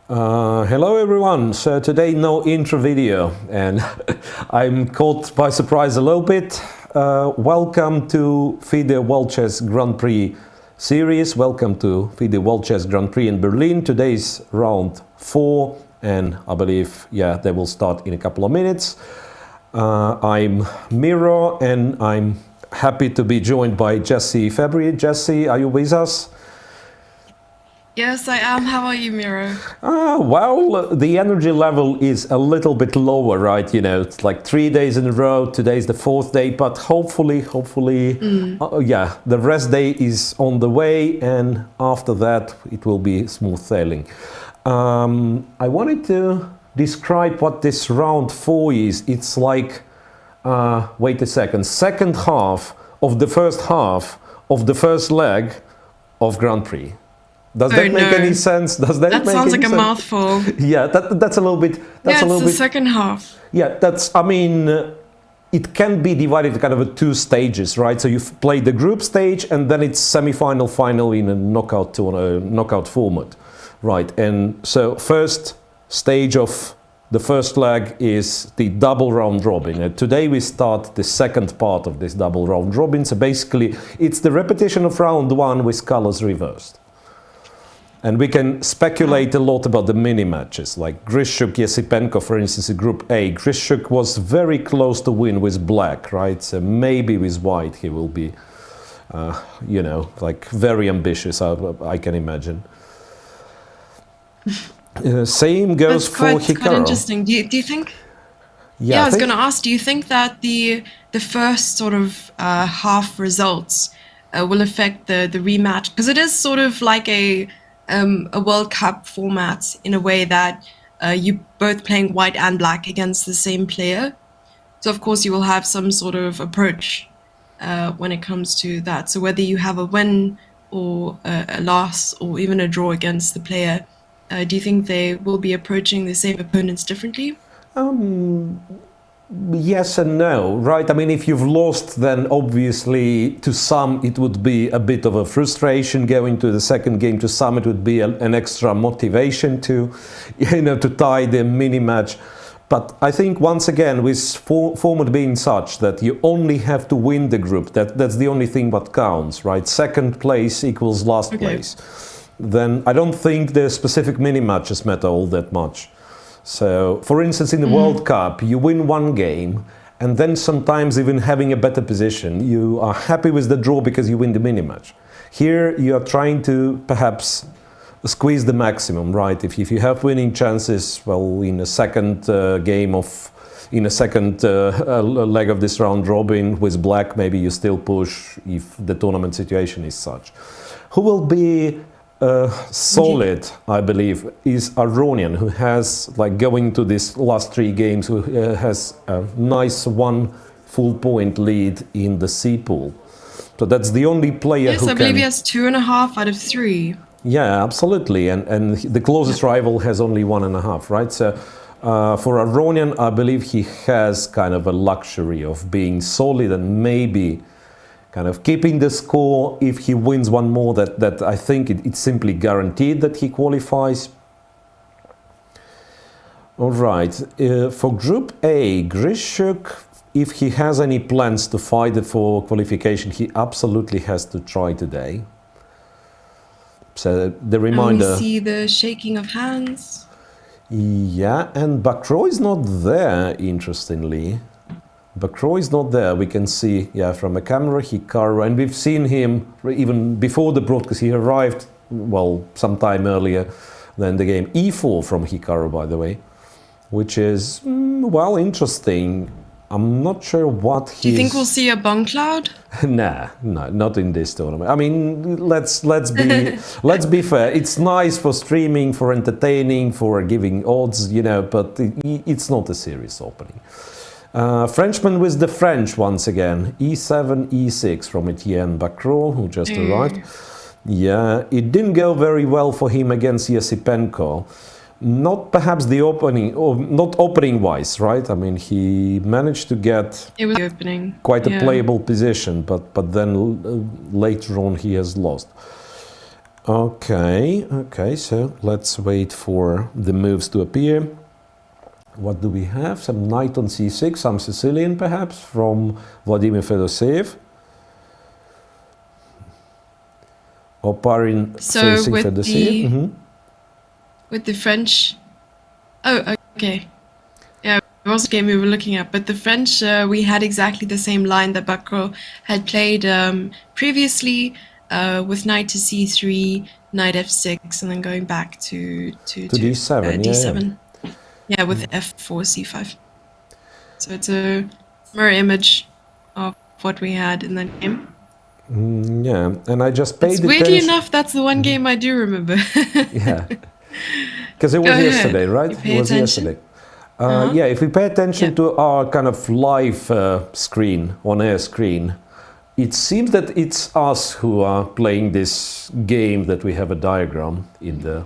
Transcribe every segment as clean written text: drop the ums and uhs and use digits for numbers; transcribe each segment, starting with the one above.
Hello everyone, so today no intro video and I'm caught by surprise a little bit. Welcome to FIDE World Chess Grand Prix series, welcome to FIDE World Chess Grand Prix in Berlin. Today's round 4 and I believe, they will start in a couple of minutes. I'm Miro and I'm happy to be joined by Jesse February. Jesse, are you with us? Yes, I am. How are you, Miro? Well, the energy level is a little bit lower, right? You know, it's like 3 days in a row. Today's the 4th day, but hopefully, the rest day is on the way, and after that, it will be smooth sailing. I wanted to describe what this round 4 is. It's like, wait a second, second half of the first half of the first leg of Grand Prix. Does that make any sense? Does that make sounds any like sense? a mouthful. Yeah, that's a little bit. That's the second half. Yeah, I mean, it can be divided kind of two stages, right? So you've played the group stage, and then it's semi-final, final in a knockout format, right? And so first stage of the first leg is the double round robin. And today we start the second part of this double round robin. So basically, it's the repetition of round 1 with colors reversed. And we can speculate a lot about the mini-matches, like Grishchuk-Esipenko, for instance, in Group A. Grishchuk was very close to win with black, right? So maybe with white he will be, like very ambitious, I can imagine. Same goes for Hikaru. That's quite interesting. Do you think? Yeah, I was going to ask, do you think that the first sort of half results will affect the rematch? Because it is sort of like a World Cup format in a way that you both playing white and black against the same player. So of course you will have some sort of approach when it comes to that. So whether you have a win or a loss or even a draw against the player, do you think they will be approaching the same opponents differently? Yes and no, right? I mean, if you've lost, then obviously to some it would be a bit of a frustration going to the second game. To some it would be an extra motivation to, to tie the mini match. But I think once again, with format being such that you only have to win the group, that's the only thing that counts, right? Second place equals last place. Then I don't think the specific mini matches matter all that much. So, for instance, in the World Cup, you win one game, and then sometimes even having a better position, you are happy with the draw because you win the mini-match. Here, you are trying to perhaps squeeze the maximum, right? If you have winning chances, well, in a second leg of this round robin with black, maybe you still push if the tournament situation is such. Who will be solid, I believe, is Aronian, who has, like, going to these last 3 games, who has a nice 1 full point lead in the C pool. So that's the only player who can... Yes, I believe he has 2.5 out of 3. Yeah, absolutely. And the closest rival has only 1.5, right? So for Aronian, I believe he has kind of a luxury of being solid and maybe kind of keeping the score. If he wins one more, that I think it's simply guaranteed that he qualifies. All right, for Group A, Grishchuk, if he has any plans to fight for qualification, he absolutely has to try today. So the reminder... we see the shaking of hands. Yeah, and Bakro is not there, interestingly. Bakro is not there. We can see, from a camera, Hikaru, and we've seen him even before the broadcast. He arrived, well, sometime earlier than the game. E4 from Hikaru, by the way, which is, well, interesting. I'm not sure what he's... Do you think we'll see a bong cloud? Nah, no, not in this tournament. I mean, let's be fair. It's nice for streaming, for entertaining, for giving odds, but it's not a serious opening. Frenchman with the French once again. E7, E6 from Etienne Bakro, who just arrived. Yeah, it didn't go very well for him against Esipenko. Not perhaps the opening, or not opening-wise, right? I mean, he managed to get quite a playable position, but then later on he has lost. Okay, so let's wait for the moves to appear. What do we have? Some knight on c6, some Sicilian perhaps, from Vladimir Fedoseev. Oparin facing Fedoseev. With the French... Oh, okay. Yeah, it was a game we were looking at, but the French, we had exactly the same line that Bacro had played previously, with knight to c3, knight f6, and then going back to d7. d7. Yeah, with f4, c5. So it's a mirror image of what we had in that game. Yeah, and I just paid attention. Weirdly enough, that's the one game I do remember. Yeah, because it was yesterday, right? It was yesterday. Yeah, if we pay attention to our kind of live screen, on-air screen, it seems that it's us who are playing this game that we have a diagram in the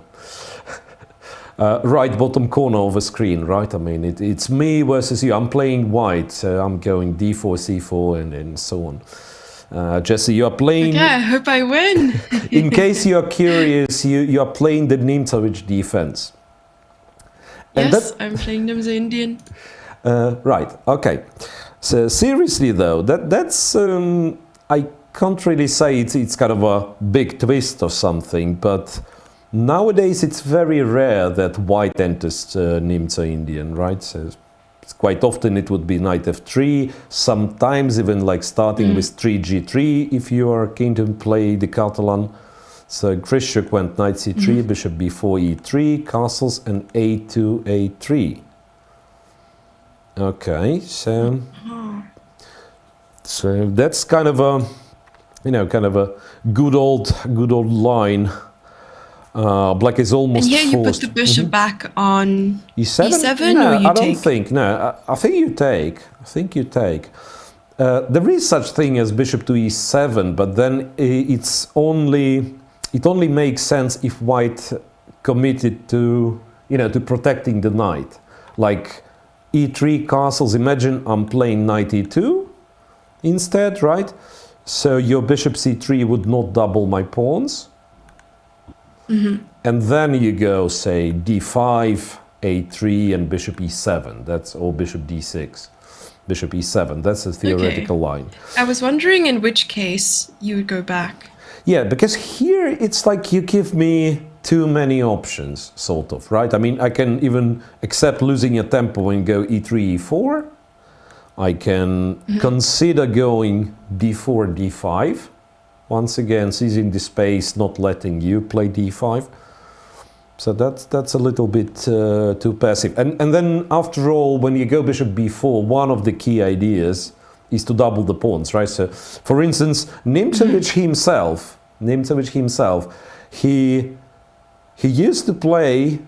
right bottom corner of the screen, right? I mean, it's me versus you. I'm playing white, so I'm going d4, c4, and so on. Jesse, you are playing... Yeah, I hope I win. In case you are curious, you are playing the Nimzowitsch defense. And yes, I'm playing Nimzo-Indian. Right, okay. So seriously though, that's I can't really say it's kind of a big twist or something, but nowadays it's very rare that white enters Nimzo-Indian, right? So it's quite often it would be knight f3, sometimes even like starting with 3g3 if you are keen to play the Catalan. So Grishchuk went knight c3, bishop b4, e3, castles, and a2, a3. Okay, so that's kind of a, kind of a good old line. Black is almost and here you forced. put the bishop back on e7. e7, No, or you I don't take? think. No, I think you take. I think you take. There is such thing as bishop to e7, but then it only makes sense if white committed to to protecting the knight, like e3 castles. Imagine I'm playing knight e2 instead, right? So your bishop c3 would not double my pawns. And then you go, say, d5, a3, and bishop e7. That's or bishop d6, bishop e7. That's a theoretical line. I was wondering in which case you would go back. Yeah, because here it's like you give me too many options, sort of, right? I mean, I can even accept losing a tempo and go e3, e4. I can consider going d4, d5. Once again, seizing the space, not letting you play d5. So that's a little bit too passive. And then, after all, when you go bishop b4, one of the key ideas is to double the pawns, right? So, for instance, Nimzowitsch himself, he used to play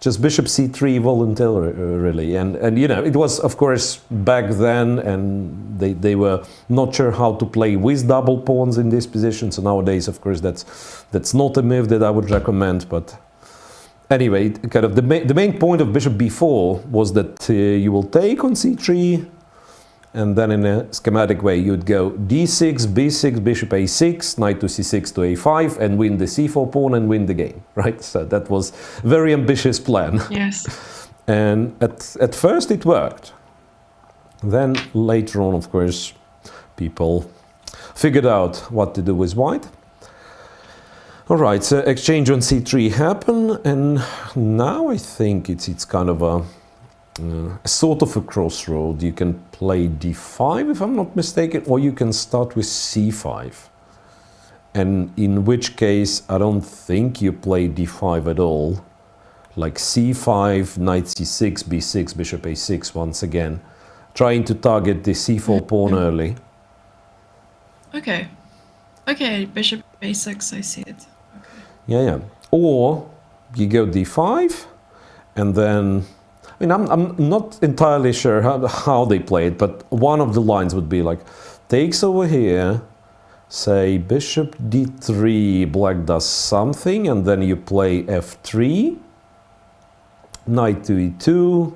just bishop c3 voluntarily, and it was, of course, back then, and they were not sure how to play with double pawns in this position. So nowadays, of course, that's not a move that I would recommend. But anyway, kind of the main point of bishop b4 was that you will take on c3, and then in a schematic way you'd go d6, b6, bishop a6, knight to c6 to a5, and win the c4 pawn and win the game, right? So that was a very ambitious plan. Yes. And at first it worked. Then later on, of course, people figured out what to do with white. All right, so exchange on c3 happened, and now I think it's kind of a sort of a crossroad. You can play d5 if I'm not mistaken, or you can start with c5, and in which case I don't think you play d5 at all, like c5, knight c6, b6, bishop a6 once again, trying to target the c4 pawn early. Okay, bishop a6, I see it. Okay. Yeah, or you go d5, and then I mean, I'm not entirely sure how they play it, but one of the lines would be like, takes over here, say bishop d3, black does something, and then you play f3, knight to e2,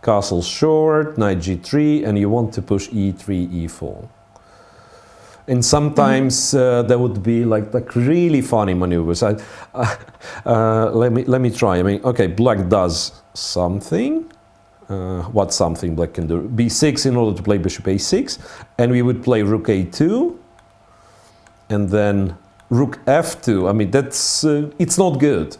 castle short, knight g3, and you want to push e3, e4. And sometimes there would be like really funny maneuvers. Let me try. I mean, okay, black does something. What something black can do? b6 in order to play bishop a6, and we would play rook a2, and then rook f2. I mean, that's it's not good.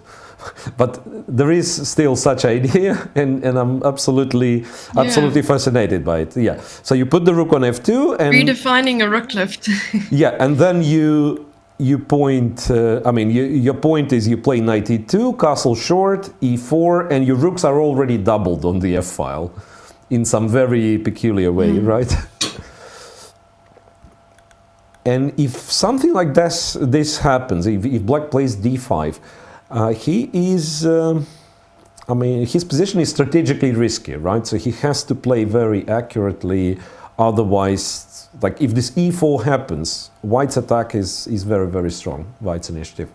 But there is still such idea, and I'm absolutely fascinated by it. Yeah. So you put the rook on f2 and redefining a rook lift. yeah, and then you point. I mean, your point is you play knight e2, castle short, e4, and your rooks are already doubled on the f file, in some very peculiar way, right? And if something like this happens, if black plays d5. He is, I mean, his position is strategically risky, right? So he has to play very accurately, otherwise, like if this e4 happens, white's attack is very, very strong, white's initiative.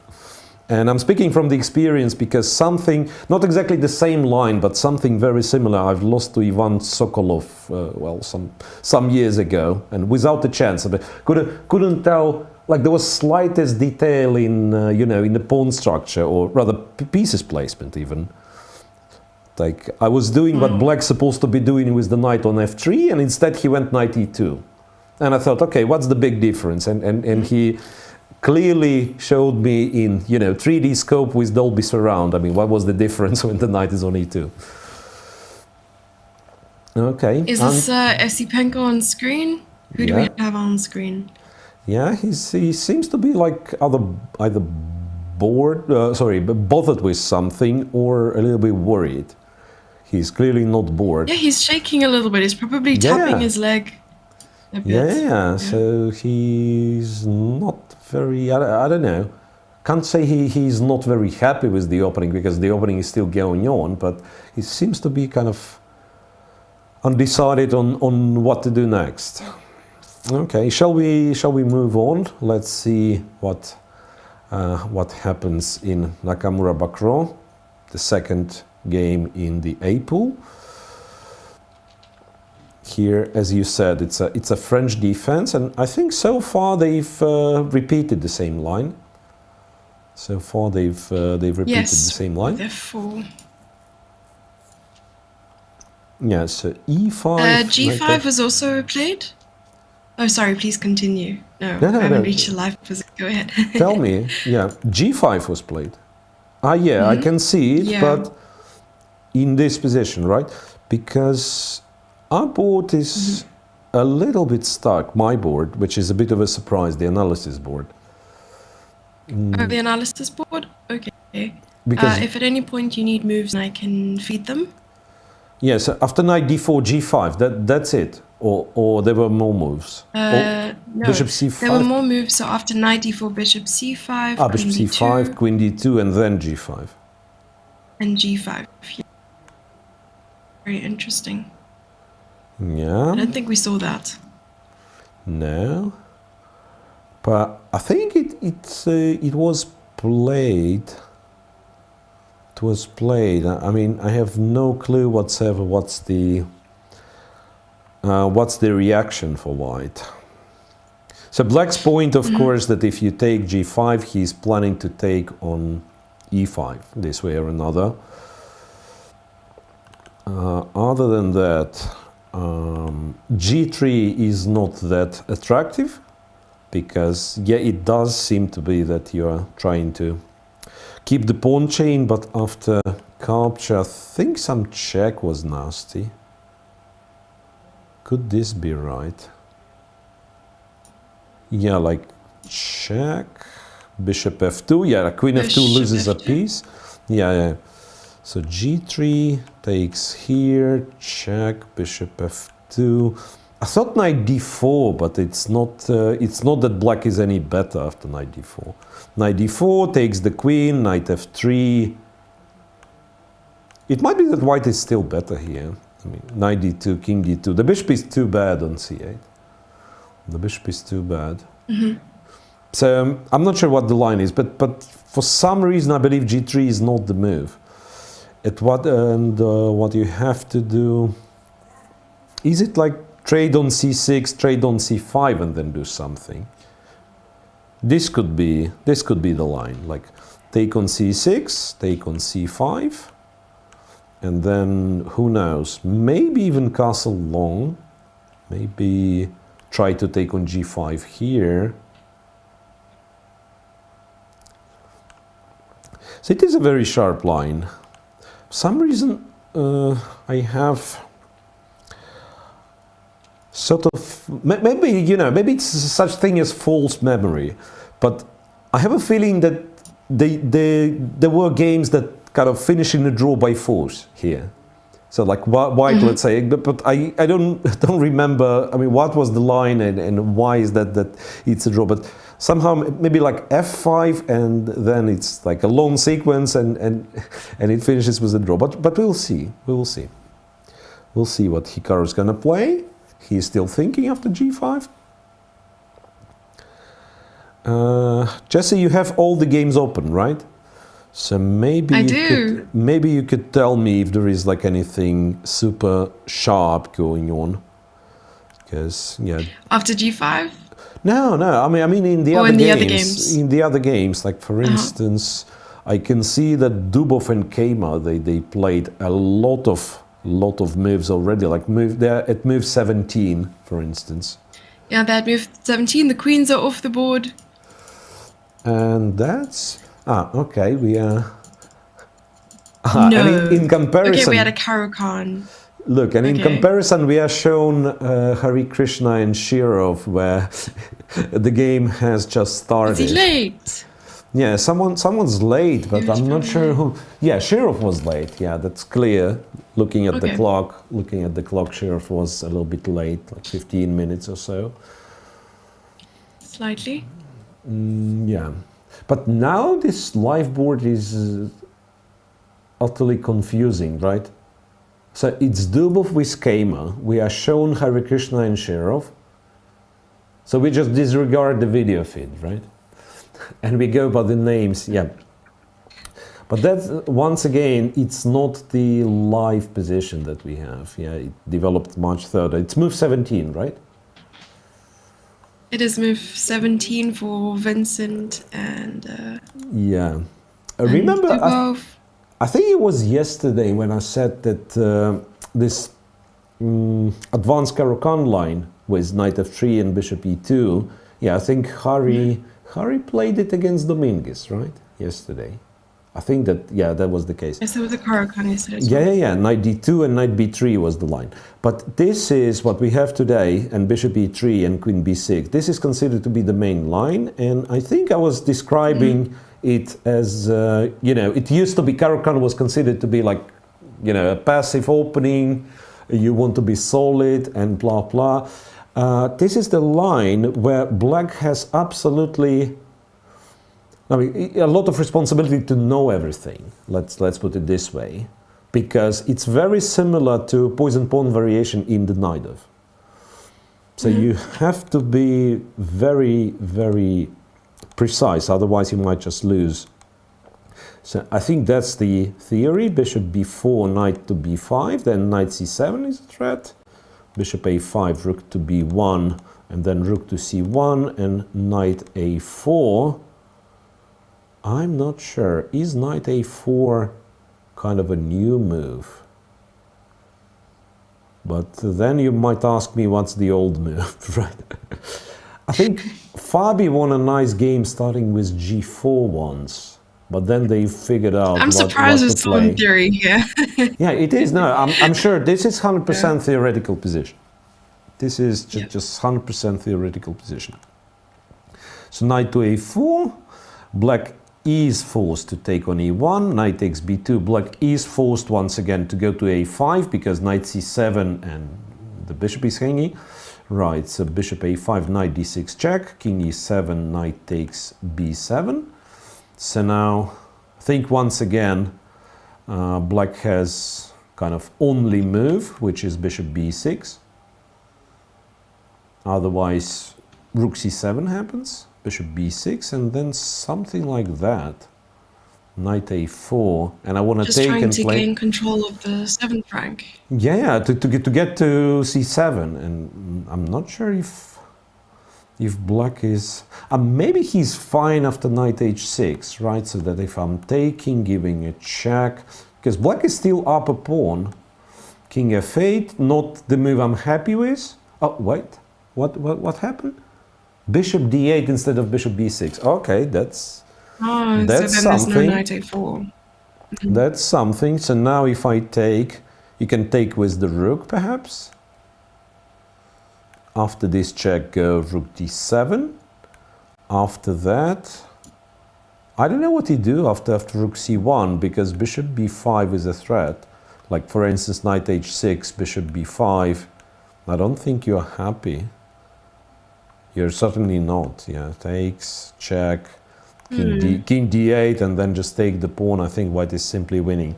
And I'm speaking from the experience because something, not exactly the same line, but something very similar, I've lost to Ivan Sokolov, well, some years ago, and without a chance. I couldn't tell. Like there was slightest detail in, you know, in the pawn structure, or rather pieces placement even. Like I was doing what black's supposed to be doing with the knight on f3, and instead he went knight e2. And I thought, okay, what's the big difference? And he clearly showed me in, you know, 3D scope with Dolby Surround. I mean, what was the difference when the knight is on e2? Okay. Is this Esipenko on screen? Who do we have on screen? Yeah, he seems to be like either bored, bothered with something, or a little bit worried. He's clearly not bored. Yeah, he's shaking a little bit. He's probably tapping his leg a bit. Yeah, so he's not very, I don't know. Can't say he's not very happy with the opening, because the opening is still going on, but he seems to be kind of undecided on what to do next. Okay, shall we move on? Let's see what happens in Nakamura-Bacro, the second game in the A pool. Here, as you said, it's a French defense, and I think so far they've repeated the same line. So far they've repeated the same line. Therefore. Yeah, so E5. G5 was also played. Oh, sorry, please continue. No, I haven't reached a live position. Go ahead. Tell me, yeah, G5 was played. Yeah, I can see it, but in this position, right? Because our board is a little bit stuck, my board, which is a bit of a surprise, the analysis board. Oh, the analysis board? Okay. Because if at any point you need moves, I can feed them. Yes, after knight d4, g5, that's it. Or there were more moves. No, bishop c5. There were more moves. So after knight d4, bishop c5, bishop c5, queen d2, and then g5. And g5. Yeah. Very interesting. Yeah. I don't think we saw that. No. But I think it was played. It was played. I mean, I have no clue whatsoever. What's the reaction for white? So black's point, of course, that if you take g5, he's planning to take on e5, this way or another. Other than that, g3 is not that attractive, because, yeah, it does seem to be that you're trying to keep the pawn chain, but after capture, I think some check was nasty. Could this be right? Yeah, like check, bishop f2. Yeah, queen f2 loses a piece. Yeah. So g3 takes here, check, bishop f2. I thought knight d4, but it's not that black is any better after knight d4. Knight d4 takes the queen, knight f3. It might be that white is still better here. I mean, knight d2, king d2. The bishop is too bad on c8. The bishop is too bad. So I'm not sure what the line is, but for some reason I believe g3 is not the move. What you have to do, is it like trade on c6, trade on c5, and then do something? This could be the line, like take on c6, take on c5, and then who knows, maybe even castle long, maybe try to take on g5 here. So it is a very sharp line. For some reason I have sort of, maybe, you know, maybe it's such thing as false memory, but I have a feeling that there were games that kind of finish in a draw by force here. So like white, let's say, but I don't remember, I mean, what was the line and why is that it's a draw, but somehow maybe like f5 and then it's like a long sequence and it finishes with a draw, but we'll see, we'll see what Hikaru's gonna play. He's still thinking after g5. Jesse, you have all the games open, right? So maybe you could tell me if there is like anything super sharp going on. Because yeah. After g5? No. I mean in the other games. In the other games, like for instance, I can see that Dubov and Keymer they played a lot of moves already. Like they're at move 17, for instance. Yeah, they're at move 17. The queens are off the board. And that's okay. We are. No. And in comparison, okay, we had a Karakan. Look, and in comparison, we are shown Hare Krishna and Shirov, where the game has just started. Is he late? Yeah, someone's late, but I'm not sure who. Yeah, Shirov was late. Yeah, that's clear. Looking at the clock, Shirov was a little bit late, like 15 minutes or so. Slightly. Yeah, but now this live board is utterly confusing, right? So it's Dubov with Keymer. We are shown Hare Krishna and Shirov. So we just disregard the video feed, right? And we go by the names, yeah. But that's, once again, it's not the live position that we have. Yeah, it developed much further. It's move 17, right? It is move 17 for Vincent and... yeah. Remember, I think it was yesterday when I said that this advanced Karakan line with knight f3 and bishop e2, yeah, I think Harry played it against Dominguez, right? Yesterday. I think that, yeah, that was the case. Yes, it was the Karakan yesterday. Yeah. Knight d2 and knight b3 was the line. But this is what we have today, and bishop e3 and queen b6. This is considered to be the main line, and I think I was describing it as, you know, it used to be, Karakan was considered to be like, you know, a passive opening, you want to be solid and blah, blah. This is the line where black has absolutely, I mean, a lot of responsibility to know everything. Let's put it this way, because it's very similar to poison pawn variation in the Najdov. So you have to be very, very precise, otherwise you might just lose. So I think that's the theory. Bishop b4, knight to b5, then knight c7 is a threat. Bishop a5, rook to b1, and then rook to c1, and knight a4. I'm not sure. Is knight a4 kind of a new move? But then you might ask me what's the old move, right? I think Fabi won a nice game starting with g4 once, but then they figured out I'm surprised it's still in theory here. Yeah, it is. No, I'm sure this is 100% theoretical position. This is just 100% theoretical position. So knight to a4, black is forced to take on e1, knight takes b2, black is forced once again to go to a5 because knight c7 and the bishop is hanging. Right, so bishop a5, knight d6 check, king e7, knight takes b7. So now, I think once again, black has kind of only move, which is bishop b6. Otherwise, rook c7 happens, bishop b6, and then something like that. Knight a4, and I want to take and play. Just trying to gain control of the 7th rank. Yeah, to get to c7, and I'm not sure if If black is... maybe he's fine after knight h6, right? So that if I'm taking, giving a check, because black is still up a pawn. King f8, not the move I'm happy with. Oh, wait, what happened? Bishop d8 instead of bishop b6. Okay, that's so then something. There's no knight a4. That's something. So now if I take, you can take with the rook, perhaps. After this check, go rook d7. After that, I don't know what he do after rook c1, because bishop b5 is a threat. Like, for instance, knight h6, bishop b5. I don't think you're happy. You're certainly not. Yeah, takes, check, king d8, and then just take the pawn. I think white is simply winning.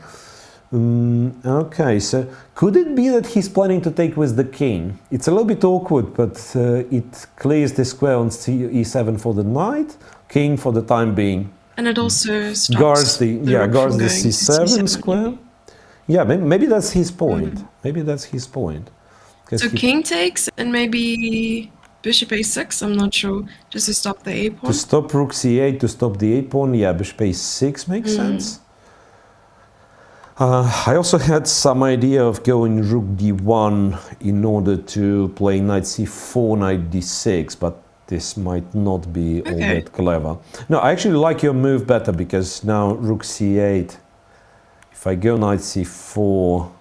Okay, so could it be that he's planning to take with the king? It's a little bit awkward, but it clears the square on e7 for the knight, king for the time being. And it also stops guards the c7 square. Yeah, maybe that's his point. Maybe that's his point. So king takes and maybe bishop a6, I'm not sure, just to stop the a pawn. To stop rook c8, to stop the a pawn, yeah, bishop a6 makes sense. I also had some idea of going rook d1 in order to play knight c4, knight d6, but this might not be all that clever. No, I actually like your move better, because now rook c8, if I go knight c4,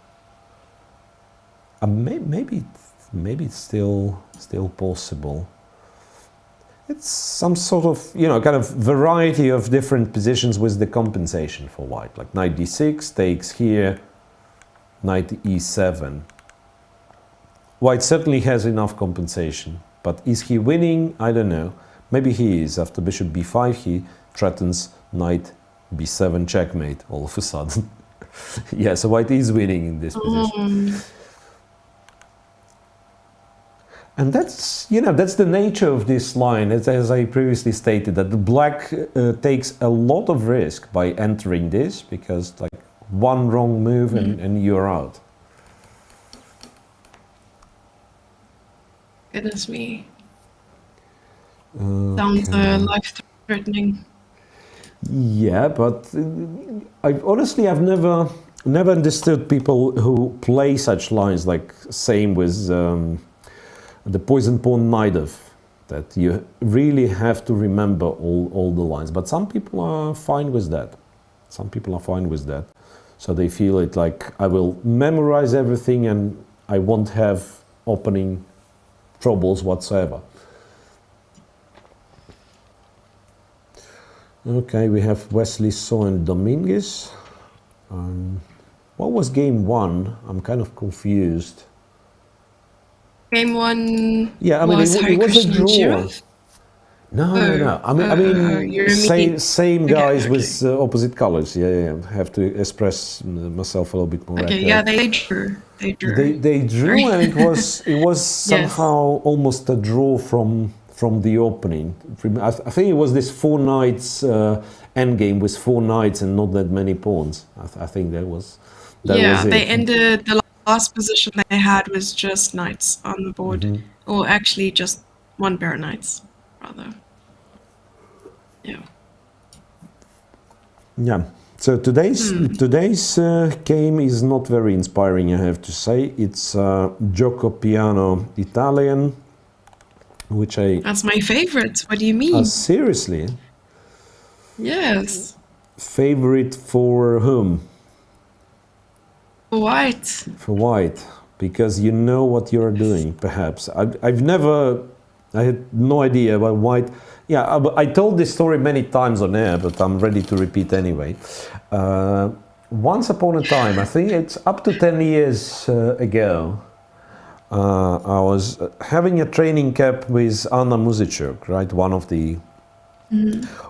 maybe it's still possible. It's some sort of, kind of variety of different positions with the compensation for white. Like knight d6 takes here, knight e7. White certainly has enough compensation, but is he winning? I don't know. Maybe he is. After bishop b5, he threatens knight b7 checkmate all of a sudden. Yeah, so white is winning in this position. And that's, that's the nature of this line, as I previously stated, that the black takes a lot of risk by entering this, because like one wrong move and you're out. Goodness me. Sounds life-threatening. Yeah, but I've never understood people who play such lines, like same with the poison pawn Naidov, that you really have to remember all the lines. But some people are fine with that. Some people are fine with that. So they feel it like, I will memorize everything and I won't have opening troubles whatsoever. Okay, we have Wesley So and Dominguez. What was game one? I'm kind of confused. Game one. Yeah, I mean, it was a draw. No. I mean, same guys with opposite colors. Yeah. I have to express myself a little bit more. Okay, yeah, they drew. They drew, and it was somehow almost a draw from the opening. I think it was this 4 knights endgame with 4 knights and not that many pawns. I think that was. They ended the last position they had was just knights on the board, or actually just 1 pair of knights, rather. Yeah. So today's game is not very inspiring, I have to say. It's Joko Piano Italian, which That's my favorite. What do you mean? Seriously? Yes. Favorite for whom? For white. For white, because you know what you're doing, perhaps. I had no idea about white. Yeah, I told this story many times on air, but I'm ready to repeat anyway. Once upon a time, I think it's up to 10 years ago, I was having a training camp with Anna Muzichuk, right? One of the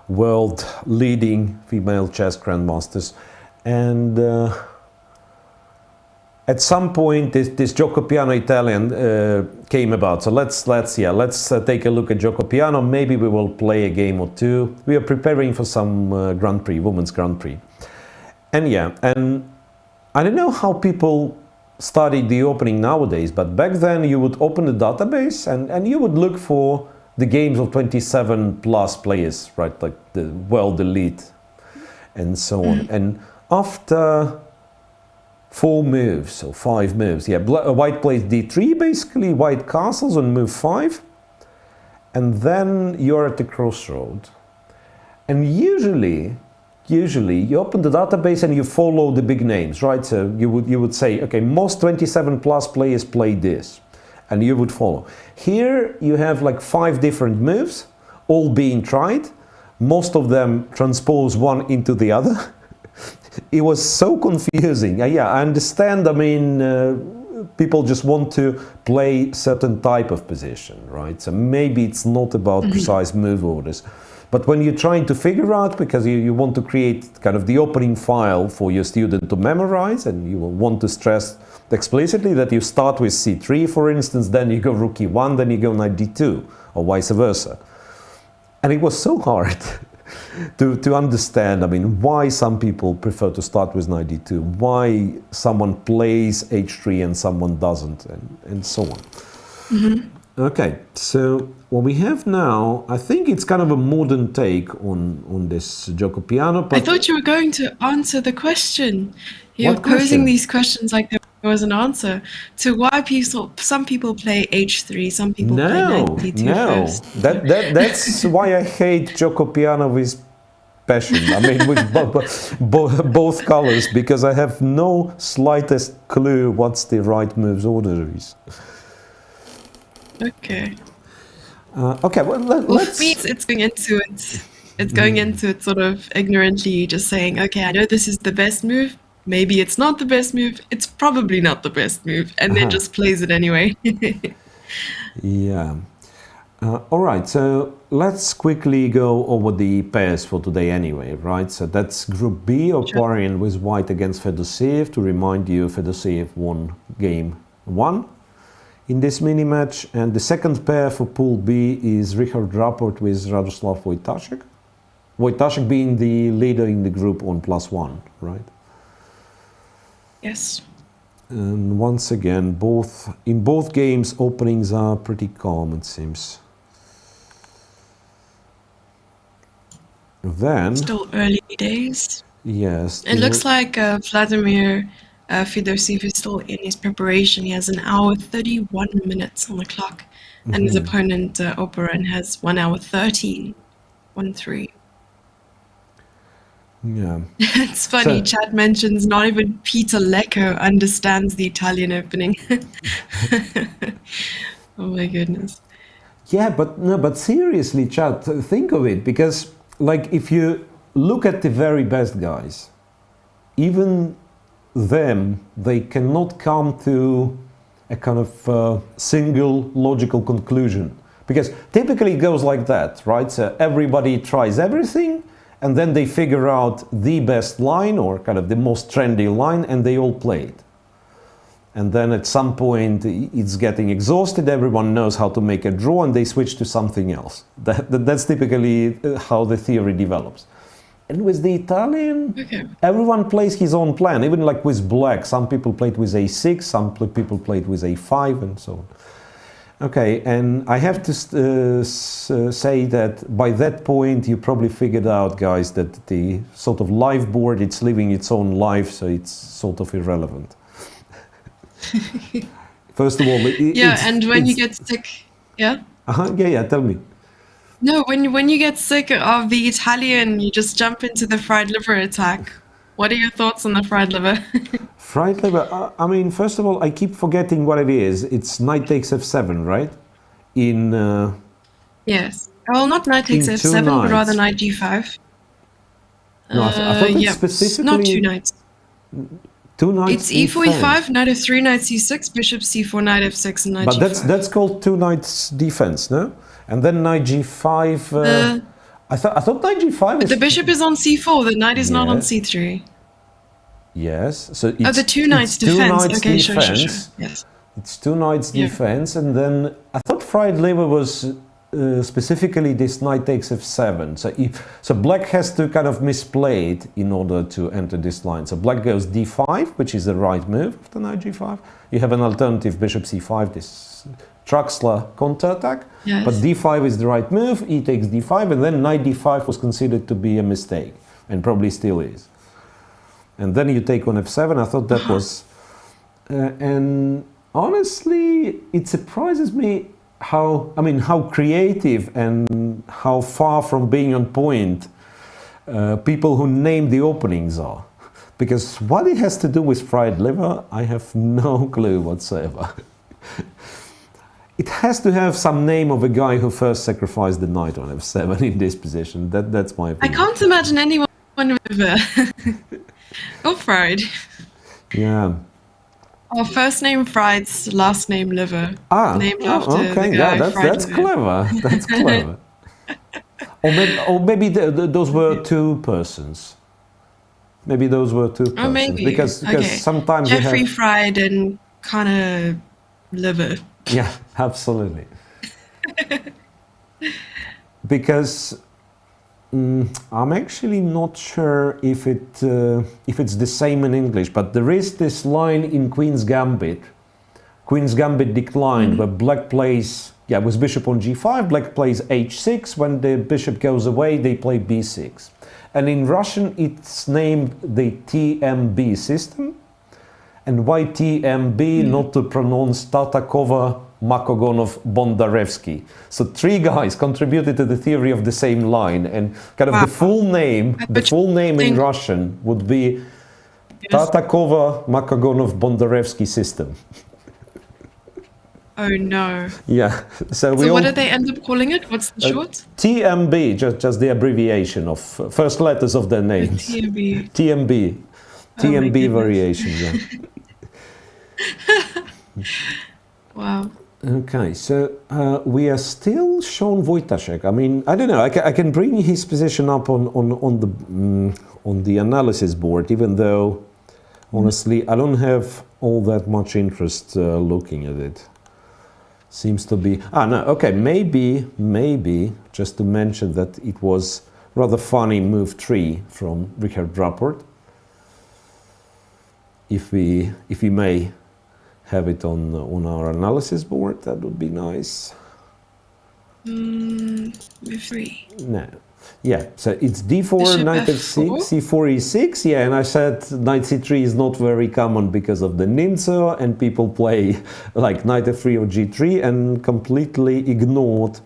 world leading female chess grandmasters. And at some point, this Joko Piano Italian came about. So let's take a look at Joko Piano. Maybe we will play a game or two. We are preparing for some Grand Prix, Women's Grand Prix. And I don't know how people study the opening nowadays, but back then you would open the database and you would look for the games of 27 plus players, right? Like the world elite and so on. And after 4 moves or 5 moves, white plays d3, basically white castles on move 5, and then you're at the crossroad. And usually you open the database and you follow the big names, right? So you would say, okay, most 27 plus players play this, and you would follow. Here you have like 5 different moves, all being tried. Most of them transpose one into the other. It was so confusing. Yeah, I understand. I mean, people just want to play certain type of position, right? So maybe it's not about precise move orders. But when you're trying to figure out, because you want to create kind of the opening file for your student to memorize, and you will want to stress explicitly that you start with c3, for instance, then you go rook e1, then you go knight d2, or vice versa. And it was so hard to understand, I mean, why some people prefer to start with knight d2, why someone plays h3 and someone doesn't, and so on. Okay, so what we have now, I think it's kind of a modern take on this Joko Piano. But I thought you were going to answer the question. You're What posing question? these questions like there was an answer to why some people play h3, some people play knight d2 first. That's why I hate Joko Piano with passion. I mean, with both colors, because I have no slightest clue what's the right moves order is. Okay. Okay, well, Well, for me, it's going into it. It's going into it sort of ignorantly, just saying, okay, I know this is the best move. Maybe it's not the best move. It's probably not the best move, and then just plays it anyway. Yeah. All right, so let's quickly go over the pairs for today anyway, right? So that's Group B, Aronian with white against Fedoseev. To remind you, Fedoseev won game 1 in this mini-match. And the second pair for Pool B is Richard Rapport with Radoslav Wojtaszek. Wojtaszek being the leader in the group on +1, right? Yes. And once again, in both games, openings are pretty calm, it seems. Then, Still early days. yes. It looks like Vladimir Fedoseev is still in his preparation. He has 1 hour 31 minutes on the clock, and his opponent Operan has 1 hour 13. 1-3. Yeah. It's funny, So- Chad mentions not even Peter Lecco understands the Italian opening. Oh my goodness. Yeah, but seriously, Chad, think of it, because like if you look at the very best guys, even them, they cannot come to a kind of single logical conclusion, because typically it goes like that, right? So everybody tries everything, and then they figure out the best line or kind of the most trendy line, and they all play it. And then at some point it's getting exhausted, everyone knows how to make a draw, and they switch to something else. That's typically how the theory develops. And with the Italian, everyone plays his own plan, even like with black. Some people played with a6, some people played with a5, and so on. Okay, and I have to say that by that point you probably figured out, guys, that the sort of live board, it's living its own life, so it's sort of irrelevant. First of all, and when you get sick, yeah? Yeah, tell me. No, when you get sick of the Italian, you just jump into the fried liver attack. What are your thoughts on the fried liver? Fried liver, I mean, first of all, I keep forgetting what it is. It's knight takes f7, right? Yes. Well, not knight takes In f7, but rather knight g5. No, I thought it's specifically... Not 2 knights. 2 knights It's e4, e5, knight f3, knight c6, bishop c4, knight f6, and knight but g5. that's called 2 knights defense, no? And then knight g5... I thought knight g5 But the bishop is on c4, the knight is not on Yes. c3. Yes, so it's... The 2 knights it's 2 defense. knights Okay, defense. sure. Yes. It's 2 knights Yeah. defense, and then I thought fried liver was specifically this knight takes f7. So black has to kind of misplay it in order to enter this line. So black goes d5, which is the right move after knight g5. You have an alternative bishop c5, this Traxler counterattack. Yes. But d5 is the right move, e takes d5, and then knight d5 was considered to be a mistake, and probably still is. And then you take on f7. I thought that was... and honestly, it surprises me how creative and how far from being on point people who name the openings are. Because what it has to do with fried liver, I have no clue whatsoever. It has to have some name of a guy who first sacrificed the knight on f7 in this position. That's my opinion. I can't imagine anyone with or fried. Yeah. Our first name Fried's, last name Liver. Named after okay. the guy That's clever. That's clever. or maybe those were two persons. Maybe those were two persons. Oh, maybe. Because okay. sometimes Jeffrey Fried and Connor Liver. Yeah, absolutely. Because I'm actually not sure if it's the same in English, but there is this line in Queen's Gambit. Queen's Gambit declined, where black plays, with bishop on g5, black plays h6. When the bishop goes away, they play b6. And in Russian, it's named the TMB system. And why TMB? Not to pronounce Tatakova, Makogonov, Bondarevsky. So three guys contributed to the theory of the same line, and kind of the full name in Russian would be Tatakova, Makogonov, Bondarevsky system. Oh no. Yeah. So what did they end up calling it? What's the short? TMB, just the abbreviation of first letters of their names. TMB. TMB variation, yeah. Wow. Okay, so we are still Sean Wojtaszek. I mean, I don't know. I can bring his position up on the analysis board, even though, honestly, I don't have all that much interest looking at it. Seems to be... no, okay, maybe, just to mention that it was rather funny move 3 from Richard Rapport. If we may have it on our analysis board, that would be nice. Move 3. No. Yeah, so it's d4, knight f6, c4, e6. Yeah, and I said knight c3 is not very common because of the Nimzo, and people play like knight f3 or g3 and completely ignored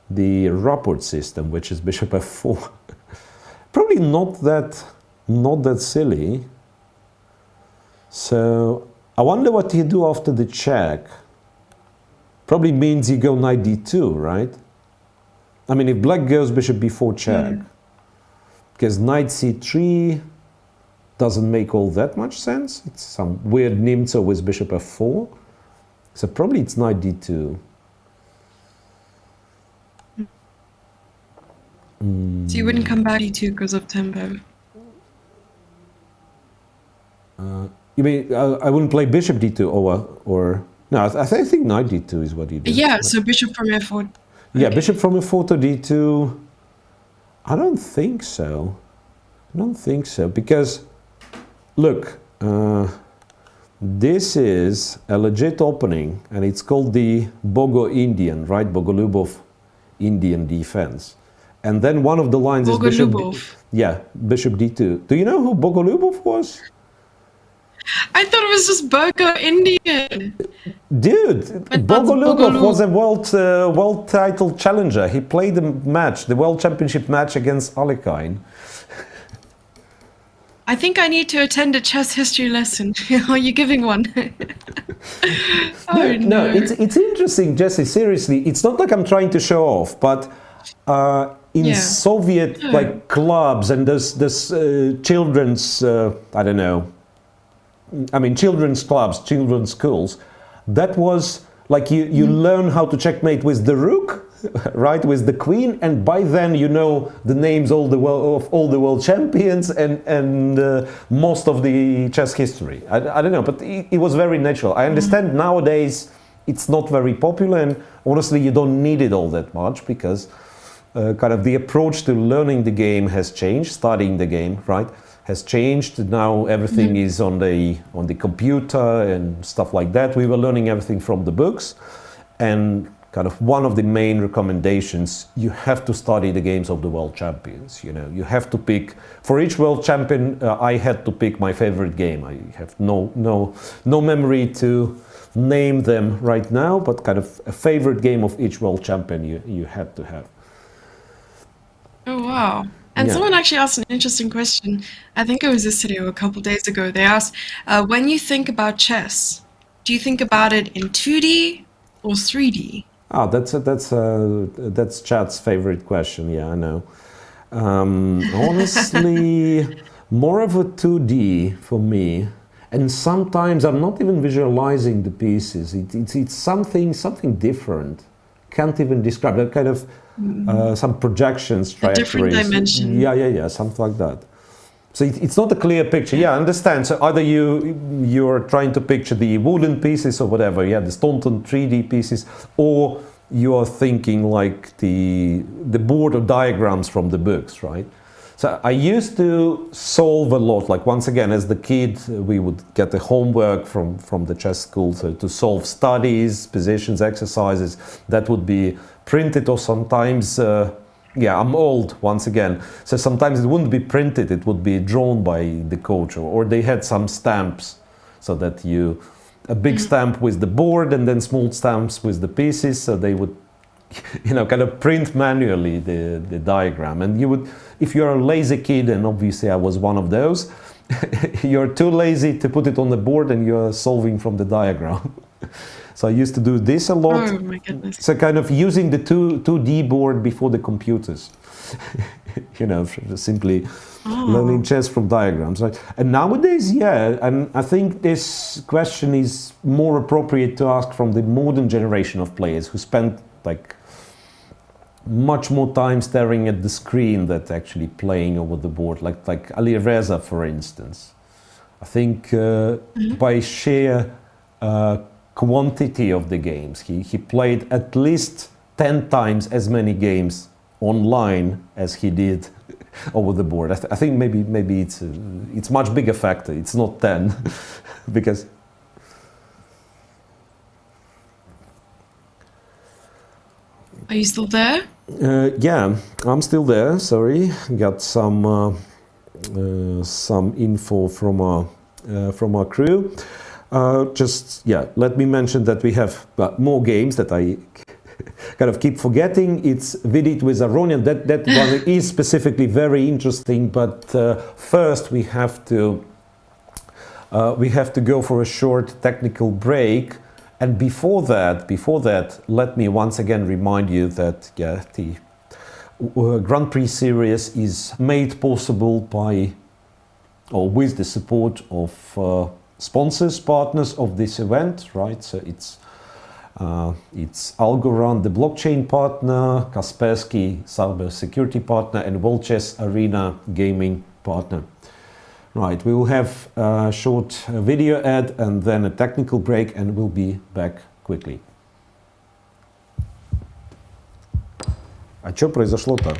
the Rapport system, which is bishop f4. Probably not that silly. So I wonder what you do after the check. Probably means you go knight d2, right? I mean, if black goes bishop b4 check, because knight c3 doesn't make all that much sense. It's some weird Nimzo with bishop f4. So probably it's knight d2. So you wouldn't come back d2 because of tempo? You mean I wouldn't play bishop d2 or no? I think knight d2 is what you do. Yeah, so bishop from f4. Yeah, bishop from f4 to d2. I don't think so. Because look, this is a legit opening, and it's called the bogo-Indian, right? Bogolubov Indian defense. And then one of the lines is bishop. Bishop d2. Do you know who Bogolubov was? I thought it was just bogo-Indian. Dude, Bogolubov was a world title challenger. He played the world championship match against Alekhine. I think I need to attend a chess history lesson. Are you giving one? No, it's interesting, Jesse. Seriously, it's not like I'm trying to show off, but in Soviet clubs and there's children's I don't know. I mean, children's clubs, children's schools. That was like you learn how to checkmate with the rook, right, with the queen, and by then you know the names of all the world champions and most of the chess history. I don't know, but it was very natural. I understand nowadays it's not very popular, and honestly you don't need it all that much because kind of the approach to learning the game has changed, studying the game, right? Has changed. Now everything is on the computer and stuff like that. We were learning everything from the books, And kind of one of the main recommendations, you have to study the games of the world champions. You know, you have to pick, for each world champion, I had to pick my favorite game. I have no memory to name them right now, but kind of a favorite game of each world champion you had to have. Oh, wow. And someone actually asked an interesting question. I think it was yesterday or a couple days ago. They asked, when you think about chess, do you think about it in 2D or 3D? Oh, that's Chad's favorite question. Yeah, I know. Honestly, more of a 2D for me. And sometimes I'm not even visualizing the pieces. It's something different. Can't even describe that kind of some projections, trajectories. A different dimension. Yeah, something like that. So it's not a clear picture. Yeah, I understand. So either you're trying to picture the wooden pieces or whatever, yeah, the Staunton 3D pieces, or you are thinking like the board of diagrams from the books, right? So I used to solve a lot. Like once again, as the kid, we would get the homework from the chess school to solve studies, positions, exercises that would be printed, or sometimes. Yeah, I'm old once again, so sometimes it wouldn't be printed, it would be drawn by the coach, or they had some stamps, so that a big stamp with the board and then small stamps with the pieces, so they would, kind of print manually the diagram. And you would, if you're a lazy kid, and obviously I was one of those, you're too lazy to put it on the board and you're solving from the diagram. So I used to do this a lot. Oh my goodness. So kind of using the 2D board before the computers. Simply learning chess from diagrams. Right? And nowadays, yeah, and I think this question is more appropriate to ask from the modern generation of players who spend like much more time staring at the screen than actually playing over the board, like Ali Reza, for instance. I think by sheer quantity of the games, he played at least 10 times as many games online as he did over the board. I think maybe it's much bigger factor. It's not 10 because Are you still there? Yeah, I'm still there. Sorry, got some info from our crew. Let me mention that we have more games that I kind of keep forgetting. It's Vidit with Aronian. That one is specifically very interesting. But first, we have to go for a short technical break. And before that, let me once again remind you that the Grand Prix series is made possible by, or with the support of sponsors, partners of this event, right? So it's Algorand, the blockchain partner, Kaspersky, cyber security partner, and World Chess Arena gaming partner. Right, we will have a short video ad and then a technical break, and we'll be back quickly. А что произошло-то?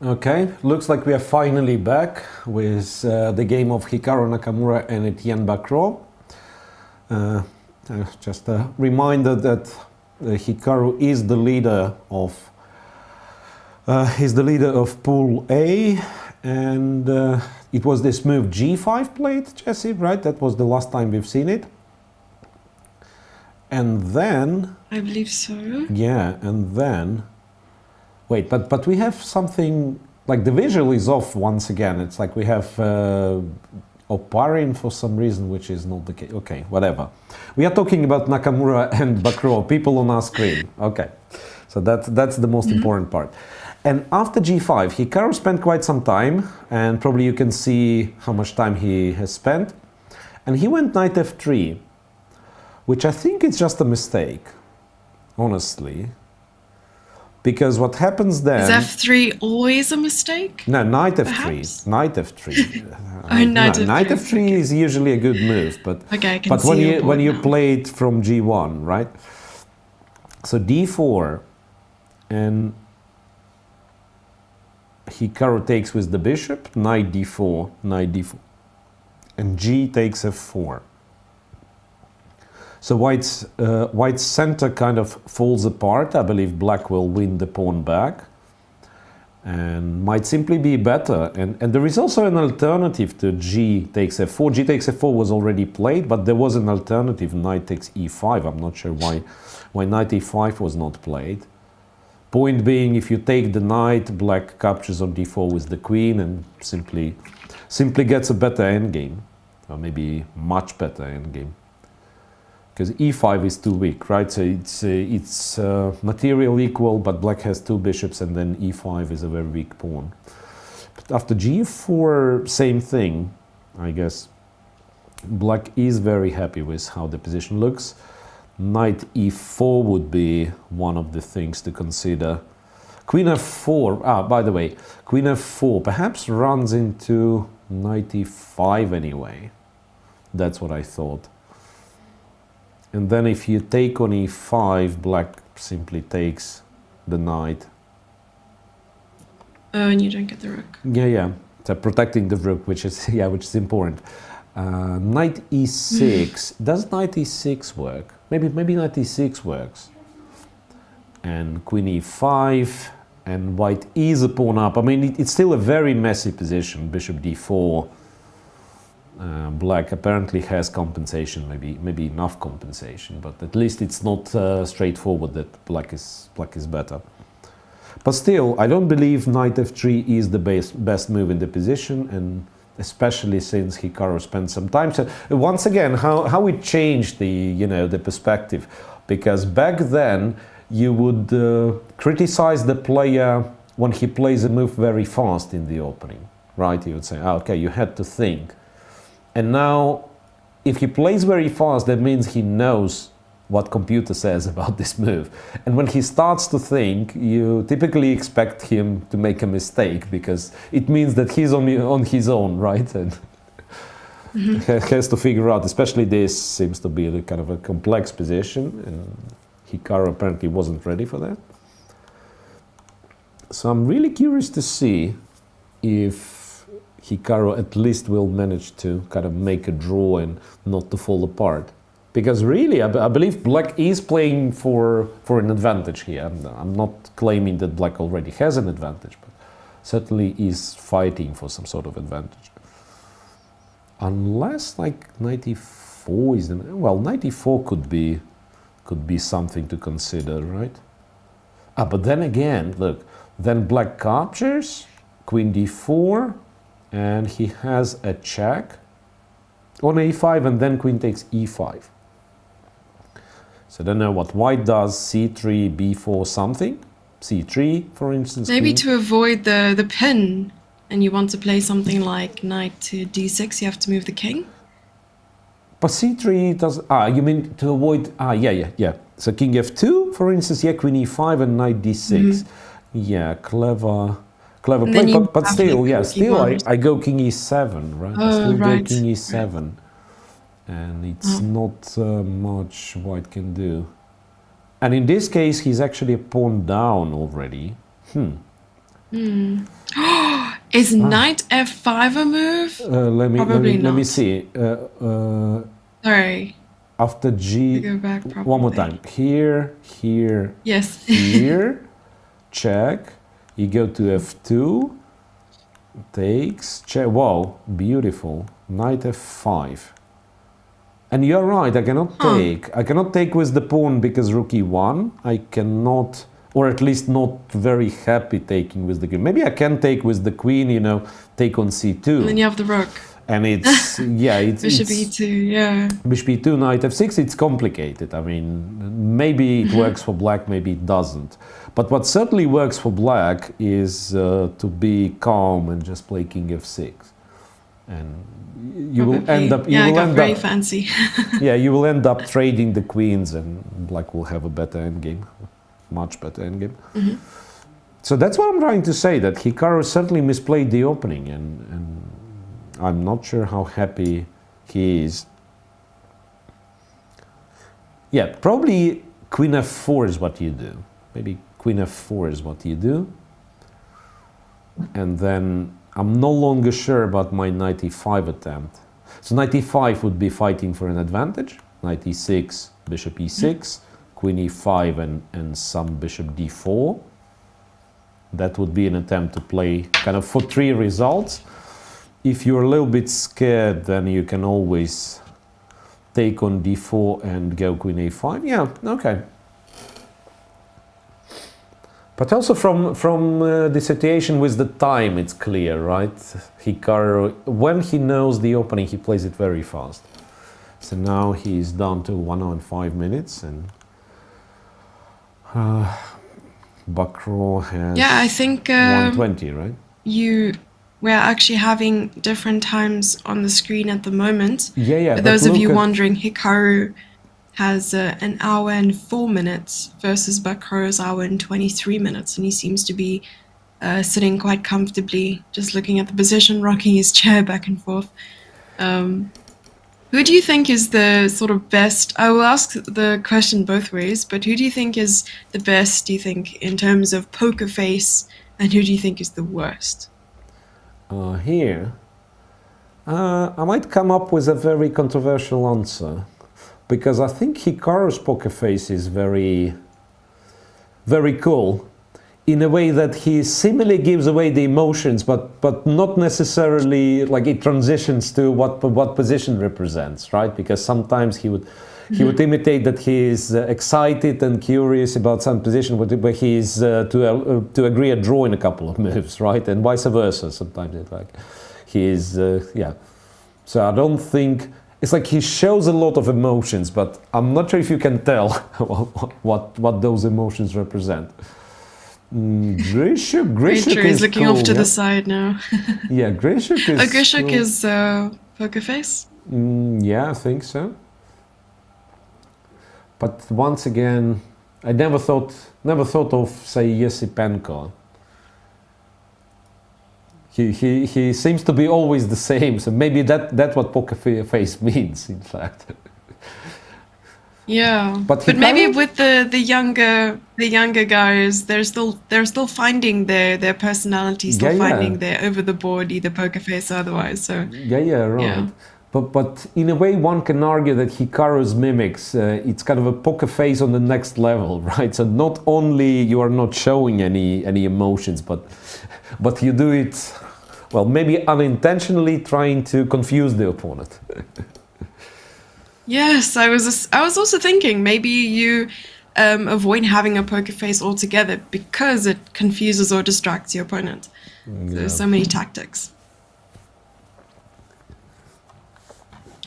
Okay, looks like we are finally back with the game of Hikaru Nakamura and Etienne Bacrot. Just a reminder that Hikaru is the leader of Pool A, and it was this move G5 played, Jesse, right? That was the last time we've seen it. And then I believe so. Yeah, and then wait, but we have something like the visual is off once again. It's like we have Oparin for some reason, which is not the case. Okay, whatever. We are talking about Nakamura and Bacrot, people on our screen. Okay, so that's the most important part. And after G5, Hikaru spent quite some time, and probably you can see how much time he has spent. And he went knight F3, which I think is just a mistake, honestly. Because what happens then... Is F3 always a mistake? No, knight F3. Perhaps? Knight F3. Knight F3 is usually a good move, but okay, I can but see when you now. play it from G1, right? So D4, and Hikaru takes with the bishop, knight D4, and G takes F4. So white's center kind of falls apart. I believe black will win the pawn back and might simply be better. And there is also an alternative to G takes F4. G takes F4 was already played, but there was an alternative, knight takes E5. I'm not sure why knight E5 was not played. Point being, if you take the knight, black captures on D4 with the queen and simply gets a better endgame, or maybe much better endgame. Because E5 is too weak, right? So it's material equal, but black has two bishops, and then E5 is a very weak pawn. But after G4, same thing, I guess. Black is very happy with how the position looks. Knight E4 would be one of the things to consider. Queen F4, by the way, Queen F4 perhaps runs into Knight E5 anyway. That's what I thought. And then if you take on E5, black simply takes the knight. And you don't get the rook. Yeah. So protecting the rook, which is important. Knight E6. Does Knight E6 work? Maybe Knight E6 works. And Queen E5, and white is a pawn up. I mean, it's still a very messy position. Bishop D4. Black apparently has compensation, maybe enough compensation, but at least it's not straightforward that black is better. But still, I don't believe knight F3 is the best move in the position, and especially since Hikaru spent some time. So once again, how it changed the perspective, because back then you would criticize the player when he plays a move very fast in the opening, right? You would say, okay, you had to think. And now, if he plays very fast, that means he knows what computer says about this move. And when he starts to think, you typically expect him to make a mistake, because it means that he's on his own, right? And has to figure out, especially this seems to be a kind of a complex position, and Hikaru apparently wasn't ready for that. So I'm really curious to see if Hikaru at least will manage to kind of make a draw and not to fall apart. Because really, I believe black is playing for an advantage here. I'm not claiming that black already has an advantage, but certainly is fighting for some sort of advantage. Unless like knight e4 is... Well, knight e4 could be something to consider, right? But then again, look, then black captures, queen d4, and he has a check on a5, and then queen takes e5. So I don't know what white does, c3, b4, something. c3, for instance. Maybe queen. to avoid the pin, and you want to play something like knight to d6, you have to move the king. But c3 does... you mean to avoid... yeah. So king f2, for instance, yeah, queen e5 and knight d6. Yeah, clever play, but still, I go king e7, right? I still go king e7. And it's not much white can do. And in this case, he's actually a pawn down already. Is knight f5 a move? Let me see. Sorry. After G, go back one more time. Here, yes. here, check. You go to f2, takes, check. Wow, beautiful. Knight f5. And you're right, I cannot take. I cannot take with the pawn because rook e1. I cannot, or at least not very happy taking with the queen. Maybe I can take with the queen, you know, take on c2. And then you have the rook. And it's, yeah, it's... Bishop e2, yeah. Bishop e2, knight f6, it's complicated. I mean, maybe it works for black, maybe it doesn't. But what certainly works for black is to be calm and just play king f6. And you will end up... Yeah, I got very fancy. Yeah, you will end up trading the queens and black will have a better endgame. Much better endgame. So that's what I'm trying to say, that Hikaru certainly misplayed the opening and I'm not sure how happy he is. Yeah, probably queen f4 is what you do. Maybe queen f4 is what you do. And then I'm no longer sure about my knight e5 attempt. So knight e5 would be fighting for an advantage. Knight e6, bishop e6, queen e5 and some bishop d4. That would be an attempt to play kind of for 3 results. If you're a little bit scared, then you can always take on d4 and go queen a5. Yeah, okay. But also from the situation with the time, it's clear, right? Hikaru, when he knows the opening, he plays it very fast. So now he's down to 1 hour and 5 minutes, and Bakro has I think 120, right? We're actually having different times on the screen at the moment. Yeah. For those of you wondering, Hikaru has an hour and 4 minutes versus Bakro's hour and 23 minutes, and he seems to be sitting quite comfortably, just looking at the position, rocking his chair back and forth. Who do you think is the sort of best? I will ask the question both ways, but who do you think is the best, do you think, in terms of poker face, and who do you think is the worst? Here, I might come up with a very controversial answer, because I think Hikaru's poker face is very, very cool, in a way that he seemingly gives away the emotions, but not necessarily like it transitions to what position represents, right? Because sometimes he would imitate that he is excited and curious about some position, but he is to agree a draw in a couple of moves, right? And vice versa. Sometimes it's like he is, yeah. So I don't think it's like he shows a lot of emotions, but I'm not sure if you can tell what those emotions represent. Grishchuk is looking cool, off to the side now. Yeah, Grishchuk is. Grishchuk cool. Is poker face. Yeah, I think so. But once again, I never thought of, say, Esipenko. He seems to be always the same, so maybe that's what poker face means, in fact. Yeah, but maybe with the younger guys, they're still finding their personality, still finding their over the board either poker face or otherwise. So right. Yeah. But in a way, one can argue that Hikaru's mimics, it's kind of a poker face on the next level, right? So not only you are not showing any emotions, but you do it, well, maybe unintentionally trying to confuse the opponent. Yes, I was also thinking maybe you avoid having a poker face altogether because it confuses or distracts your opponent. Yeah. There's so many tactics.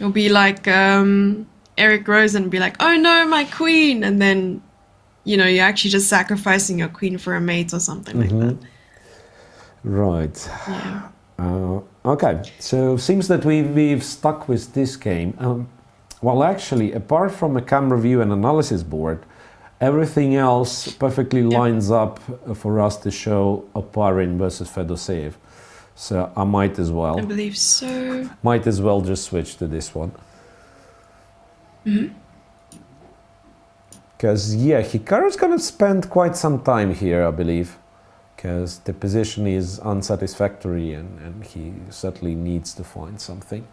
It'll be like Eric Rosen be like, "Oh no, my queen," and then you're actually just sacrificing your queen for a mate or something like that. Right. Yeah. Okay. So seems that we've stuck with this game. Well, actually, apart from a camera view and analysis board, everything else perfectly lines up for us to show Oparin versus Fedoseev. So I might as well. I believe so. Might as well just switch to this one. Because, Hikaru's going to spend quite some time here, I believe. because the position is unsatisfactory and he certainly needs to find something.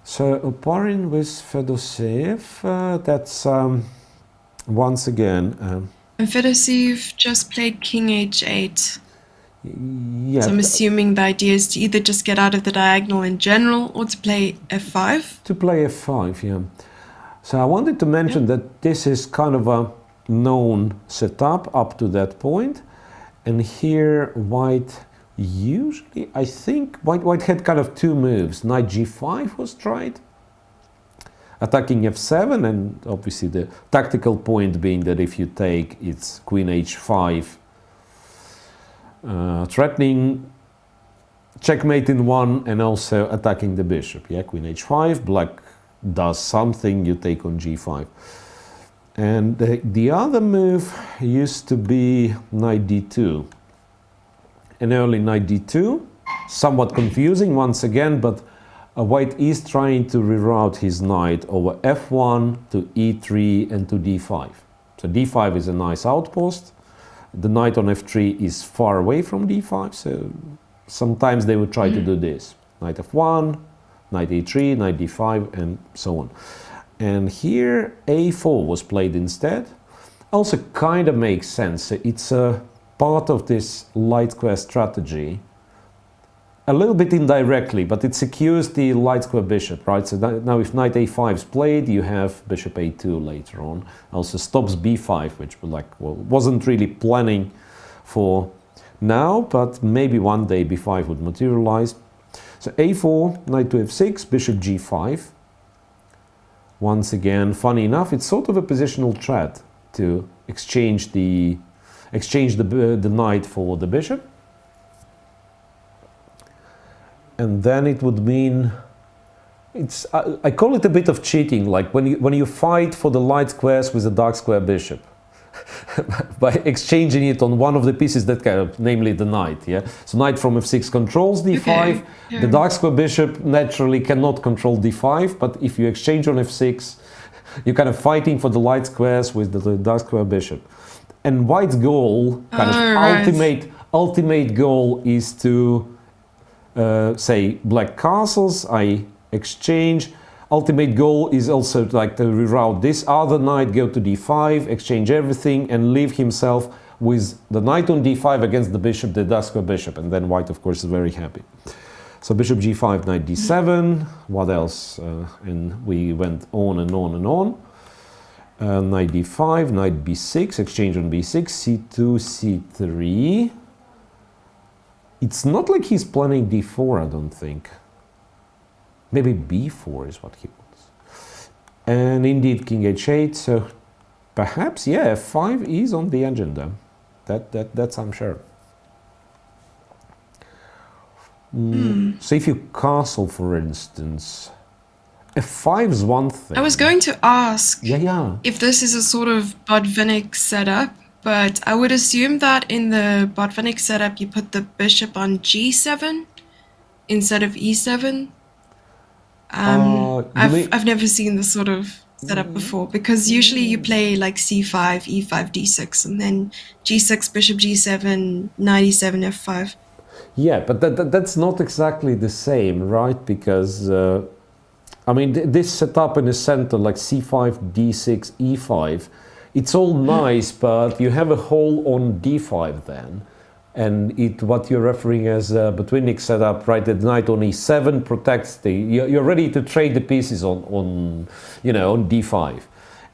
So Oparin with Fedoseev, that's once again... and Fedoseev just played king h8. Yeah. So I'm assuming the idea is to either just get out of the diagonal in general or to play f5? To play f5, yeah. So I wanted to mention that this is kind of a known setup up to that point. And here White usually, I think, White had kind of two moves. Knight g5 was tried, attacking f7, and obviously the tactical point being that if you take, it's queen h5, threatening checkmate in one and also attacking the bishop. Yeah, queen h5, black does something, you take on g5. And the other move used to be knight d2. An early knight d2, somewhat confusing once again, but White is trying to reroute his knight over f1 to e3 and to d5. So d5 is a nice outpost. The knight on f3 is far away from d5, so sometimes they would try to do this. Knight f1, knight e3, knight d5, and so on. And here a4 was played instead. Also kind of makes sense. It's a part of this light square strategy. A little bit indirectly, but it secures the light square bishop, right? So now if knight a5 is played, you have bishop a2 later on. Also stops b5, which wasn't really planning for now, but maybe one day b5 would materialize. So a4, knight to f6, bishop g5. Once again, funny enough, it's sort of a positional threat to exchange the knight for the bishop. And then it would mean, I call it a bit of cheating, like when you fight for the light squares with a dark square bishop, by exchanging it on one of the pieces that namely the knight, yeah? So knight from f6 controls d5, Okay, yeah. The dark square bishop naturally cannot control d5, but if you exchange on f6, you're kind of fighting for the light squares with the dark square bishop. And White's goal, ultimate goal is to say black castles, I exchange. Ultimate goal is also like to reroute this other knight, go to d5, exchange everything, and leave himself with the knight on d5 against the bishop, the dark square bishop, and then White, of course, is very happy. So bishop g5, knight d7. What else? And we went on and on and on. Knight d5, knight b6, exchange on b6, c2, c3. It's not like he's planning d4, I don't think. Maybe b4 is what he wants. And indeed, king h8, so perhaps, yeah, f5 is on the agenda. That's I'm sure. So if you castle, for instance, f5 is one thing. I was going to ask if this is a sort of Botvinnik setup, but I would assume that in the Botvinnik setup you put the bishop on g7 instead of e7. I've never seen this sort of setup before, because usually you play like c5, e5, d6, and then g6, bishop g7, knight e7, f5. Yeah, but that's not exactly the same, right? Because I mean, this setup in the center, like c5, d6, e5, it's all nice, but you have a hole on d5 then. And what you're referring as a Botvinnik setup, right? The knight on e7 protects you're ready to trade the pieces on d5.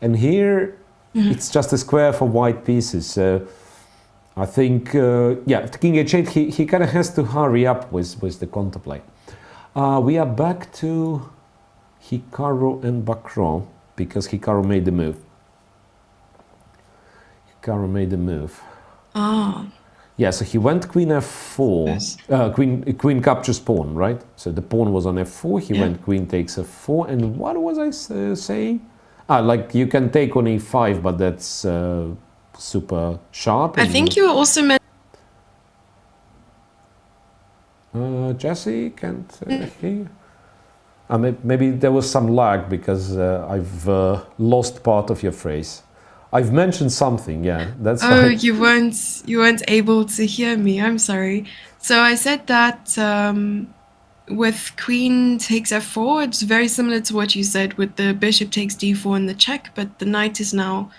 And here, it's just a square for white pieces. So I think, king h8, he kind of has to hurry up with the counterplay. We are back to Hikaru and Bacron, because Hikaru made the move. Yeah, so he went queen f4, yes. Queen captures pawn, right? So the pawn was on f4, he went queen takes f4, and what was I saying? Like you can take on e5, but that's super sharp. I think you also meant... Jesse, can't hear? Maybe there was some lag, because I've lost part of your phrase. I've mentioned something, yeah. That's Oh, right. you weren't able to hear me. I'm sorry. So I said that with queen takes f4, it's very similar to what you said with the bishop takes d4 in the check, but the knight is now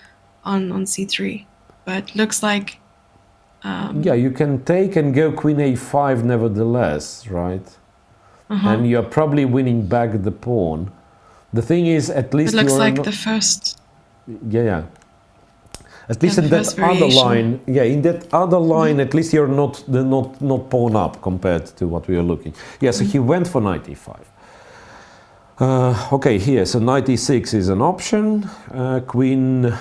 on c3. But looks like Yeah, you can take and go queen a5 nevertheless, right? And you're probably winning back the pawn. The thing is, at least it looks you're like not, the first. yeah. At least the in that first other variation. line, yeah, in that other line, at least you're not pawn up compared to what we are looking. Yeah, so he went for knight e5. Okay, here, so knight e6 is an option. Queen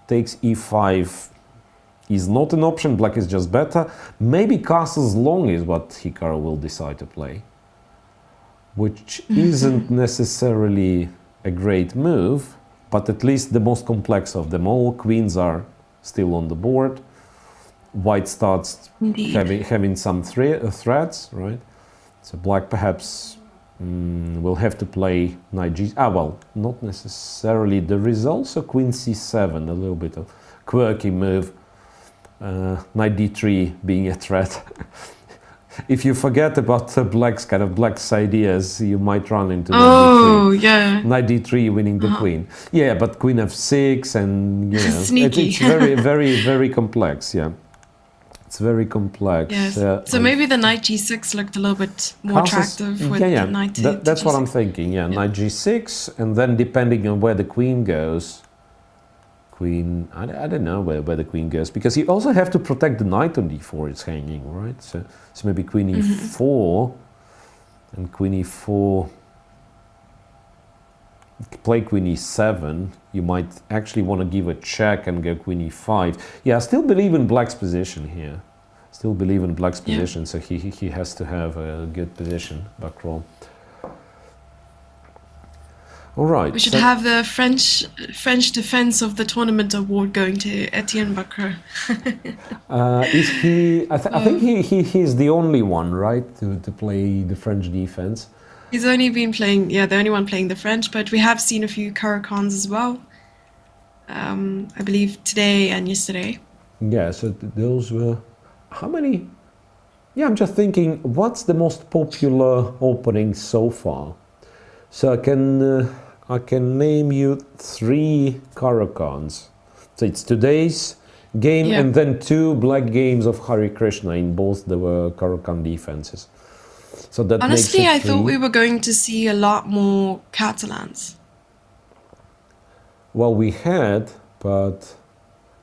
takes e5 is not an option. Black is just better. Maybe castles long is what Hikaru will decide to play, which isn't necessarily a great move, but at least the most complex of them all. Queens are still on the board. White starts having some threats, right? So black perhaps will have to play knight g. Well, not necessarily. There is also queen c7, a little bit of quirky move. Knight d3 being a threat. If you forget about black's ideas, you might run into knight d3. Yeah. Knight d3 winning the queen. Yeah, but queen f6 and Sneaky. it's very, very, very complex. Yeah, it's very complex. Yes. So maybe the knight g6 looked a little bit more attractive with the knight to that's what g6. I'm thinking. Yeah, knight g6, and then depending on where the queen goes. Queen, I don't know where the queen goes, because you also have to protect the knight on d4, it's hanging, right? So maybe queen e4 and queen e4, play queen e7. You might actually want to give a check and go queen e5. Yeah, I still believe in black's position here. Still believe in black's position, so he has to have a good position, back row. All right. We should have the French Defense of the Tournament award going to Etienne Bacreux. Is he? I think he's the only one, right, to play the French defense. He's only been playing, the only one playing the French, but we have seen a few Karakans as well. I believe today and yesterday. Yeah. So those were how many? Yeah, I'm just thinking, what's the most popular opening so far? So I can name you 3 Karakans. So it's today's game and then 2 black games of Hare Krishna in both the Karakan defenses. So that honestly, makes it I 3. thought we were going to see a lot more Catalans. Well, we had, but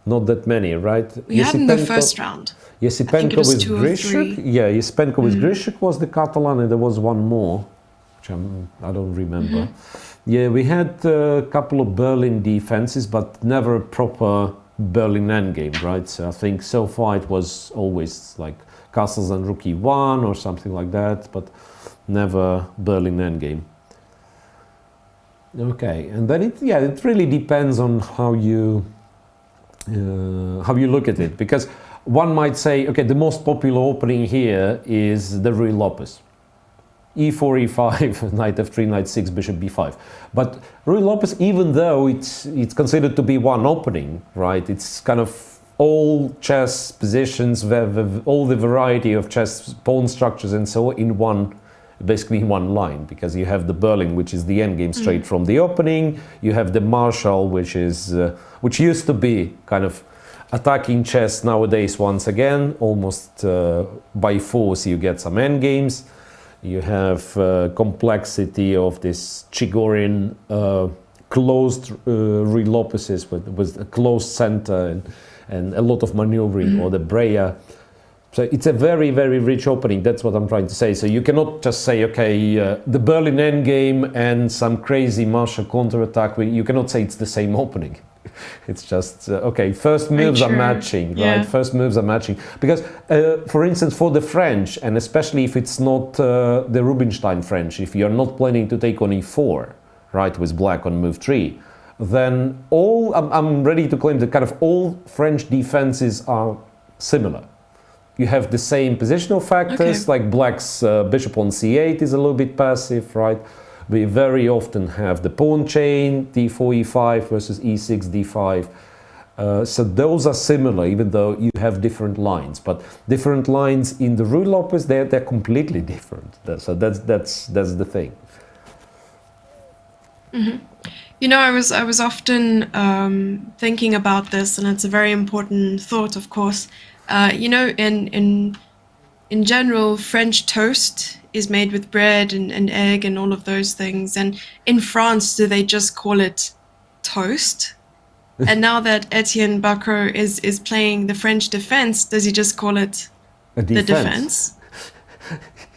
not that many, right? We had in the first round. Esipenko with Grishchuk. Yeah, Esipenko with Grishchuk was the Catalan, and there was one more, which I don't remember. Yeah, we had a couple of Berlin defenses, but never a proper Berlin endgame, right? So I think so far it was always like castles and rook e1 or something like that, but never Berlin endgame. Okay, and then it really depends on how you look at it, because one might say, okay, the most popular opening here is the Ruy Lopez. e4, e5, knight f3, knight 6, bishop b5. But Ruy Lopez, even though it's considered to be one opening, right? It's kind of all chess positions, all the variety of chess pawn structures and so on in one, basically in one line, because you have the Berlin, which is the endgame straight from the opening. You have the Marshall, which used to be kind of attacking chess. Nowadays, once again, almost by force, you get some endgames. You have complexity of this Chigorin closed Ruy Lopez's with a closed center and a lot of maneuvering, or the Breya. So it's a very, very rich opening. That's what I'm trying to say. So you cannot just say, okay, the Berlin endgame and some crazy Marshall counterattack. You cannot say it's the same opening. It's just, okay, first moves are matching, right? First moves are matching. Because, for instance, for the French, and especially if it's not the Rubinstein French, if you're not planning to take on e4, right, with black on move 3, then I'm ready to claim that kind of all French defenses are similar. You have the same positional factors, like black's bishop on c8 is a little bit passive, right? We very often have the pawn chain, d4, e5 versus e6, d5. So those are similar, even though you have different lines. But different lines in the Ruy Lopez, they're completely different. So that's the thing. Mm-hmm. You know, I was often thinking about this, and it's a very important thought, of course. You know, in general, French toast is made with bread and egg and all of those things. And in France, do they just call it toast? And now that Etienne Bacot is playing the French defense, does he just call it the defense?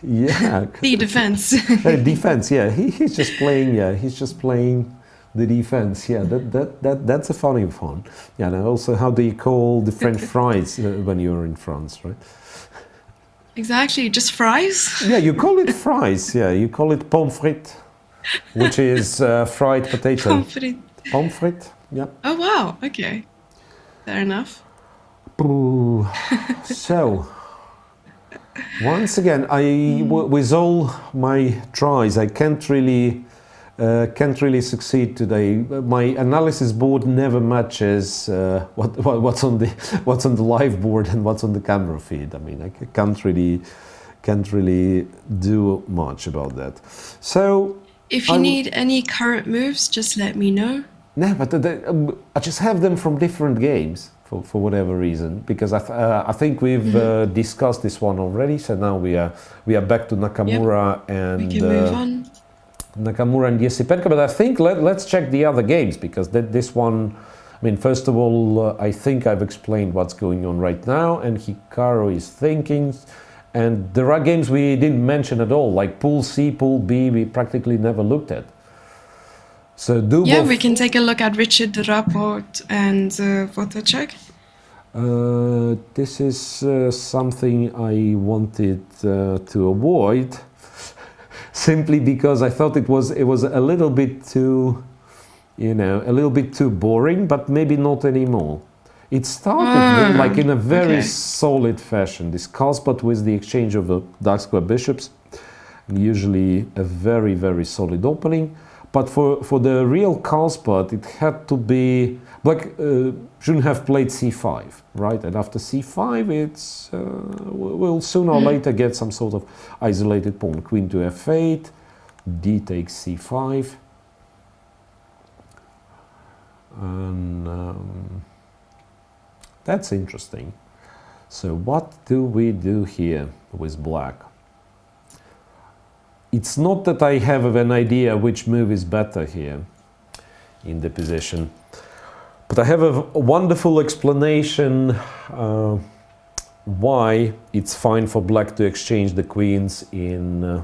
Yeah. The defense. Defense, yeah. He's just playing, he's just playing the defense. Yeah, that's a funny one. Yeah, and also, how do you call the French fries when you're in France, right? Exactly, just fries? Yeah, you call it fries, yeah. You call it pommes frites, which is fried potato. Pommes frites. Pommes frites, yeah. Oh, wow, okay. Fair enough. So, once again, with all my tries, I can't really succeed today. My analysis board never matches what's on the live board and what's on the camera feed. I mean, I can't really do much about that. So, if you need any current moves, just let me know. No, but I just have them from different games for whatever reason, because I think we've discussed this one already. So now we are back to Nakamura. Yep. And we can move on. Nakamura and Esipenko. But I think let's check the other games, because this one, I mean, first of all, I think I've explained what's going on right now, and Hikaru is thinking. And there are games we didn't mention at all, like Pool C, Pool B, we practically never looked at. So Dubov, yeah, we can take a look at Richard the Rapport and Wojciech. This is something I wanted to avoid, simply because I thought it was a little bit too, a little bit too boring, but maybe not anymore. It started like in a very solid fashion. This Karlsbad with the exchange of the dark square bishops, usually a very, very solid opening. But for the real Karlsbad, it had to be, Black shouldn't have played c5, right? And after c5, it's we'll sooner or later get some sort of isolated pawn. Queen to f8, d takes c5. And that's interesting. So what do we do here with black? It's not that I have an idea which move is better here in the position, but I have a wonderful explanation why it's fine for black to exchange the queens in,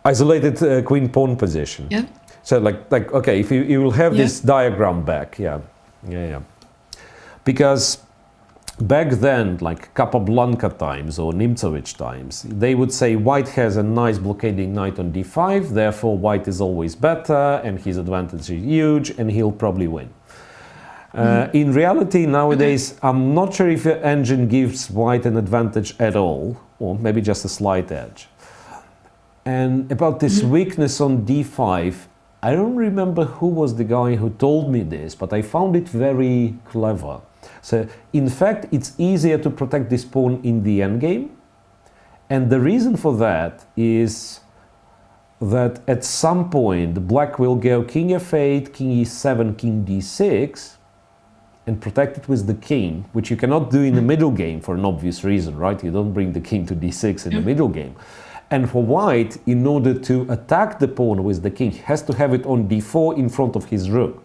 isolated queen-pawn position. Yeah. So like okay, if you will have this diagram back, because back then, like Capablanca times or Nimzowitsch times, they would say white has a nice blockading knight on d5, therefore white is always better and his advantage is huge and he'll probably win. In reality, nowadays, I'm not sure if the engine gives white an advantage at all, or maybe just a slight edge. And about this weakness on d5, I don't remember who was the guy who told me this, but I found it very clever. So, in fact, it's easier to protect this pawn in the endgame. And the reason for that is that at some point, black will go king f8, king e7, king d6, and protect it with the king, which you cannot do in the middle game for an obvious reason, right? You don't bring the king to d6 in the middle game. And for white, in order to attack the pawn with the king, has to have it on d4 in front of his rook.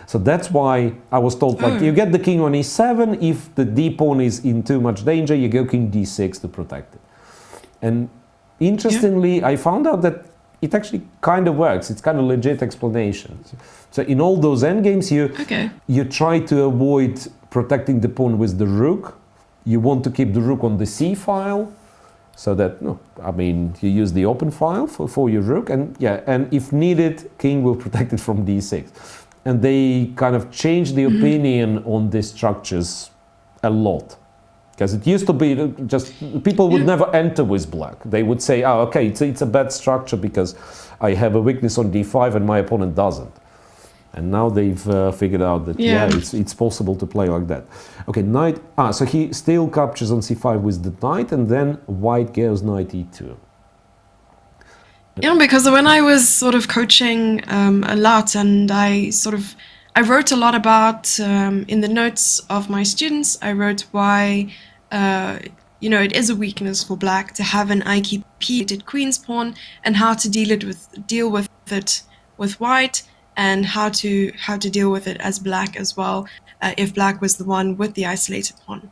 So that's why I was told, like, you get the king on e7, if the d-pawn is in too much danger, you go king d6 to protect it. And interestingly, I found out that it actually kind of works. It's kind of legit explanation. So in all those endgames, you try to avoid protecting the pawn with the rook. You want to keep the rook on the c file, so that, you use the open file for your rook, and if needed, king will protect it from d6. And they kind of changed the opinion on these structures a lot. Because it used to be just, people would never enter with black. They would say, it's a bad structure because I have a weakness on d5 and my opponent doesn't. And now they've figured out that it's possible to play like that. Okay, knight. So he still captures on c5 with the knight, and then white goes knight e2. Yeah, because when I was sort of coaching a lot, and I wrote a lot about in the notes of my students. I wrote why it is a weakness for black to have an IKP queen's pawn, and how to deal with it with white. And how to deal with it as black as well, if black was the one with the isolated pawn.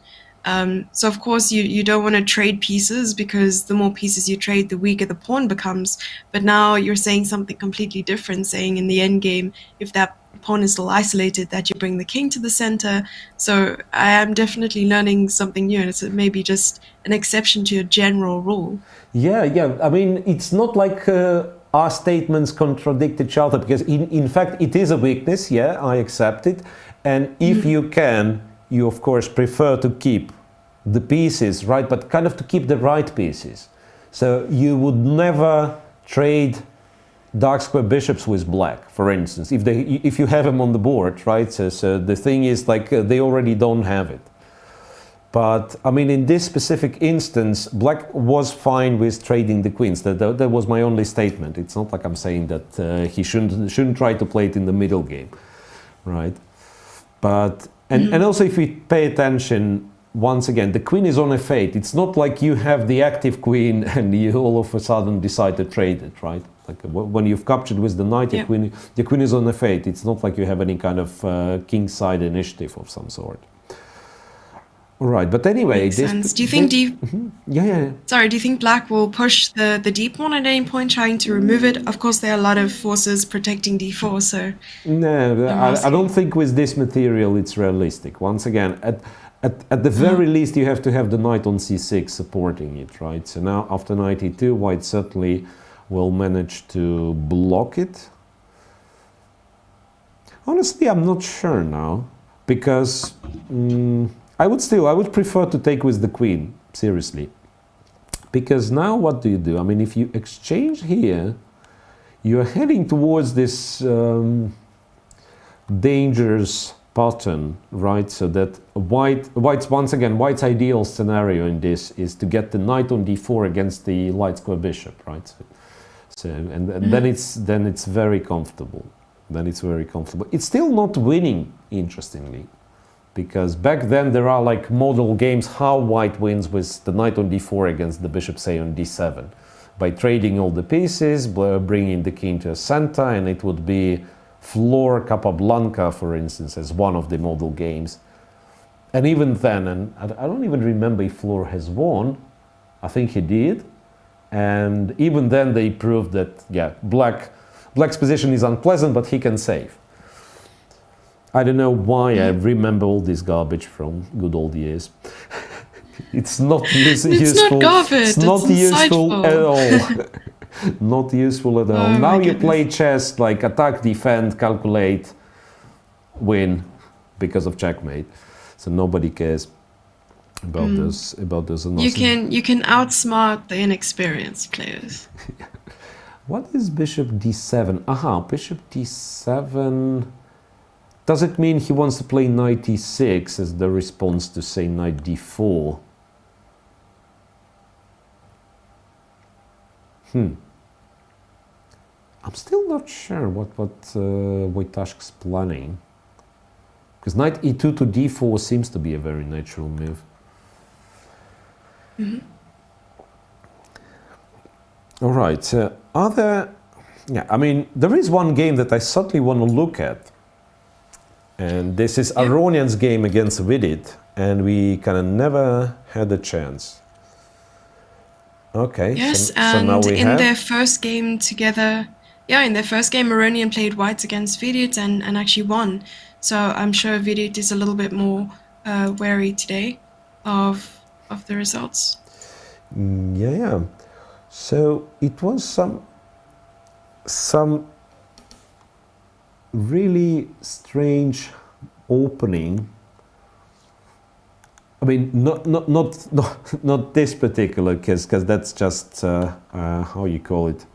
So of course you don't want to trade pieces, because the more pieces you trade, the weaker the pawn becomes. But now you're saying something completely different, saying in the endgame, if that pawn is still isolated, that you bring the king to the center. So I am definitely learning something new, and it's maybe just an exception to a general rule. Yeah. I mean, it's not like our statements contradict each other, because in fact it is a weakness. Yeah, I accept it. And if you can, you of course prefer to keep the pieces, right? But kind of to keep the right pieces. So you would never trade dark square bishops with black, for instance, if you have them on the board, right? So the thing is, like, they already don't have it. But I mean, in this specific instance, black was fine with trading the queens. That was my only statement. It's not like I'm saying that he shouldn't try to play it in the middle game, right? But and also, if we pay attention, once again, the queen is on f8. It's not like you have the active queen and you all of a sudden decide to trade it, right? Like when you've captured with the knight, your queen is on f8. It's not like you have any kind of kingside initiative of some sort. All right, but anyway, makes sense. Do you think Sorry, do you think black will push the d pawn at any point, trying to remove it? Of course, there are a lot of forces protecting d4, so... No, I don't think with this material it's realistic. Once again, at the very least, you have to have the knight on c6 supporting it, right? So now, after knight e2, white certainly will manage to block it. Honestly, I'm not sure now, because... I would prefer to take with the queen, seriously. Because now what do? I mean, if you exchange here, you're heading towards this dangerous pattern, right? So that white's ideal scenario in this is to get the knight on d4 against the light square bishop, right? Then it's very comfortable. It's still not winning, interestingly. Because back then there are like model games how white wins with the knight on d4 against the bishop, say, on d7. By trading all the pieces, bringing the king to a center, and it would be Flor Capablanca, for instance, as one of the model games. And even then, and I don't even remember if Flor has won, I think he did. And even then they proved that, black's position is unpleasant, but he can save. I don't know why I remember all this garbage from good old years. It's not useful. It's not garbage. It's not useful at all. Not useful at all. Oh, now you play chess, like attack, defend, calculate, win, because of checkmate. So nobody cares about those. You can outsmart the inexperienced players. What is bishop d7? Aha, bishop d7. Does it mean he wants to play knight e6 as the response to, say, knight d4? I'm still not sure what Wojtaszk's planning. Because knight e2 to d4 seems to be a very natural move. All right. I mean, there is one game that I certainly want to look at. And this is Aronian's game against Vidit, and we kind of never had a chance. Okay. Yes, so now we have... their first game together, in their first game, Aronian played whites against Vidit and actually won. So I'm sure Vidit is a little bit more wary today of the results. Yeah. So it was some really strange opening. I mean, not this particular case, because that's just how you call it,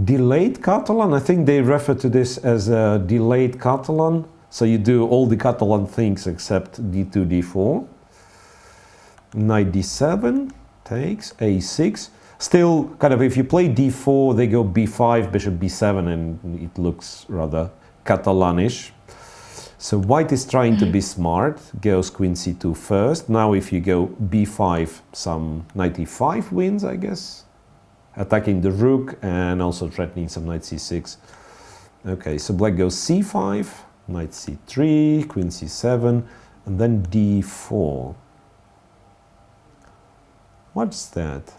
Delayed Catalan, I think they refer to this as a delayed Catalan. So you do all the Catalan things except d2, d4. Knight d7 takes, a6. Still, kind of, if you play d4, they go b5, bishop b7, and it looks rather Catalanish. So white is trying to be smart, goes queen c2 first. Now if you go b5, some knight e5 wins, I guess. Attacking the rook and also threatening some knight c6. Okay, so black goes c5, knight c3, queen c7, and then d4. What's that?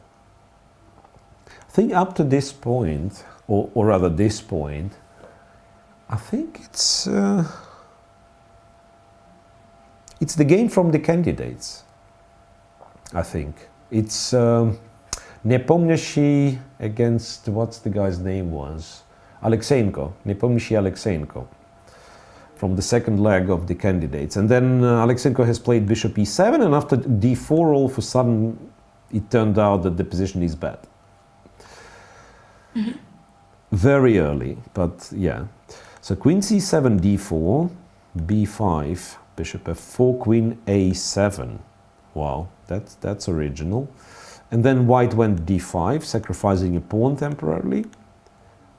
I think up to this point, or rather this point, I think it's the game from the candidates. I think it's Nepomniachtchi against, what's the guy's name was? Alexeyenko, Nepomniachtchi-Alexeyenko, from the second leg of the candidates. And then Alexeyenko has played bishop e7, and after d4 all of a sudden it turned out that the position is bad. Very early, but yeah. So queen c7, d4, b5, bishop f4, queen a7. Wow, that's original. And then white went d5, sacrificing a pawn temporarily.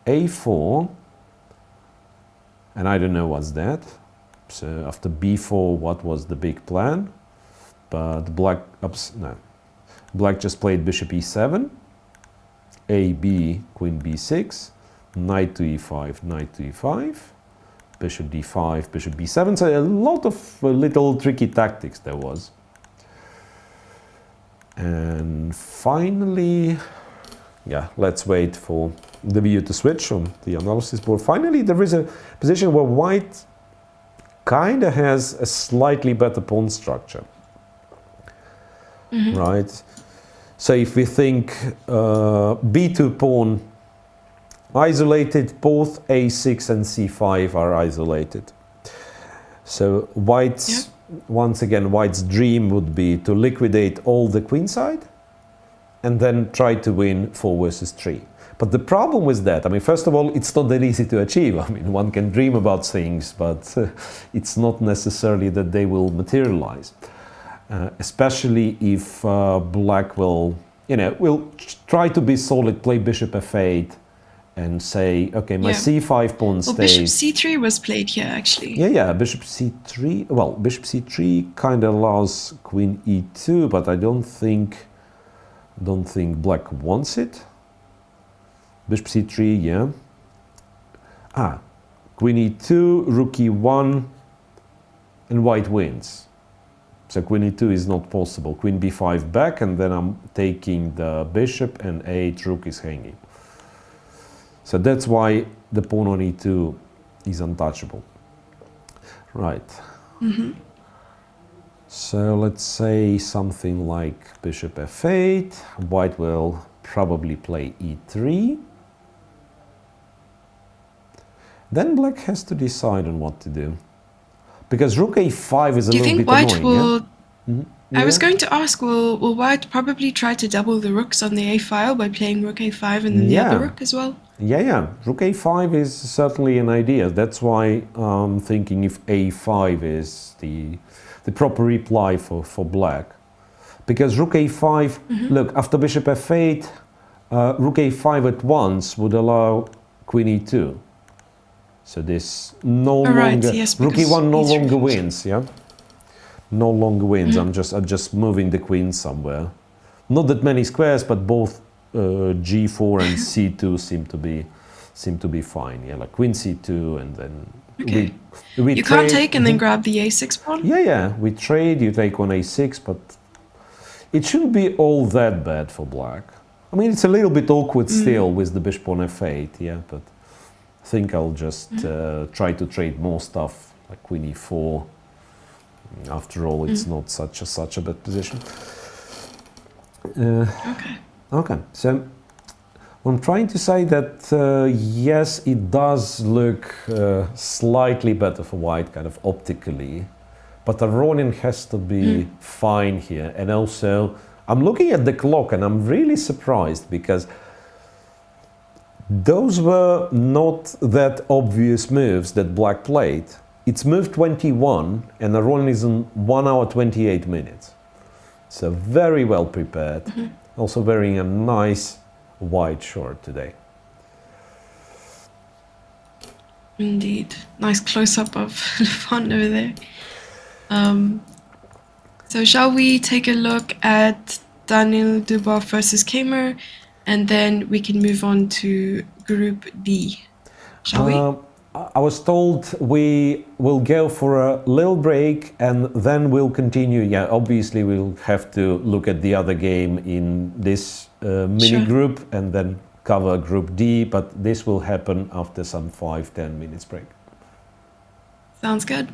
a4, and I don't know what's that. So after b4, what was the big plan? But black, oops, no. Black just played bishop e7, ab, queen b6, knight to e5, knight to e5, bishop d5, bishop b7. So a lot of little tricky tactics there was. And finally, yeah, let's wait for the view to switch on the analysis board. Finally, there is a position where white kind of has a slightly better pawn structure, right? So if we think b2 pawn isolated, both a6 and c5 are isolated. So white's, once again, white's dream would be to liquidate all the queenside and then try to win 4 versus 3. But the problem with that, I mean, first of all, it's not that easy to achieve. I mean, one can dream about things, but it's not necessarily that they will materialize. Especially if black will, will try to be solid, play bishop f8, and say, okay, my c5 pawn stays. Bishop c3 was played here, actually. Yeah, bishop c3. Well, bishop c3 kind of allows queen e2, but I don't think black wants it. Bishop c3, yeah. Queen e2, rook e1, and white wins. So queen e2 is not possible. Queen b5 back, and then I'm taking the bishop, and a8 rook is hanging. So that's why the pawn on e2 is untouchable. Right. So let's say something like bishop f8. White will probably play e3. Then black has to decide on what to do. Because rook a5 is a little bit annoying. Do you think white will... I was going to ask, will white probably try to double the rooks on the a file by playing rook a5 and then the other rook as well? Yeah. Rook a5 is certainly an idea. That's why I'm thinking if a5 is the proper reply for black. Because rook a5, look, after bishop f8, rook a5 at once would allow queen e2. So this no longer, rook e1 no longer wins, yeah? No longer wins. I'm just moving the queen somewhere. Not that many squares, but both g4 and c2 seem to be fine. Yeah, like queen c2, and then we you can't take and then grab the a6 pawn. Yeah. We trade. You take on a6, but it shouldn't be all that bad for black. I mean, it's a little bit awkward still with the bishop on f8. Yeah, but I think I'll just try to trade more stuff like queen e4. After all, it's not such a bad position. Okay. So I'm trying to say that yes, it does look slightly better for white, kind of optically, but Aronian has to be fine here. And also, I'm looking at the clock, and I'm really surprised because Those were not that obvious moves that Black played. It's move 21 and Aronian is in 1 hour 28 minutes. So very well prepared. Also wearing a nice white short today. Indeed. Nice close-up of Levon over there. So shall we take a look at Daniel Dubov versus Keymer, and then we can move on to Group D. Shall we? I was told we will go for a little break and then we'll continue. Yeah, obviously we'll have to look at the other game in this mini group and then cover Group D, but this will happen after some 5-10 minutes break. Sounds good.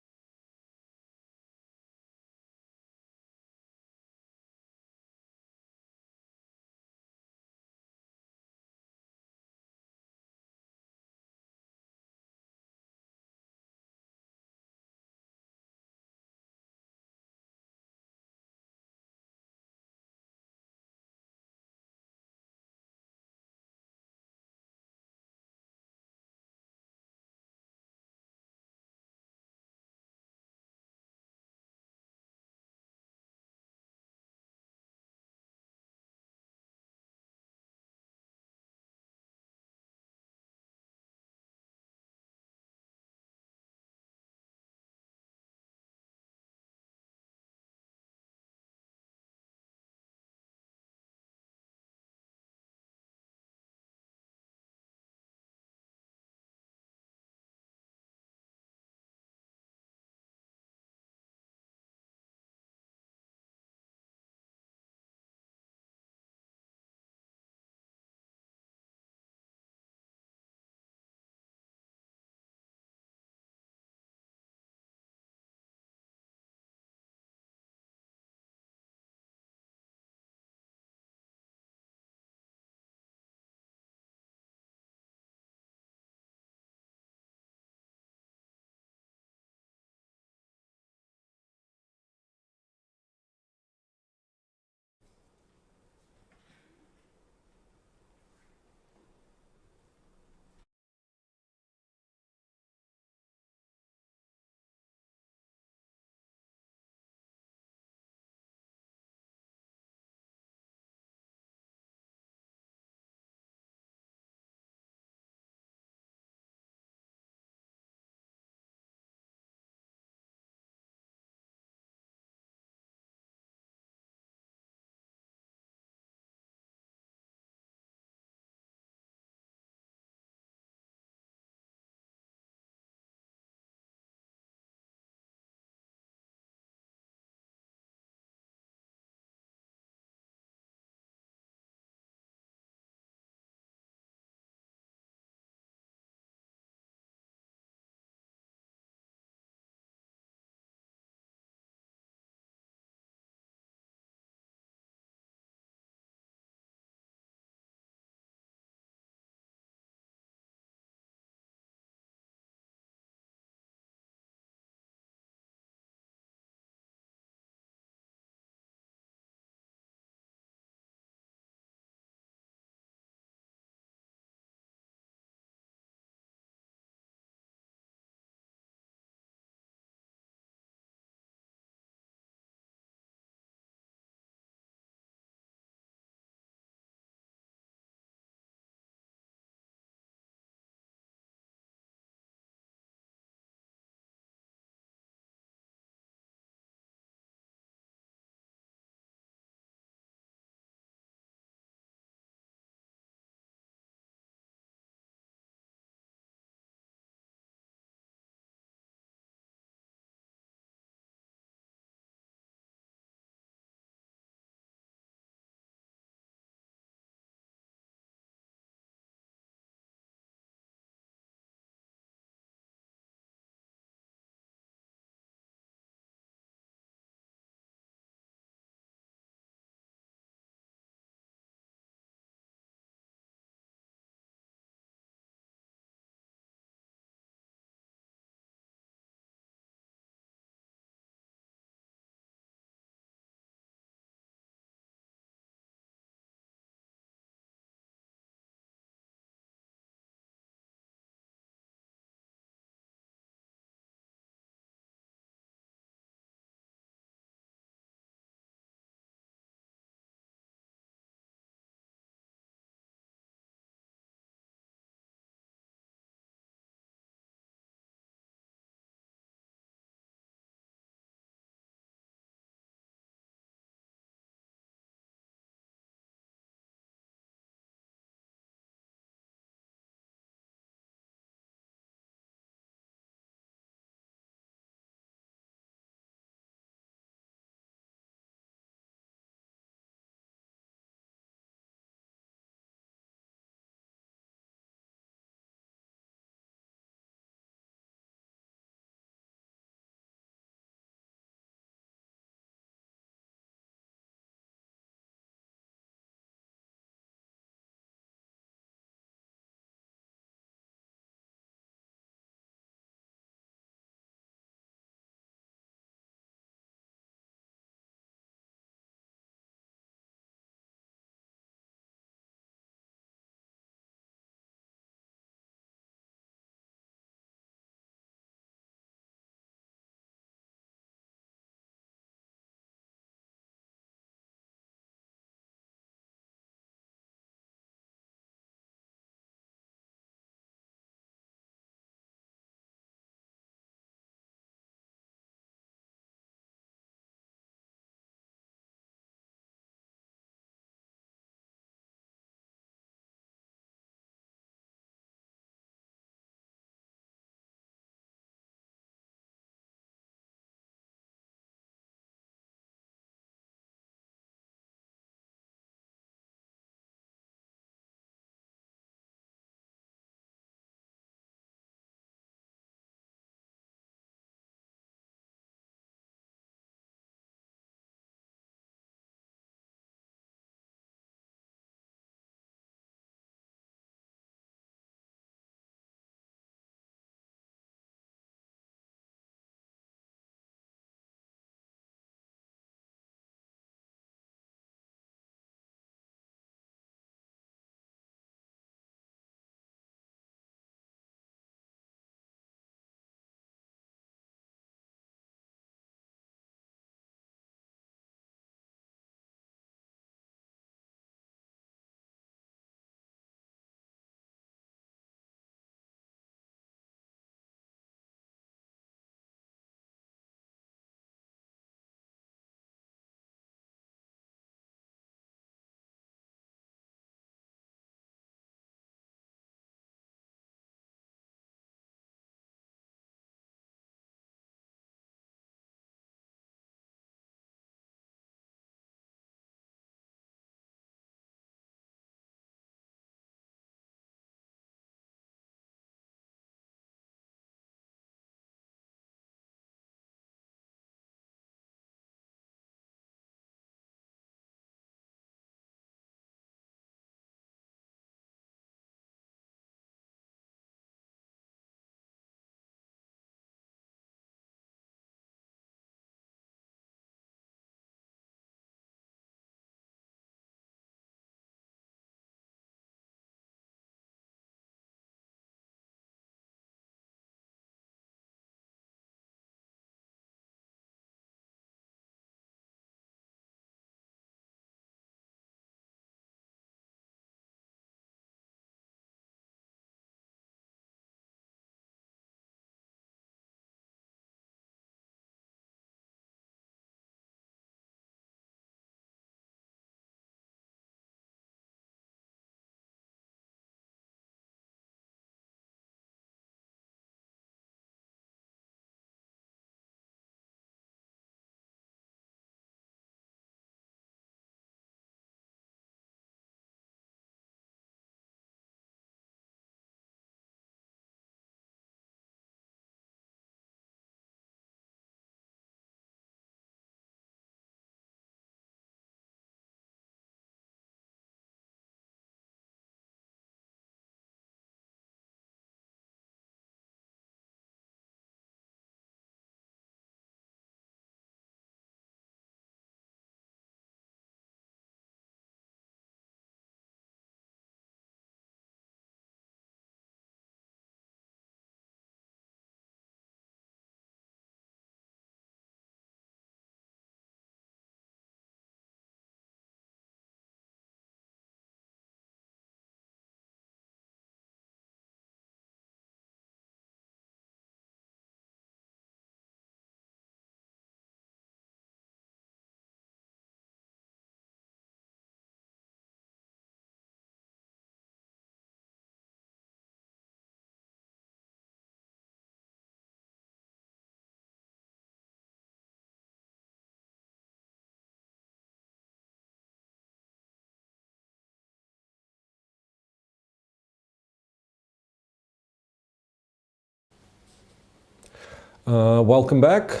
Welcome back,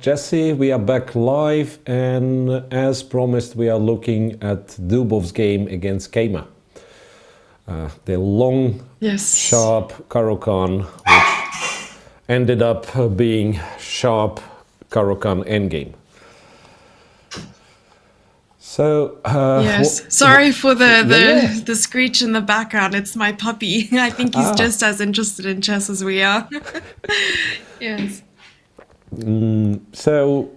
Jesse. We are back live, and as promised, we are looking at Dubov's game against Keymer. The long, sharp Karakan, which ended up being sharp Karakan endgame. So yes, sorry for the screech in the background. It's my puppy. I think he's just as interested in chess as we are. Yes. So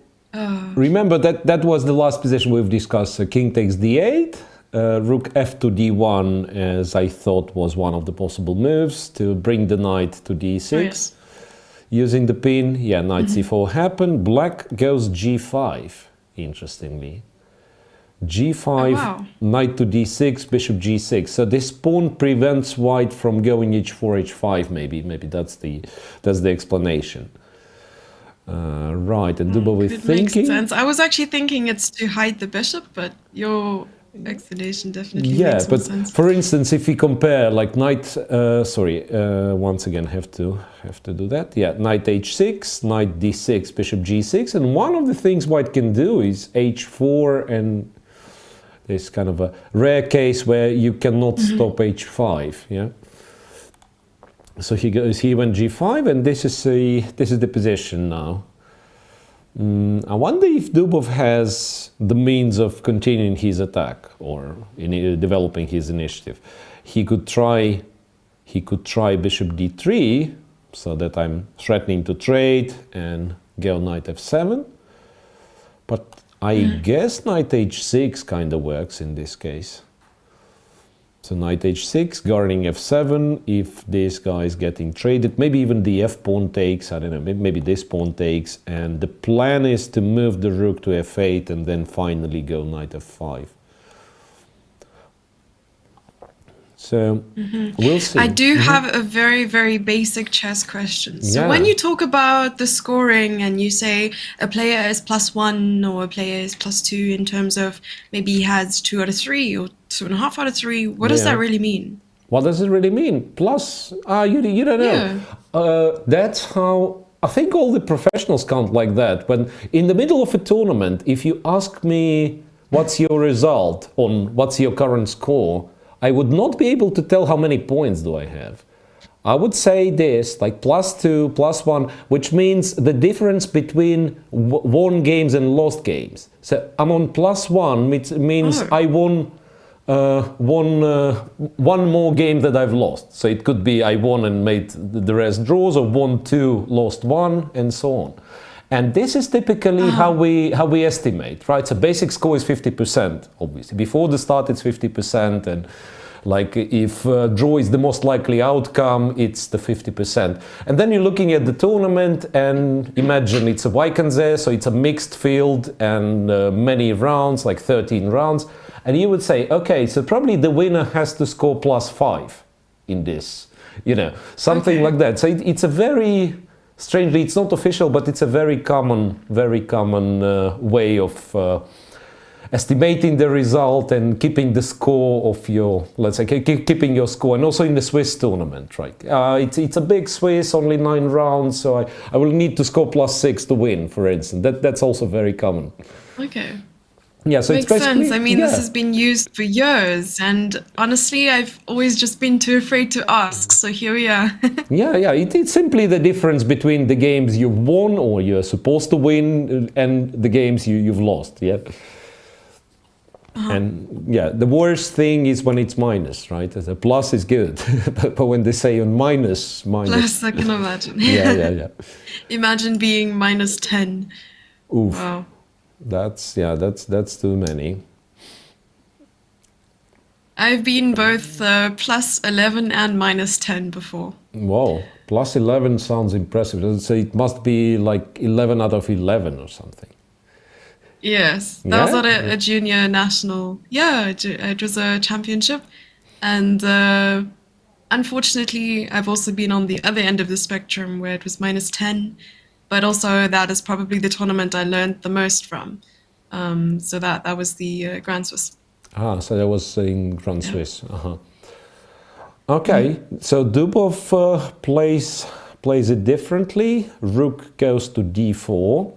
remember that was the last position we've discussed. So king takes d8, rook f to d1, as I thought was one of the possible moves to bring the knight to d6. Oh, yes. Using the pin, knight c4 happened. Black goes g5, interestingly. g5, knight to d6, bishop g6. So this pawn prevents white from going h4, h5. Maybe that's the explanation. Right, and Dubov is thinking. Makes sense. I was actually thinking it's to hide the bishop, but your explanation definitely makes more sense. For instance, if we compare like knight, once again have to do that. Yeah, knight h6, knight d6, bishop g6, and one of the things white can do is h4, and there's kind of a rare case where you cannot stop h5. Yeah. So he went g5, and this is the position now. I wonder if Dubov has the means of continuing his attack or developing his initiative. He could try bishop d3, so that I'm threatening to trade and go knight f7. But I guess knight h6 kind of works in this case. So knight h6, guarding f7, if this guy is getting traded, maybe even the f pawn takes, I don't know, maybe this pawn takes, and the plan is to move the rook to f8 and then finally go knight f5. So we'll see. I do have a very, very basic chess question. So when you talk about the scoring and you say a player is +1 or a player is +2 in terms of maybe he has 2 out of 3 or 2.5 out of 3, what does that really mean? What does it really mean? Plus, you don't know. Yeah. That's how I think all the professionals count like that. When in the middle of a tournament, if you ask me what's your result on what's your current score, I would not be able to tell how many points do I have. I would say this, like +2, +1, which means the difference between won games and lost games. So I'm on +1, which means I won one more game that I've lost. So it could be I won and made the rest draws, or won 2, lost 1, and so on. And this is typically how we estimate, right? So basic score is 50%, obviously. Before the start, it's 50%, and like if draw is the most likely outcome, it's the 50%. And then you're looking at the tournament, and imagine it's a Weikensee, so it's a mixed field and many rounds, like 13 rounds. And you would say, okay, so probably the winner has to score +5 in this, something like that. So it's a very... Strangely, it's not official, but it's a very common way of estimating the result and keeping the score of your, let's say, keeping your score, and also in the Swiss tournament, right? It's a big Swiss, only 9 rounds, so I will need to score +6 to win, for instance. That's also very common. Okay. Yeah, so makes it's basically sense. I mean, this has been used for years, and honestly, I've always just been too afraid to ask. So here we are. It's simply the difference between the games you've won or you're supposed to win and the games you've lost. Yeah. And the worst thing is when it's minus, right? The plus is good, but when they say on minus. Plus, I can imagine. Yeah. Imagine being -10. Oof. Wow. That's too many. I've been both +11 and -10 before. Wow, +11 sounds impressive. So it must be like 11 out of 11 or something. Yes, that was at a junior national. Yeah, it was a championship, and unfortunately, I've also been on the other end of the spectrum where it was -10. But also that is probably the tournament I learned the most from. So that was the Grand Swiss. So that was in Grand Swiss. Okay, so Dubov plays plays it differently. Rook goes to d4.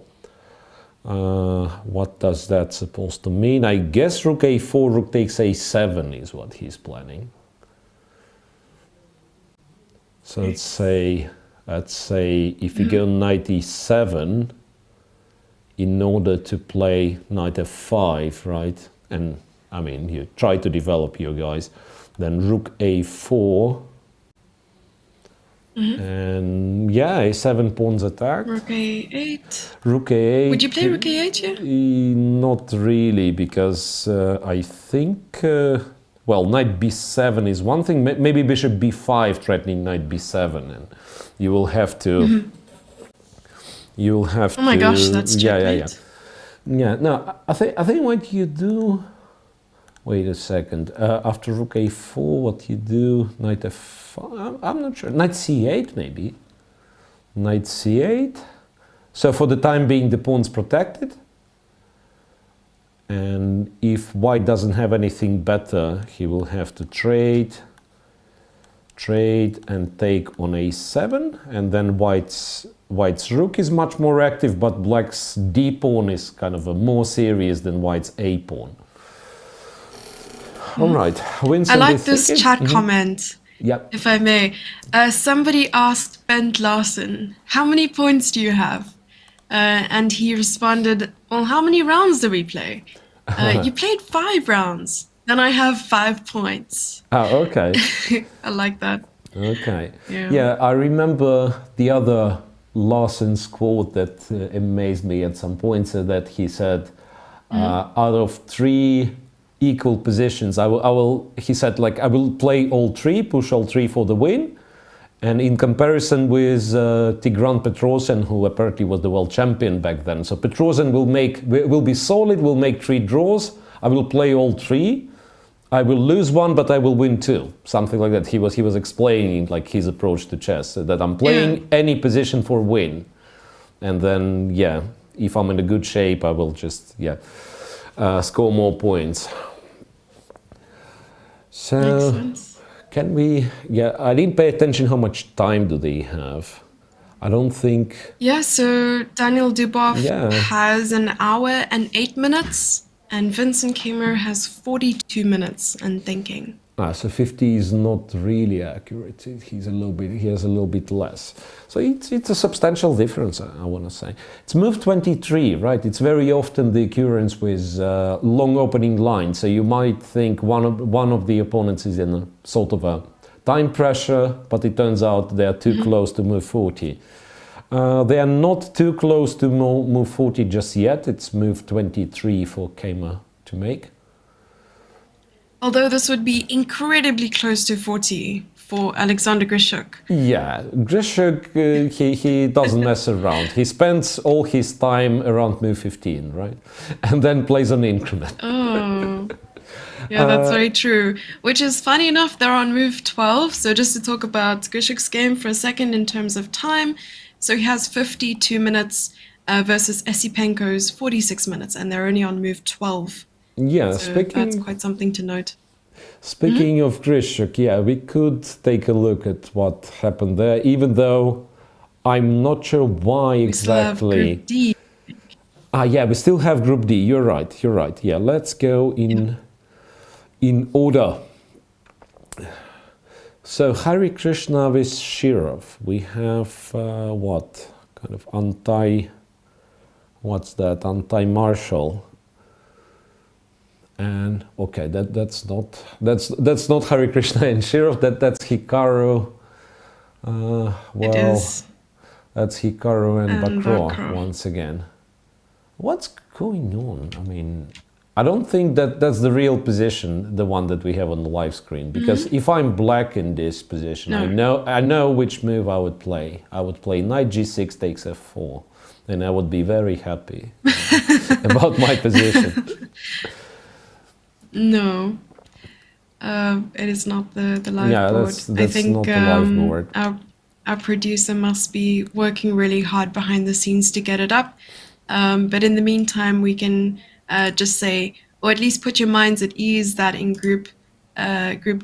What does that supposed to mean? I guess rook a4, rook takes a7 is what he's planning. So let's say if you go knight e7 in order to play knight f5, right? And I mean, you try to develop your guys. Then rook a4. And yeah, a7 pawns attack. Rook a8. Rook a8. Would you play rook a8 here? Not really, because I think, well, knight b7 is one thing. Maybe bishop b5 threatening knight b7, and you will have to. You will have to. Oh my gosh, that's checkmate. Yeah. No, I think what you do. Wait a second. After rook a4, what you do? Knight f5. I'm not sure. Knight c8 maybe. Knight c8. So for the time being, the pawn's protected. And if white doesn't have anything better, he will have to trade and take on a7. And then white's rook is much more active, but black's d pawn is kind of more serious than white's a pawn. All right. I like this chat comment, if I may. Somebody asked Bent Larsen, how many points do you have? And he responded, well, how many rounds do we play? You played 5 rounds. Then I have 5 points. Oh, okay. I like that. Okay. Yeah, I remember the other Larsen's quote that amazed me at some point, so that he said, out of 3 equal positions, he said, like, I will play all 3, push all 3 for the win. And in comparison with Tigran Petrosyan, who apparently was the world champion back then. So Petrosyan will be solid, will make 3 draws. I will play all 3. I will lose 1, but I will win 2. Something like that. He was explaining like his approach to chess, that I'm playing any position for win. And then, yeah, if I'm in a good shape, I will just, score more points. So, can we, I didn't pay attention how much time do they have. I don't think... Yeah, so Daniel Dubov has 1 hour and 8 minutes, and Vincent Keymer has 42 minutes and thinking. So 50 is not really accurate. He has a little bit less. So it's a substantial difference, I want to say. It's move 23, right? It's very often the occurrence with long opening lines. So you might think one of the opponents is in a sort of a time pressure, but it turns out they are too close to move 40. They are not too close to move 40 just yet. It's move 23 for Keymer to make. Although this would be incredibly close to 40 for Alexander Grishchuk. Yeah, Grishchuk, he doesn't mess around. He spends all his time around move 15, right? And then plays on increment. Oh, yeah, that's very true. Which is funny enough, they're on move 12. So just to talk about Grishchuk's game for a second in terms of time. So he has 52 minutes versus Esipenko's 46 minutes, and they're only on move 12. Yeah, so that's quite something to note. Speaking of Grishchuk, we could take a look at what happened there, even though I'm not sure why exactly. We still have Group D. We still have Group D. You're right. Yeah, let's go in order. So Hare Krishna with Shirov. We have what kind of anti-martial. And okay, that's not Hare Krishna and Shirov. That's Hikaru. It is. That's Hikaru and Bakro once again. What's going on? I mean, I don't think that's the real position, the one that we have on the live screen. Because if I'm black in this position, I know which move I would play. I would play knight g6 takes f4, and I would be very happy about my position. No, it is not the live board. That's I think not the live board. Our producer must be working really hard behind the scenes to get it up. But in the meantime, we can just say, or at least put your minds at ease that in Group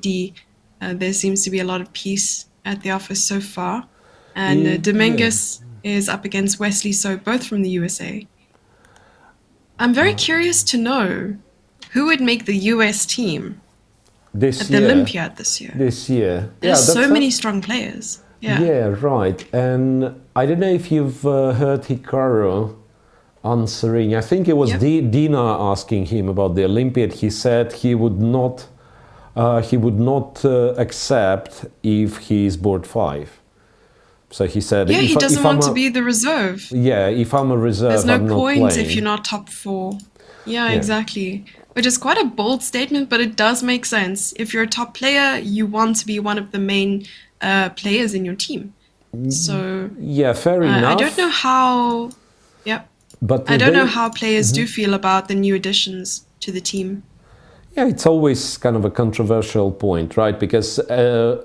D, there seems to be a lot of peace at the office so far. and Dominguez is up against Wesley So, both from the USA. I'm very curious to know who would make the US team at the Olympiad this year. There's so many strong players. Yeah, right. And I don't know if you've heard Hikaru answering. I think it was Dina asking him about the Olympiad. He said he would not accept if he is board 5. So he said, he doesn't want to be the reserve. Yeah, if I'm a reserve, there's no I'm not point playing. If you're not top 4. Yeah, exactly. Which is quite a bold statement, but it does make sense. If you're a top player, you want to be one of the main players in your team. So yeah, fair enough. I don't know how. But I don't know how players do feel about the new additions to the team. Yeah, it's always kind of a controversial point, right? Because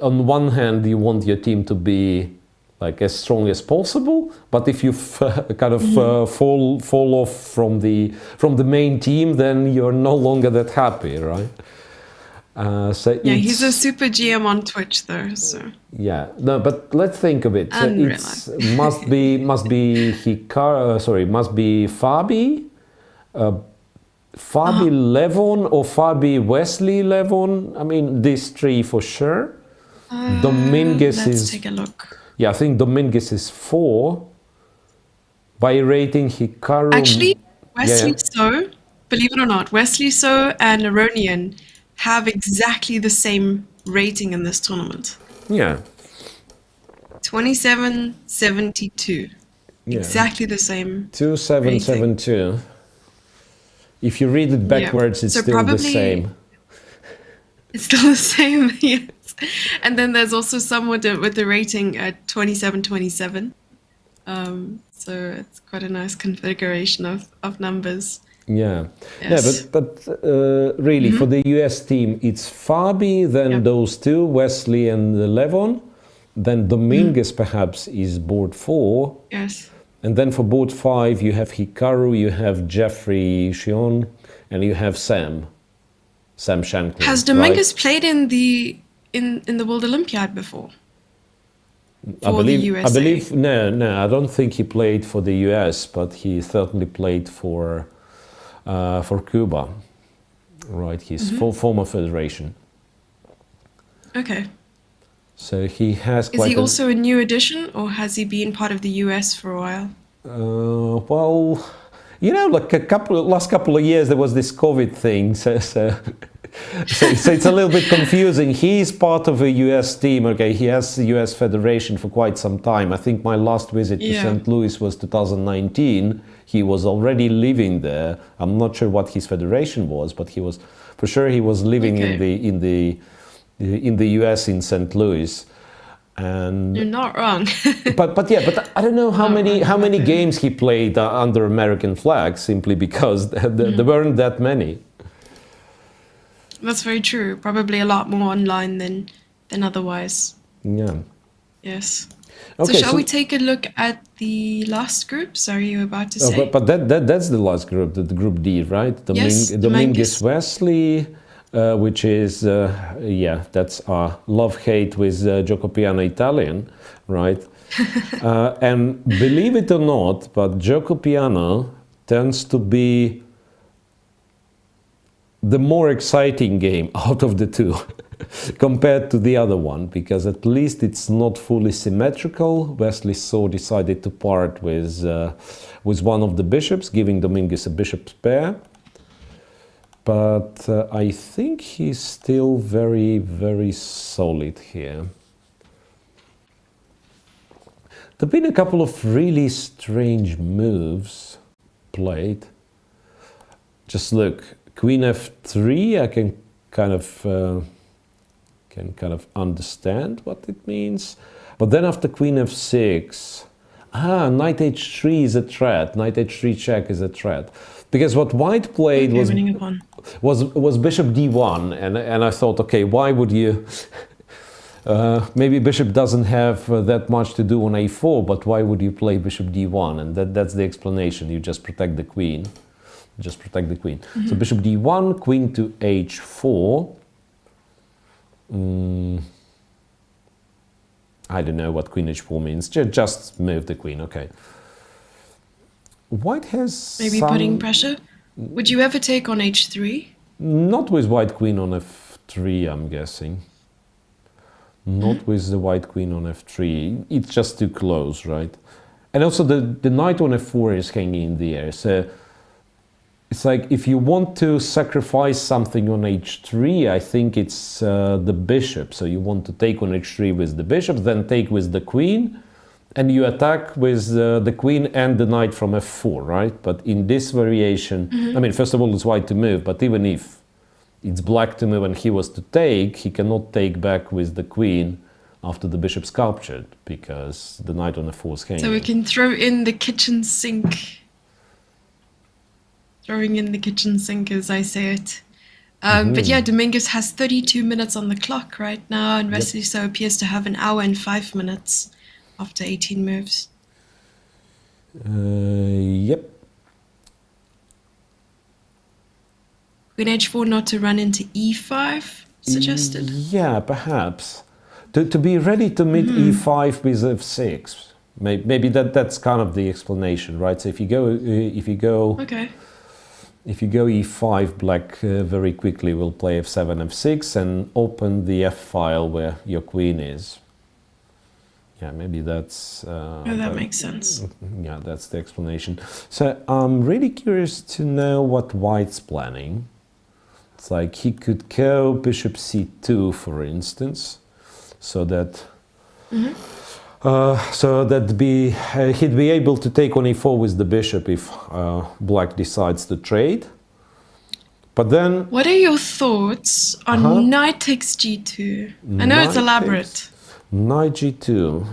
on one hand, you want your team to be like as strong as possible, but if you kind of fall off from the main team, then you're no longer that happy, right? So he's a super GM on Twitch, though. So no, but let's think of it. It must be Hikaru. Must be Fabi, Levon, or Fabi Wesley Levon. I mean, these 3 for sure. Dominguez let's take a look. Yeah, I think Dominguez is 4. By rating, Hikaru. Actually, Wesley So, believe it or not, Wesley So and Aronian have exactly the same rating in this tournament. Yeah. 27-72. Yeah. Exactly the same. 2772. If you read it backwards, it's still the same. It's still the same, yes. And then there's also some with the rating at 27-27. So it's quite a nice configuration of numbers. Yeah, but really for the US team, it's Fabi, then those 2, Wesley and Levon, then Dominguez perhaps is board 4. Yes. And then for board 5, you have Hikaru, you have Jeffrey Shion, and you have Sam Shanklin. Has Dominguez played in the World Olympiad before? I believe no, I don't think he played for the US, but he certainly played for Cuba, right? His former federation. Okay. So he has. Is he also a new addition, or has he been part of the US for a while? Well, like last couple of years there was this COVID thing, so it's a little bit confusing. He's part of a US team. Okay, he has the US Federation for quite some time. I think my last visit to St. Louis was 2019. He was already living there. I'm not sure what his federation was, but he was living in the US in St. Louis. And you're not wrong. but I don't know how many games he played under American flag, simply because there weren't that many. That's very true. Probably a lot more online than otherwise. Yeah. Yes. Okay, so shall we take a look at the last group? Sorry, you were about to say. But that's the last group, the group D, right? Dominguez Wesley, which is that's our love-hate with Joko Piano Italian, right? And believe it or not, but Joko Piano tends to be the more exciting game out of the 2 compared to the other one, because at least it's not fully symmetrical. Wesley So decided to part with one of the bishops, giving Dominguez a bishop's pair. But I think he's still very, very solid here. There have been a couple of really strange moves played. Just look. Queen f3, I can kind of understand what it means. But then after queen f6, knight h3 is a threat. Knight h3 check is a threat. Because what white played was bishop d1, and I thought, okay, why would you... maybe bishop doesn't have that much to do on a4, but why would you play bishop d1? And that's the explanation. You just protect the queen. So bishop d1, queen to h4. I don't know what queen h4 means. Just move the queen, okay. White has maybe putting pressure. Would you ever take on h3? Not with white queen on f3, I'm guessing. Not with the white queen on f3. It's just too close, right? And also the knight on f4 is hanging in the air. So it's like if you want to sacrifice something on h3, I think it's the bishop. So you want to take on h3 with the bishop, then take with the queen, and you attack with the queen and the knight from f4, right? But in this variation, I mean, first of all, it's white to move, but even if it's black to move and he was to take, he cannot take back with the queen after the bishop's captured, because the knight on f4 is hanging. So we can throw in the kitchen sink. Throwing in the kitchen sink, as I say it. But yeah, Domingos has 32 minutes on the clock right now, and Wesley So appears to have an hour and 5 minutes after 18 moves. Yep. Queen h4 not to run into e5, suggested? Yeah, perhaps. To be ready to meet e5 with f6. Maybe that's kind of the explanation, right? So if you go Okay. If you go e5, black very quickly will play f7, f6 and open the f file where your queen is. Yeah, maybe that's... that makes sense. Yeah, that's the explanation. So I'm really curious to know what white's planning. It's like he could go bishop c2, for instance, so that... he'd be able to take on e4 with the bishop if black decides to trade. But then... What are your thoughts on knight takes g2? I know it's elaborate. Knight g2.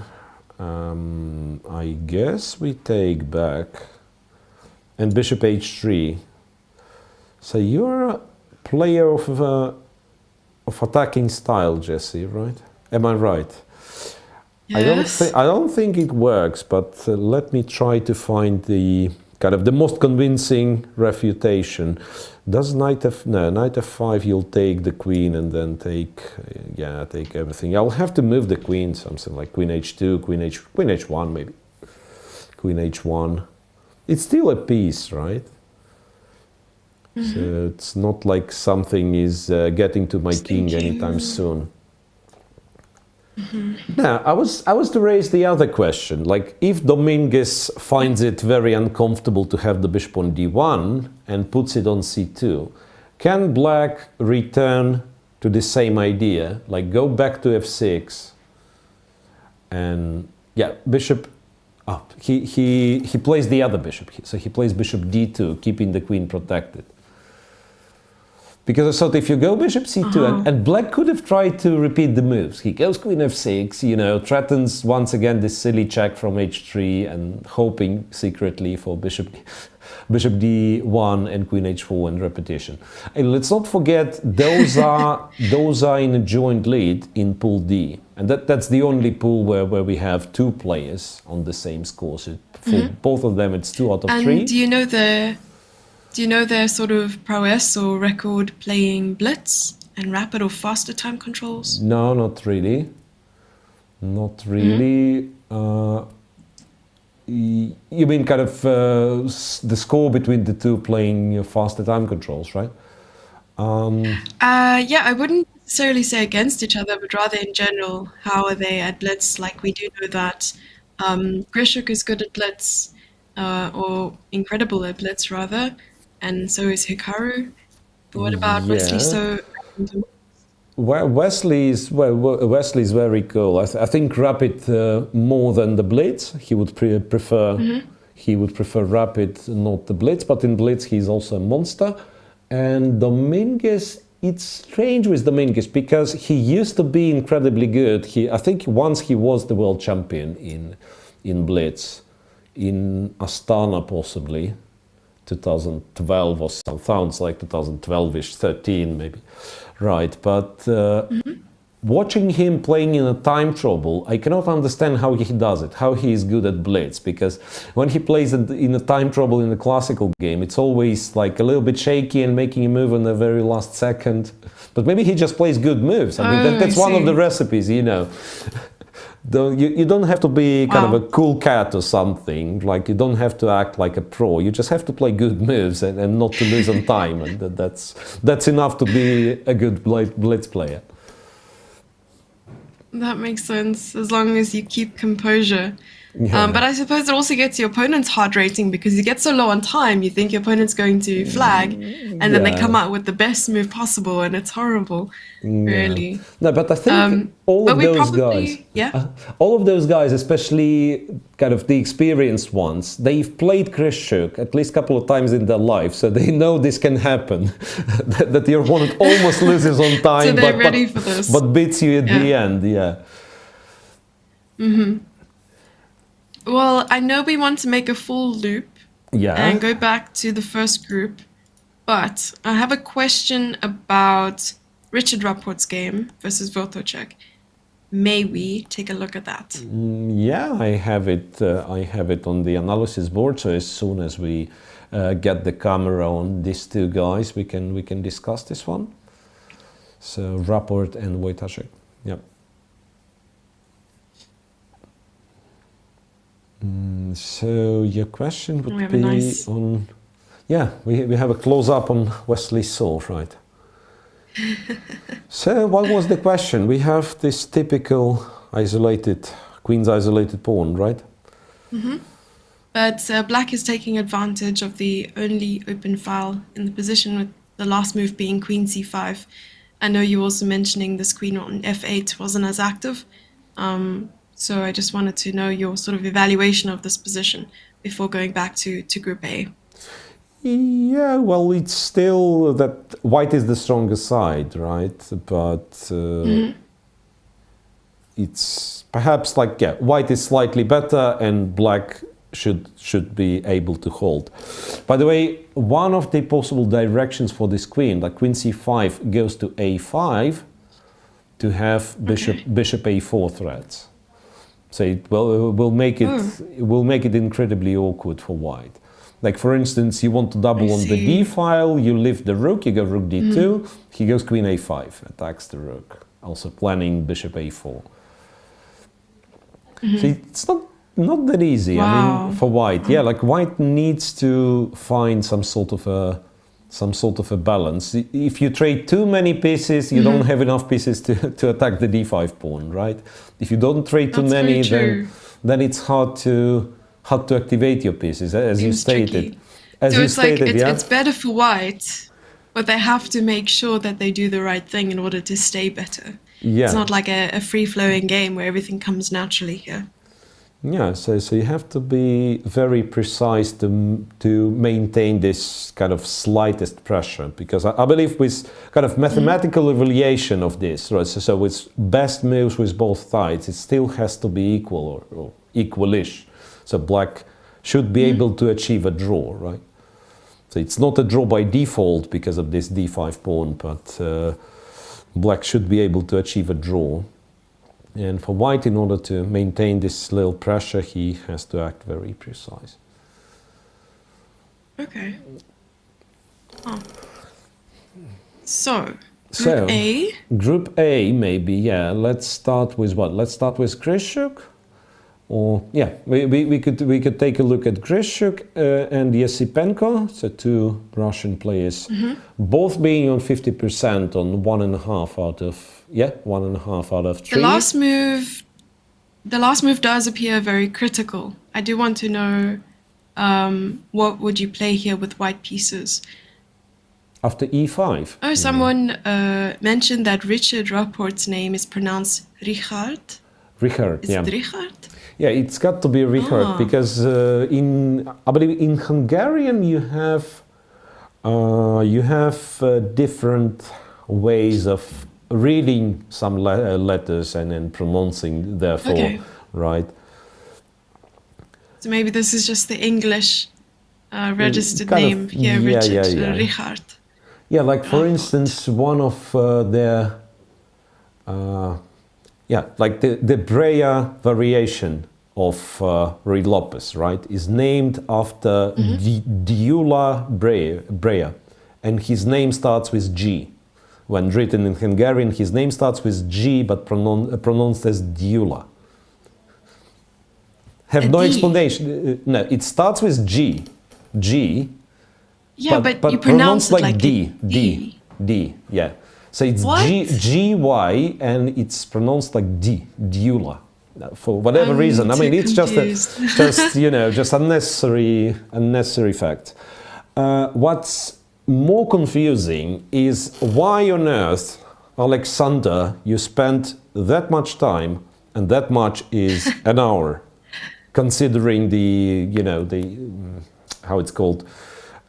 I guess we take back. And bishop h3. So you're a player of attacking style, Jesse, right? Am I right? Yes. I don't think it works, but let me try to find the kind of the most convincing refutation. Does knight f5, you'll take the queen and then take everything. I'll have to move the queen, something like queen h2, queen h1 maybe. Queen h1. It's still a piece, right? So it's not like something is getting to my king anytime soon. Now, I was to raise the other question, like if Domingos finds it very uncomfortable to have the bishop on d1 and puts it on c2, can black return to the same idea, like go back to f6 and bishop up. He plays the other bishop, so he plays bishop d2, keeping the queen protected. Because I thought if you go bishop c2, and black could have tried to repeat the moves. He goes queen f6, you know, threatens once again this silly check from h3 and hoping secretly for bishop d1 and queen h4 and repetition. And let's not forget, those are in a joint lead in pool D. And that's the only pool where we have two players on the same score. So for both of them, it's 2 out of 3. And do you know their sort of prowess or record playing blitz and rapid or faster time controls? No, not really. Not really. You mean kind of the score between the two playing faster time controls, right? Yeah, I wouldn't necessarily say against each other, but rather in general, how are they at blitz? Like we do know that Grishchuk is good at blitz, or incredible at blitz rather. And so is Hikaru. But what about Wesley So? Well, Wesley's very cool. I think rapid more than the blitz. He would prefer rapid, not the blitz. But in blitz, he's also a monster. And Domingos, it's strange with Domingos because he used to be incredibly good. I think once he was the world champion in blitz, in Astana possibly. 2012 or sounds like 2012-ish, 13 maybe, right? But watching him playing in a time trouble, I cannot understand how he does it, how he is good at blitz, because when he plays in a time trouble in a classical game, it's always like a little bit shaky and making a move in the very last second. But maybe he just plays good moves. I mean, that's one of the recipes, you know. You don't have to be kind of a cool cat or something. Like, you don't have to act like a pro. You just have to play good moves and not to lose on time, and that's enough to be a good blitz player. That makes sense, as long as you keep composure. Yeah. But I suppose it also gets your opponent's heart rating, because you get so low on time, you think your opponent's going to flag, and then they come out with the best move possible, and it's horrible, really. No, but I think all of those guys, especially kind of the experienced ones, they've played Grishchuk at least a couple of times in their life, so they know this can happen, that your opponent almost loses on time, so they're ready for this. But beats you at the end, Well, I know we want to make a full loop and go back to the first group, but I have a question about Richard Rapport's game versus Wojtaszek. May we take a look at that? Yeah, I have it on the analysis board, so as soon as we get the camera on these two guys, we can discuss this one. So Rapport and Wojtaszek. Yep. So your question would be on... Yeah, we have a close-up on Wesley So, right? So what was the question? We have this typical queen's isolated pawn, right? But black is taking advantage of the only open file in the position, with the last move being queen c5. I know you also mentioning this queen on f8 wasn't as active. So I just wanted to know your sort of evaluation of this position before going back to Group A. Yeah, well, it's still that white is the stronger side, right? But it's perhaps like, white is slightly better and black should be able to hold. By the way, one of the possible directions for this queen, like queen c5 goes to a5 to have bishop a4 threats. So it will make it incredibly awkward for white. Like, for instance, you want to double on the d file, you lift the rook, you go rook d2, he goes queen a5, attacks the rook, also planning bishop a4. So it's not that easy. I mean, for white, like white needs to find some sort of a balance. If you trade too many pieces, you don't have enough pieces to attack the d5 pawn, right? If you don't trade too many, then it's hard to activate your pieces, as you stated. It's better for white, but they have to make sure that they do the right thing in order to stay better. Yeah. It's not like a free-flowing game where everything comes naturally here. Yeah, so you have to be very precise to maintain this kind of slightest pressure, because I believe with kind of mathematical evaluation of this, right? So with best moves with both sides, it still has to be equal or equalish. So black should be able to achieve a draw, right? So it's not a draw by default because of this d5 pawn, but black should be able to achieve a draw. And for white, in order to maintain this little pressure, he has to act very precise. Okay. So, Group A? Group A, maybe, yeah. Let's start with what? Let's start with Grishchuk? Or, yeah, we could take a look at Grishchuk and Esipenko, so two Russian players, both being on 50% on 1.5 out of 1.5 out of 3. The last move does appear very critical. I do want to know what would you play here with white pieces? After e5. Oh, someone mentioned that Richard Rapport's name is pronounced Richard. Richard, Is it Richard? Yeah, it's got to be Richard, because I believe in Hungarian you have different ways of reading some letters and then pronouncing therefore, right? So maybe this is just the English registered name here, Richard. Richard. Yeah, like for instance, one of their like the Brea variation of Reed Lopez, right, is named after Gyula Brea, and his name starts with G. When written in Hungarian, his name starts with G, but pronounced as Gyula. have a no D. explanation. No, it starts with G. G. Yeah, but you pronounce it like D. D. D. Yeah. So it's What? G-Y, and it's pronounced like D. Diula. For whatever reason. I mean, it's confused. just just unnecessary fact. What's more confusing is why on earth, Alexander, you spent that much time, and that much is an hour, considering the how it's called,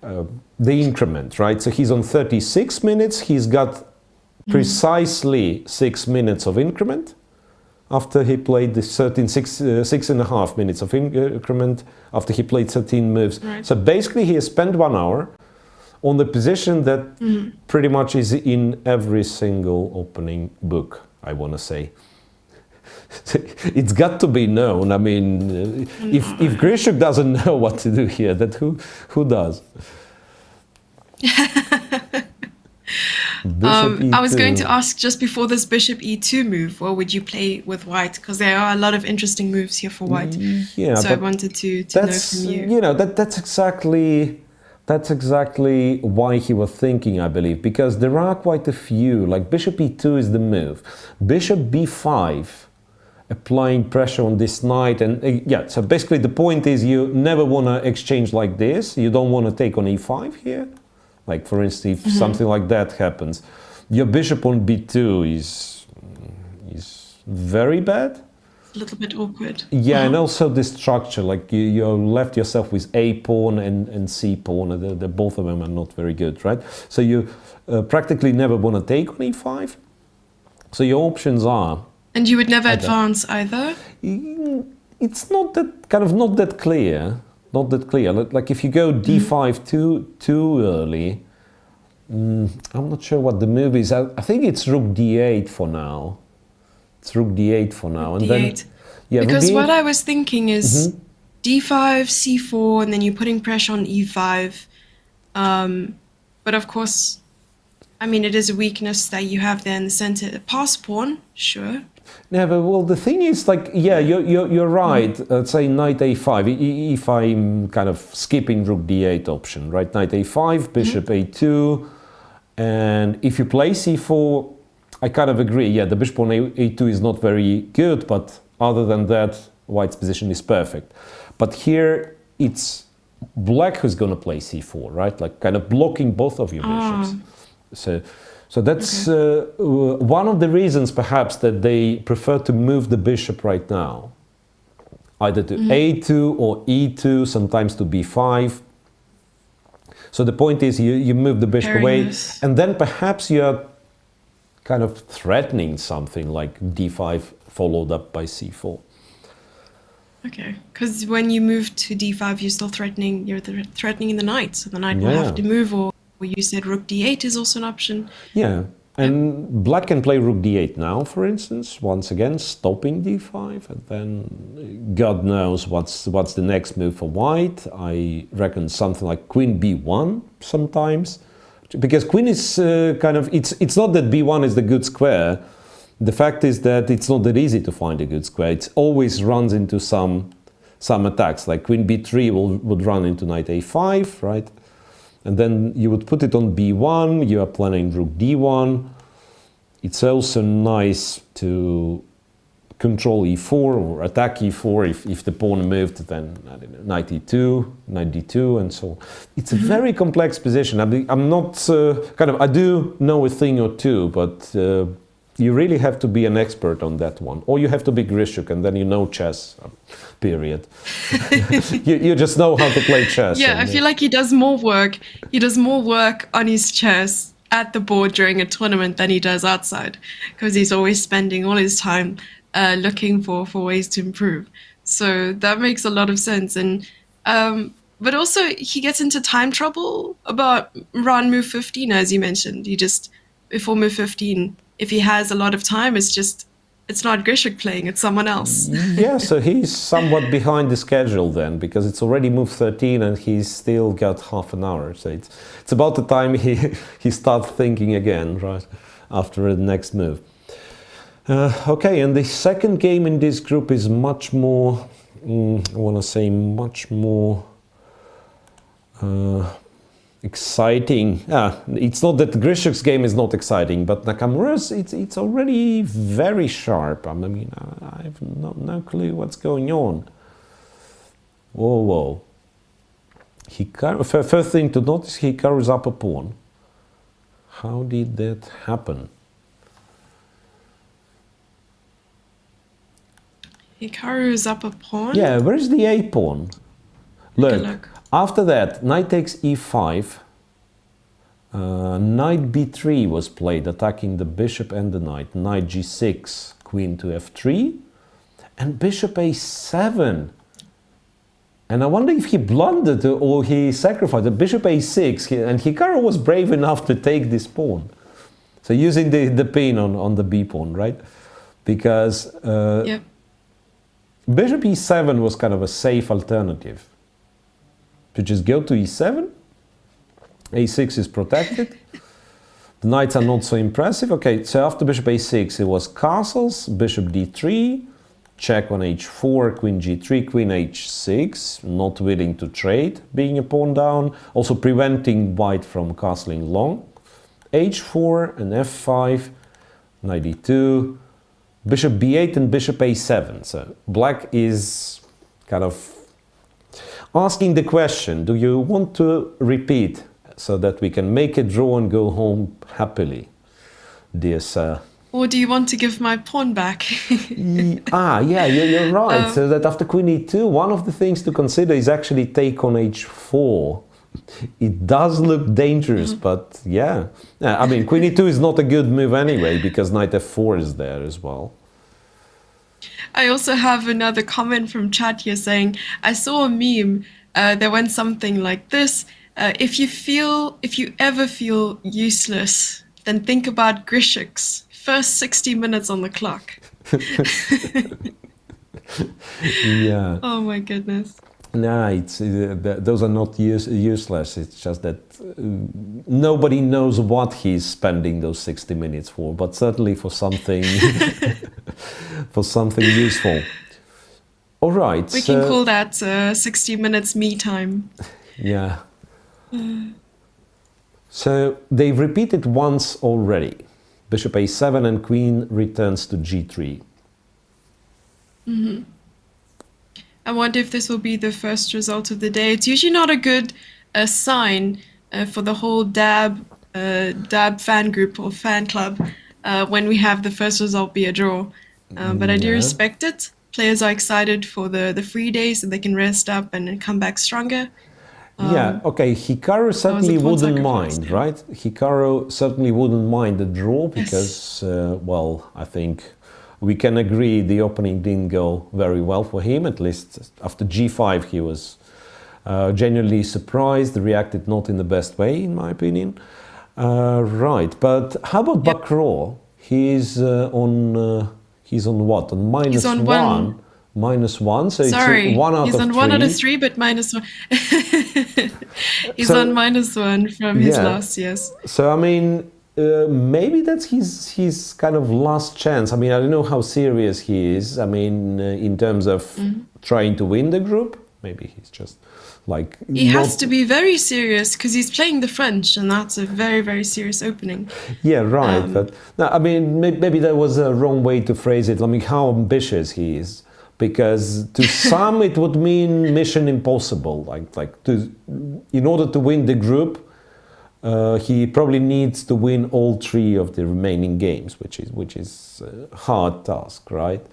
the increment, right? So he's on 36 minutes. He's got precisely 6 minutes of increment after he played the 6.5 minutes of increment after he played 13 moves. Right. So basically he has spent 1 hour on the position that pretty much is in every single opening book, I want to say. It's got to be known. I mean, if Grishchuk doesn't know what to do here, then who does? I was going to ask, just before this bishop e2 move, what would you play with white? Because there are a lot of interesting moves here for white. Yeah, so I wanted to know from you. That's exactly why he was thinking, I believe, because there are quite a few, like bishop e2 is the move. Bishop b5, applying pressure on this knight, and so basically the point is you never want to exchange like this. You don't want to take on e5 here. Like, for instance, if something like that happens, your bishop on b2 is very bad. A little bit awkward. Yeah, and also the structure, like you left yourself with a pawn and c pawn, both of them are not very good, right? So you practically never want to take on e5. So your options are... And you would never advance either? It's not that clear. Not that clear. Like if you go d5 too early, I'm not sure what the move is. I think it's rook d8 for now. It's rook d8 for now, and d8. then because what I was thinking is d5, c4, and then you're putting pressure on e5. But of course, I mean, it is a weakness that you have there in the center. Pass pawn, sure. Yeah, but well, the thing is, like, yeah, you're right. Let's say knight a5. If I'm kind of skipping rook d8 option, right? Knight a5, bishop a2, and if you play c4, I kind of agree. Yeah, the bishop on a2 is not very good, but other than that, white's position is perfect. But here it's black who's going to play c4, right? Like kind of blocking both of your bishops. So that's one of the reasons, perhaps, that they prefer to move the bishop right now, either to a2 or e2, sometimes to b5. So the point is, you move the bishop away, and then perhaps you're kind of threatening something like d5 followed up by c4. Okay, because when you move to d5, you're still threatening. You're threatening the knight, so the knight will have to move. Or you said rook d8 is also an option. Yeah, and black can play rook d8 now, for instance. Once again, stopping d5, and then God knows what's the next move for white. I reckon something like queen b1 sometimes, because queen is kind of it's not that b1 is the good square. The fact is that it's not that easy to find a good square. It always runs into some attacks, like queen b3 would run into knight a5, right? And then you would put it on b1, you are planning rook d1. It's also nice to control e4 or attack e4 if the pawn moved, then I don't know, knight e2, knight d2, and so on. It's a very complex position. I'm not I do know a thing or two, but you really have to be an expert on that one. Or you have to be Grishchuk, and then you know chess, period. you just know how to play chess. Yeah, I feel like he does more work. He does more work on his chess at the board during a tournament than he does outside, because he's always spending all his time looking for ways to improve. So that makes a lot of sense. And but also he gets into time trouble about around move 15, as you mentioned. He just, before move 15, if he has a lot of time, it's not Grishchuk playing, it's someone else. Yeah, so he's somewhat behind the schedule then, because it's already move 13 and he's still got half an hour. So it's about the time he starts thinking again, right, after the next move. Okay, and the second game in this group is much more I want to say much more exciting. It's not that Grishchuk's game is not exciting, but Nakamura's, it's already very sharp. I mean, I have no clue what's going on. Whoa. Hikaru, first thing to notice, Hikaru's up a pawn. How did that happen? Hikaru's up a pawn? Yeah, where's the a pawn? Look. After that, knight takes e5, knight b3 was played, attacking the bishop and the knight, knight g6, queen to f3, and bishop a7. And I wonder if he blundered or he sacrificed the bishop a6, and Hikaru was brave enough to take this pawn. So using the pin on the b pawn, right? Because bishop e7 was kind of a safe alternative. To just go to e7, a6 is protected, the knights are not so impressive. Okay, so after bishop a6 it was castles, bishop d3, check on h4, queen g3, queen h6, not willing to trade, being a pawn down, also preventing white from castling long, h4 and f5, knight d2, bishop b8 and bishop a7. So black is kind of asking the question, do you want to repeat so that we can make a draw and go home happily, dear sir? Or do you want to give my pawn back? Yeah, you're right. So that after queen e2, one of the things to consider is actually take on h4. It does look dangerous, but yeah. I mean, queen e2 is not a good move anyway, because knight f4 is there as well. I also have another comment from chat here saying, I saw a meme that went something like this. If you ever feel useless, then think about Grishchuk's first 60 minutes on the clock. Yeah. Oh my goodness. No, those are not useless. It's just that nobody knows what he's spending those 60 minutes for, but certainly for something for something useful. All right. We can call that 60 minutes me time. Yeah. So they've repeated once already. Bishop a7 and queen returns to g3. Mm-hmm. I wonder if this will be the first result of the day. It's usually not a good sign for the whole DAB fan group or fan club when we have the first result be a draw. But I do respect it. Players are excited for the free days so they can rest up and come back stronger. Yeah, okay, Hikaru certainly wouldn't mind, right? Hikaru certainly wouldn't mind the draw because, well, I think we can agree the opening didn't go very well for him. At least after g5 he was genuinely surprised, reacted not in the best way, in my opinion. Right, but how about Bakro? He's on what? On minus one. -1, so sorry, it's 1 out of 3. He's on 1 out of 3, but -1. He's on -1 from his loss, yes. So, I mean, maybe that's his kind of last chance. I mean, I don't know how serious he is. I mean, in terms of trying to win the group, maybe he's just like... He has to be very serious because he's playing the French, and that's a very, very serious opening. Yeah, right. But no, I mean, maybe that was a wrong way to phrase it. I mean, how ambitious he is. Because to some it would mean mission impossible. In order to win the group, he probably needs to win all 3 of the remaining games, which is a hard task, right?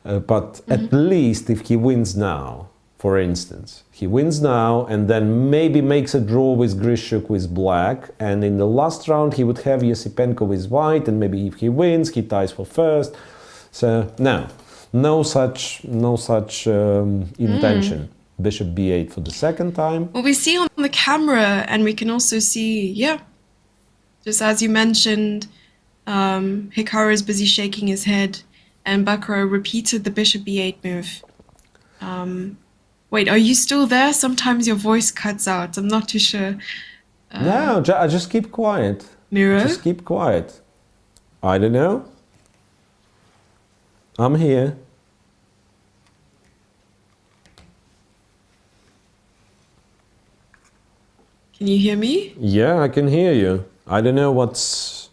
But at least if he wins now, for instance, he wins now and then maybe makes a draw with Grishchuk with black, and in the last round he would have Esipenko with white, and maybe if he wins, he ties for first. So now. No such intention. Bishop b8 for the second time. Well, we see on the camera, and we can also see, just as you mentioned, Hikaru is busy shaking his head, and Bakro repeated the bishop b8 move. Wait, are you still there? Sometimes your voice cuts out. I'm not too sure. No, I just keep quiet. Miro? Just keep quiet. I don't know. I'm here. Can you hear me? Yeah, I can hear you. I don't know what's...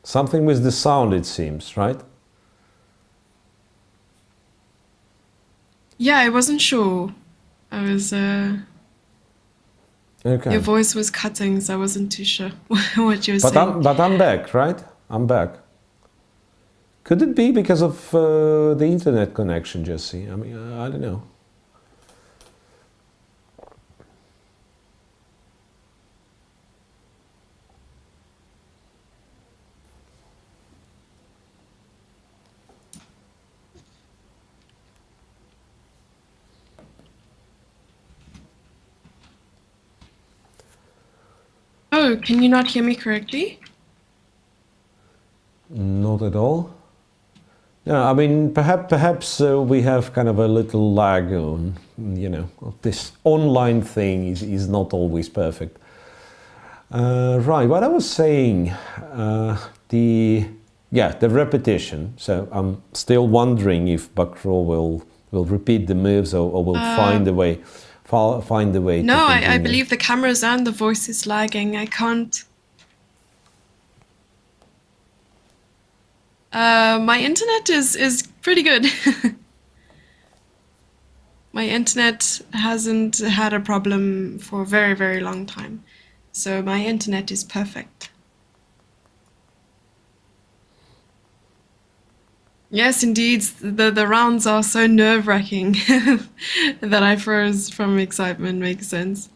Something with the sound, it seems, right? Yeah, I wasn't sure. I was, Okay. your voice was cutting, so I wasn't too sure what you were But saying. I'm back, right? I'm back. Could it be because of the internet connection, Jesse? I mean, I don't know. Oh, can you not hear me correctly? Not at all. No, I mean, perhaps we have kind of a little lag on, you know, this online thing is not always perfect. Right, what I was saying, the repetition. So I'm still wondering if Bakro will repeat the moves or will find a way No, to continue. I believe the camera's on, the voice is lagging. I can't. My internet is pretty good. My internet hasn't had a problem for a very, very long time. So my internet is perfect. Yes, indeed. The rounds are so nerve-wracking that I froze from excitement. Makes sense.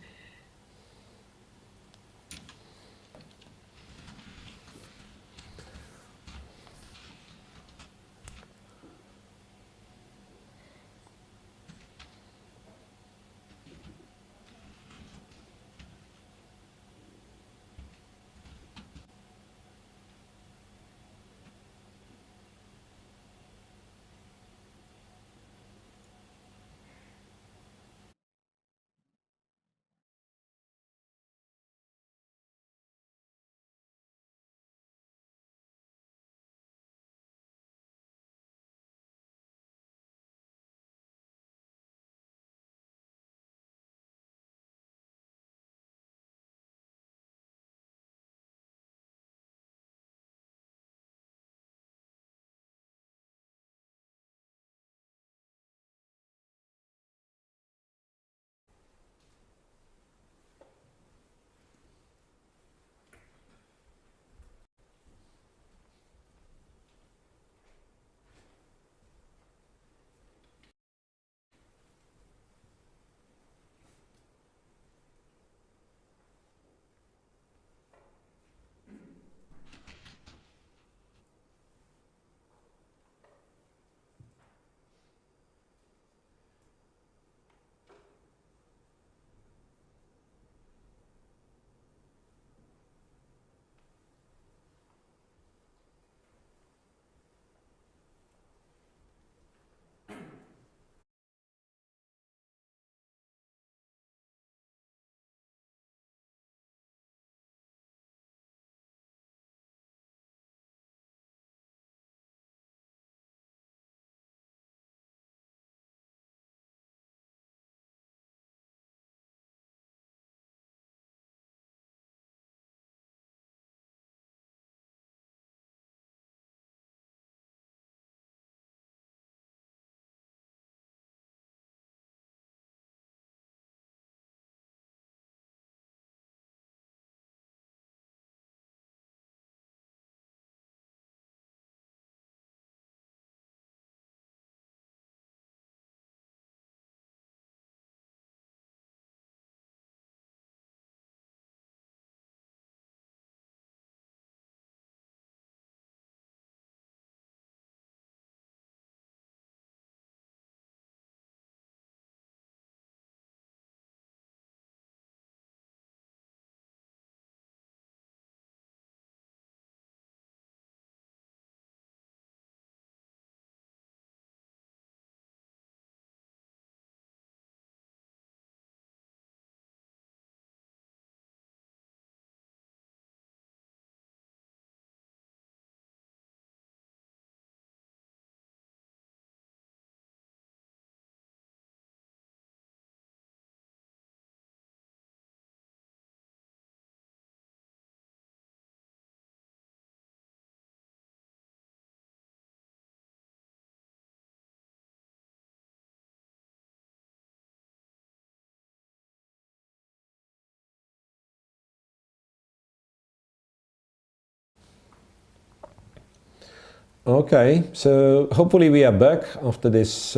Okay, so hopefully we are back after this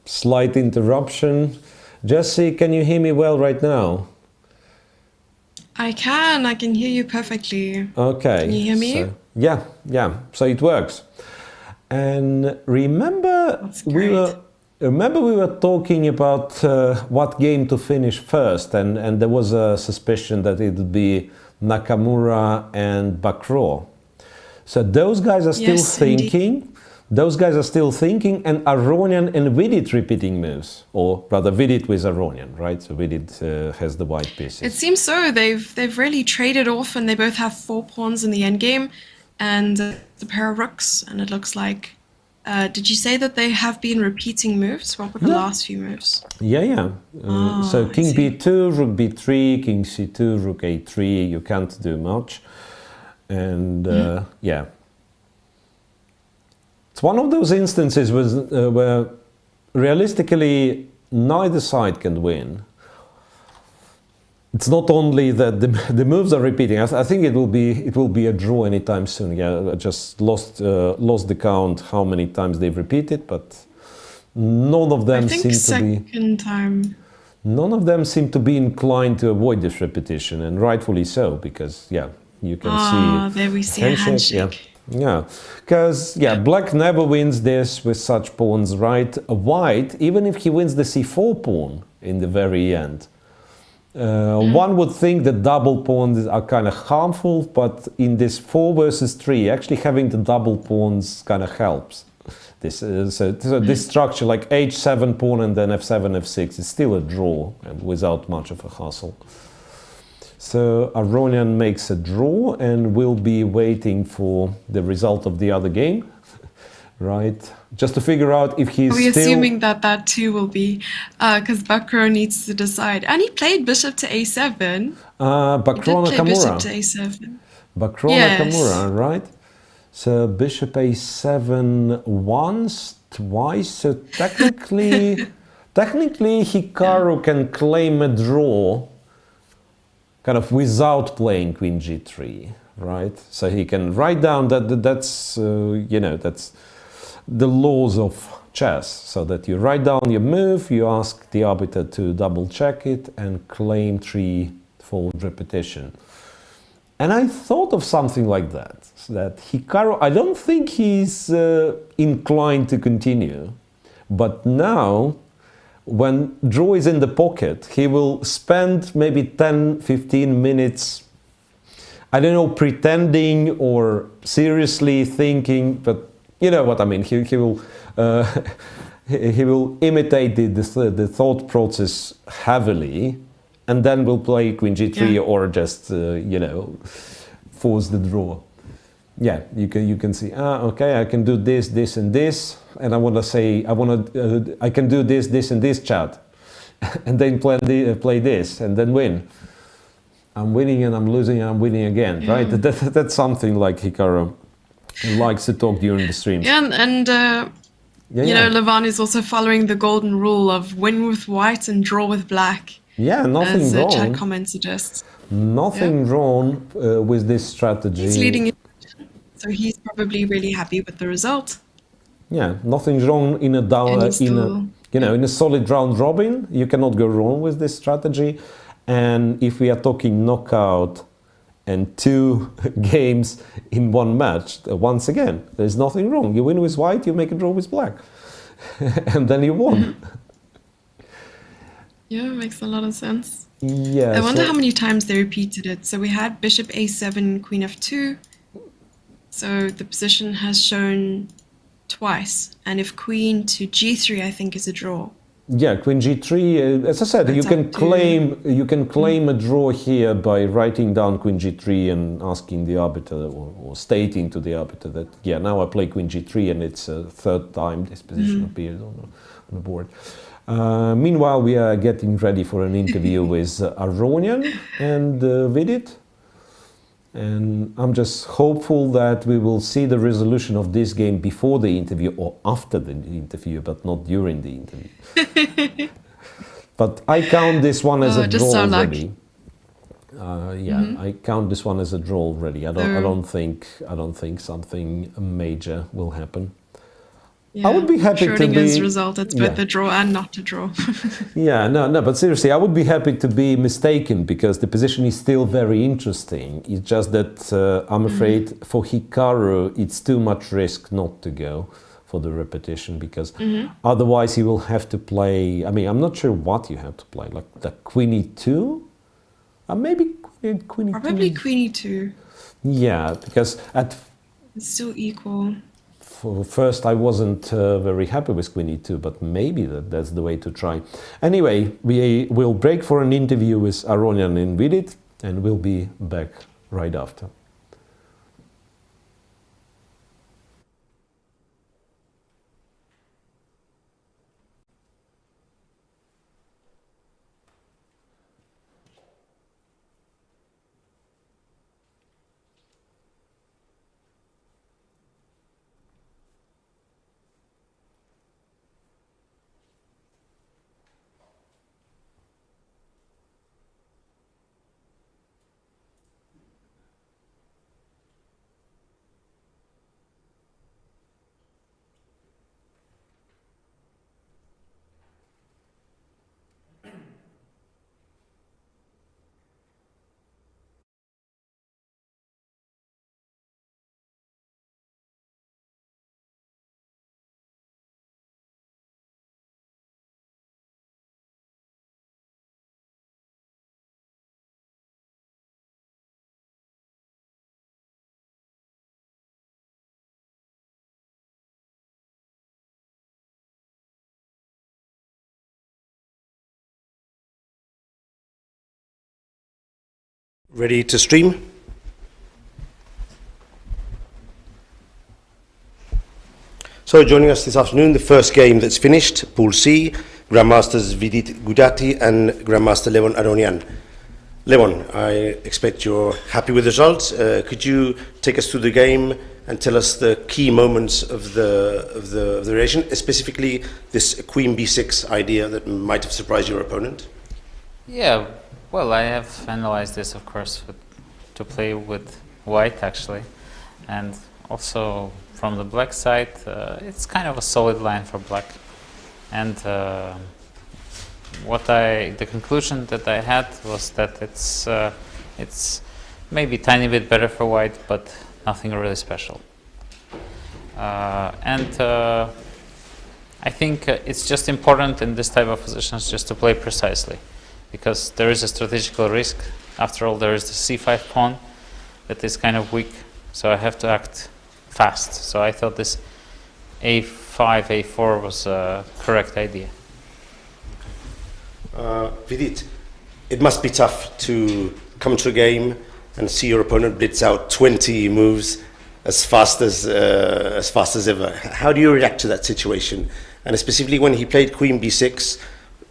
slight interruption. Jesse, can you hear me well right now? I can hear you perfectly. Okay. Can you hear me? So, yeah, so it works. And remember we were talking about what game to finish first, and there was a suspicion that it would be Nakamura and Rapport. So those guys are still thinking. Indeed. Those guys are still thinking, and Aronian and Vidit repeating moves, or rather Vidit with Aronian, right? So Vidit has the white pieces. It seems so. They've really traded off, and they both have 4 pawns in the endgame, and the pair of rooks. And it looks like. Did you say that they have been repeating moves? What were the last few moves? Yeah. So King B2, Rook B3, King C2, Rook A3. You can't do much, and yeah. It's one of those instances where realistically neither side can win. It's not only that the moves are repeating. I think it will be a draw anytime soon. Yeah, I just lost the count how many times they've repeated, but none of them None of them seem to be inclined to avoid this repetition, and rightfully so, because you can see. There we see a handshake. Yeah, because black never wins this with such pawns, right? White, even if he wins the c4 pawn in the very end, one would think that double pawns are kind of harmful, but in this 4 versus 3, actually having the double pawns kind of helps. This so this structure, like h7 pawn and then f7, f6, is still a draw and without much of a hustle. So Aronian makes a draw and will be waiting for the result of the other game, right? Just to figure out if he's still... Are we assuming that too will be, because Rapport needs to decide. And he played bishop to a7. Rapport Nakamura. Bishop to a7. Rapport Nakamura, right? So bishop a7 once, twice. So technically, Hikaru can claim a draw kind of without playing queen g3, right? So he can write down that's that's the laws of chess, so that you write down your move, you ask the arbiter to double check it and claim 3-fold repetition. And I thought of something like that Hikaru, I don't think he's inclined to continue, but now when draw is in the pocket, he will spend maybe 10-15 minutes, I don't know, pretending or seriously thinking, but you know what I mean. He will he will imitate the thought process heavily, and then will play queen g3 or just force the draw. Yeah, you can see. Okay, I can do this, and this, and I can do this, and this, chat, and then play this, and then win. I'm winning and I'm losing and I'm winning again, right? That's something like Hikaru likes to talk during the streams. Yeah, and Levon is also following the golden rule of win with white and draw with black. Yeah, nothing wrong. As chat comment suggests. Nothing wrong with this strategy. He's leading it, so he's probably really happy with the result. Yeah, nothing wrong in a solid round robin. You cannot go wrong with this strategy. And if we are talking knockout and 2 games in one match, once again, there's nothing wrong. You win with white, you make a draw with black, and then you won. Yeah, it makes a lot of sense. Yeah. I wonder how many times they repeated it. So we had bishop a7, queen f2. So the position has shown twice. And if queen to g3, I think is a draw. Yeah, queen g3. As I said, you can claim a draw here by writing down queen g3 and asking the arbiter or stating to the arbiter that now I play queen g3 and it's a 3rd time this position appears on the board. Meanwhile, we are getting ready for an interview with Aronian and Vidit. And I'm just hopeful that we will see the resolution of this game before the interview or after the interview, but not during the interview. But I count this one as a draw already. I count this one as a draw already. I don't think something major will happen. Yeah. I would be happy to be. Schrodinger's result, it's both a draw and not a draw. But seriously, I would be happy to be mistaken because the position is still very interesting. It's just that I'm afraid for Hikaru, it's too much risk not to go for the repetition because otherwise he will have to play. I mean, I'm not sure what you have to play, like the Queen E2, maybe Queen E2. Probably Queen E2. Yeah, because it's still equal. First, I wasn't very happy with Queen E2, but maybe that's the way to try. Anyway, we will break for an interview with Aronian-Vidit, and we'll be back right after. Ready to stream? So joining us this afternoon, the first game that's finished, Pool C, Grandmasters Vidit Gudati and Grandmaster Levon Aronian. Levon, I expect you're happy with the results. Could you take us through the game and tell us the key moments of the relation, specifically this Queen B6 idea that might have surprised your opponent? Yeah, well, I have analyzed this, of course, to play with white, actually, and also from the black side, it's kind of a solid line for black. And the conclusion that I had was that it's maybe a tiny bit better for white, but nothing really special. I think it's just important in this type of positions just to play precisely, because there is a strategical risk. After all, there is the c5 pawn that is kind of weak, so I have to act fast. So I thought this a5, a4 was a correct idea. Vidit, it must be tough to come to a game and see your opponent blitz out 20 moves as fast as ever. How do you react to that situation? And specifically when he played Queen B6,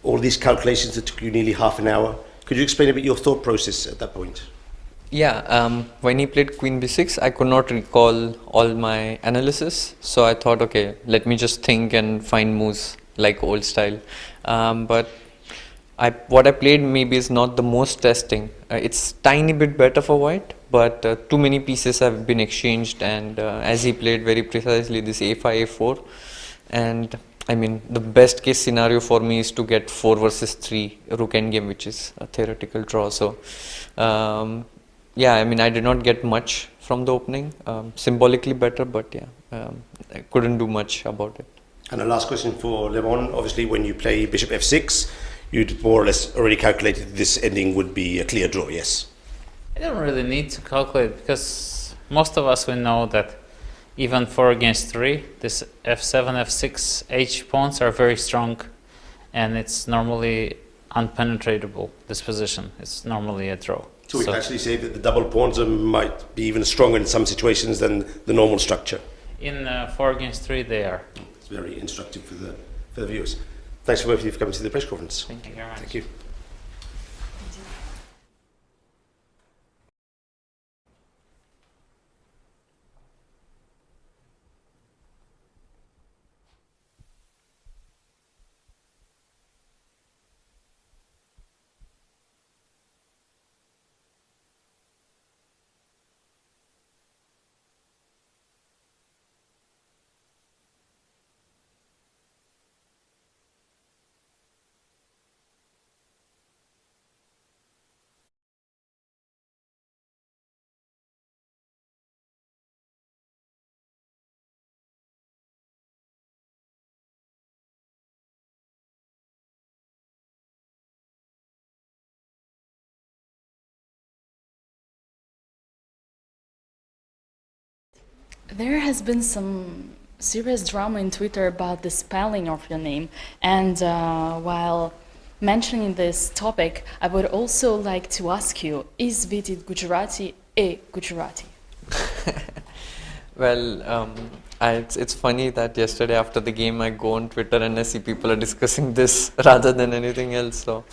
all these calculations that took you nearly half an hour. Could you explain a bit your thought process at that point? Yeah, when he played Queen B6, I could not recall all my analysis. So I thought, okay, let me just think and find moves like old style. But what I played maybe is not the most testing. It's tiny bit better for white, but too many pieces have been exchanged, and as he played very precisely this a5, a4, and I mean the best case scenario for me is to get 4 versus 3 rook endgame, which is a theoretical draw. So yeah, I mean I did not get much from the opening, symbolically better, but yeah, I couldn't do much about it. And a last question for Levon. Obviously when you play bishop f6, you'd more or less already calculated this ending would be a clear draw, yes? I don't really need to calculate, because most of us will know that even 4 against 3, this f7, f6, h pawns are very strong, and it's normally unpenetratable, this position. It's normally a draw. So we can actually say that the double pawns might be even stronger in some situations than the normal structure. In 4 against 3 they are. It's very instructive for the viewers. Thanks for both of you for coming to the press conference. Thank you very much. Thank you. There has been some serious drama in Twitter about the spelling of your name, and while mentioning this topic, I would also like to ask you, is Vidit Gujarati a Gujarati? Well, it's funny that yesterday after the game I go on Twitter and I see people are discussing this rather than anything else, so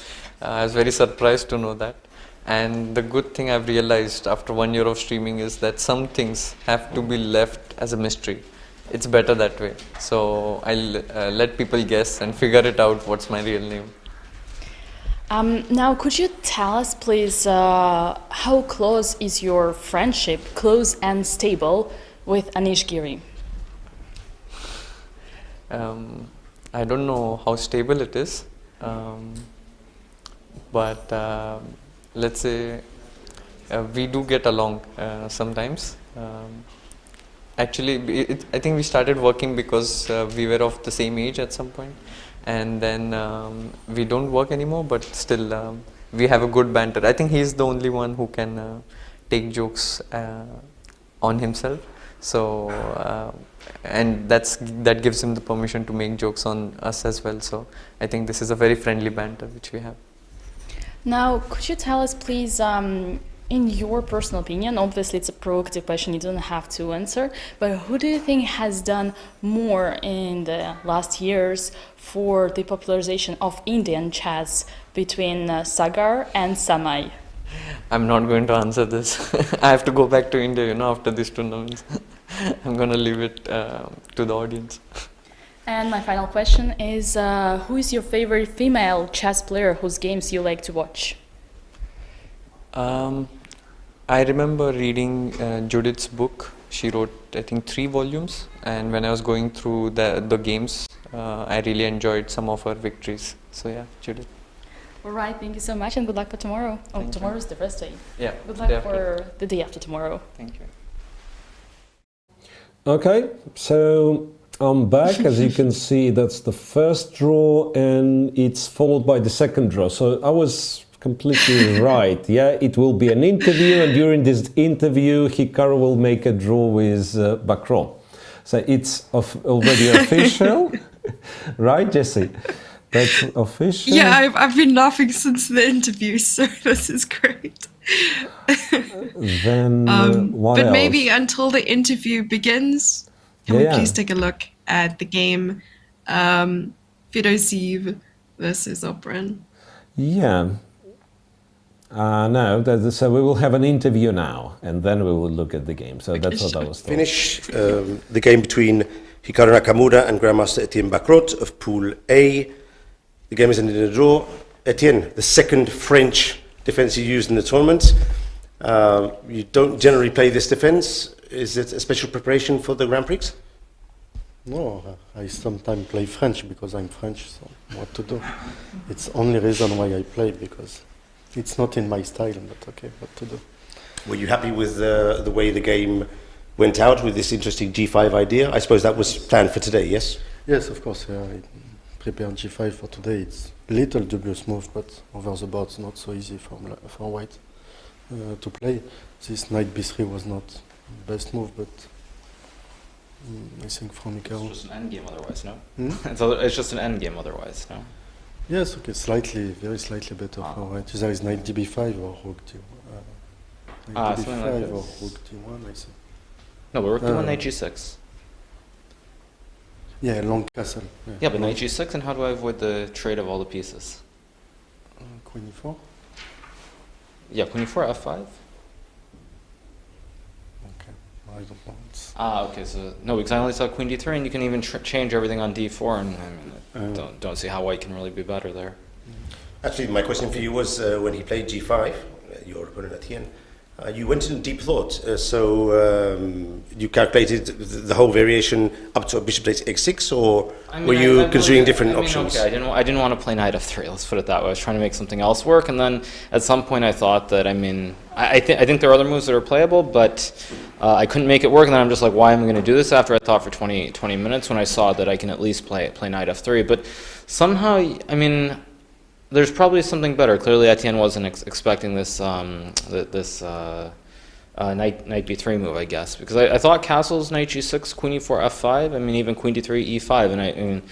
I was very surprised to know that. And the good thing I've realized after 1 year of streaming is that some things have to be left as a mystery. It's better that way. So I'll let people guess and figure it out what's my real name. Now, could you tell us, please, how close is your friendship, close and stable, with Anish Giri? I don't know how stable it is, but let's say we do get along sometimes. Actually, I think we started working because we were of the same age at some point, and then we don't work anymore, but still we have a good banter. I think he's the only one who can take jokes on himself, so and that gives him the permission to make jokes on us as well. So I think this is a very friendly banter which we have. Now, could you tell us, please, in your personal opinion, obviously it's a provocative question, you don't have to answer, but who do you think has done more in the last years for the popularization of Indian chess between Sagar and Samay? I'm not going to answer this. I have to go back to India, after these tournaments. I'm going to leave it to the audience. And my final question is, who is your favorite female chess player whose games you like to watch? I remember reading Judith's book. She wrote, I think, 3 volumes, and when I was going through the games, I really enjoyed some of her victories. So yeah, Judith. All right, thank you so much, and good luck for tomorrow. Oh, tomorrow's the first day. Yeah. Good luck for the day after tomorrow. Thank you. Okay, so I'm back. As you can see, that's the first draw, and it's followed by the second draw. So I was completely right. Yeah, it will be an interview, and during this interview, Hikaru will make a draw with Bacron. So it's already official, right, Jesse? That's official. Yeah, I've been laughing since the interview, so this is great. Then what but else? maybe until the interview begins, can we please take a look at the game Fedoseev versus Oprin? Yeah. No, so we will have an interview now, and then we will look at the game. So that's what I was told. Finish the game between Hikaru Nakamura and Grandmaster Etienne Bacrot of Pool A. The game is ended in a draw. Etienne, the second French defense you used in the tournament. You don't generally play this defense. Is it a special preparation for the Grand Prix? No, I sometimes play French because I'm French, so what to do? It's only reason why I play, because it's not in my style, but okay, what to do? Were you happy with the way the game went out with this interesting G5 idea? I suppose that was planned for today, yes? Yes, of course, yeah, I prepared G5 for today. It's a little dubious move, but over the board it's not so easy for white to play. This knight b3 was not the best move, but I think from Hikaru. It's just an endgame otherwise, no? Hmm? It's just an endgame otherwise, no? Yes, okay, very slightly better for white. There is knight db5 or rook d1. Knight something db5 like or this. rook d1, I think. No, but rook d1, knight g6. Yeah, long castle. Yeah, but knight g6, and how do I avoid the trade of all the pieces? Queen e4. Yeah, queen e4, f5. Okay, I don't know. Okay, so no, because I only saw queen d3, and you can even change everything on d4, and I mean, don't see how white can really be better there. Actually, my question for you was when he played G5, your opponent Etienne, you went in deep thought. So you calculated the whole variation up to a bishop takes x6, or were you considering different options? Okay, I didn't want to play knight f3. Let's put it that way. I was trying to make something else work, and then at some point I thought that I think there are other moves that are playable, but I couldn't make it work. And then I'm just like, why am I going to do this? After I thought for 20 minutes, when I saw that I can at least play knight f3, but somehow there's probably something better. Clearly, Etienne wasn't expecting this knight b3 move, I guess, because I thought castles, knight g6, queen e4, f5. I mean, even queen d3, e5, and I mean,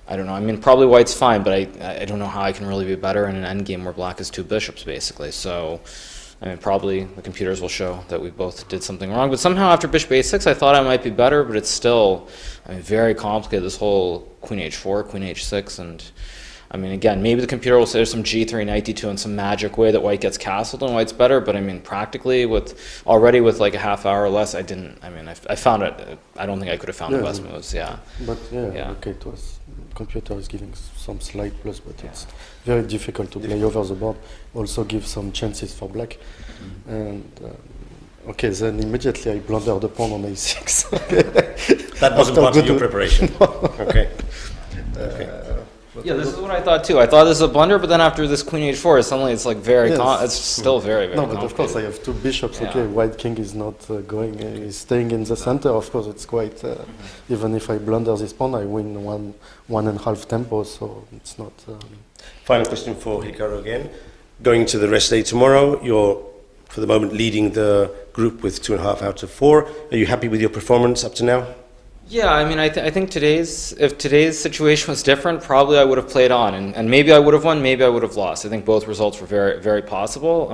I don't know. I mean, probably white's fine, but I don't know how I can really be better in an endgame where black has two bishops, basically. So, I mean, probably the computers will show that we both did something wrong. But somehow after bishop a6, I thought I might be better, but it's still, I mean, very complicated, this whole queen h4, queen h6, and I mean, again, maybe the computer will say there's some g3, knight d2 in some magic way that white gets castled and white's better, but I mean, practically, already with like a half hour or less, I found it, I don't think I could have found the best moves, yeah. But okay, it was, computer is giving some slight plus, but it's very difficult to play over the board, also give some chances for black. And okay, then immediately I blundered the pawn on a6. That wasn't part of your preparation. Okay. Yeah, this is what I thought too. I thought this was a blunder, but then after this queen h4, suddenly it's like very, it's still very, very No, but of course I have two bishops, okay, white king is not is staying in the center, of course it's quite, even if I blunder this pawn, I win 1.5 tempo, so it's not... Final question for Hikaru again. Going to the rest day tomorrow, you're, for the moment, leading the group with 2.5 out of 4. Are you happy with your performance up to now? Yeah, I mean, I think if today's situation was different, probably I would have played on, and maybe I would have won, maybe I would have lost. I think both results were very, very possible.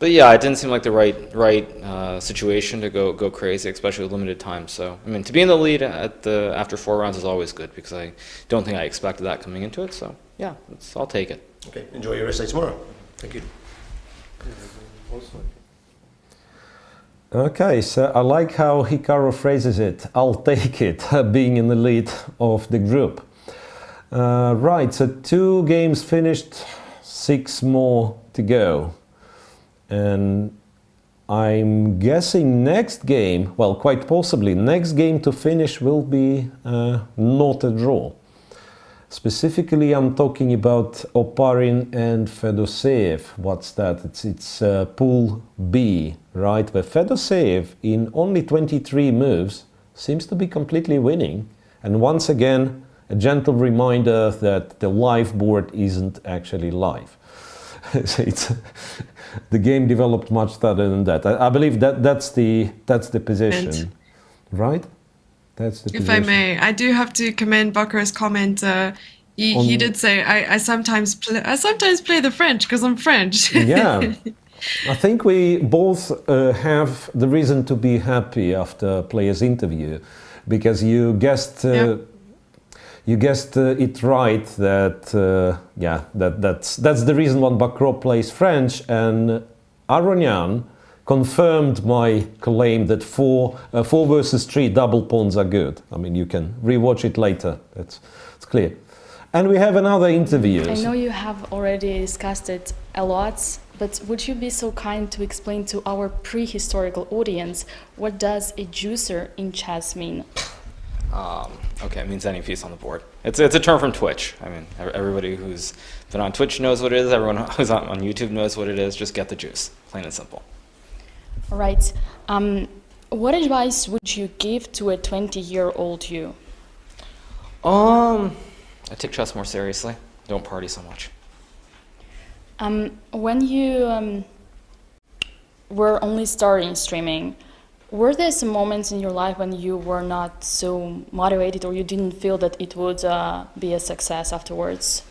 But yeah, it didn't seem like the right situation to go crazy, especially with limited time. So, I mean, to be in the lead after 4 rounds is always good, because I don't think I expected that coming into it. So, yeah, I'll take it. Okay, enjoy your rest day tomorrow. Thank you. Okay, so I like how Hikaru phrases it. I'll take it, being in the lead of the group. Right, so 2 games finished, 6 more to go. And I'm guessing next game, well, quite possibly, next game to finish will be not a draw. Specifically, I'm talking about Oparin and Fedoseev. What's that? It's Pool B, right? Where Fedoseev, in only 23 moves, seems to be completely winning. And once again, a gentle reminder that the live board isn't actually live. The game developed much better than that. I believe that's the position, right? That's the position. If I may, I do have to commend Bakar's comment. He did say, I sometimes play the French because I'm French. Yeah, I think we both have the reason to be happy after player's interview, because you guessed it right that that's the reason why Bakro plays French, and Aronian confirmed my claim that 4 versus 3 double pawns are good. I mean, you can rewatch it later. It's clear. And we have another interview. I know you have already discussed it a lot, but would you be so kind to explain to our prehistorical audience what does a juicer in chess mean? Okay, it means any piece on the board. It's a term from Twitch. I mean, everybody who's been on Twitch knows what it is. Everyone who's on YouTube knows what it is. Just get the juice, plain and simple. Right. What advice would you give to a 20-year-old you? I take chess more seriously. Don't party so much. When you were only starting streaming, were there some moments in your life when you were not so motivated, or you didn't feel that it would be a success afterwards?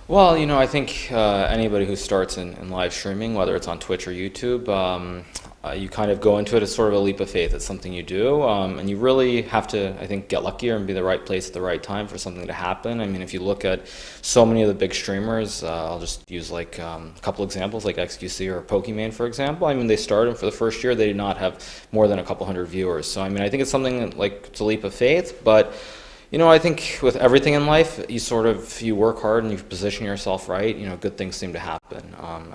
Well, you know, I think anybody who starts in live streaming, whether it's on Twitch or YouTube, you kind of go into it as sort of a leap of faith. It's something you do, and you really have to, I think, get luckier and be the right place at the right time for something to happen. I mean, if you look at so many of the big streamers, I'll just use like a couple examples, like XQC or Pokimane, for example. I mean, they started, and for the first year, they did not have more than a couple hundred viewers. So, I mean, I think it's something like, it's a leap of faith, but you know, I think with everything in life, you work hard and you position yourself right, you know, good things seem to happen.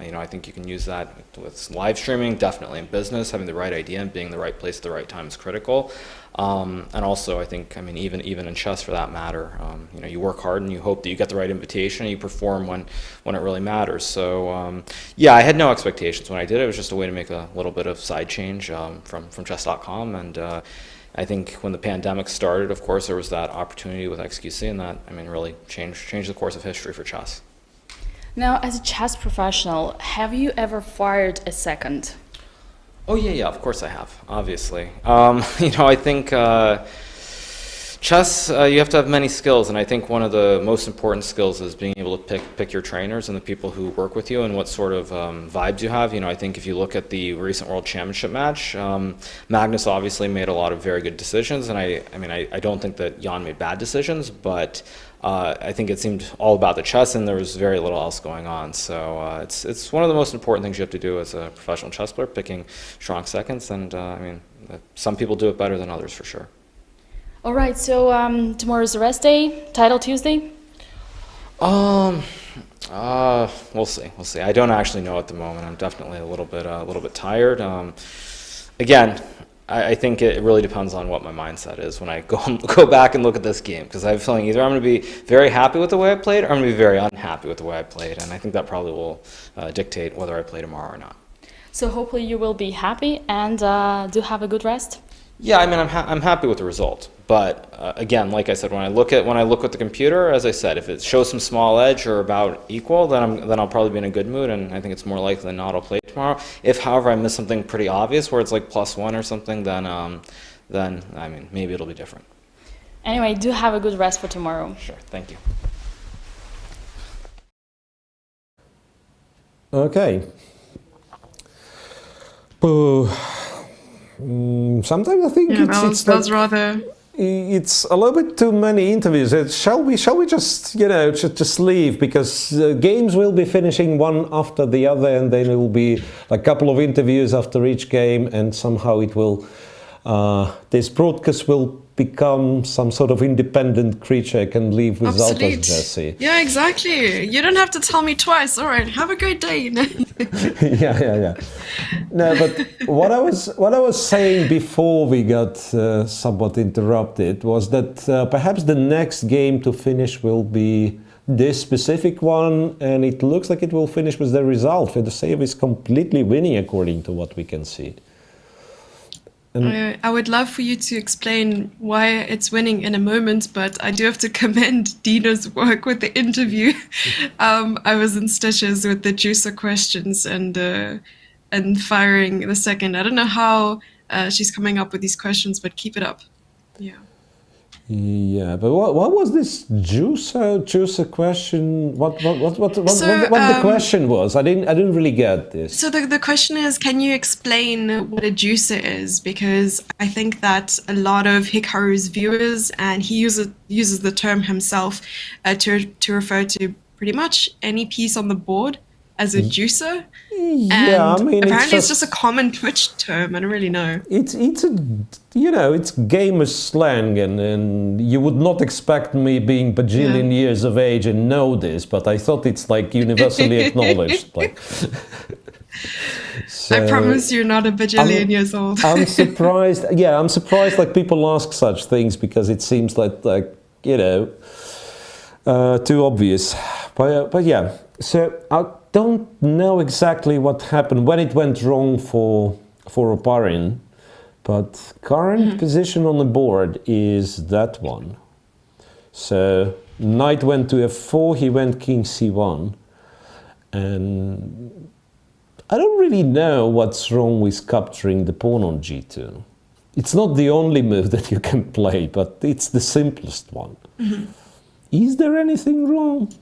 You know, I think you can use that with live streaming, definitely in business, having the right idea and being in the right place at the right time is critical. And also, I think, I mean, even in chess for that matter, you know, you work hard and you hope that you get the right invitation and you perform when it really matters. So, yeah, I had no expectations when I did it. It was just a way to make a little bit of side change from chess.com, and I think when the pandemic started, of course, there was that opportunity with XQC, and that, I mean, really changed the course of history for chess. Now, as a chess professional, have you ever fired a second? Oh yeah, of course I have, obviously. I think chess, you have to have many skills, and I think one of the most important skills is being able to pick your trainers and the people who work with you and what sort of vibes you have. I think if you look at the recent World Championship match, Magnus obviously made a lot of very good decisions, and I don't think that Jan made bad decisions, but I think it seemed all about the chess, and there was very little else going on. So it's one of the most important things you have to do as a professional chess player, picking strong seconds, and some people do it better than others for sure. All right, so tomorrow's the rest day, title Tuesday? We'll see. I don't actually know at the moment. I'm definitely a little bit tired. Again, I think it really depends on what my mindset is when I go back and look at this game, because I have a feeling either I'm going to be very happy with the way I played, or I'm going to be very unhappy with the way I played, and I think that probably will dictate whether I play tomorrow or not. So hopefully you will be happy and do have a good rest. Yeah, I'm happy with the result, but again, like I said, when I look at the computer, as I said, if it shows some small edge or about equal, then I'll probably be in a good mood, and I think it's more likely than not I'll play tomorrow. If, however, I miss something pretty obvious where it's like +1 or something, then maybe it'll be different. Anyway, do have a good rest for tomorrow. Sure, thank you. Okay. Sometimes I think it's a little bit too many interviews. Shall we just just leave, because games will be finishing one after the other, and then it will be a couple of interviews after each game, and somehow it will this broadcast will become some sort of independent creature, can leave without us, Jesse. Yeah, exactly. You don't have to tell me twice. All right, have a great day. Yeah. No, but what I was saying before we got somewhat interrupted was that perhaps the next game to finish will be this specific one, and it looks like it will finish with the result. Fedoseev is completely winning according to what we can see. I would love for you to explain why it's winning in a moment, but I do have to commend Dina's work with the interview. I was in stitches with the juicer questions and firing the second. I don't know how she's coming up with these questions, but keep it up. Yeah. Yeah, but what was this juicer question? What the question was? I didn't really get this. So the question is, can you explain what a juicer is? Because I think that a lot of Hikaru's viewers, and he uses the term himself to refer to pretty much any piece on the board as a juicer. Yeah, and apparently it's just a common Twitch term. I don't really know. It's gamer slang, and you would not expect me being bajillion years of age and know this, but I thought it's like universally acknowledged. So, I promise you're not a bajillion years old. I'm surprised. Yeah, I'm surprised. Like, people ask such things because it seems like too obvious. But yeah. So I don't know exactly what happened when it went wrong for Oparin, but current position on the board is that one. So knight went to f4, he went king c1, and I don't really know what's wrong with capturing the pawn on g2. It's not the only move that you can play, but it's the simplest one. Is there anything wrong?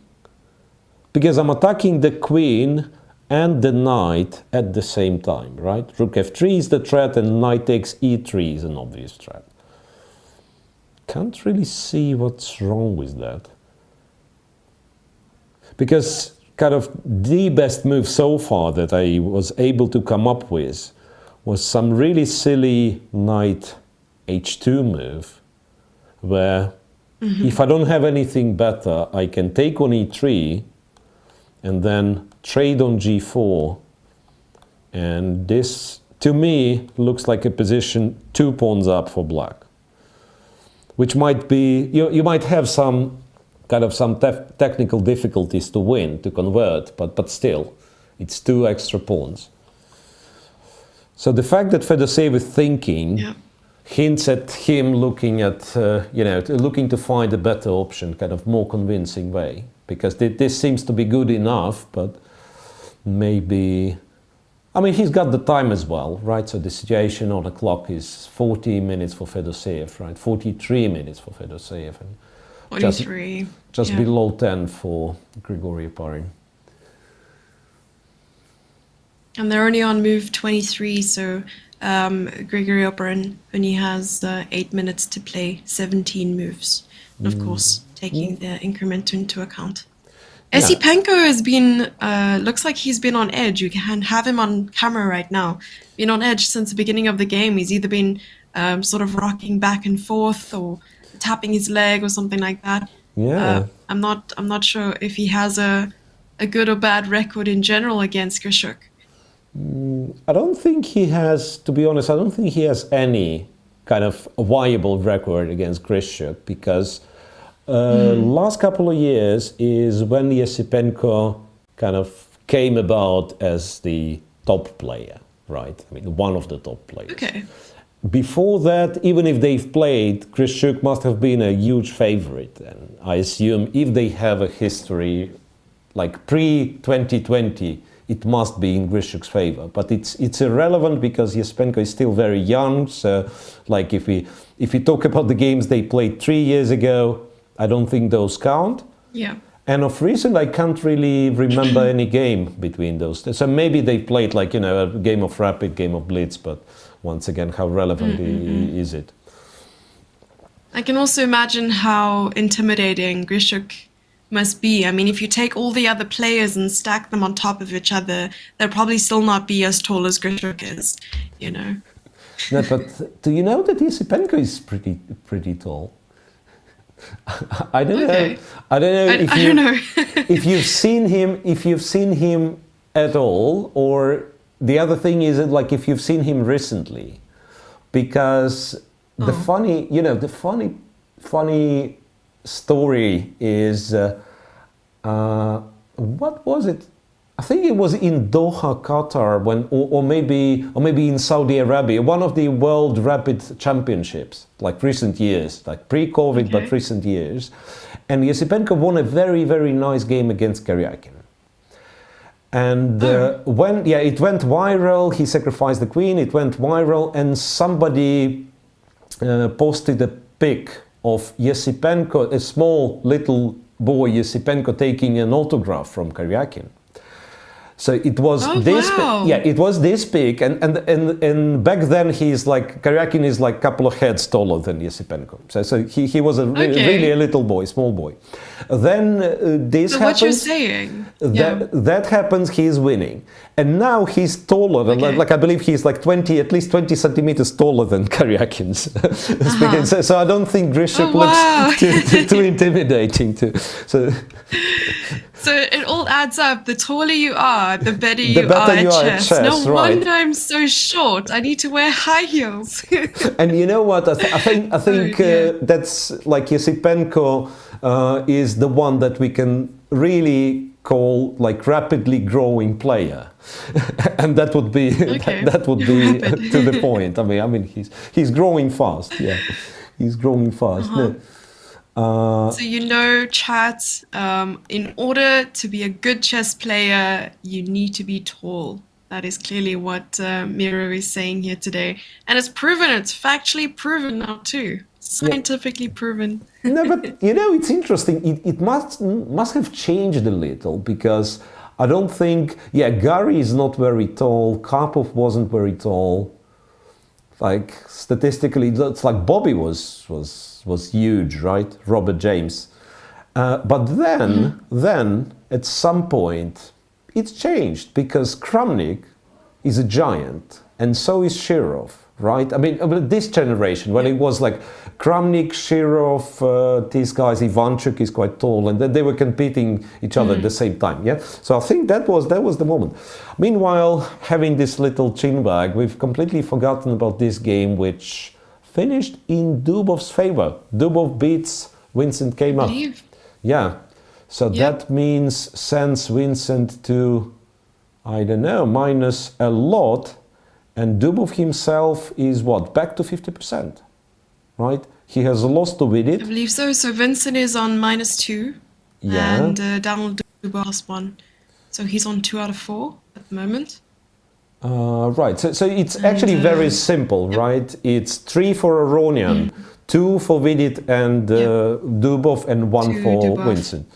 Because I'm attacking the queen and the knight at the same time, right? Rook f3 is the threat, and knight takes e3 is an obvious threat. Can't really see what's wrong with that. Because kind of the best move so far that I was able to come up with was some really silly knight h2 move, where if I don't have anything better, I can take on e3, and then trade on g4, and this, to me, looks like a position 2 pawns up for black, which might be, you might have some technical difficulties to win, to convert, but still, it's 2 extra pawns. So the fact that Fedoseev is thinking hints at him looking at, looking to find a better option, kind of more convincing way. Because this seems to be good enough, but maybe I mean, he's got the time as well, right? So the situation on the clock is 40 minutes for Fedoseev, right? 43 minutes for Fedoseev. And 43. Just below 10 for Grigori Oparin. And they're only on move 23, so Grigori Oparin only has 8 minutes to play 17 moves. And of course, taking the increment into account. Esipenko has been, looks like he's been on edge. You can have him on camera right now. Been on edge since the beginning of the game. He's either been sort of rocking back and forth or tapping his leg or something like that. Yeah. I'm not sure if he has a good or bad record in general against Grishchuk. I don't think he has, to be honest, I don't think he has any kind of viable record against Grishchuk, because last couple of years is when Esipenko kind of came about as the top player, right? I mean, one of the top players. Okay. Before that, even if they've played, Grishchuk must have been a huge favorite. And I assume if they have a history like pre-2020, it must be in Grishchuk's favor. But it's irrelevant because Esipenko is still very young. So, like if we talk about the games they played 3 years ago, I don't think those count. Yeah. And of recent, I can't really remember any game between those. So maybe they played like, you know, a game of Rapid, game of Blitz, but once again, how relevant is it? I can also imagine how intimidating Grishchuk must be. I mean, if you take all the other players and stack them on top of each other, they'll probably still not be as tall as Grishchuk is, you know. No, but do you know that Esipenko is pretty tall? I don't know. I don't know if you've seen him at all, or the other thing is that, like, if you've seen him recently, because the funny story is what was it? I think it was in Doha, Qatar, or maybe in Saudi Arabia, one of the World Rapid Championships, like recent years, like pre-COVID, but recent years. And Esipenko won a very, very nice game against Karyakin. And when it went viral, he sacrificed the queen, it went viral, and somebody posted a pic of Esipenko, a small little boy Esipenko, taking an autograph from Karyakin. So it was it was this big, and back then he's like, Karyakin is like a couple of heads taller than Esipenko. So he was really a little boy, small boy. Then this happens. What you're saying? That happens. He's winning, and now he's taller. Like I believe he's like at least 20 centimeters taller than Karyakin. So I don't think Grishchuk looks too intimidating. So it all adds up. The taller you are, the better you are at chess. No wonder I'm so short. I need to wear high heels. And you know what? I think that's like Esipenko is the one that we can really call like rapidly growing player, and that would be to the point. I mean he's growing fast. Yeah, he's growing fast. So you know, chat, in order to be a good chess player, you need to be tall. That is clearly what Miro is saying here today. And it's proven, it's factually proven now too. Scientifically proven. No, but you know, it's interesting. It must have changed a little, because I don't think, Gary is not very tall, Karpov wasn't very tall. Like statistically, it's like Bobby was huge, right? Robert James. But then at some point it's changed, because Kramnik is a giant and so is Shirov, right? I mean, this generation, when it was like Kramnik, Shirov, these guys, Ivanchuk is quite tall, and then they were competing each other at the same time, yeah? So I think that was the moment. Meanwhile, having this little chin bag, we've completely forgotten about this game, which finished in Dubov's favor. Dubov beats Vincent Keymer. Yeah. So that means sends Vincent to, I don't know, minus a lot. And Dubov himself is what? Back to 50%, right? He has lost to Vidit. I believe so. So Vincent is on -2. Yeah. And Daniel Dubov has 1. So he's on 2 out of 4 at the moment. Right, so it's actually very simple, right? It's 3 for Aronian, 2 for Vidit and Dubov, and 1 for Dubov. Vincent.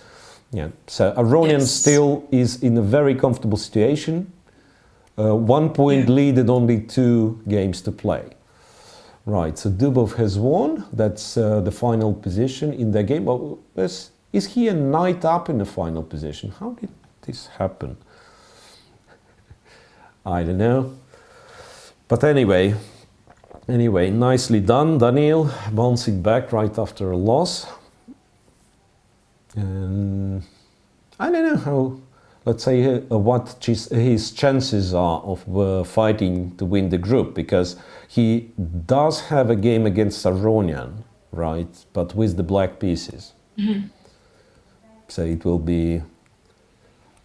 Yeah, so Aronian still is in a very comfortable situation. 1 point lead and only 2 games to play. Right, so Dubov has won. That's the final position in the game. Oh, is he a knight up in the final position? How did this happen? I don't know. But anyway, nicely done, Daniel, bouncing back right after a loss. And I don't know how, let's say, what his chances are of fighting to win the group, because he does have a game against Aronian, right? But with the black pieces. So it will be,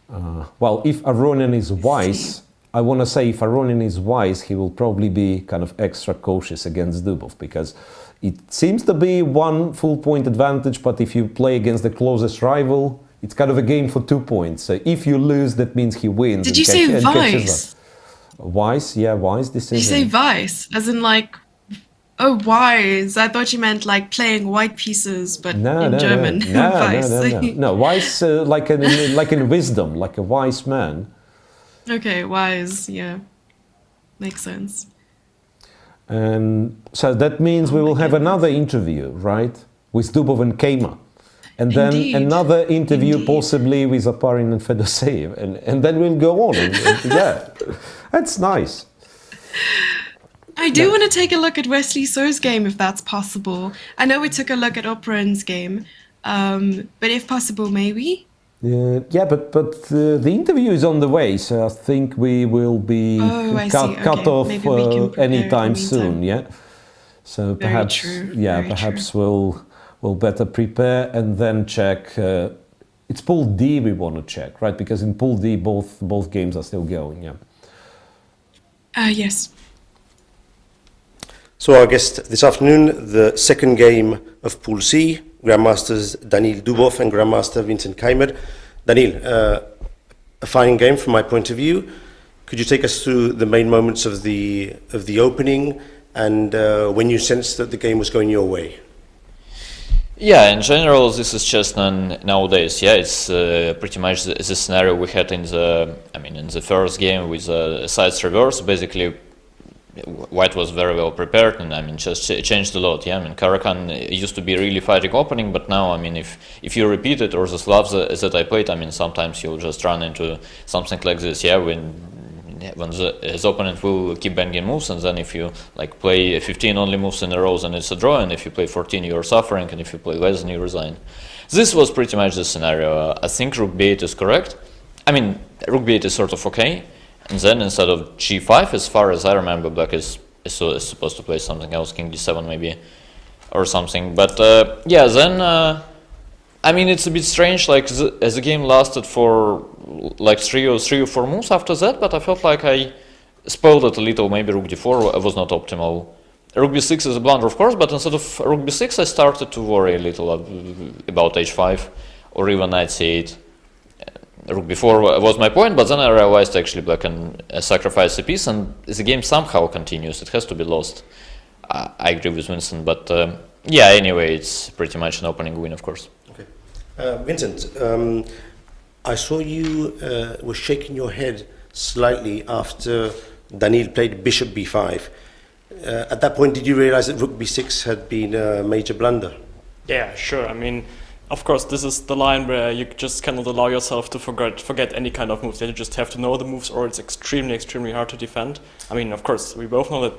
well, if Aronian is wise, I want to say if Aronian is wise, he will probably be kind of extra cautious against Dubov, because it seems to be 1 full point advantage, but if you play against the closest rival, it's kind of a game for 2 points. So if you lose, that means he wins. Did you say vice? Wise, yeah, wise decision. Did you say vice? As in like, oh, wise. I thought you meant like playing white pieces, but in German. Vice. No, wise like in wisdom, like a wise man. Okay, wise, yeah. Makes sense. And so that means we will have another interview, right? With Dubov and Keymer. And then another interview possibly with Zaparin and Fedoseev. And then we'll go on. Yeah, that's nice. I do want to take a look at Wesley So's game, if that's possible. I know we took a look at Operan's game, but if possible, maybe? Yeah, but the interview is on the way, so I think we will be cut off anytime soon. Yeah, so perhaps perhaps we'll better prepare and then check. It's Pool D we want to check, right? Because in Pool D both games are still going. Yeah. Yes. So our guest this afternoon, the second game of Pool C, Grandmasters Daniel Dubov and Grandmaster Vincent Keymer. Daniel, a fine game from my point of view. Could you take us through the main moments of the opening and when you sensed that the game was going your way? Yeah, in general, this is just nowadays. Yeah, it's pretty much the scenario we had in the first game with sides reverse. Basically, White was very well prepared, and just changed a lot. Yeah, Karakan used to be really fighting opening, but now, if you repeat it, or the Slavs that I played, sometimes you'll just run into something like this. Yeah, when his opponent will keep banging moves, and then if you play 15 only moves in a row, then it's a draw, and if you play 14, you're suffering, and if you play less, then you resign. This was pretty much the scenario. I think Rook B8 is correct. Rook B8 is sort of okay. And then instead of G5, as far as I remember, Black is supposed to play something else, King D7 maybe, or something. But then, it's a bit strange, as the game lasted for 3 or 4 moves after that, but I felt like I spoiled it a little. Maybe Rook D4 was not optimal. Rook B6 is a blunder, of course, but instead of Rook B6, I started to worry a little about H5, or even Knight C8. Rook B4 was my point, but then I realized actually Black can sacrifice a piece, and the game somehow continues. It has to be lost. I agree with Vincent, but anyway, it's pretty much an opening win, of course. Okay, Vincent, I saw you were shaking your head slightly after Daniel played Bishop B5. At that point, did you realize that Rook B6 had been a major blunder? Yeah, sure. Of course, this is the line where you just cannot allow yourself to forget any kind of moves. You just have to know the moves, or it's extremely, extremely hard to defend. Of course, we both know that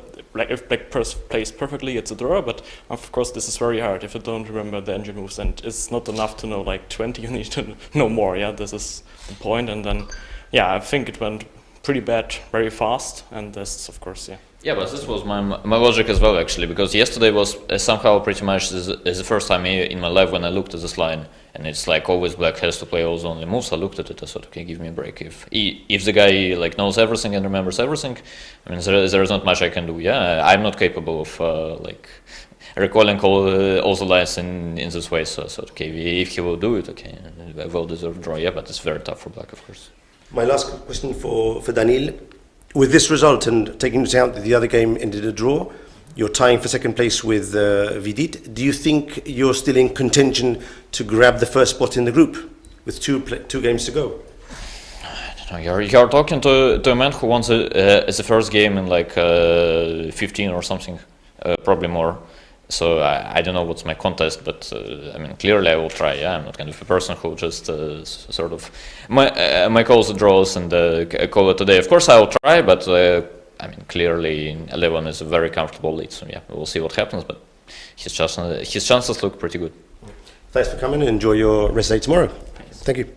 if Black plays perfectly, it's a draw, but of course, this is very hard if you don't remember the engine moves, and it's not enough to know 20, you need to know more. Yeah, this is the point, and then, I think it went pretty bad very fast, and this, of course, Yeah, but this was my logic as well, actually, because yesterday was somehow pretty much the first time in my life when I looked at this line, and it's always Black has to play all the only moves. I looked at it, I thought, okay, give me a break. If the guy knows everything and remembers everything, there is not much I can do. Yeah, I'm not capable of recalling all the lines in this way. So I thought, okay, if he will do it, okay, a well-deserved draw. Yeah, but it's very tough for Black, of course. My last question for Daniel. with this result and taking into account that the other game ended a draw, you're tying for second place with Vidit. Do you think you're still in contention to grab the first spot in the group with two games to go? You're talking to a man who won the first game in like 15 or something, probably more. So I don't know what's my contest, but I mean, clearly I will try. Yeah, I'm not kind of a person who just sort of my calls draws and call it today. Of course I will try, but I mean, clearly 11 is a very comfortable lead. So yeah, we'll see what happens, but his chances look pretty good. Thanks for coming and enjoy your rest day tomorrow. Thank you.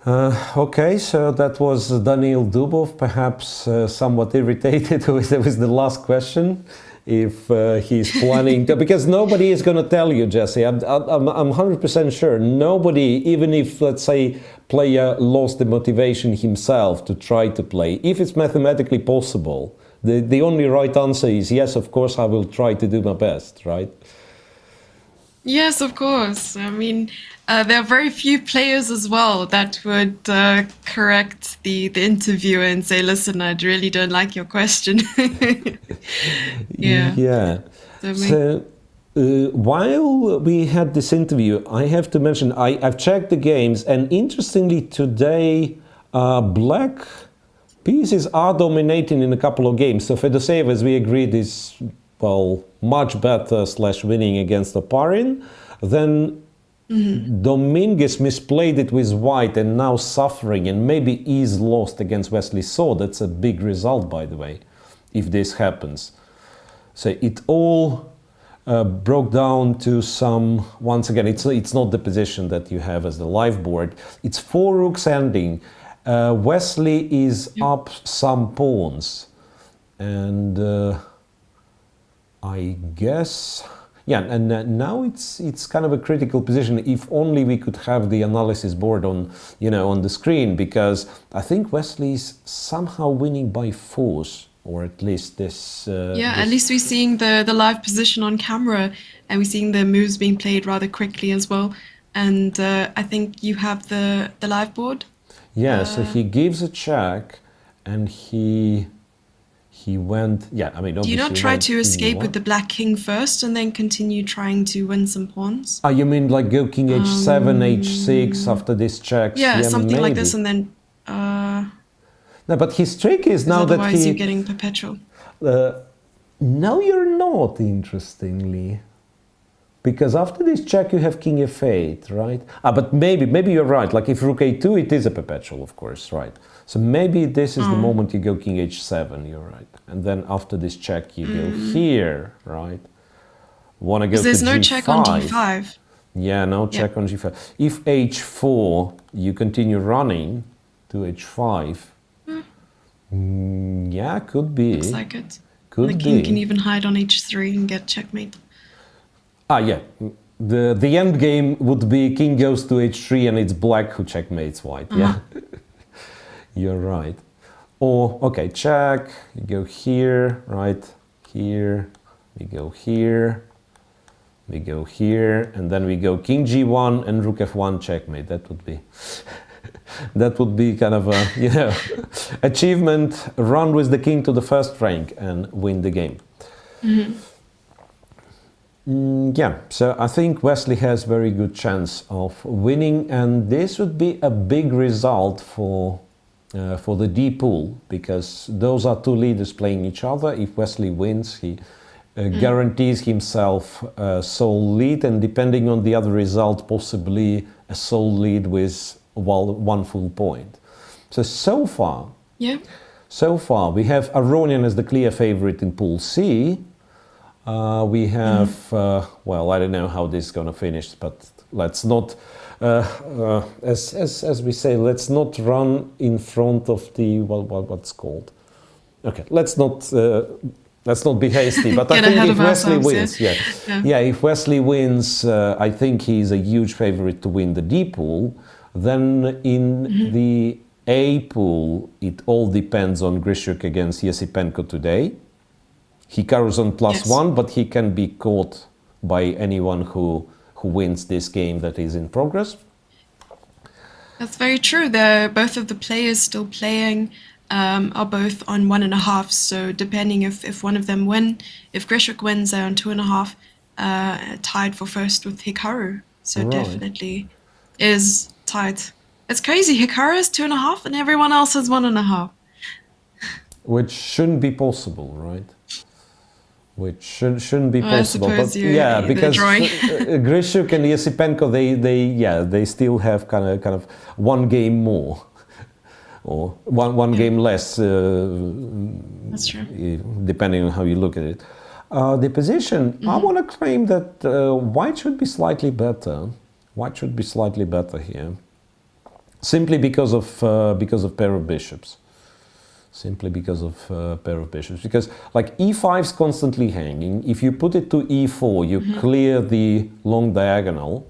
Okay, so that was Daniel Dubov, perhaps somewhat irritated with the last question, if he's planning to, because nobody is going to tell you, Jesse. I'm 100% sure. Nobody, even if, let's say, player lost the motivation himself to try to play, if it's mathematically possible, the only right answer is yes, of course, I will try to do my best, right? Yes, of course. I mean, there are very few players as well that would correct the interviewer and say, listen, I really don't like your question. Yeah. Yeah. So while we had this interview, I have to mention, I've checked the games, and interestingly today, black pieces are dominating in a couple of games. So Fedoseev, as we agreed, is, well, much better / winning against Oparin. Then Dominguez misplayed it with white and now suffering, and maybe is lost against Wesley So. That's a big result, by the way, if this happens. So it all broke down to some, once again, it's not the position that you have as the live board. It's 4 rooks ending. Wesley is up some pawns, and I guess, yeah, and now it's kind of a critical position. If only we could have the analysis board on, on the screen, because I think Wesley is somehow winning by force, or at least this. At least we're seeing the live position on camera, and we're seeing the moves being played rather quickly as well. And I think you have the live board. Yeah, so he gives a check, and he went, yeah, I mean, obviously. Do you not try to escape with the black king first and then continue trying to win some pawns? Oh, you mean like go king h7, h6 after this check? Yeah, something maybe like this, and then. No, but his trick is now that otherwise you're getting perpetual. No, you're not, interestingly. Because after this check you have king f8, right? But maybe you're right. Like if rook a2, it is a perpetual, of course, right? So maybe this is the moment you go king h7, you're right. And then after this check you go here, right? Want to go to there's no g5. Check on g5. Yeah, no check on g5. If h4, you continue running to h5. Yeah, could be. Looks like it. Could the king can even hide on h3 and get checkmate. Yeah. The end game would be king goes to h3 and it's black who checkmates white. Yeah. You're right. Or, okay, check, you go here, right? Here, we go here, we go here, and then we go king g1 and rook f1 checkmate. That would be that would be kind of a achievement. Run with the king to the first rank and win the game. Yeah, so I think Wesley has very good chance of winning, and this would be a big result for the D pool, because those are two leaders playing each other. If Wesley wins, he guarantees himself a sole lead, and depending on the other result, possibly a sole lead with one full point. So far, we have Aronian as the clear favorite in Pool C. We have, well, I don't know how this is going to finish, but let's not, as we say, let's not run in front of the, well, what's called. Okay, let's not be hasty, but I think if Wesley wins, if Wesley wins, I think he's a huge favorite to win the D pool. Then in the A pool, it all depends on Grishchuk against Esipenko today. Hikaru's on +1, but he can be caught by anyone who wins this game that is in progress. That's very true. Both of the players still playing are both on 1.5. So depending if one of them if Grishchuk wins, they're on 2.5, tied for first with Hikaru. So definitely is tied. It's crazy. Hikaru is 2.5 and everyone else has 1.5. Which shouldn't be possible, right? Which shouldn't be possible. But yeah, because Grishchuk and Esipenko, they still have kind of one game more, or one game less. That's true. Depending on how you look at it. The position, I want to claim that White should be slightly better. White should be slightly better here, simply because of pair of bishops. Simply because of pair of bishops. Because like e5 is constantly hanging. If you put it to e4, you clear the long diagonal,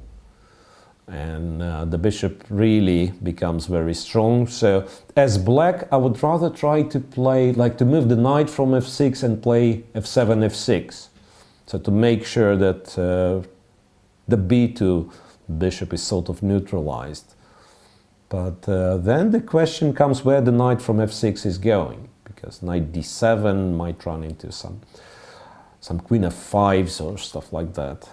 and the bishop really becomes very strong. So as black, I would rather try to play, like to move the knight from f6 and play f7, f6. So to make sure that the b2 bishop is sort of neutralized. But then the question comes where the knight from f6 is going, because knight d7 might run into some queen f5s or stuff like that.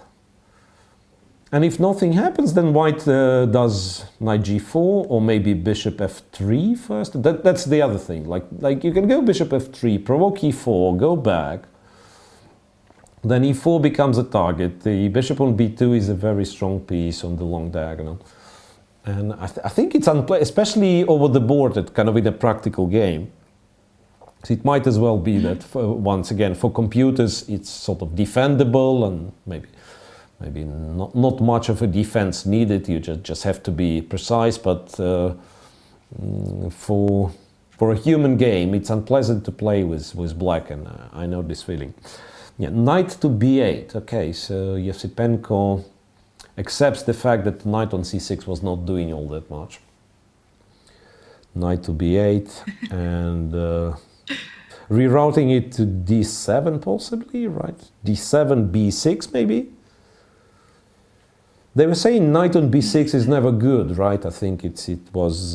And if nothing happens, then White does knight g4 or maybe bishop f3 first. That's the other thing. Like you can go bishop f3, provoke e4, go back. Then e4 becomes a target. The bishop on b2 is a very strong piece on the long diagonal. And I think it's unplayable, especially over the board, kind of in a practical game. So it might as well be that, once again, for computers, it's sort of defendable and maybe not much of a defense needed. You just have to be precise. But for a human game, it's unpleasant to play with black, and I know this feeling. Yeah, knight to b8. Okay, so Esipenko accepts the fact that knight on c6 was not doing all that much. Knight to b8 and rerouting it to d7 possibly, right? d7, b6 maybe? They were saying knight on b6 is never good, right? I think it was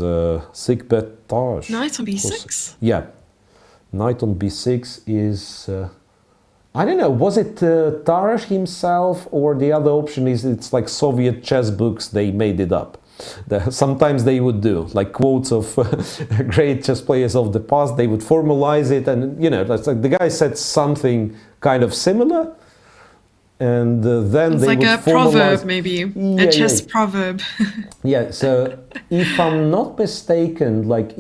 Sigbert Tarsh. Knight on b6? Yeah. Knight on b6 is... I don't know, was it Tarsh himself, or the other option is it's like Soviet chess books, they made it up. Sometimes they would do, like quotes of great chess players of the past, they would formalize it, and you know, that's like the guy said something kind of similar, and then it's they like would a proverb, maybe, a chess proverb. Yeah, so if I'm not mistaken, like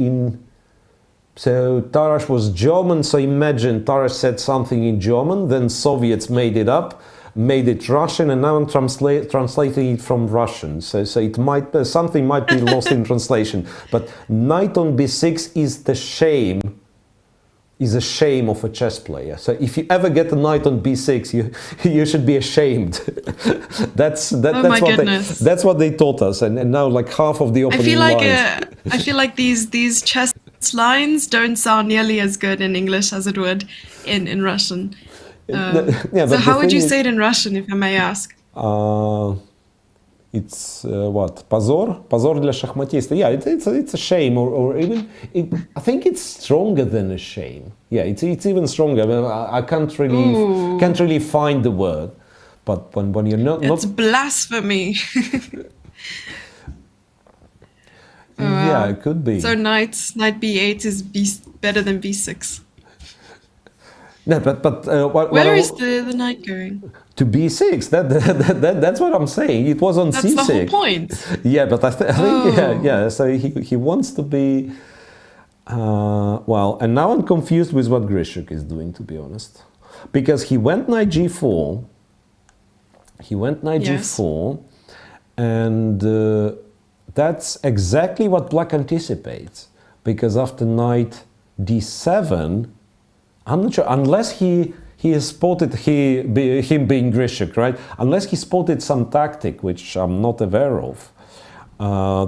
so Tarrasch was German, so imagine Tarrasch said something in German, then Soviets made it up, made it Russian, and now I'm translating it from Russian. So it might something might be lost in translation. But knight on b6 is a shame of a chess player. So if you ever get a knight on b6, you should be ashamed. that's what they taught us, and now like half of the opening lines. I feel like these chess lines don't sound nearly as good in English as it would in Russian. So how would you say it in Russian, if I may ask? It's what? Позор для шахматиста. Yeah, it's a shame, or even I think it's stronger than a shame. Yeah, it's even stronger. I mean, I can't really find the word, but when you're not it's blasphemy. Yeah, it could be. So knight b8 is better than b6. No, but where is the knight going? To b6. That's what I'm saying. It was on c6. That's the whole point. Yeah, but I think yeah. So he wants to be. Well, and now I'm confused with what Grishchuk is doing, to be honest, because he went knight g4. G4, and. That's exactly what black anticipates, because after knight d7, I'm not sure, unless he has spotted him being Grishchuk, right? Unless he spotted some tactic which I'm not aware of,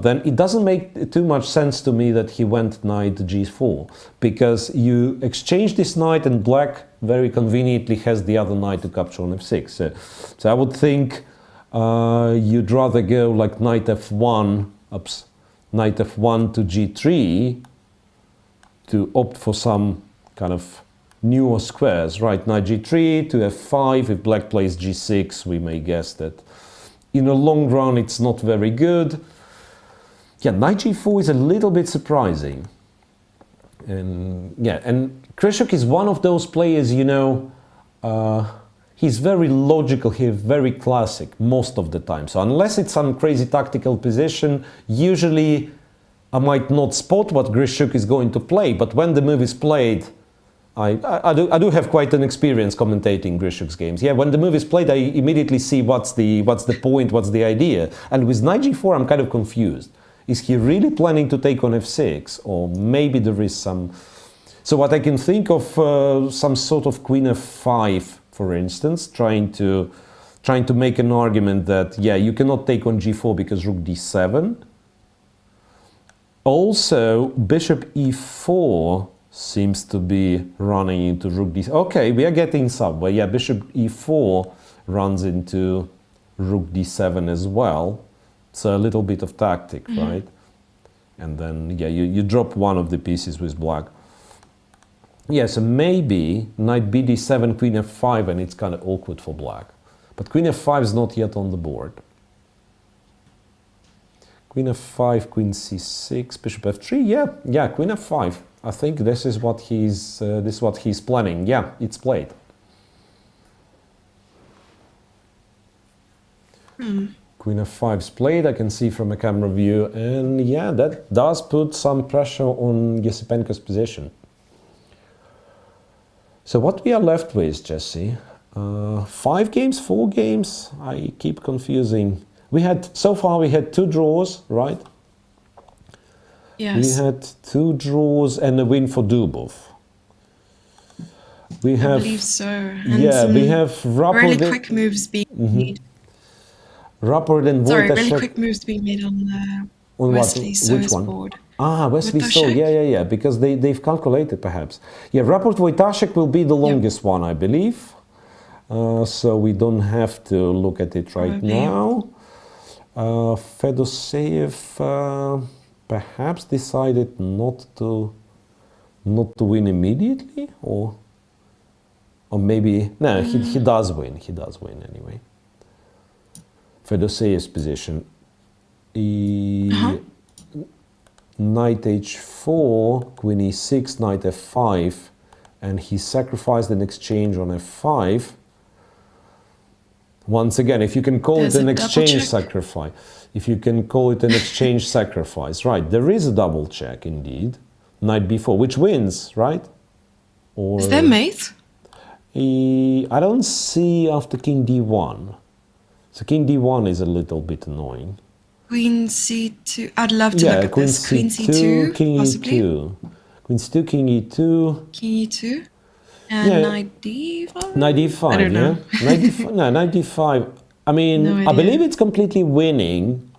then it doesn't make too much sense to me that he went knight g4, because you exchange this knight and black very conveniently has the other knight to capture on f6. So I would think you'd rather go like knight f1, knight f1 to g3 to opt for some kind of newer squares, right? Knight g3 to f5. If black plays g6, we may guess that in the long run it's not very good. Yeah, knight g4 is a little bit surprising. And yeah, and Grishchuk is one of those players, you know, he's very logical here, very classic most of the time. So unless it's some crazy tactical position, usually I might not spot what Grishchuk is going to play, but when the move is played, I do have quite an experience commentating Grishchuk's games. Yeah, when the move is played, I immediately see what's the point, what's the idea. And with knight g4, I'm kind of confused. Is he really planning to take on f6, or maybe there is some? So what I can think of, some sort of queen f5, for instance, trying to make an argument that yeah, you cannot take on g4 because rook d7. Also, bishop e4 seems to be running into rook d7. Okay, we are getting somewhere. Yeah, bishop e4 runs into rook d7 as well. So a little bit of tactic, right? And then yeah, you drop one of the pieces with black. Yeah, so maybe knight bd7, queen f5, and it's kind of awkward for black. But queen f5 is not yet on the board. Queen f5, queen c6, bishop f3. Yeah, queen f5. I think this is what he's planning. Yeah, it's played. Queen f5 is played, I can see from a camera view, and yeah, that does put some pressure on Esipenko's position. So what we are left with, Jesse, 5 games, 4 games, I keep confusing. So far we had 2 draws, right? Yes. We had 2 draws and a win for Dubov. I believe so. And yeah, we have Rapport. Really quick moves being made. Rapport and Sorry, Wojtaszek. really quick moves being made on Wesley So's board. Ah, Wesley So, yeah, because they've calculated perhaps. Yeah, Rapport Wojtaszek will be the longest one, I believe. So we don't have to look at it right now. Fedoseev perhaps decided not to win immediately, or maybe no, he does win. He does win anyway. Fedoseev's position. Knight h4, queen e6, knight f5, and he sacrificed an exchange on f5. Once again, if you can call it an exchange sacrifice, right, there is a double check indeed. Knight b4, which wins, right? Or is there mate? I don't see after king d1. So king d1 is a little bit annoying. Queen c2. I'd love to look at queen this. Queen c2, king possibly. e2. Queen c2, king e2. King e2. And knight d5? Knight d5, I don't know. Knight d5, no, knight d5. I mean, No I believe it's completely winning.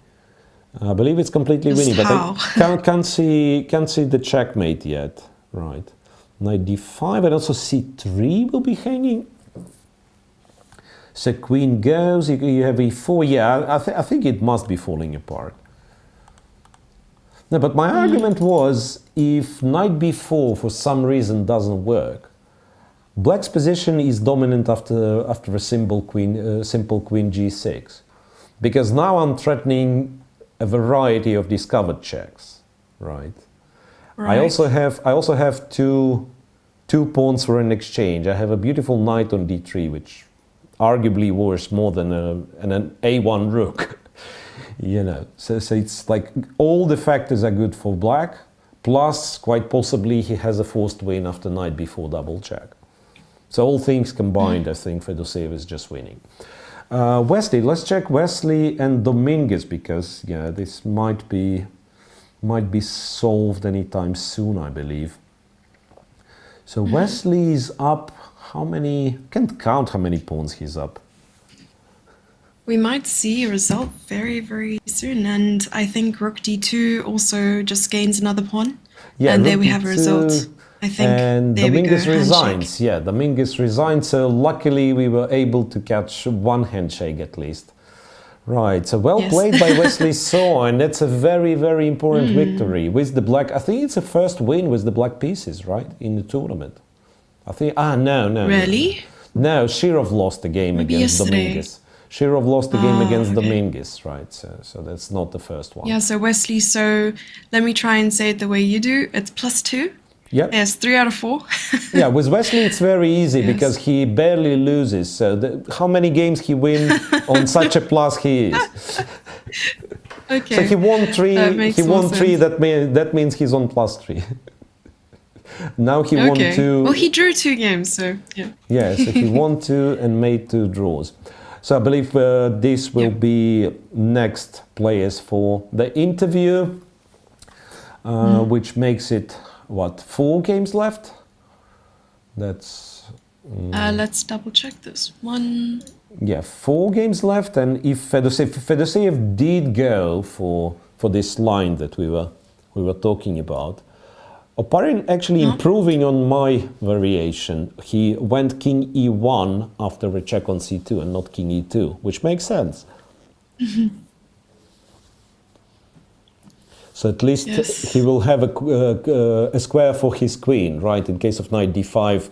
But I can't see the checkmate yet. Right. Knight d5, and also c3 will be hanging. So queen goes, you have e4. Yeah, I think it must be falling apart. No, but my argument was, if knight b4 for some reason doesn't work, black's position is dominant after a simple queen g6, because now I'm threatening a variety of discovered checks, right? I also have two pawns for an exchange. I have a beautiful knight on d3, which arguably worth more than an a1 rook. You know, so it's like all the factors are good for black, plus quite possibly he has a forced win after knight b4 double check. So all things combined, I think Fedoseev is just winning. Wesley, let's check Wesley and Dominguez, because yeah, this might be solved anytime soon, I believe. So Wesley is up. How many? Can't count how many pawns he's up. We might see a result very, very soon, and I think rook d2 also just gains another pawn. Yeah, and there we have a result. I think. And there Dominguez we go, resigns. handshake. Yeah, Dominguez resigns. So luckily we were able to catch one handshake at least. Right, so well Yes. played by Wesley So, and that's a very, very important victory with the black. I think it's the first win with the black pieces, right, in the tournament. I think. No. Really? No, Shirov lost the game Maybe against yesterday. Dominguez. Shirov lost the game against okay. Dominguez, right? So that's not the first one. Yeah, so Wesley, so let me try and say it the way you do. It's +2. Yep. Yes, 3 out of 4. Yeah, with Wesley it's very easy Yes. because he barely loses. So how many games he win on such a plus he is. Okay. So he won 3. That makes He more won 3. sense. That means he's on +3. Now he won Okay. 2. Well, he drew 2 games, so yeah. Yeah, so he won 2 and made 2 draws. So I believe this will be next players for the interview, which makes it, 4 games left? That's... Let's double check this one. Yeah, 4 games left, and if Fedoseev did go for this line that we were talking about, Oparin actually improving on my variation. He went King E1 after a check on C2 and not King E2, which makes sense. So at least Yes. he will have a square for his queen, right? In case of knight D5,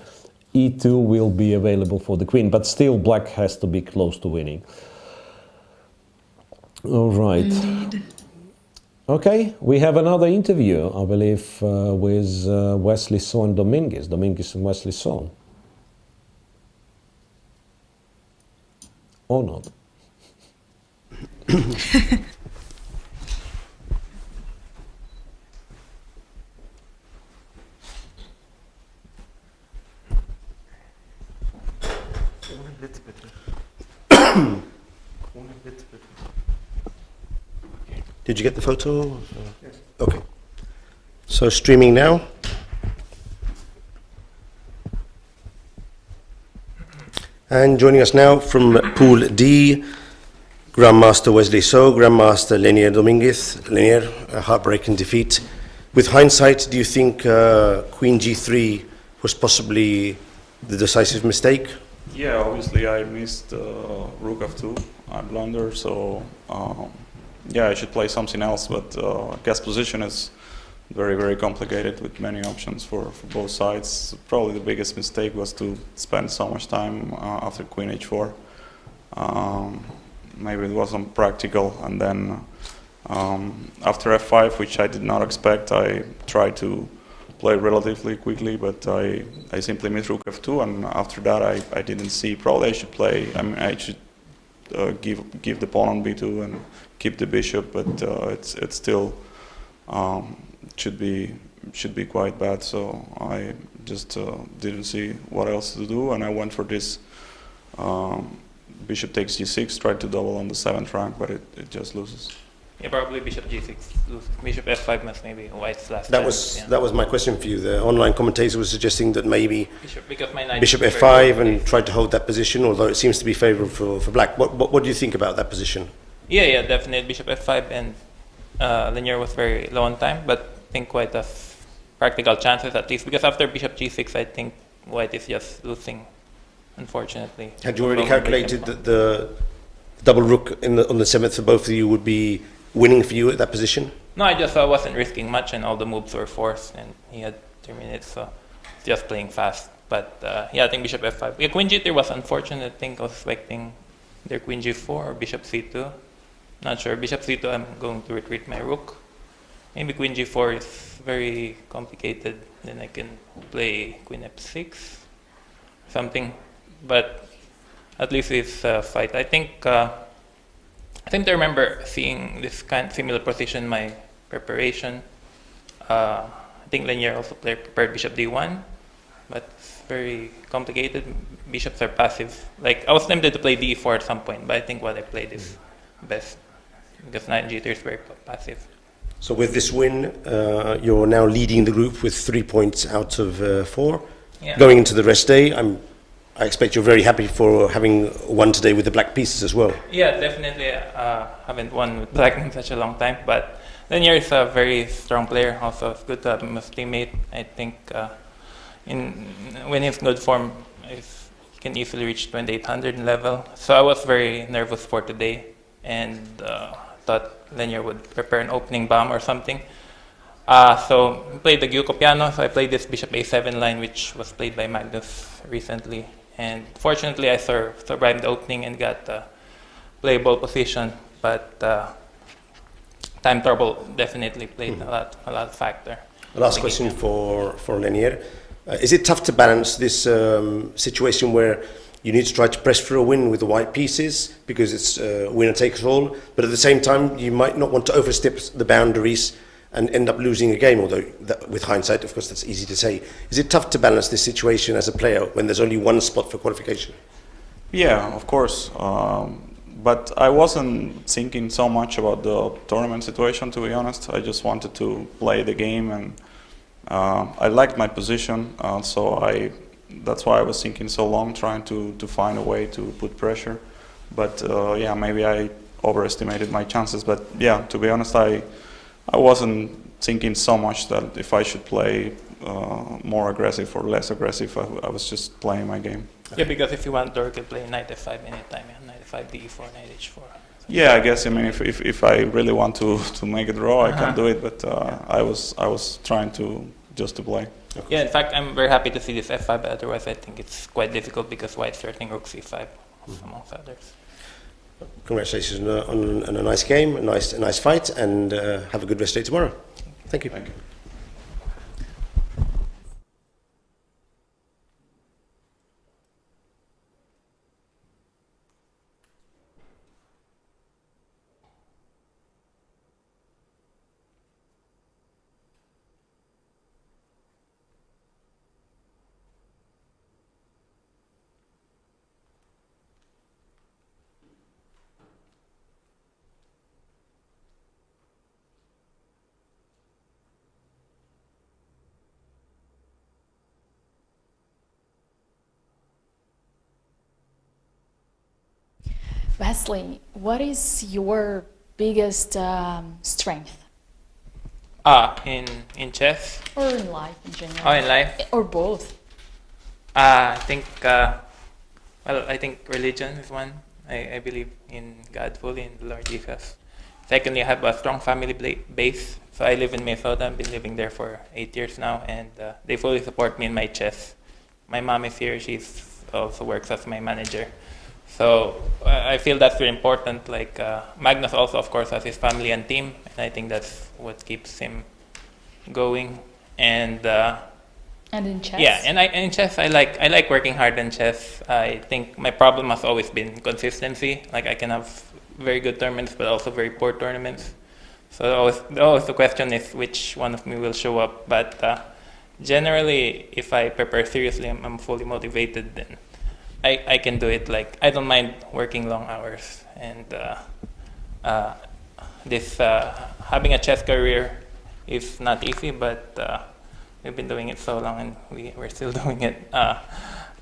E2 will be available for the queen, but still black has to be close to winning. All right. Indeed. Okay, we have another interview, I believe, with Wesley So and Dominguez and Wesley So. Or not. Did you get the photo? Yes. Okay. So streaming now. And joining us now from Pool D, Grandmaster Wesley So, Grandmaster Lenier Dominguez. Lenier, a heartbreaking defeat. With hindsight, do you think Queen G3 was possibly the decisive mistake? Yeah, obviously I missed Rook F2. I blundered, so yeah, I should play something else, but guess position is very, very complicated with many options for both sides. Probably the biggest mistake was to spend so much time after Queen H4. Maybe it wasn't practical, and then after F5, which I did not expect, I tried to play relatively quickly, but I simply missed Rook F2, and after that I didn't see. Probably I should play, I should give the pawn on B2 and keep the bishop, but it's still should be quite bad. So I just didn't see what else to do, and I went for this bishop takes G6, tried to double on the 7th rank, but it just loses. Yeah, probably bishop G6 loses. Bishop F5 must maybe white's last. That was my question for you. The online commentator was suggesting that maybe Bishop F5 F5 and tried to hold that position, although it seems to be favourable for black. What do you think about that position? Yeah, definitely Bishop F5, and Lenier was very low on time, but I think white has practical chances at least, because after Bishop G6 I think white is just losing, unfortunately. Had you already calculated that the double rook on the 7th for both of you would be winning for you at that position? No, I just wasn't risking much, and all the moves were forced, and he had 3 minutes, so just playing fast. But yeah, I think Bishop F5. Yeah, Queen G3 was unfortunate. I think I was expecting either Queen G4 or Bishop C2. Not sure. Bishop C2, I'm going to retreat my rook. Maybe Queen G4 is very complicated. Then I can play Queen F6, something. But at least it's a fight. I think I remember seeing this kind of similar position in my preparation. I think Lenier also prepared Bishop D1, but it's very complicated. Bishops are passive. Like, I was tempted to play D4 at some point, but I think what I played is best, because Knight G3 is very passive. So with this win, you're now leading the group with 3 points out of 4. Yeah. Going into the rest day, I expect you're very happy for having won today with the black pieces as well. Yeah, definitely. Haven't won with black in such a long time, but Lenier is a very strong player. Also, it's good to have him as teammate. I think when he's in good form, he can easily reach 2800 level. So I was very nervous for today. and thought Lenier would prepare an opening bomb or something. So we played the Joko Piano, so I played this bishop a7 line, which was played by Magnus recently. And fortunately, I survived the opening and got playable position, but time trouble definitely played a lot factor. Last question for Lenier. Is it tough to balance this situation where you need to try to press for a win with the white pieces because it's winner takes all, but at the same time you might not want to overstep the boundaries and end up losing a game, although with hindsight, of course, that's easy to say. Is it tough to balance this situation as a player when there's only one spot for qualification? Yeah, of course. But I wasn't thinking so much about the tournament situation, to be honest. I just wanted to play the game, and I liked my position, that's why I was thinking so long, trying to find a way to put pressure. But yeah, maybe I overestimated my chances. But yeah, to be honest, I wasn't thinking so much that if I should play more aggressive or less aggressive. I was just playing my game. Yeah, because if you want, you can play knight f5 anytime. Yeah? Knight f5, d4, knight h4. Yeah, I guess. I mean, if I really want to make a draw, I can do it. But I was trying to play. Yeah, in fact, I'm very happy to see this f5. But otherwise, I think it's quite difficult because white's threatening rook c5, amongst others. Congratulations on a nice game, a nice fight, and have a good rest day tomorrow. Thank you. Thank you. Wesley, what is your biggest strength? In chess? Or in life in general? Oh, in life? Or both? I think, I think religion is one. I believe in God fully, in the Lord Jesus. Secondly, I have a strong family base. So I live in Minnesota. I've been living there for 8 years now, and they fully support me in my chess. My mom is here. She also works as my manager. So I feel that's very important. Like Magnus also, of course, has his family and team, and I think that's what keeps him going. And in chess? Yeah, and in chess, I like working hard in chess. I think my problem has always been consistency. Like I can have very good tournaments, but also very poor tournaments. So always the question is which one of me will show up. But generally, if I prepare seriously, I'm fully motivated, then I can do it. Like I don't mind working long hours, and having a chess career is not easy, but we've been doing it so long, and we're still doing it.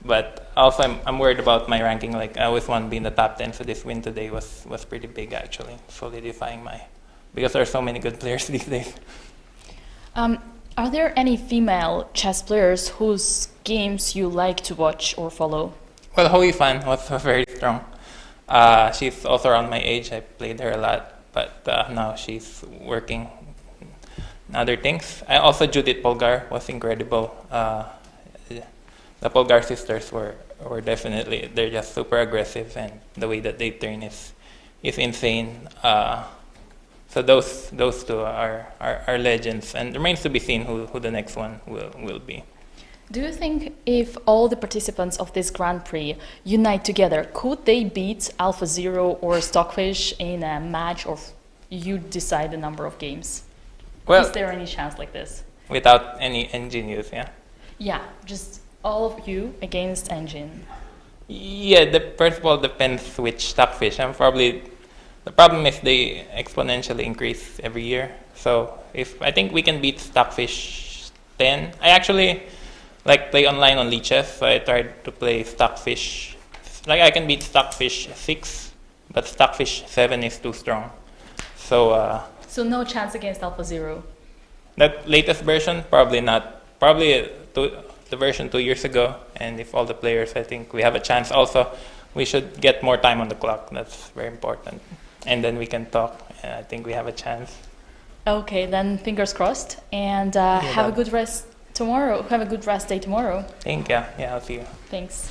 But also, I'm worried about my ranking. Like I always want to be in the top 10, so this win today was pretty big actually, solidifying because there are so many good players these days. Are there any female chess players whose games you like to watch or follow? Well, Hoi Fan was very strong. She's also around my age. I played her a lot, but now she's working on other things. Also, Judith Polgar was incredible. The Polgar sisters were definitely, they're just super aggressive, and the way that they turn is insane. So those two are legends, and remains to be seen who the next one will be. Do you think if all the participants of this Grand Prix unite together, could they beat AlphaZero or Stockfish in a match, or you decide the number of games? Well, is there any chance like this? Without any engine use, yeah? Yeah, just all of you against engine. Yeah, first of all, depends which Stockfish. The problem is they exponentially increase every year. So I think we can beat Stockfish 10. I actually play online on Lichess, so I tried to play Stockfish. I can beat Stockfish 6, but Stockfish 7 is too strong. So no chance against AlphaZero? That latest version, probably not. Probably the version 2 years ago, and if all the players, I think we have a chance. Also, we should get more time on the clock. That's very important. and then we can talk. I think we have a chance. Okay, then fingers crossed, and have a good rest tomorrow. Have a good rest day tomorrow. Thank you. Yeah, I'll see you. Thanks.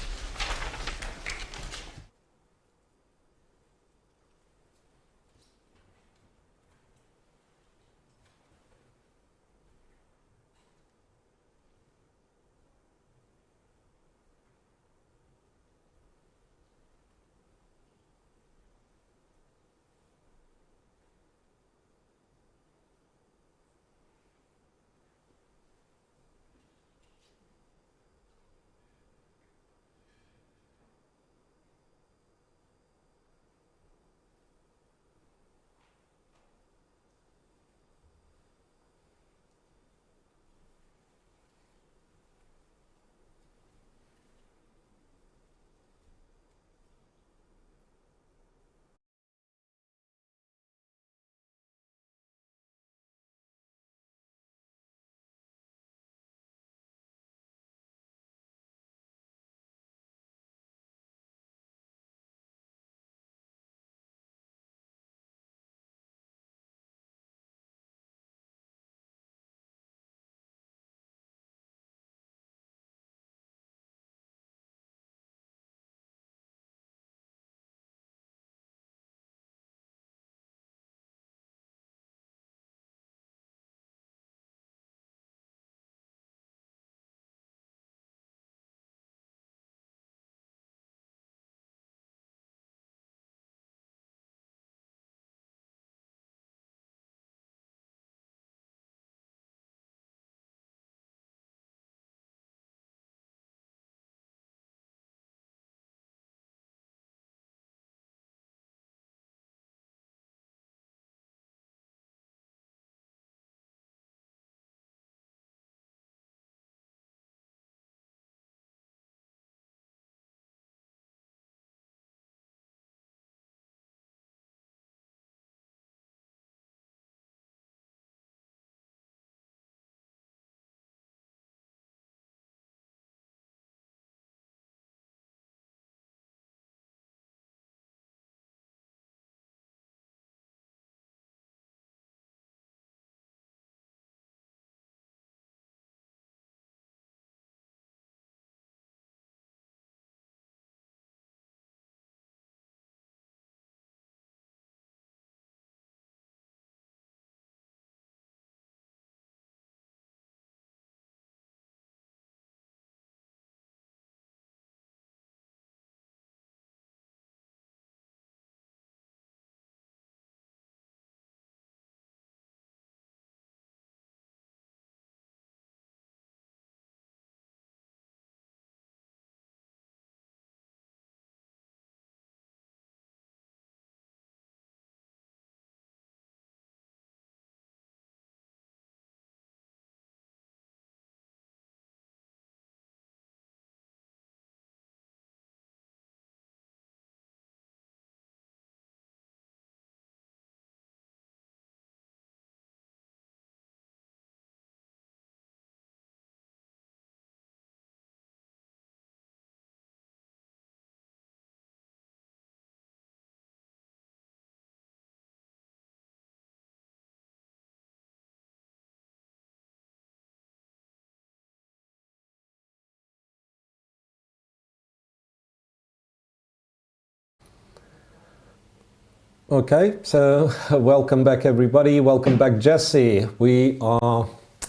Okay, so welcome back everybody, welcome back Jesse. We are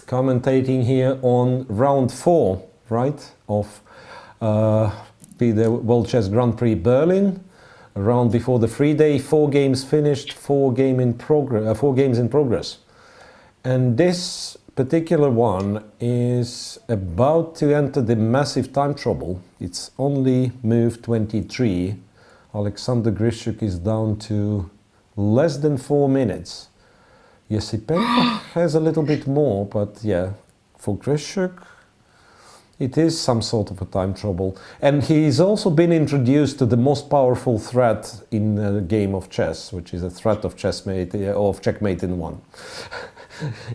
commentating here on round 4, right, of the World Chess Grand Prix Berlin. A round before the free day, 4 games finished, 4 games in progress. And this particular one is about to enter the massive time trouble. It's only move 23. Alexander Grishchuk is down to less than 4 minutes. Esipenko has a little bit more, but yeah, for Grishchuk, it is some sort of a time trouble. And he's also been introduced to the most powerful threat in a game of chess, which is a threat of checkmate in 1.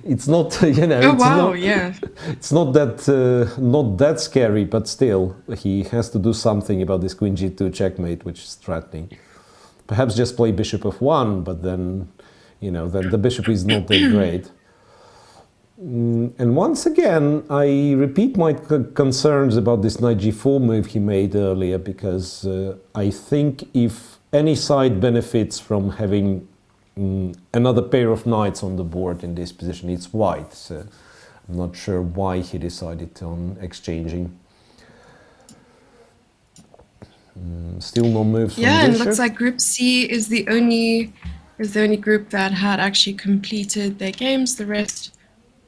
It's not, you know. Oh it's wow! not, Yeah. It's not that scary, but still, he has to do something about this Queen G2 checkmate, which is threatening. perhaps just play bishop f1, but then, you know, then the bishop is not that great. And once again, I repeat my concerns about this knight g4 move he made earlier, because I think if any side benefits from having another pair of knights on the board in this position, it's white. So I'm not sure why he decided on exchanging. Still no moves from Yeah, and it bishop. looks like Group C is the only group that had actually completed their games. The rest,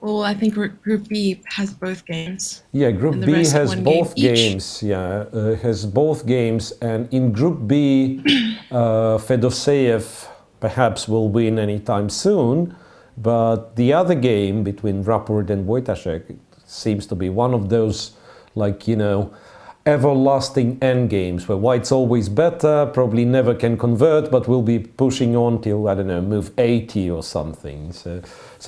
well, I think Group B has both games. Yeah, Group and the B rest has one game both each. games. Yeah, has both games, and in Group B, Fedoseev perhaps will win anytime soon. But the other game between Rapport and Wojtaszek seems to be one of those, like, you know, everlasting endgames where white's always better, probably never can convert, but will be pushing on till, I don't know, move 80 or something. So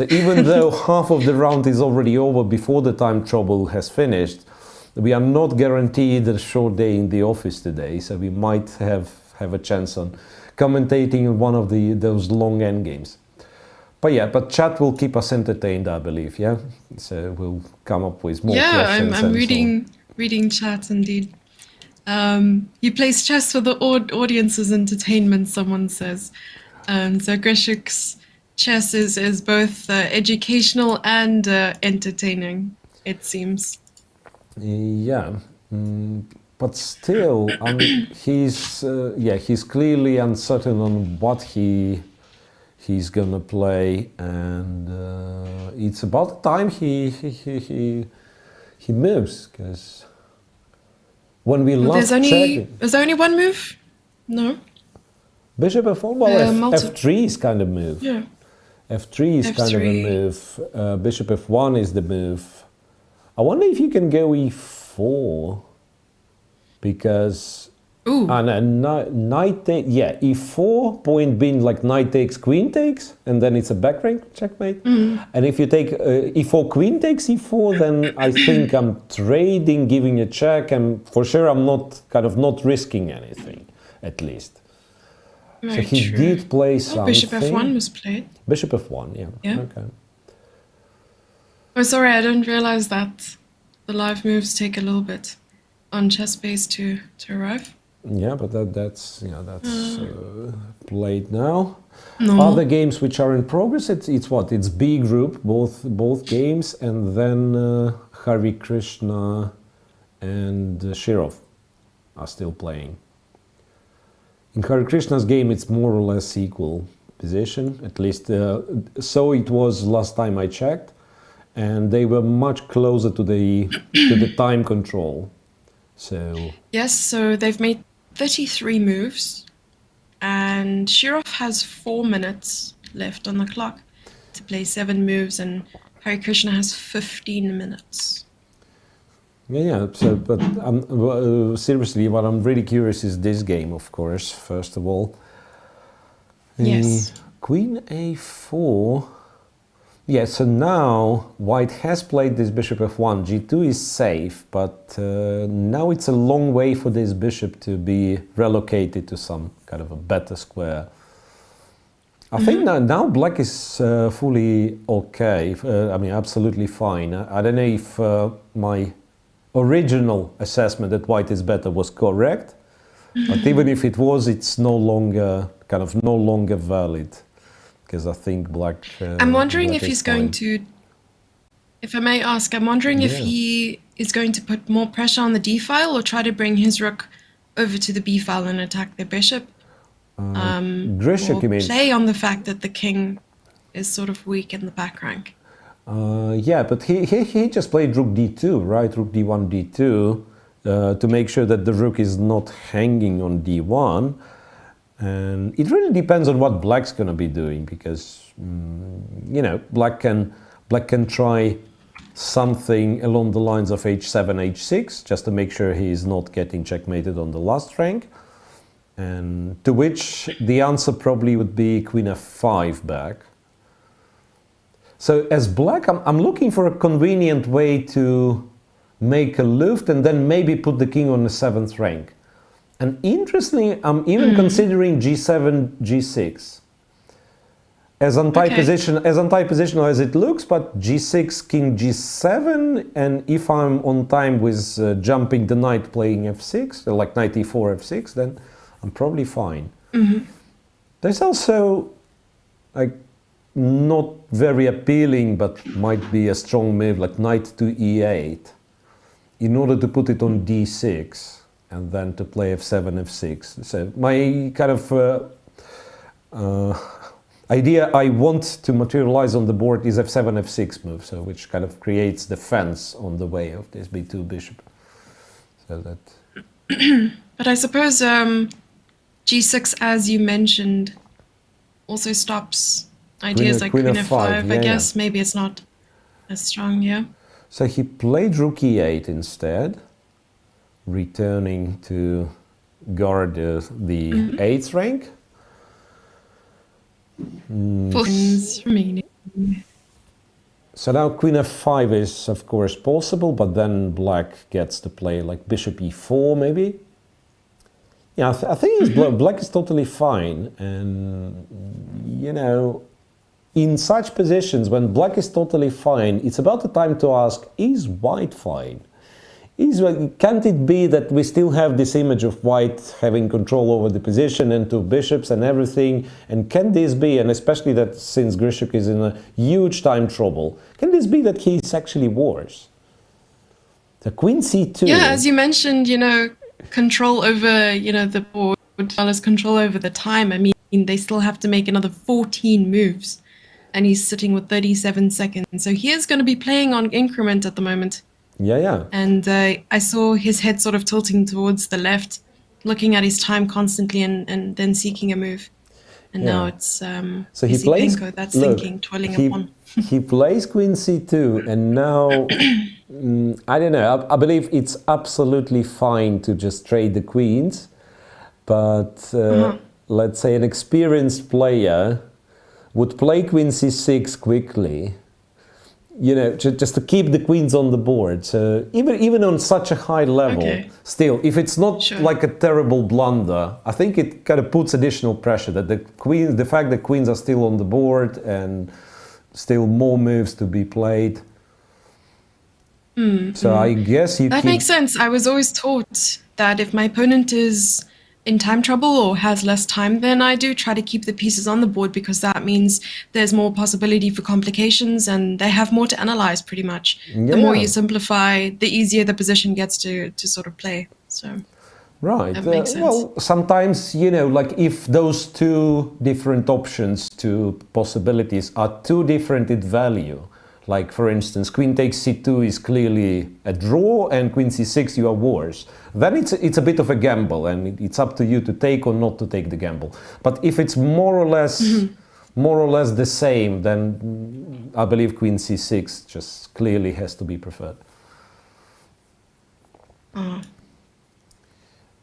even though half of the round is already over before the time trouble has finished, we are not guaranteed a short day in the office today, so we might have a chance on commentating one of those long endgames. But yeah, but chat will keep us entertained, I believe, yeah? So we'll come up with more questions. Yeah, I'm and reading chat indeed. He plays chess for the audience's entertainment, someone says. So Grishchuk's chess is both educational and entertaining, it seems. Yeah, but still, he's clearly uncertain on what he's gonna play, and it's about time he moves, because when we last checked, is there only one move? No. Bishop f4, well, multi- f3 is kind of move. Yeah. F3 is kind of a F3. move. Bishop f1 is the move. I wonder if you can go e4, because Ooh. knight takes, yeah, e4, point being like knight takes, queen takes, and then it's a back rank checkmate. And if you take e4, queen takes e4, then I think I'm trading, giving a check, and for sure I'm not risking anything, at least. Very So he true. did play something. Bishop f1 was played. Bishop f1, yeah. Yeah. Okay. Oh, sorry, I didn't realize that the live moves take a little bit on chess-base to arrive. Yeah, but that's played now. No. Other games which are in progress, it's what? It's B group, both games, and then Hare Krishna and Shirov are still playing. In Hare Krishna's game, it's more or less equal position, at least so it was last time I checked, and they were much closer to the time control. So Yes, so they've made 33 moves, and Shirov has 4 minutes left on the clock to play 7 moves, and Hare Krishna has 15 minutes. yeah. So, but seriously, what I'm really curious is this game, of course. First of all, Yes. Queen a4. Yeah, so now white has played this bishop f1. g2 is safe, but now it's a long way for this bishop to be relocated to some kind of a better square. I think now black is fully okay. I mean, absolutely fine. I don't know if my original assessment that white is better was correct, but even if it was, it's no longer valid. Because I think black. I'm wondering black if is he's going fine. to, if I may ask, I'm wondering if Yeah. he is going to put more pressure on the d file or try to bring his rook over to the b file and attack the bishop. Grishchuk, Or you mean? play on the fact that the king is sort of weak in the back rank. Yeah, but he just played rook d2, right? Rook d1, d2, to make sure that the rook is not hanging on d1. And it really depends on what black's going to be doing, because you know, black can try something along the lines of h7, h6, just to make sure he is not getting checkmated on the last rank. And to which the answer probably would be queen f5 back. So as black, I'm looking for a convenient way to make a luft and then maybe put the king on the 7th rank. And interestingly, I'm even considering G7, G6 as anti-positional as it looks, but G6, King G7, and if I'm on time with jumping the knight, playing F6, like knight E4, F6, then I'm probably fine. There's also like not very appealing, but might be a strong move, like knight to E8, in order to put it on D6 and then to play F7, F6. So my kind of idea I want to materialize on the board is F7, F6 move, so which kind of creates defense on the way of this B2 bishop. So that. But I suppose G6, as you mentioned, also stops ideas like Queen F5. I guess maybe it's not as strong, yeah. So he played Rook E8 instead, returning to guard the 8th rank. Remaining. So now Queen F5 is of course possible, but then Black gets to play like Bishop E4 maybe. Yeah, I think Black is totally fine, and you know, in such positions when Black is totally fine, it's about the time to ask: is White fine? Can't it be that we still have this image of White having control over the position and two bishops and everything? And can this be, and especially that since Grishchuk is in a huge time trouble, can this be that he's actually worse? The Queen C2. Yeah, as you mentioned, you know, control over, you know, the board as well as control over the time. I mean, they still have to make another 14 moves, and he's sitting with 37 seconds. So he is going to be playing on increment at the moment. Yeah. And I saw his head sort of tilting towards the left, looking at his time constantly and then seeking a move. And now it's so he plays, Esipenko that's thinking, twirling a pawn. He plays Queen C2, and now, I don't know, I believe it's absolutely fine to just trade the queens, but let's say an experienced player would play Queen C6 quickly, you know, just to keep the queens on the board. So even on such a high level, still, if it's not like a terrible blunder, I think it kind of puts additional pressure that the fact that queens are still on the board and still more moves to be played. So I guess that makes sense. I was always taught that if my opponent is in time trouble or has less time, then I do try to keep the pieces on the board, because that means there's more possibility for complications and they have more to analyze pretty much. The more you simplify, the easier the position gets to sort of play. So that makes sense. Well, sometimes, you know, like if those two different options, two possibilities are too different in value, like for instance, Queen takes C2 is clearly a draw and Queen C6 you are worse, then it's a bit of a gamble, and it's up to you to take or not to take the gamble. But if it's more or less the same, then I believe Queen C6 just clearly has to be preferred.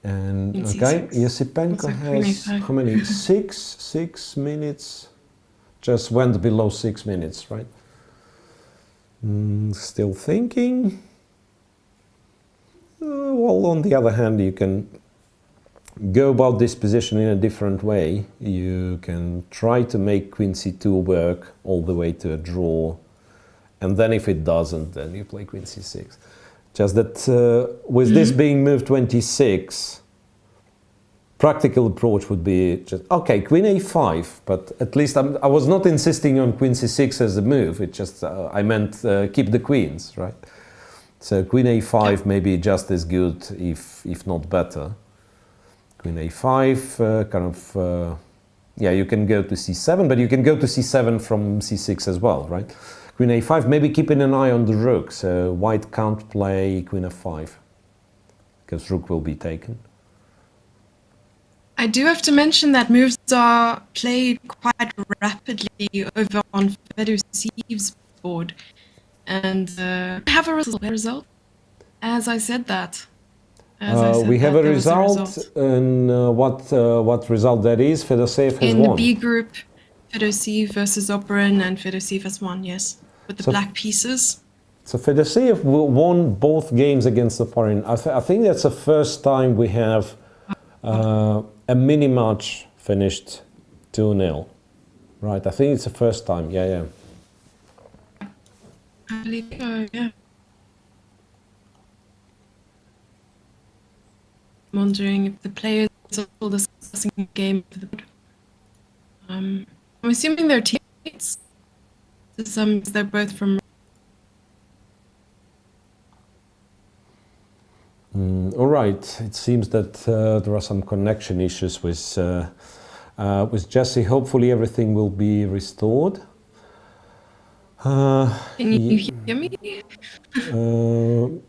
And okay, Esipenko has how many? 6 minutes. Just went below 6 minutes, right? Still thinking. Well, on the other hand, you can go about this position in a different way. You can try to make Queen C2 work all the way to a draw, and then if it doesn't, then you play Queen C6. Just that with this being move 26, practical approach would be just, okay, Queen A5, but at least I was not insisting on Queen C6 as a move, it just, I meant keep the queens, right? So Queen A5 may be just as good, if not better. Queen A5, kind of, yeah, you can go to C7, but you can go to C7 from C6 as well, right? Queen A5, maybe keeping an eye on the rook, so White can't play Queen F5, because rook will be taken. I do have to mention that moves are played quite rapidly over on Fedoseev's board. And I have a result, as I said that. We have a result, and what result that is? Fedoseev has won. In the B group, Fedoseev versus Operin, and Fedoseev has won, yes, with the black pieces. So Fedoseev won both games against Operin. I think that's the first time we have A mini match finished 2-0. Right, I think it's the first time. Yeah. I believe so, yeah. I'm wondering if the players are still discussing the game for the board. I'm assuming they're teammates. They're both from. All right. It seems that there are some connection issues with Jesse. Hopefully, everything will be restored. Can you hear me?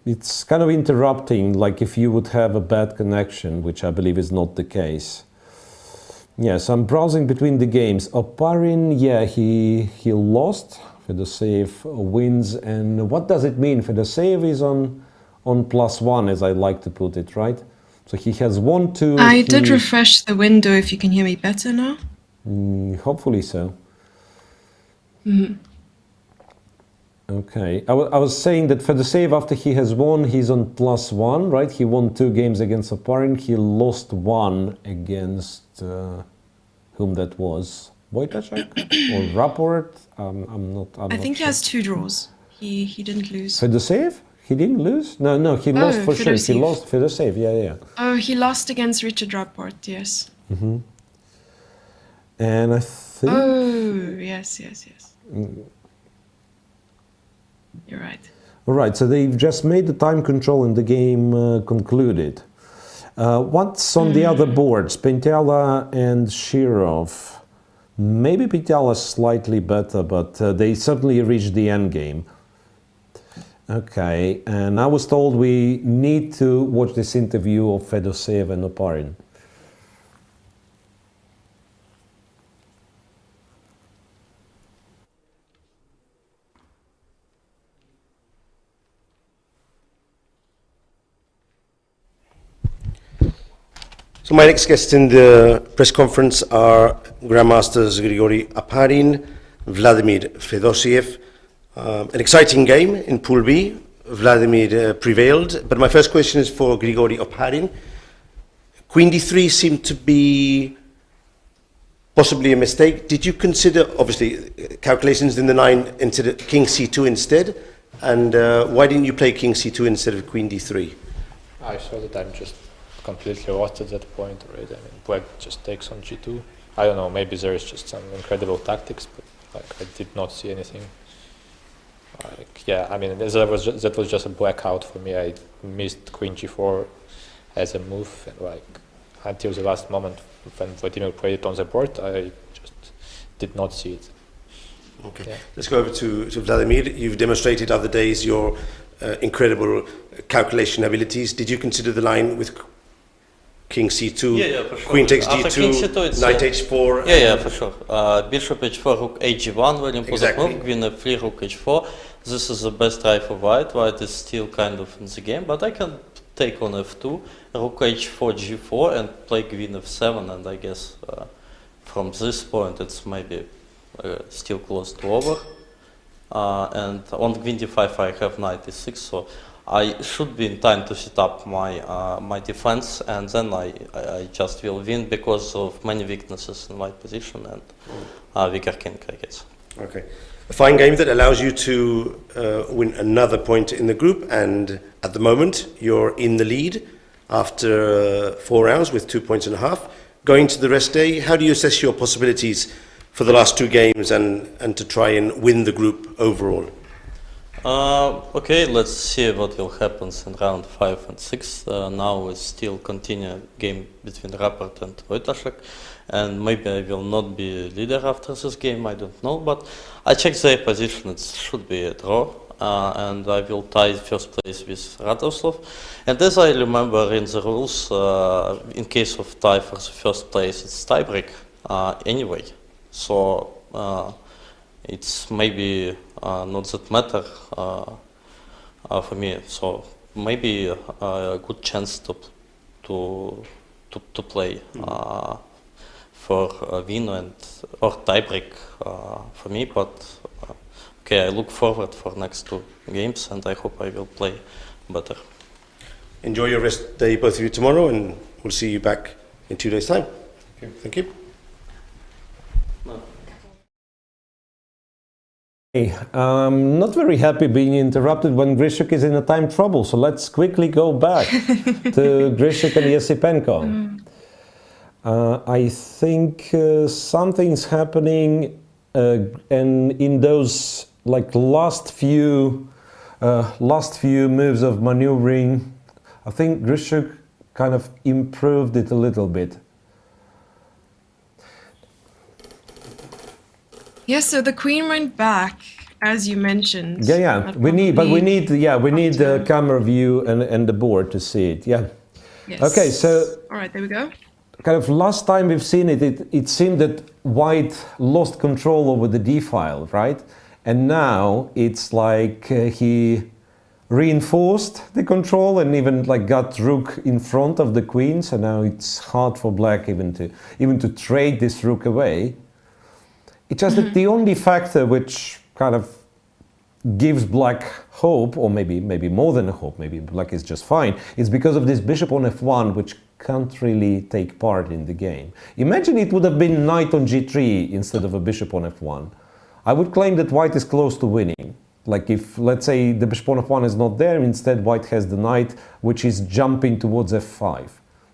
It's kind of interrupting, like if you would have a bad connection, which I believe is not the case. Yes, I'm browsing between the games. Oparin, yeah, he lost. Fedoseev wins, and what does it mean? Fedoseev is on +1, as I like to put it, right? So he has 1-2. I did refresh the window. If you can hear me better now. Hopefully so. Mm-hmm. Okay, I was saying that Fedoseev, after he has won, he's on +1, right? He won 2 games against Oparin. He lost 1 against whom that was? Wojtaszek or Rapport? I think he has 2 draws. He didn't lose. Fedoseev? He didn't lose? No, he lost for sure. Fedoseev. He lost Fedoseev, yeah. Oh, he lost against Richard Rapport, yes. Mm-hmm. And I think... Oh, yes. You're right. All right, so they've just made the time control and the game concluded. What's on the other boards? Pentala and Shirov. Maybe Pentala slightly better, but they certainly reached the end game. Okay, and I was told we need to watch this interview of Fedoseev and Oparin. So my next guests in the press conference are Grandmasters Grigori Oparin, Vladimir Fedoseev. An exciting game in Pool B. Vladimir prevailed, but my first question is for Grigori Oparin. Queen d3 seemed to be possibly a mistake. Did you consider, obviously, calculations in the 9 instead King c2 instead? And why didn't you play King c2 instead of Queen d3? I saw that I'm just completely lost at that point already. I mean, black just takes on g2. I don't know, maybe there is just some incredible tactics, but like I did not see anything. Like, yeah, I mean, that was just a blackout for me. I missed Queen g4 as a move, and like until the last moment when Vladimir played it on the board, I just did not see it. Okay, yeah. Let's go over to Vladimir. You've demonstrated other days your incredible calculation abilities. Did you consider the line with King c2, yeah, for sure. Queen takes After King d2, c2, Knight h4? Yeah, for sure. Bishop h4, Rook h1, very important Exactly. move. Queen f3, Rook h4. This is the best try for White. White is still kind of in the game, but I can take on f2, Rook h4, g4, and play Queen f7. And I guess from this point, it's maybe still close to over. And on Queen d5, I have Knight e6, so I should be in time to set up my defense, and then I just will win because of many weaknesses in white position and weaker king, I guess. Okay. A fine game that allows you to win another point in the group, and at the moment you're in the lead after 4 rounds with 2.5 points. Going to the rest day, how do you assess your possibilities for the last 2 games and to try and win the group overall? Okay, let's see what will happen in round 5 and 6. Now we still continue game between Rapport and Wojtaszek, and maybe I will not be leader after this game, I don't know, but I check their position, it should be a draw, and I will tie first place with Radoslav. And as I remember in the rules, in case of tie for the first place, it's tiebreak anyway, so it's maybe not that matter for me. So maybe a good chance to play for win and or tiebreak for me. But okay, I look forward for next 2 games, and I hope I will play better. Enjoy your rest day, both of you, tomorrow, and we'll see you back in 2 days' time. Thank you. Hey, I'm not very happy being interrupted when Grishchuk is in a time trouble, so let's quickly go back to Grishchuk and Esipenko. I think something's happening, and in those like last few moves of maneuvering, I think Grishchuk kind of improved it a little bit. Yes, so the queen went back, as you mentioned. Yeah. We need the camera view and the board to see it. Yeah. Yes. Okay, so all right, there we go. Kind of last time we've seen it, it seemed that White lost control over the D file, right? And now it's like he reinforced the control and even like got rook in front of the queen. So now it's hard for Black even to trade this rook away. It's just that the only factor which kind of gives Black hope, or maybe more than a hope, maybe Black is just fine, is because of this bishop on f1, which can't really take part in the game. Imagine it would have been knight on g3 instead of a bishop on f1. I would claim that White is close to winning. Like if, let's say, the bishop on f1 is not there, instead White has the knight, which is jumping towards f5.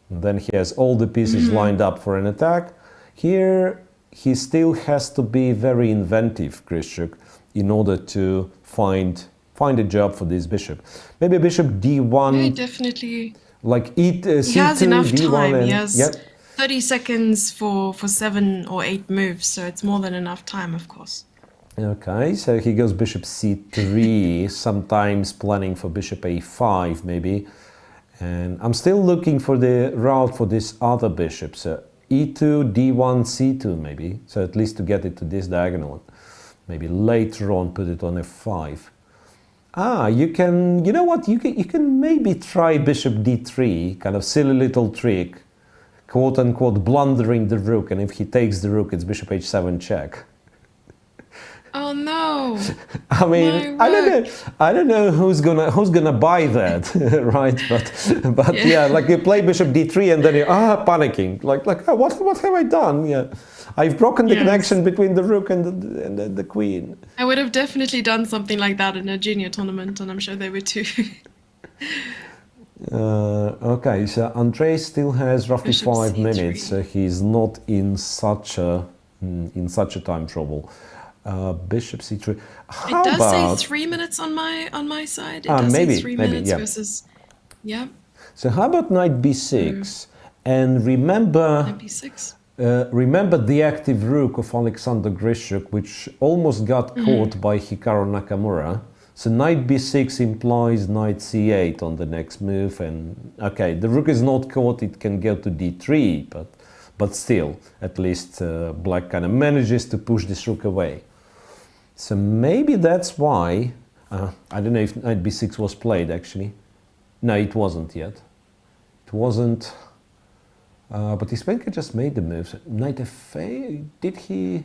And then he has all the pieces lined up for an attack. Here, he still has to be very inventive, Grishchuk, in order to find a job for this bishop. Maybe bishop d1. Yeah, definitely. Like c2, he has enough d1 time. and, He has yep. 30 seconds for 7 or 8 moves, so it's more than enough time, of course. Okay, so he goes bishop c3, sometimes planning for bishop a5 maybe. And I'm still looking for the route for this other bishop. So e2, d1, c2 maybe. So at least to get it to this diagonal. Maybe later on put it on f5. You can, you know what, you can maybe try bishop d3, kind of silly little trick, quote unquote blundering the rook, and if he takes the rook it's bishop h7 check. Oh no! I mean, I don't know who's gonna buy that, right? But yeah, like you play bishop d3 and then you're panicking, like what have I done? Yeah, I've broken the connection between the rook and the queen. I would have definitely done something like that in a junior tournament, and I'm sure they would too. Okay, so Andrei still has roughly Bishop 5 C3. minutes, so he's not in such a time trouble. Bishop c3. How it does about, say 3 minutes on my side. It does maybe, say 3 maybe, minutes yeah. versus, yeah. So how about knight b6? And remember, Knight b6. remember the active rook of Alexander Grishchuk, which almost got caught by Hikaru Nakamura. So knight b6 implies knight c8 on the next move, and okay, the rook is not caught; it can go to d3, but still, at least Black kind of manages to push this rook away. So maybe that's why, I don't know if knight b6 was played actually. No, it wasn't yet. It wasn't, but Esipenko just made the move. So knight f8, did he?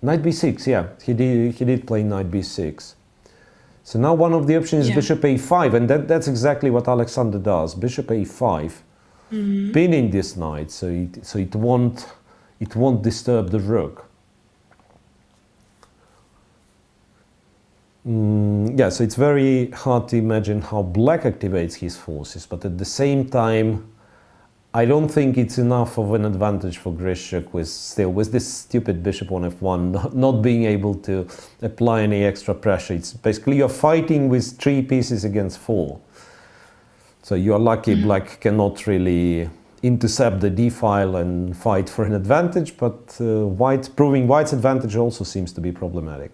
Knight b6, yeah, he did play knight b6. So now one of the options is bishop a5, and that's exactly what Alexander does, bishop a5. Pinning this knight, so it won't disturb the rook. Yeah, so it's very hard to imagine how Black activates his forces, but at the same time, I don't think it's enough of an advantage for Grishchuk with this stupid bishop on f1, not being able to apply any extra pressure. It's basically you're fighting with 3 pieces against 4. So you're lucky Black cannot really intercept the d file and fight for an advantage, but proving White's advantage also seems to be problematic.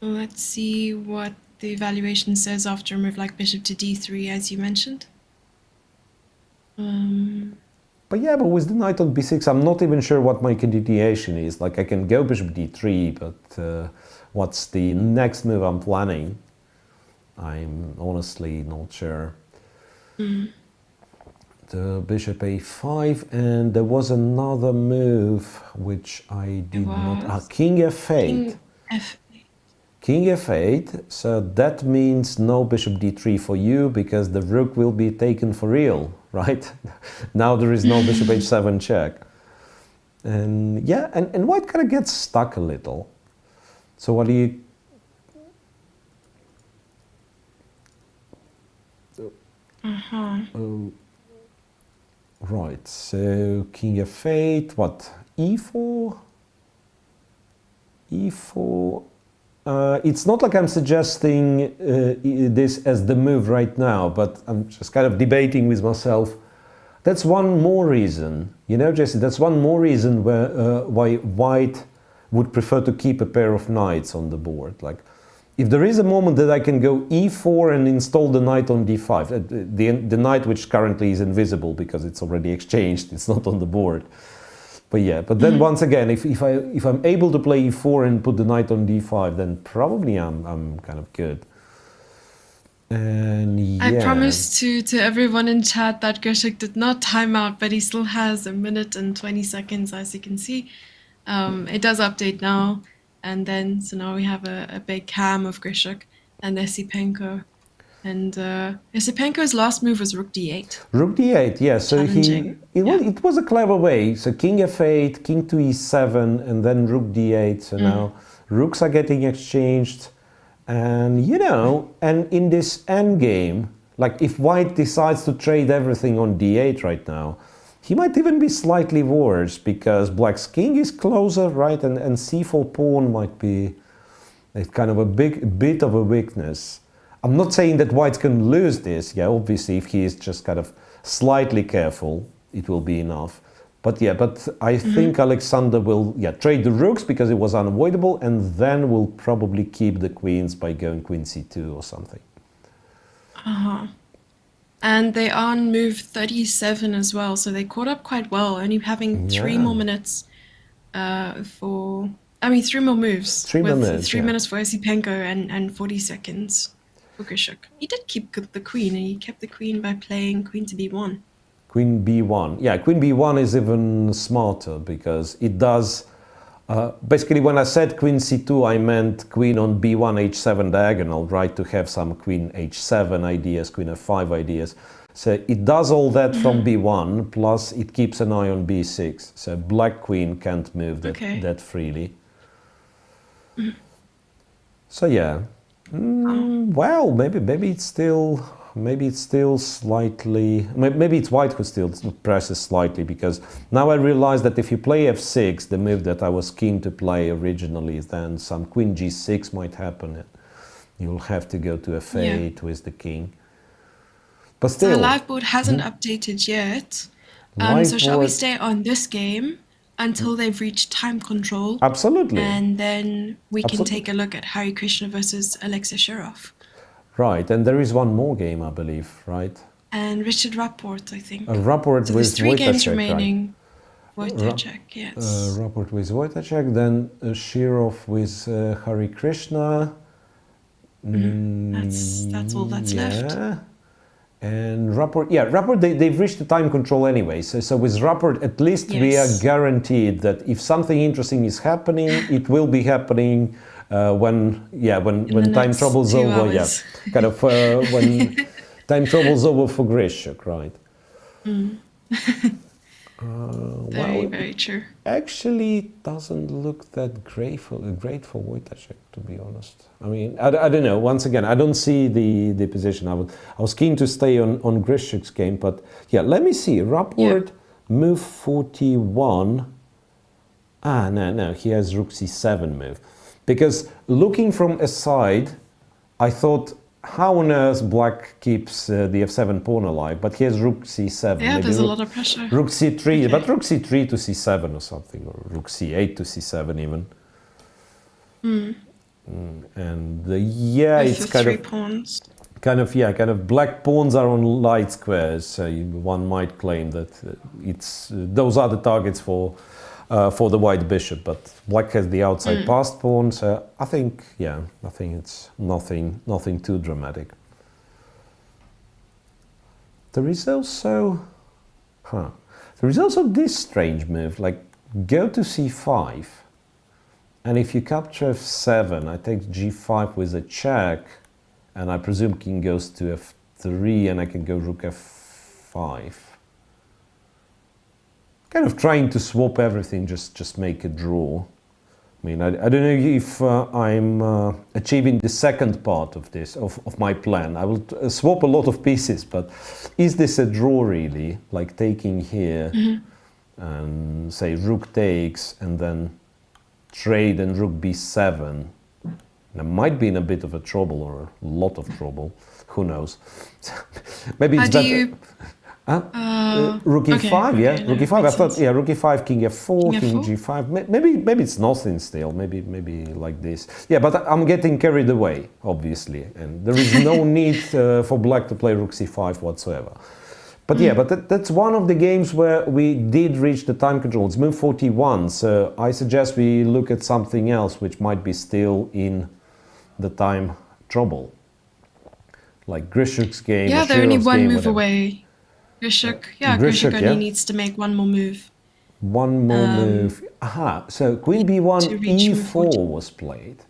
Let's see what the evaluation says after a move like bishop to d3, as you mentioned. But with the knight on b6, I'm not even sure what my continuation is. Like I can go bishop d3, but what's the next move I'm planning? I'm honestly not sure. The bishop a5, and there was another move which I did not. King f8. King f8. King f8, so that means no bishop d3 for you because the rook will be taken for real, right? Now there is no bishop h7 check. And yeah, and white kind of gets stuck a little. So what do you... Right, so king f8, what, e4? e4... it's not like I'm suggesting this as the move right now, but I'm just kind of debating with myself. That's one more reason, you know, Jesse, that's one more reason why white would prefer to keep a pair of knights on the board. Like, if there is a moment that I can go e4 and install the knight on d5, the knight which currently is invisible because it's already exchanged, it's not on the board. But yeah, but then once again, if I'm able to play e4 and put the knight on d5, then probably I'm kind of good. And yeah. I promised to everyone in chat that Grishchuk did not time out, but he still has 1 minute and 20 seconds, as you can see. It does update now, and then so now we have a big cam of Grishchuk and Esipenko. And Esipenko's last move was rook d8. Rook d8, yeah. So it was a clever way. So king f8, king to e7, and then rook d8. So now rooks are getting exchanged. And, you know, and in this endgame, like if white decides to trade everything on d8 right now, he might even be slightly worse because black's king is closer, right? And c4 pawn might be kind of a bit of a weakness. I'm not saying that white can lose this. Yeah, obviously, if he is just kind of slightly careful, it will be enough. But yeah, but I think Alexander will trade the rooks because it was unavoidable, and then will probably keep the queens by going queen c2 or something. And they are on move 37 as well, so they caught up quite well, only having 3 more minutes for... I mean, 3 more moves. 3 more minutes, 3 minutes for Esipenko and 40 seconds. Grishchuk. He did keep the queen, and he kept the queen by playing queen to b1. Queen b1. Yeah, queen b1 is even smarter because it does... basically, when I said queen c2, I meant queen on b1, h7 diagonal, right, to have some queen h7 ideas, queen f5 ideas. So it does all that from b1, plus it keeps an eye on b6. So black queen can't move that freely. So yeah. Well, maybe it's still slightly. Maybe it's white who still presses slightly, because now I realize that if you play f6, the move that I was keen to play originally, then some queen g6 might happen. You'll have to go to f8 with the king. But still, so the live board hasn't updated yet. So shall we stay on this game until they've reached time control? Absolutely. And then we can take a look at Hare Krishna versus Alexei Shirov. Right, and there is one more game, I believe, right? And Richard Rapport, I think. Rapport so with there's 3 games Wojtaszek, remaining. Wojtaszek, yes. Rapport with Wojtaszek, then Shirov with Hare Krishna. That's all that's left. And Rapport, Rapport, they've reached the time control anyway. So with Rapport, at least we are guaranteed that if something interesting is happening, it will be happening when time trouble's over. Hours. Yeah, kind of when time trouble's over for Grishchuk, right? Very true. Actually, it doesn't look that great for Wojtaszek, to be honest. I mean, I don't know. Once again, I don't see the position. I was keen to stay on Grishchuk's game, but yeah, let me see. Rapport, move 41. No, he has rook c7 move. Because looking from a side, I thought, how on earth black keeps the f7 pawn alive? But he has rook c7. Yeah, there's a lot of pressure. Rook c3, but rook c3 to c7 or something, or rook c8 to c7 even. And it's kind of pawns. Kind of black pawns are on light squares. So one might claim that those are the targets for the white bishop, but black has the outside passed pawn. So I think it's nothing too dramatic. There is also this strange move, like go to c5, And if you capture f7, I take g5 with a check, and I presume king goes to f3, and I can go rook f5. Kind of trying to swap everything, just make a draw. I mean, I don't know if I'm achieving the second part of this, of my plan. I will swap a lot of pieces, but is this a draw really? Like taking here and say rook takes and then trade and rook b7. I might be in a bit of a trouble or a lot of trouble. Who knows? Maybe it's better. Rook e5, yeah. Rook e5. I thought, yeah, rook e5, king f4, king g5. Maybe it's nothing still. Maybe like this. Yeah, but I'm getting carried away, obviously, and there is no need for black to play rook c5 whatsoever. But yeah, but that's one of the games where we did reach the time control. It's move 41, so I suggest we look at something else which might be still in the time trouble, like Grishchuk's game. Yeah, they're only one move away. Grishchuk only needs to make one more move. One more move. Aha, so queen b1, e4 was played.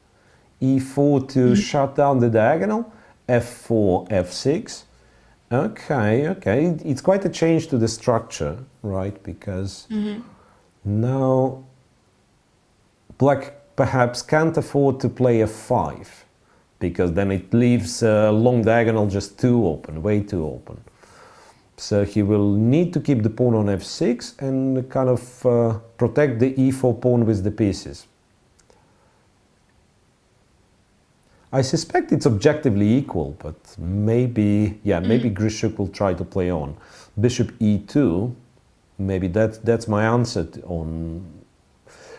e4 to shut down the diagonal, f4, f6. Okay, it's quite a change to the structure, right? Because now black perhaps can't afford to play f5, because then it leaves a long diagonal just too open, way too open. So he will need to keep the pawn on f6 and kind of protect the e4 pawn with the pieces. I suspect it's objectively equal, but maybe, yeah, maybe Grishchuk will try to play on. Bishop e2, maybe that's my answer on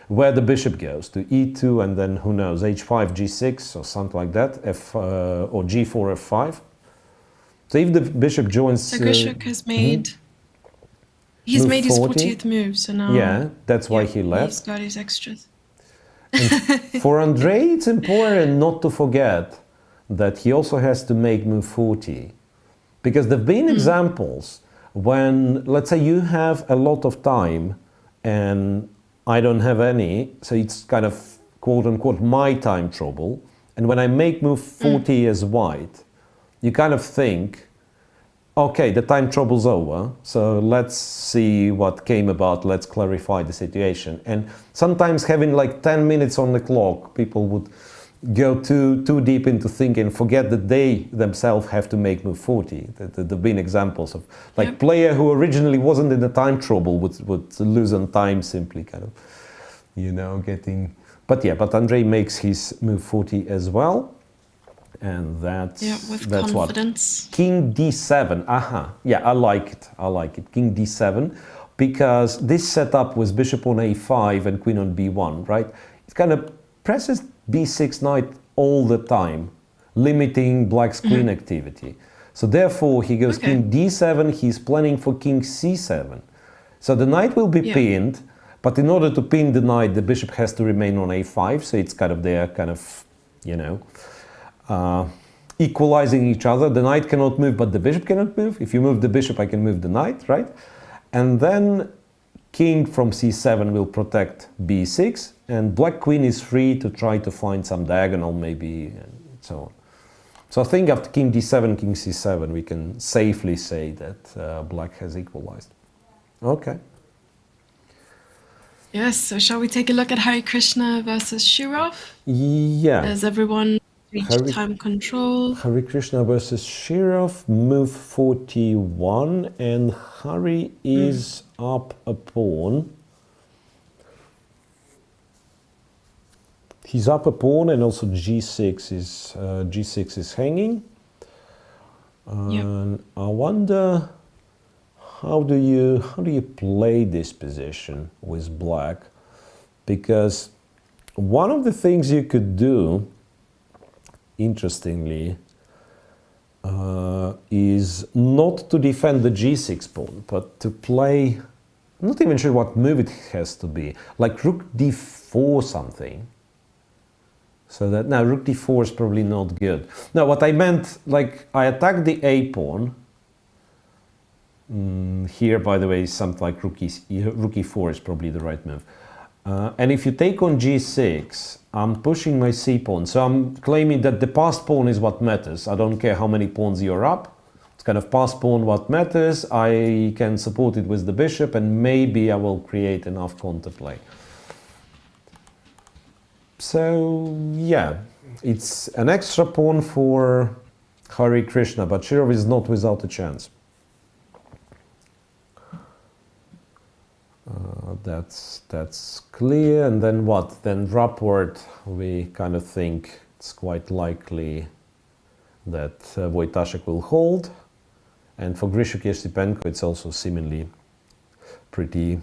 where the bishop goes, to e2 and then who knows, h5, g6 or something like that, or g4, f5. So if the bishop joins... So Grishchuk has made... He's made his 40th move, so now... Yeah, that's why he left. He's got his extras. For Andrei, it's important not to forget that he also has to make move 40. Because there have been examples when, let's say you have a lot of time and I don't have any, so it's kind of quote-unquote my time trouble. And when I make move 40 as white, you kind of think, okay, the time trouble's over, so let's see what came about, let's clarify the situation. And sometimes having like 10 minutes on the clock, people would go too deep into thinking, forget that they themselves have to make move 40. There have been examples of like player who originally wasn't in the time trouble would lose on time simply kind of, you know, getting... But yeah, but Andrei makes his move 40 as well. And that's confidence. What? King d7. Yeah, I like it. King d7, because this setup was bishop on a5 and queen on b1, right? It kind of presses b6 knight all the time, limiting black's queen activity. So therefore he goes king d7, he's planning for king c7. So the knight will be pinned, but in order to pin the knight, the bishop has to remain on a5, so it's kind of there, kind of, you know, equalizing each other. The knight cannot move, but the bishop cannot move. If you move the bishop, I can move the knight, right? And then king from c7 will protect b6, and black queen is free to try to find some diagonal maybe, and so on. So I think after king d7, king c7, we can safely say that black has equalized. Okay. Yes, so shall we take a look at Hare Krishna versus Shirov? Yeah. As everyone reached time control. Hare Krishna versus Shirov, move 41, and Hare is up a pawn. He's up a pawn, and also g6 is hanging. And I wonder, how do you play this position with black? Because one of the things you could do, interestingly, is not to defend the g6 pawn, but to play, I'm not even sure what move it has to be, like rook d4 something. So that, now rook d4 is probably not good. Now what I meant, like I attack the a pawn. Here, by the way, something like rook e4 is probably the right move. And if you take on g6, I'm pushing my c pawn. So I'm claiming that the passed pawn is what matters. I don't care how many pawns you're up. It's kind of passed pawn what matters. I can support it with the bishop, and maybe I will create enough counterplay. So yeah, it's an extra pawn for Hare Krishna, but Shirov is not without a chance. That's clear. And then what? Then Rapport, we kind of think it's quite likely that Wojtaszek will hold. And for Grishchuk-Esipenko, it's also seemingly pretty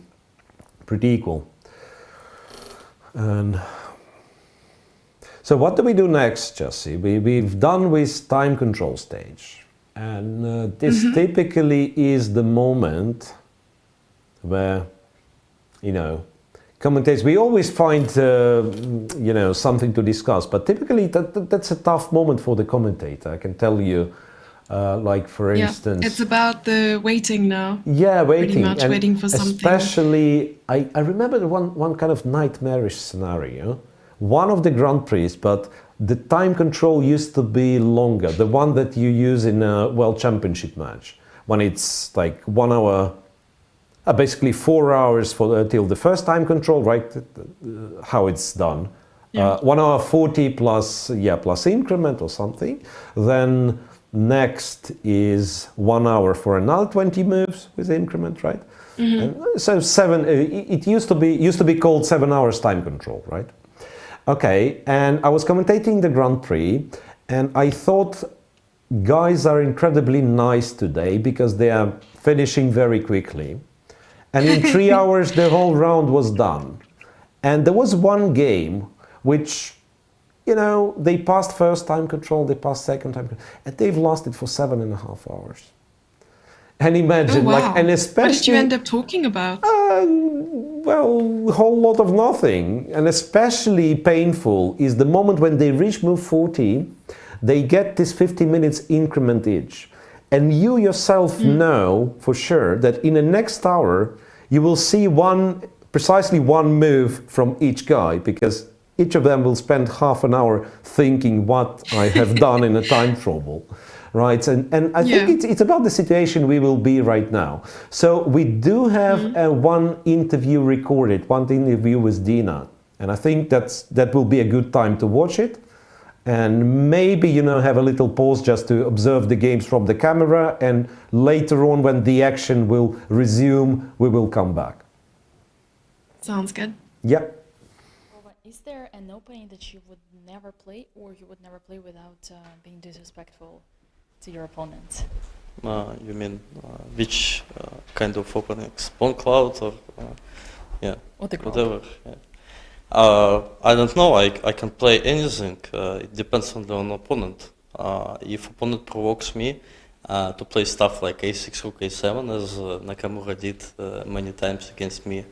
equal. And so what do we do next, Jesse? We've done with time control stage. And this typically is the moment where, you know, commentators, we always find, you know, something to discuss, but typically that's a tough moment for the commentator, I can tell you. Like, for instance... It's about the waiting now. Yeah, waiting. Pretty much, and waiting for something. Especially, I remember one kind of nightmarish scenario. One of the Grand Prix, but the time control used to be longer. The one that you use in a World Championship match. When it's like 1 hour... basically 4 hours till the first time control, right? How it's done. Yeah. 1 hour 40 plus increment or something. Then next is 1 hour for another 20 moves with increment, right? And so it used to be called 7 hours time control, right? Okay, and I was commentating the Grand Prix, and I thought guys are incredibly nice today because they are finishing very quickly. And in 3 hours, the whole round was done. And there was one game which, you know, they passed first time control, they passed second time control, and they've lasted for 7.5 hours. And imagine, like, and especially... What did you end up talking about? Well, a whole lot of nothing. And especially painful is the moment when they reach move 40, they get this 50 minutes increment each. And you yourself know for sure that in the next hour you will see precisely one move from each guy, because each of them will spend half an hour thinking what I have done in a time trouble, right? And I think it's about the situation we will be right now. So we do have one interview recorded, one interview with Dina, and I think that will be a good time to watch it. And maybe, you know, have a little pause just to observe the games from the camera, and later on when the action will resume, we will come back. Sounds good. Yeah. Is there an opening that you would never play, or you would never play without being disrespectful to your opponent? You mean which kind of opening? Spawn cloud or whatever? Yeah. I don't know, I can play anything, it depends on the opponent. If opponent provokes me to play stuff like a6, rook a7, as Nakamura did many times against me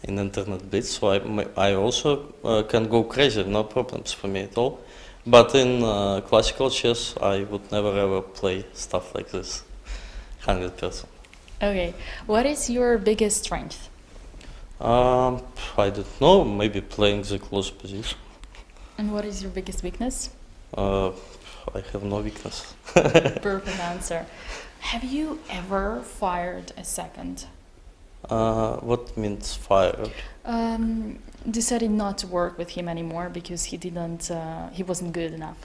in Internet Blitz, so I also can go crazy, no problems for me at all. But in classical chess, I would never ever play stuff like this, 100%. Okay, what is your biggest strength? I don't know, maybe playing the close position. And what is your biggest weakness? I have no weakness. Perfect answer. Have you ever fired a second? What means fired? Decided not to work with him anymore because he wasn't good enough.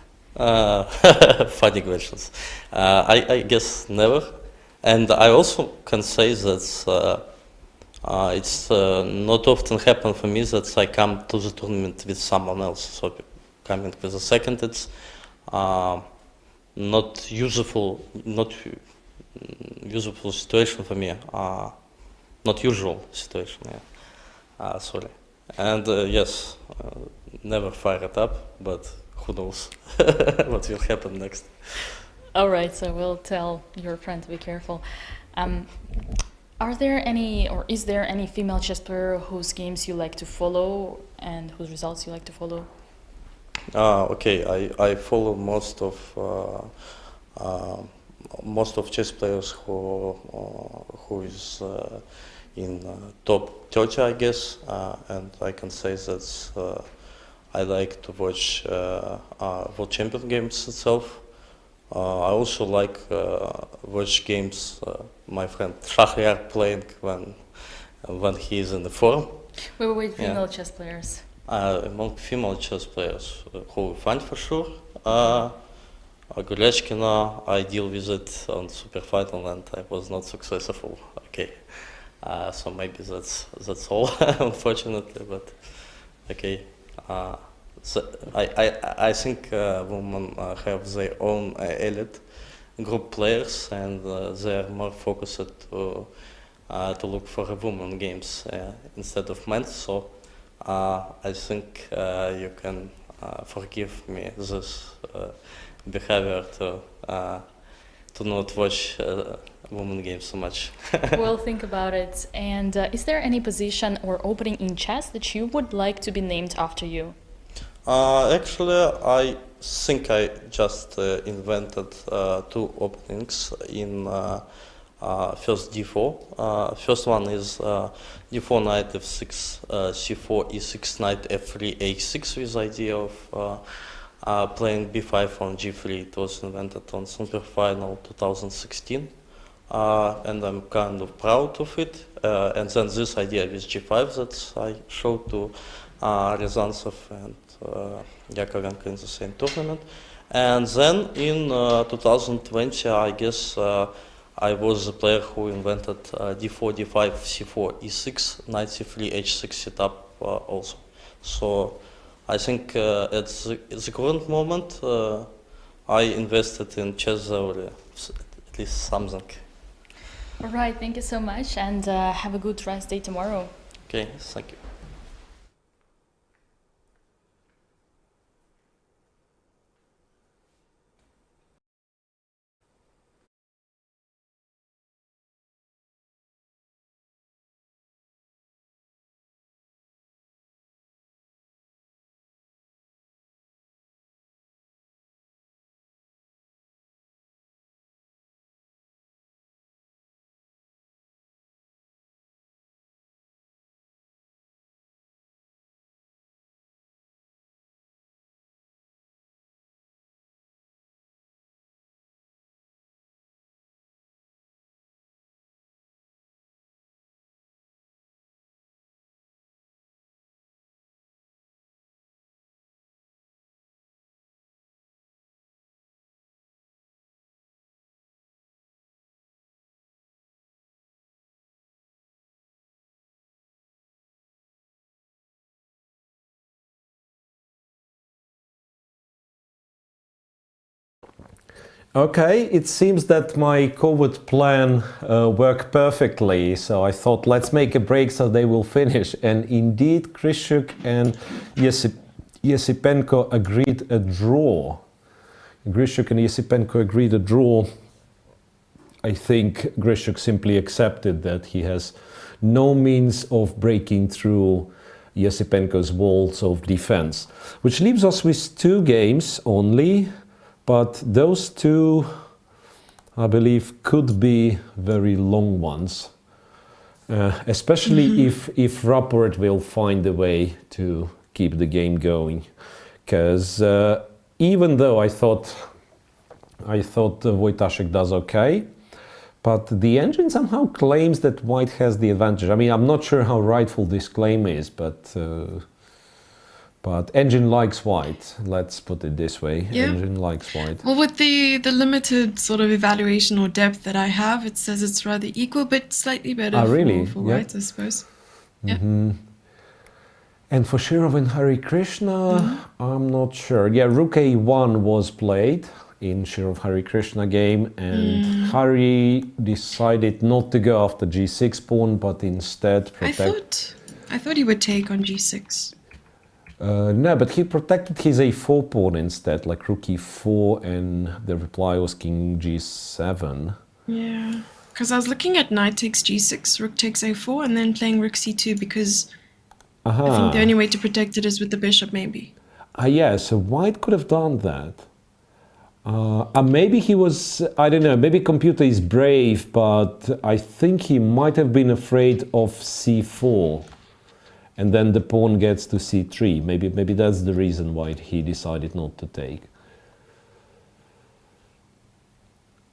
Funny questions. I guess never. And I also can say that it's not often happen for me that I come to the tournament with someone else. So coming with a second, it's not useful situation for me. Not usual situation. Yeah. Sorry. And yes, never fire it up, but who knows what will happen next. All right, so we'll tell your friend to be careful. Are there any, or is there any female chess player whose games you like to follow and whose results you like to follow? Okay, I follow most of chess players who is in top 30, I guess, and I can say that I like to watch World Champion games itself. I also like watch games my friend Shahryar playing when he is in the form. Wait, female chess players. Among female chess players, who we find for sure. Kulichikhina, I deal with it on Super Final and I was not successful. Okay, so maybe that's all, unfortunately. But okay, so I think women have their own elite group players, and they are more focused to look for women games instead of men. So I think you can forgive me this behavior to not watch women games so much. We'll think about it. And is there any position or opening in chess that you would like to be named after you? Actually, I think I just invented two openings in first d4. First one is d4 knight f6, c4 e6 knight f3 a6 with idea of playing b5 on g3. It was invented on Super Final 2016, and I'm kind of proud of it. And then this idea with g5 that I showed to Ryazantsev and Yakovenko in the same tournament. And then in 2020, I guess I was the player who invented d4, d5, c4, e6, knight c3, h6 setup also. So I think at the current moment, I invested in chess theory, at least something. All right, thank you so much, and have a good rest day tomorrow. Okay, thank you. Okay, it seems that my COVID plan worked perfectly, so I thought let's make a break so they will finish. And indeed, Grishchuk and Esipenko agreed a draw. Grishchuk and Esipenko agreed a draw. I think Grishchuk simply accepted that he has no means of breaking through Esipenko's walls of defense, which leaves us with two games only. But those two, I believe, could be very long ones, especially if Rapport will find a way to keep the game going. Because even though I thought Wojtaszek does okay, but the engine somehow claims that White has the advantage. I mean, I'm not sure how rightful this claim is, but engine likes White, let's put it this way. Yeah. Engine likes White. Well, with the limited sort of evaluation or depth that I have, it says it's rather equal, but slightly better really? for Yeah. White, I suppose. Yeah. And for Shirov and Hare Krishna, I'm not sure. Yeah, Rook A1 was played in Shirov Hare Krishna game, and Hari decided not to go after G6 pawn, but instead protect. I thought he would take on G6. No, but he protected his A4 pawn instead, like Rook E4, and the reply was King G7. Yeah, because I was looking at knight takes G6, rook takes A4, and then playing rook C2 because I think the only way to protect it is with the bishop, maybe. Yeah, so White could have done that. Maybe he was, I don't know, maybe computer is brave, but I think he might have been afraid of c4. And then the pawn gets to c3. Maybe that's the reason why he decided not to take.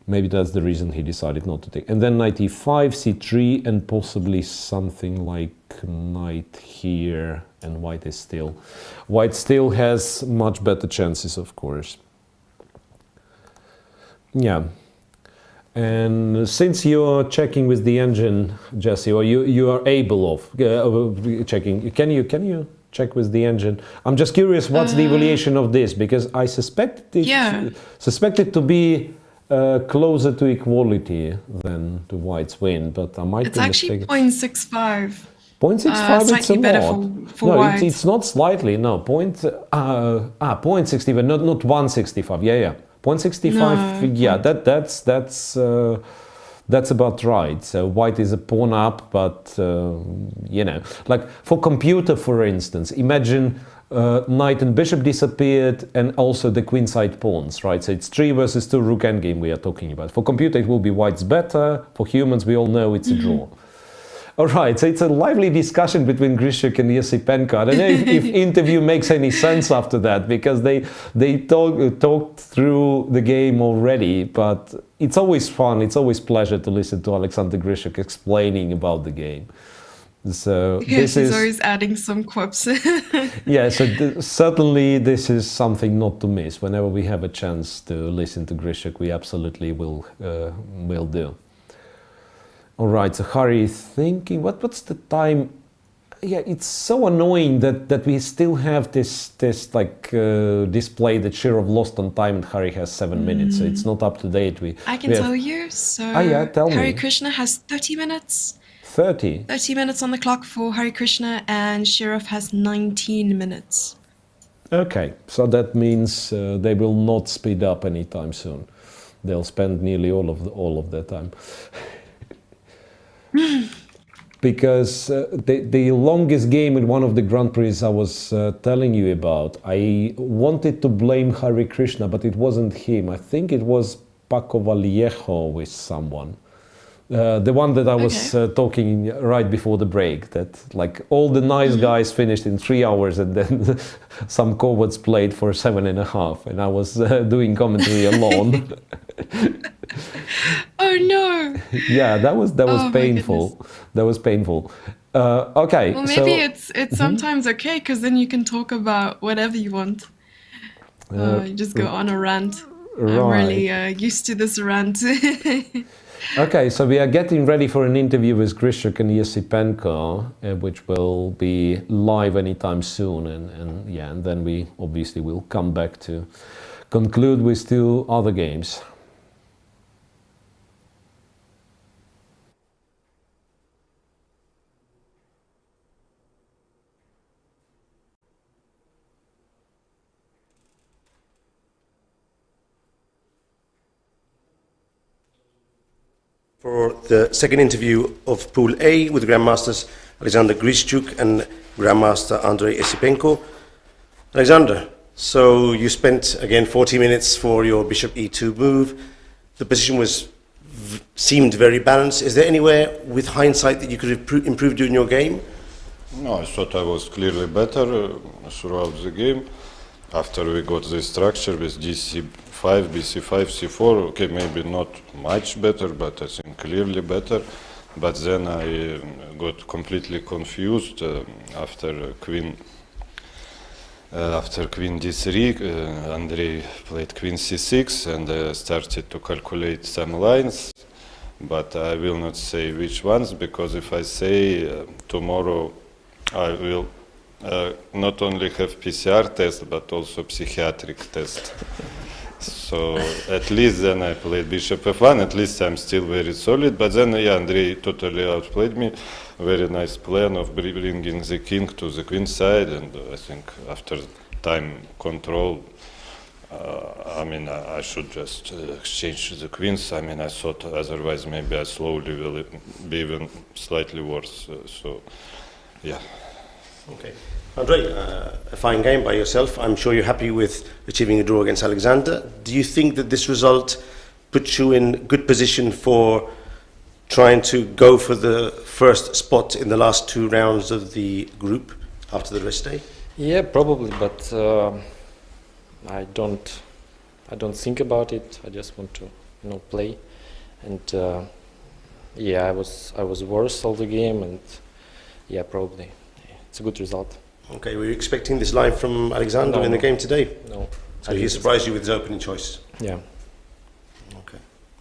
Maybe that's the reason he decided not to take. And then knight e5, c3, and possibly something like knight here, and white still has much better chances, of course. Yeah. And since you're checking with the engine, Jesse, or you are able of checking, can you check with the engine? I'm just curious, what's the evaluation of this? Because I suspect it to be closer to equality than to white's win, but I might be mistaken. It's actually 0.65. 0.65, it's a better lot. for white. It's not slightly, no. 0.65, not 165, yeah. 0.65, no. Yeah, that's about right. So white is a pawn up, but you know, like for computer, for instance, imagine knight and bishop disappeared, and also the queenside pawns, right? So it's 3 versus 2 rook endgame we are talking about. For computer, it will be white's better. For humans, we all know it's a draw. All right, so it's a lively discussion between Grishchuk and Esipenko. I don't know if interview makes any sense after that, because they talked through the game already, but it's always fun, it's always pleasure to listen to Alexander Grishchuk explaining about the game. So yes, he's always adding some quips. Yeah, so certainly this is something not to miss. Whenever we have a chance to listen to Grishchuk, we absolutely will do. All right, so Harry is thinking, what's the time? Yeah, it's so annoying that we still have this display that Shirov lost on time and Harry has 7 minutes, so it's not up to date. I can tell you, so tell Hare me. Krishna has 30 minutes. 30? 30 minutes on the clock for Hare Krishna, and Shirov has 19 minutes. Okay, so that means they will not speed up anytime soon. They'll spend nearly all of their time. Because the longest game in one of the Grand Prix I was telling you about, I wanted to blame Hare Krishna, but it wasn't him. I think it was Paco Vallejo with someone. The one that I was talking right before the break, that like all the nice guys finished in 3 hours, and then some cowards played for 7.5, and I was doing commentary alone. Oh no! Yeah, that was painful. That was painful. Okay. Well, maybe it's sometimes okay, because then you can talk about whatever you want. You just go on a rant. Right. I'm really used to this rant. Okay, so we are getting ready for an interview with Grishchuk and Esipenko, which will be live anytime soon, and then we obviously will come back to conclude with 2 other games. For the second interview of Pool A with Grandmasters Alexander Grishchuk and Grandmaster Andrei Esipenko. Alexander, so you spent again 40 minutes for your bishop e2 move. The position seemed very balanced. Is there anywhere with hindsight that you could have improved during your game? No, I thought I was clearly better throughout the game. After we got this structure with dc5, bc5, c4, okay, maybe not much better, but I think clearly better. But then I got completely confused after queen d3. Andrei played queen c6, and I started to calculate some lines. But I will not say which ones, because if I say tomorrow I will not only have PCR test, but also psychiatric test. So at least then I played bishop f1, at least I'm still very solid, but then Andrei totally outplayed me. Very nice plan of bringing the king to the queen side, and I think after time control, I should just exchange the queens. I thought otherwise maybe I slowly will be even slightly worse, so yeah. Okay. Andrei, a fine game by yourself. I'm sure you're happy with achieving a draw against Alexander. Do you think that this result puts you in good position for trying to go for the first spot in the last 2 rounds of the group after the rest day? Yeah, probably, but I don't think about it. I just want to, play, and yeah, I was worse all the game, and yeah, probably it's a good result. Okay, were you expecting this line from Alexander in the game today? No. So he surprised you with his opening choice? Yeah.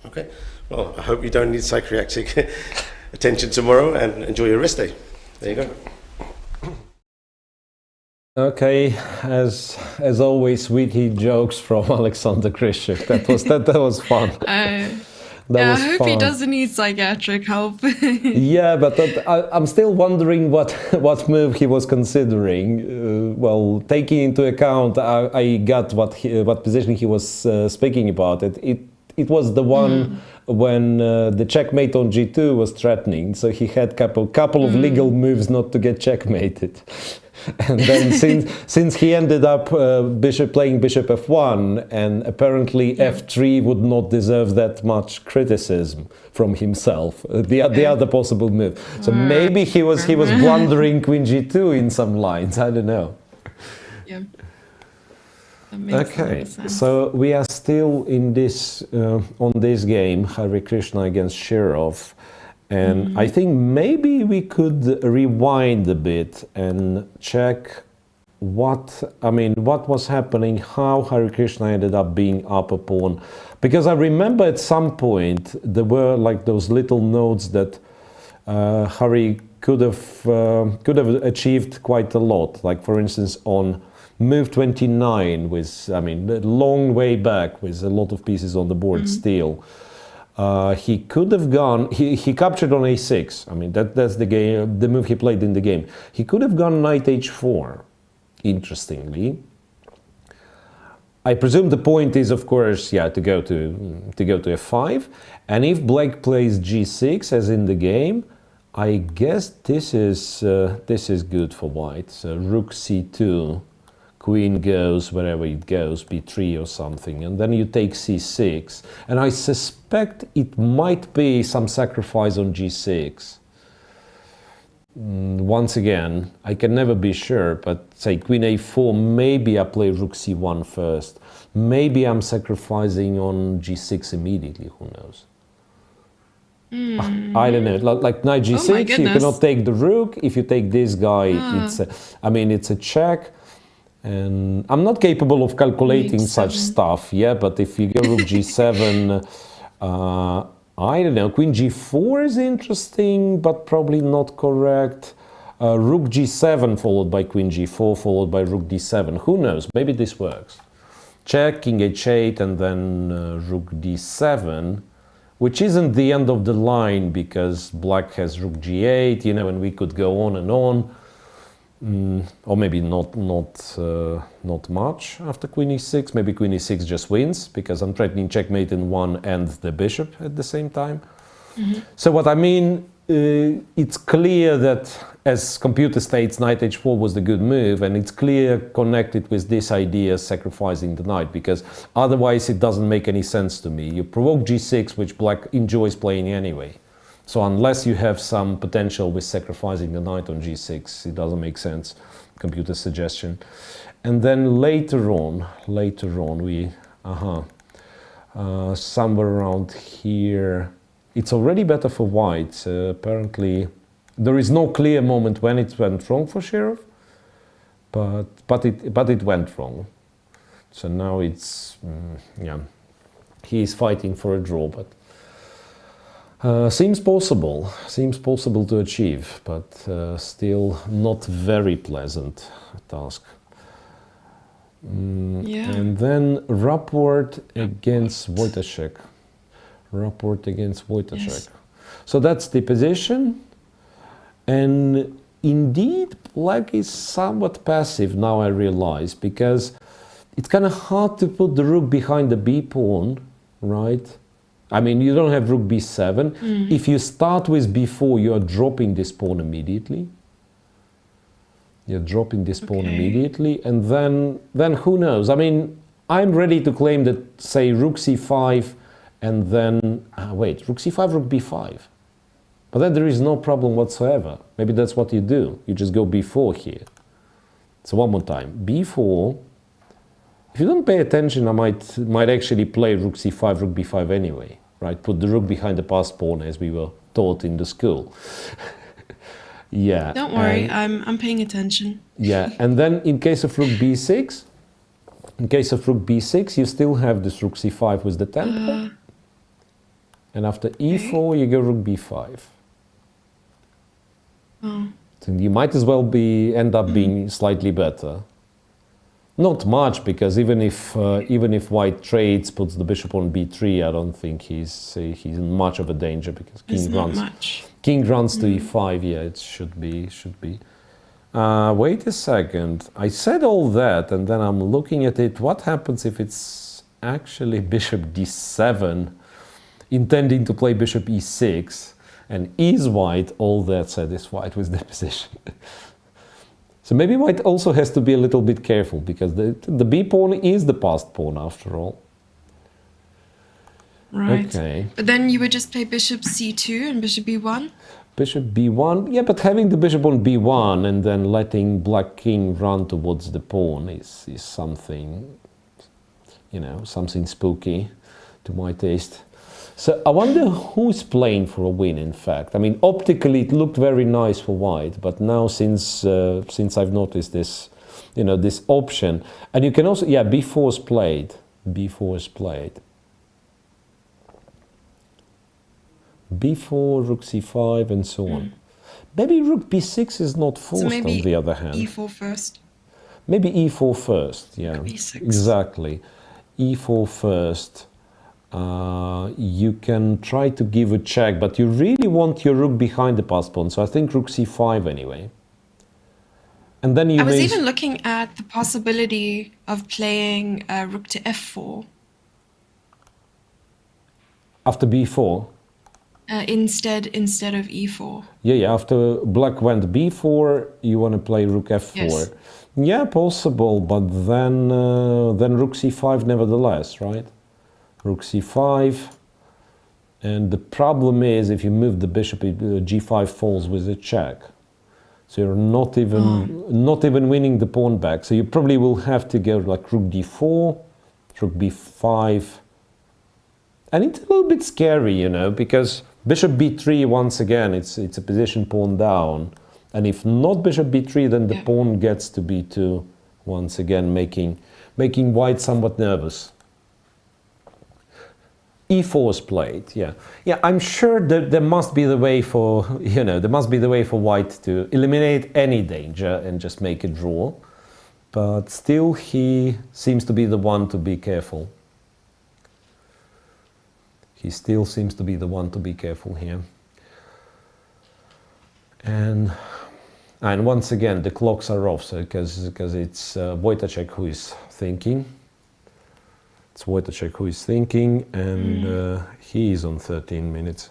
Okay. Well, I hope you don't need psychiatric attention tomorrow, and enjoy your rest day. There you go. Okay, as always, witty jokes from Alexander Grishchuk. That was fun. I hope he doesn't need psychiatric help. Yeah, but I'm still wondering what move he was considering. Well, taking into account, I got what position he was speaking about. It was the one when the checkmate on g2 was threatening. So he had couple of legal moves not to get checkmated. And then since he ended up playing bishop f1, and apparently f3 would not deserve that much criticism from himself, the other possible move. So maybe he was blundering queen g2 in some lines. I don't know. Yeah. Okay, so we are still in this on this game, Hare Krishna against Shirov. And I think maybe we could rewind a bit and check what was happening, how Hare Krishna ended up being up a pawn. Because I remember at some point there were like those little notes that Hare could have achieved quite a lot. Like for instance on move 29 with, a long way back with a lot of pieces on the board still. He could have gone, he captured on a6. That's the move he played in the game. He could have gone knight h4, interestingly. I presume the point is, of course, to go to f5. And if black plays g6, as in the game, I guess this is good for white. So rook c2. Queen goes wherever it goes, b3 or something, and then you take c6. And I suspect it might be some sacrifice on g6. Once again, I can never be sure, but say queen a4, maybe I play rook c1 first. Maybe I'm sacrificing on g6 immediately, who knows? I don't know, like knight g6, you cannot take the rook. If you take this guy, it's a check. And I'm not capable of calculating such stuff, but if you go rook g7, I don't know, queen g4 is interesting, but probably not correct. Rook g7 followed by queen g4 followed by rook d7, who knows, maybe this works. Check, king h8, and then rook d7, which isn't the end of the line, because black has rook g8, and we could go on and on. Or maybe not much after queen e6. Maybe queen e6 just wins, because I'm threatening checkmate in one and the bishop at the same time. So what I mean, it's clear that, as computer states, knight h4 was the good move, and it's clear connected with this idea sacrificing the knight, because otherwise it doesn't make any sense to me. You provoke g6, which black enjoys playing anyway. So unless you have some potential with sacrificing the knight on g6, it doesn't make sense, computer suggestion. And then later on we, somewhere around here, it's already better for white. Apparently, there is no clear moment when it went wrong for Shirov, but it went wrong. So now it's, he is fighting for a draw, but seems possible to achieve, but still not very pleasant task. And then Rapport against Wojtaszek. Yes. So that's the position, and indeed black is somewhat passive now, I realize, because it's kind of hard to put the rook behind the b pawn, right? You don't have rook b7. If you start with b4, you are dropping this pawn immediately. You're dropping this pawn immediately, and then who knows? I mean, I'm ready to claim that, say, rook c5, and then wait, rook c5, rook b5. But then there is no problem whatsoever. Maybe that's what you do. You just go b4 here. So one more time, b4. If you don't pay attention, I might actually play rook c5, rook b5 anyway, right? Put the rook behind the passed pawn as we were taught in the school. Yeah. Don't worry, I'm paying attention. Yeah, and then in case of rook b6, you still have this rook c5 with the tempo. And after e4, you go rook b5. Oh. So you might as well end up being slightly better. Not much, because even if white trades, puts the bishop on b3, I don't think he's in much of a danger, because king runs to e5. Yeah, it should be. Wait a second. I said all that, and then I'm looking at it. What happens if it's actually bishop d7, intending to play bishop e6, and is white all that satisfied with the position? So maybe white also has to be a little bit careful, because the b pawn is the passed pawn after all. Right. Okay. But then you would just play bishop c2 and bishop b1? Bishop b1, yeah, but having the bishop on b1 and then letting black king run towards the pawn is something, something spooky to my taste. So I wonder who's playing for a win, in fact. I mean, optically it looked very nice for white, but now since I've noticed this, this option, and you can also, yeah, b4 is played. b4 is played. b4, rook c5, and so on. Maybe rook b6 is not forced, on the other hand. e4 first. Maybe e4 first, yeah. b6. Exactly. e4 first. You can try to give a check, but you really want your rook behind the passed pawn, so I think rook c5 anyway. And then you I was even looking at the possibility of playing rook to f4. After b4? Instead of e4. Yeah, after black went b4, you want to play rook f4. Yes. Yeah, possible, but then rook c5 nevertheless, right? Rook c5, and the problem is if you move the bishop, g5 falls with a check, so you're not even winning the pawn back. So you probably will have to go like rook d4, rook b5, and it's a little bit scary, because bishop b3, once again, it's a position pawn down, and if not bishop b3, then the pawn gets to b2, once again making white somewhat nervous. e4 is played, yeah. I'm sure that there must be the way for white to eliminate any danger and just make a draw, but still he seems to be the one to be careful. He still seems to be the one to be careful here. And once again, the clocks are off, so because it's Wojtaszek who is thinking. It's Wojtaszek who is thinking, and he is on 13 minutes.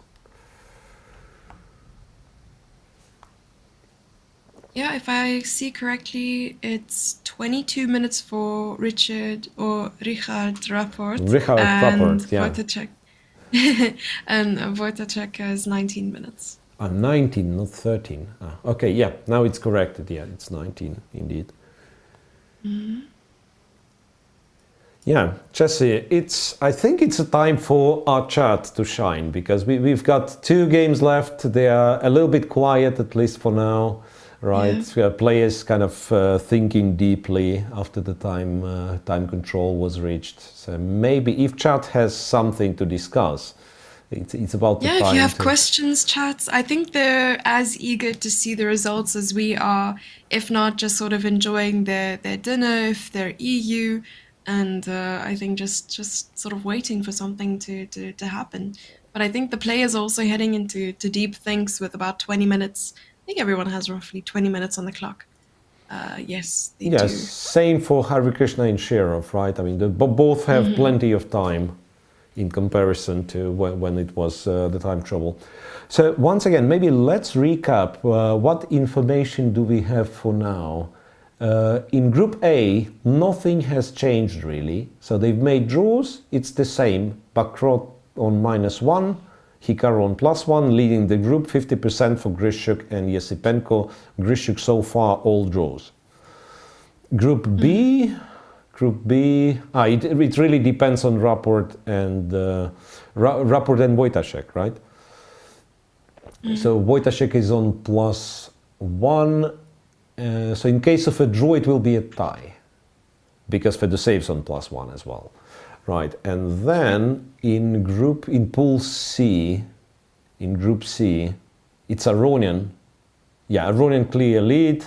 Yeah, if I see correctly, it's 22 minutes for Richard Rapport. Richard Rapport, yeah. Wojtaszek. And Wojtaszek has 19 minutes. 19, not 13. Okay, yeah, now it's corrected. Yeah, it's 19 indeed. Yeah, Jesse, I think it's a time for our chat to shine, because we've got 2 games left. They are a little bit quiet, at least for now, right? Yeah. Players kind of thinking deeply after the time control was reached. So maybe if chat has something to discuss, it's about the time. Yeah, if you have questions, chats, I think they're as eager to see the results as we are, if not just sort of enjoying their dinner, if they're EU. And I think just sort of waiting for something to happen. But I think the players are also heading into deep thinks with about 20 minutes. I think everyone has roughly 20 minutes on the clock. Yes, they do. Same for Hare Krishna and Shirov, right? I mean, both have plenty of time in comparison to when it was the time trouble. So once again, maybe let's recap what information do we have for now. In Group A, nothing has changed really. So they've made draws, it's the same. Bakrot on -1, Hikaru on +1, leading the group, 50% for Grishchuk and Esipenko. Grishchuk so far all draws. Group B, it really depends on Rapport and Wojtaszek, right? So Wojtaszek is on +1. So in case of a draw, it will be a tie, because Fedoseev's on +1 as well, right? And then in Pool C, Group C, it's Aronian. Yeah, Aronian clear lead,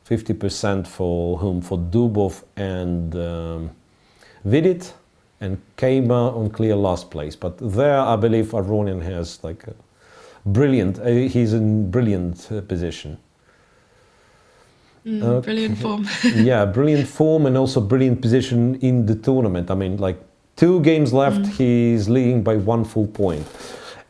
50% for whom? For Dubov and Vidit, and Keymer on clear last place. But there, I believe Aronian has like a brilliant. He's in brilliant position. Brilliant form. Yeah, brilliant form and also brilliant position in the tournament. I mean, like 2 games left, he's leading by 1 full point.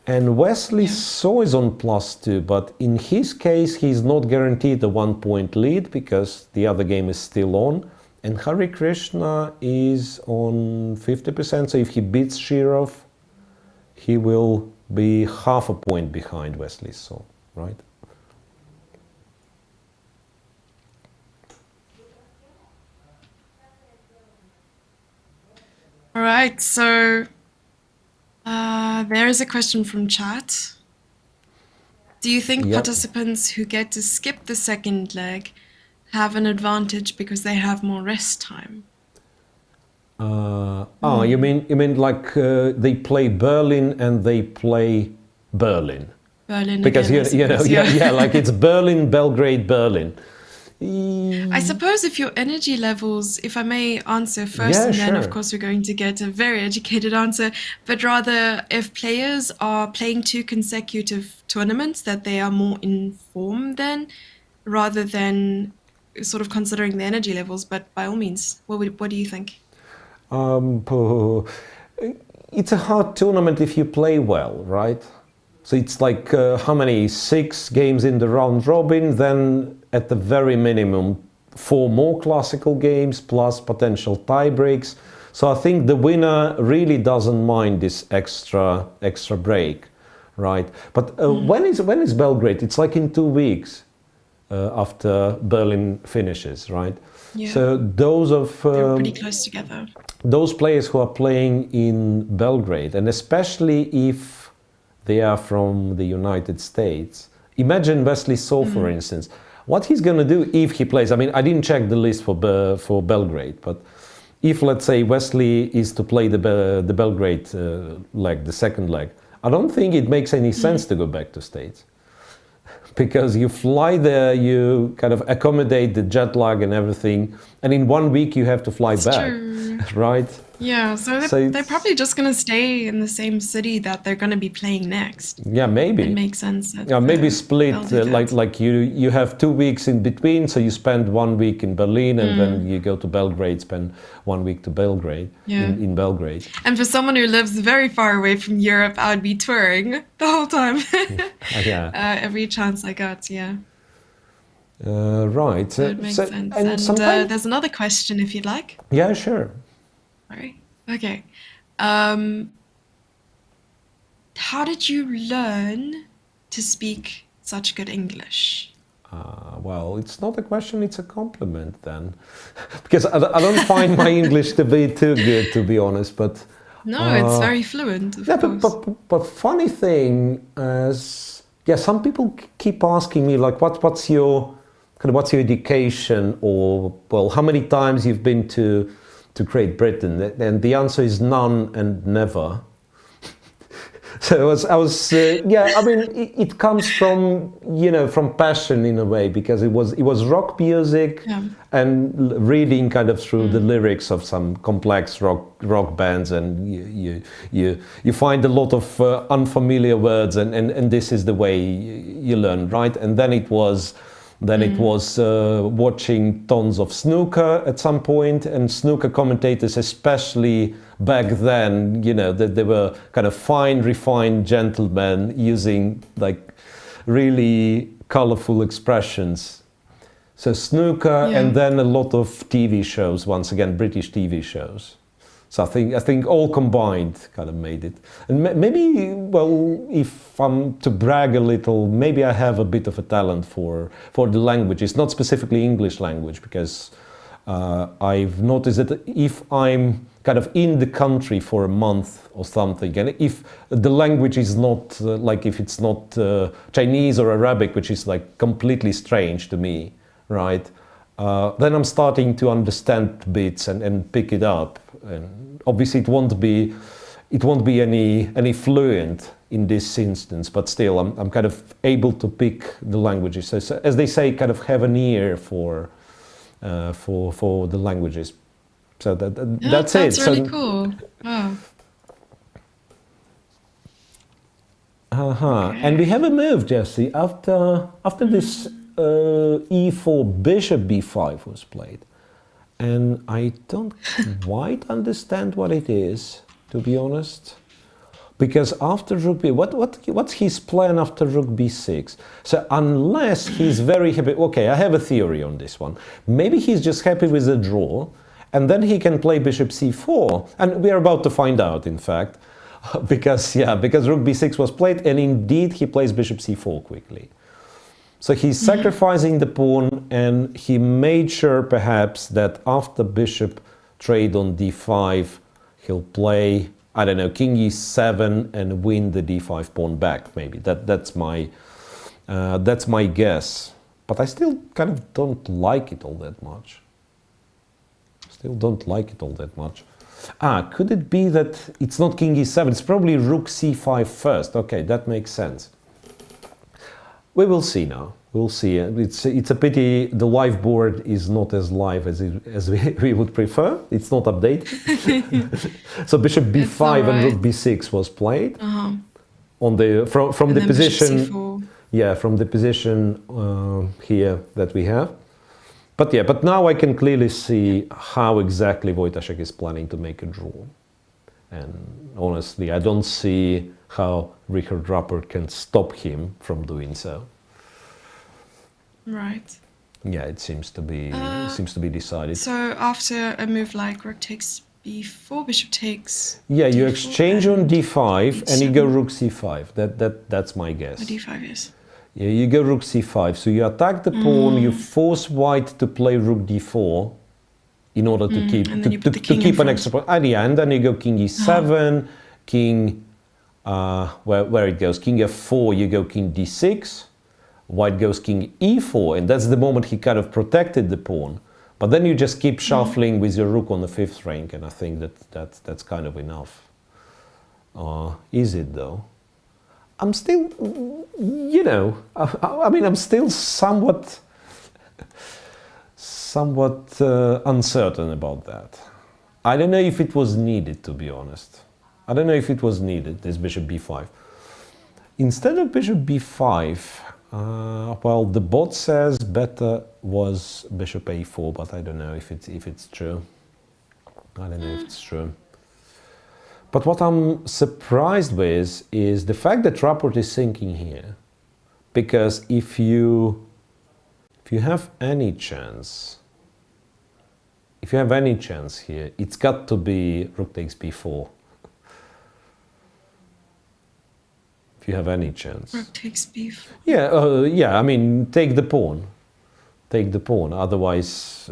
And Wesley So is on +2, but in his case, he's not guaranteed a 1 point lead because the other game is still on. And Hare Krishna is on 50%, so if he beats Shirov, he will be half a point behind Wesley So, right? All right, so there is a question from chat. Do you think participants who get to skip the second leg have an advantage because they have more rest time? You mean like they play Berlin and they play Berlin? Berlin because again, like it's Berlin, Belgrade, Berlin. I suppose if your energy levels, if I may answer first, and then of course we're going to get a very educated answer, but rather if players are playing 2 consecutive tournaments, that they are more in form then, rather than sort of considering the energy levels. But by all means, what do you think? It's a hard tournament if you play well, right? So it's like how many? 6 games in the round robin, then at the very minimum 4 more classical games plus potential tie breaks. So I think the winner really doesn't mind this extra break, right? But when is Belgrade? It's like in 2 weeks after Berlin finishes, right? Yeah. So they're pretty close together. Those players who are playing in Belgrade, and especially if they are from the United States. Imagine Wesley So, for instance. What he's going to do if he plays, I mean, I didn't check the list for Belgrade, but if, let's say, Wesley is to play the Belgrade leg, the second leg, I don't think it makes any sense to go back to States. Because you fly there, you kind of accommodate the jet lag and everything, and in 1 week you have to fly back, true. Right? Yeah, so they're probably just going to stay in the same city that they're going to be playing next. Yeah, maybe. It makes sense. Yeah, maybe split, like you have 2 weeks in between, so you spend 1 week in Berlin and then you go to Belgrade, spend 1 week to Belgrade, in Belgrade. And for someone who lives very far away from Europe, I would be touring the whole time. Every chance I got, right. So it makes sense. And there's another question if you'd like. Yeah, sure. All right. Okay. How did you learn to speak such good English? Well, it's not a question, it's a compliment then. Because I don't find my English to be too good, to be honest, but... No, it's very fluent, of course. But funny thing is, some people keep asking me, like, what's your education, or, well, how many times you've been to Great Britain, and the answer is none and never. So I was I mean, it comes from, from passion in a way, because it was rock music and reading kind of through the lyrics of some complex rock bands, and you find a lot of unfamiliar words, and this is the way you learn, right? And then it was Then it was watching tons of snooker at some point, and snooker commentators, especially back then, you know, that they were kind of fine, refined gentlemen using like really colorful expressions. So snooker, and then a lot of TV shows, once again, British TV shows. So I think all combined kind of made it. And maybe, well, if I'm to brag a little, maybe I have a bit of a talent for the languages, not specifically English language, because I've noticed that if I'm kind of in the country for a month or something, and if the language is not, like if it's not Chinese or Arabic, which is like completely strange to me, right? Then I'm starting to understand bits and pick it up. And obviously it won't be any fluent in this instance, but still I'm kind of able to pick the languages. So as they say, kind of have an ear for the languages. So that's it. That's really cool. Oh. And we have a move, Jesse, after this e4 bishop b5 was played, and I don't quite understand what it is, to be honest, because after rook b, what's his plan after rook b6? So unless he's very happy, okay, I have a theory on this one. Maybe he's just happy with the draw, and then he can play bishop c4, and we are about to find out, in fact, because rook b6 was played, and indeed he plays bishop c4 quickly. So he's sacrificing the pawn, and he made sure perhaps that after bishop trade on d5, he'll play, I don't know, king e7 and win the d5 pawn back, maybe. That's my guess. But I still kind of don't like it all that much. Could it be that it's not king e7, it's probably rook c5 first. Okay, that makes sense. We will see now. We'll see. It's a pity the live board is not as live as we would prefer. It's not updated. So bishop b5 and rook b6 was played on the from the position. Yeah, from the position here that we have. But now I can clearly see how exactly Wojtaszek is planning to make a draw. And honestly, I don't see how Richard Rapport can stop him from doing so. Right. Yeah, it seems to be decided. So after a move like rook takes b4, bishop takes. Yeah, you exchange on d5 and you go rook c5. That's my guess. d5 is. Yeah, you go rook c5. So you attack the pawn. You force white to play rook d4 in order to keep an extra point. And then you go king e7, king where it goes king f4. You go king d6. White goes king e4, and that's the moment he kind of protected the pawn. But then you just keep shuffling with your rook on the 5th rank, and I think that's kind of enough. Is it though? I'm still, you know, I mean, I'm still somewhat uncertain about that. I don't know if it was needed, to be honest. I don't know if it was needed, this bishop b5. Instead of bishop b5, well, the bot says better was bishop a4, but I don't know if it's true. I don't know if it's true. But what I'm surprised with is the fact that Rapport is thinking here, because if you have any chance, here, it's got to be rook takes b4. If you have any chance. Rook takes b4. Yeah, I mean, take the pawn. Otherwise,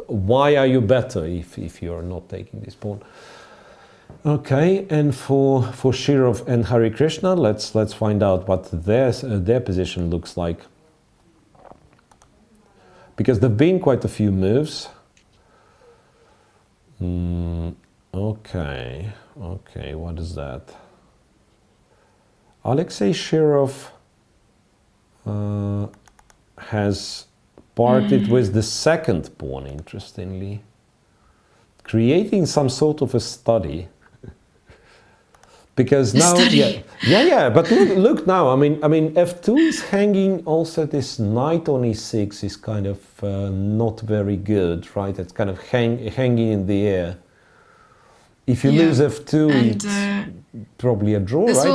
why are you better if you're not taking this pawn? Okay, and for Shirov and Hare Krishna, let's find out what their position looks like. Because there've been quite a few moves. Okay, what is that? Alexei Shirov has parted with the second pawn, interestingly, creating some sort of a study. Because now, but look now. I mean, f2 is hanging. Also, this knight on e6 is kind of not very good, right? It's kind of hanging in the air. If you lose f2, it's probably a draw, this right?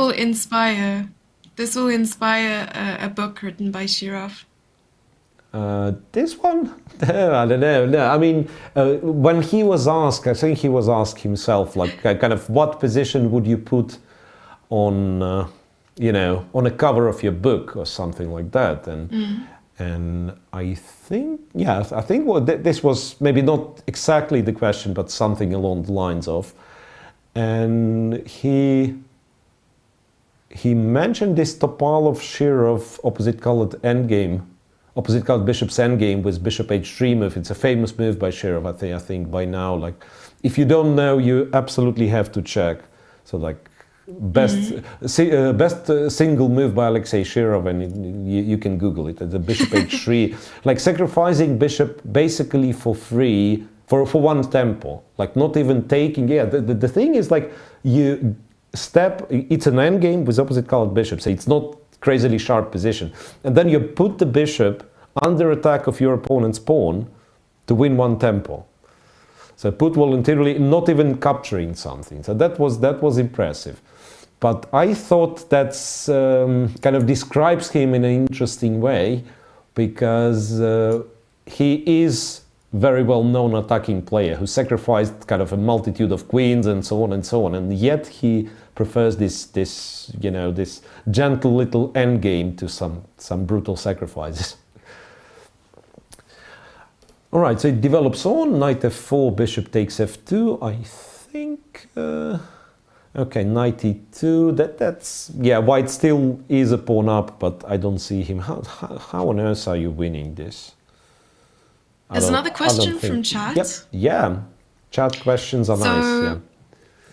This will inspire a book written by Shirov. This one? I don't know. No, I mean, when he was asked, I think he was asked himself, like, kind of, what position would you put on, on a cover of your book or something like that? And I think, this was maybe not exactly the question, but something along the lines of. And he mentioned this Topalov-Shirov opposite-colored endgame. Opposite-colored bishop's endgame with bishop h3 move. It's a famous move by Shirov, I think by now. Like, if you don't know, you absolutely have to check. So, like, best single move by Alexei Shirov, and you can Google it. The bishop h3, like sacrificing bishop basically for free for one tempo. Like, not even taking. Yeah, the thing is, like, you step. It's an endgame with opposite-colored bishop, so it's not crazily sharp position, and then you put the bishop under attack of your opponent's pawn to win one tempo. So put voluntarily, not even capturing something. So that was impressive. But I thought that's kind of describes him in an interesting way, because he is very well-known attacking player who sacrificed kind of a multitude of queens and so on, and yet he prefers this gentle little endgame to some brutal sacrifices. All right, so it develops on knight f4, bishop takes f2. I think okay, knight e2. That's white still is a pawn up, but I don't see him. How on earth are you winning this? There's another question from chat. Yep. Yeah, chat questions are nice. Yeah.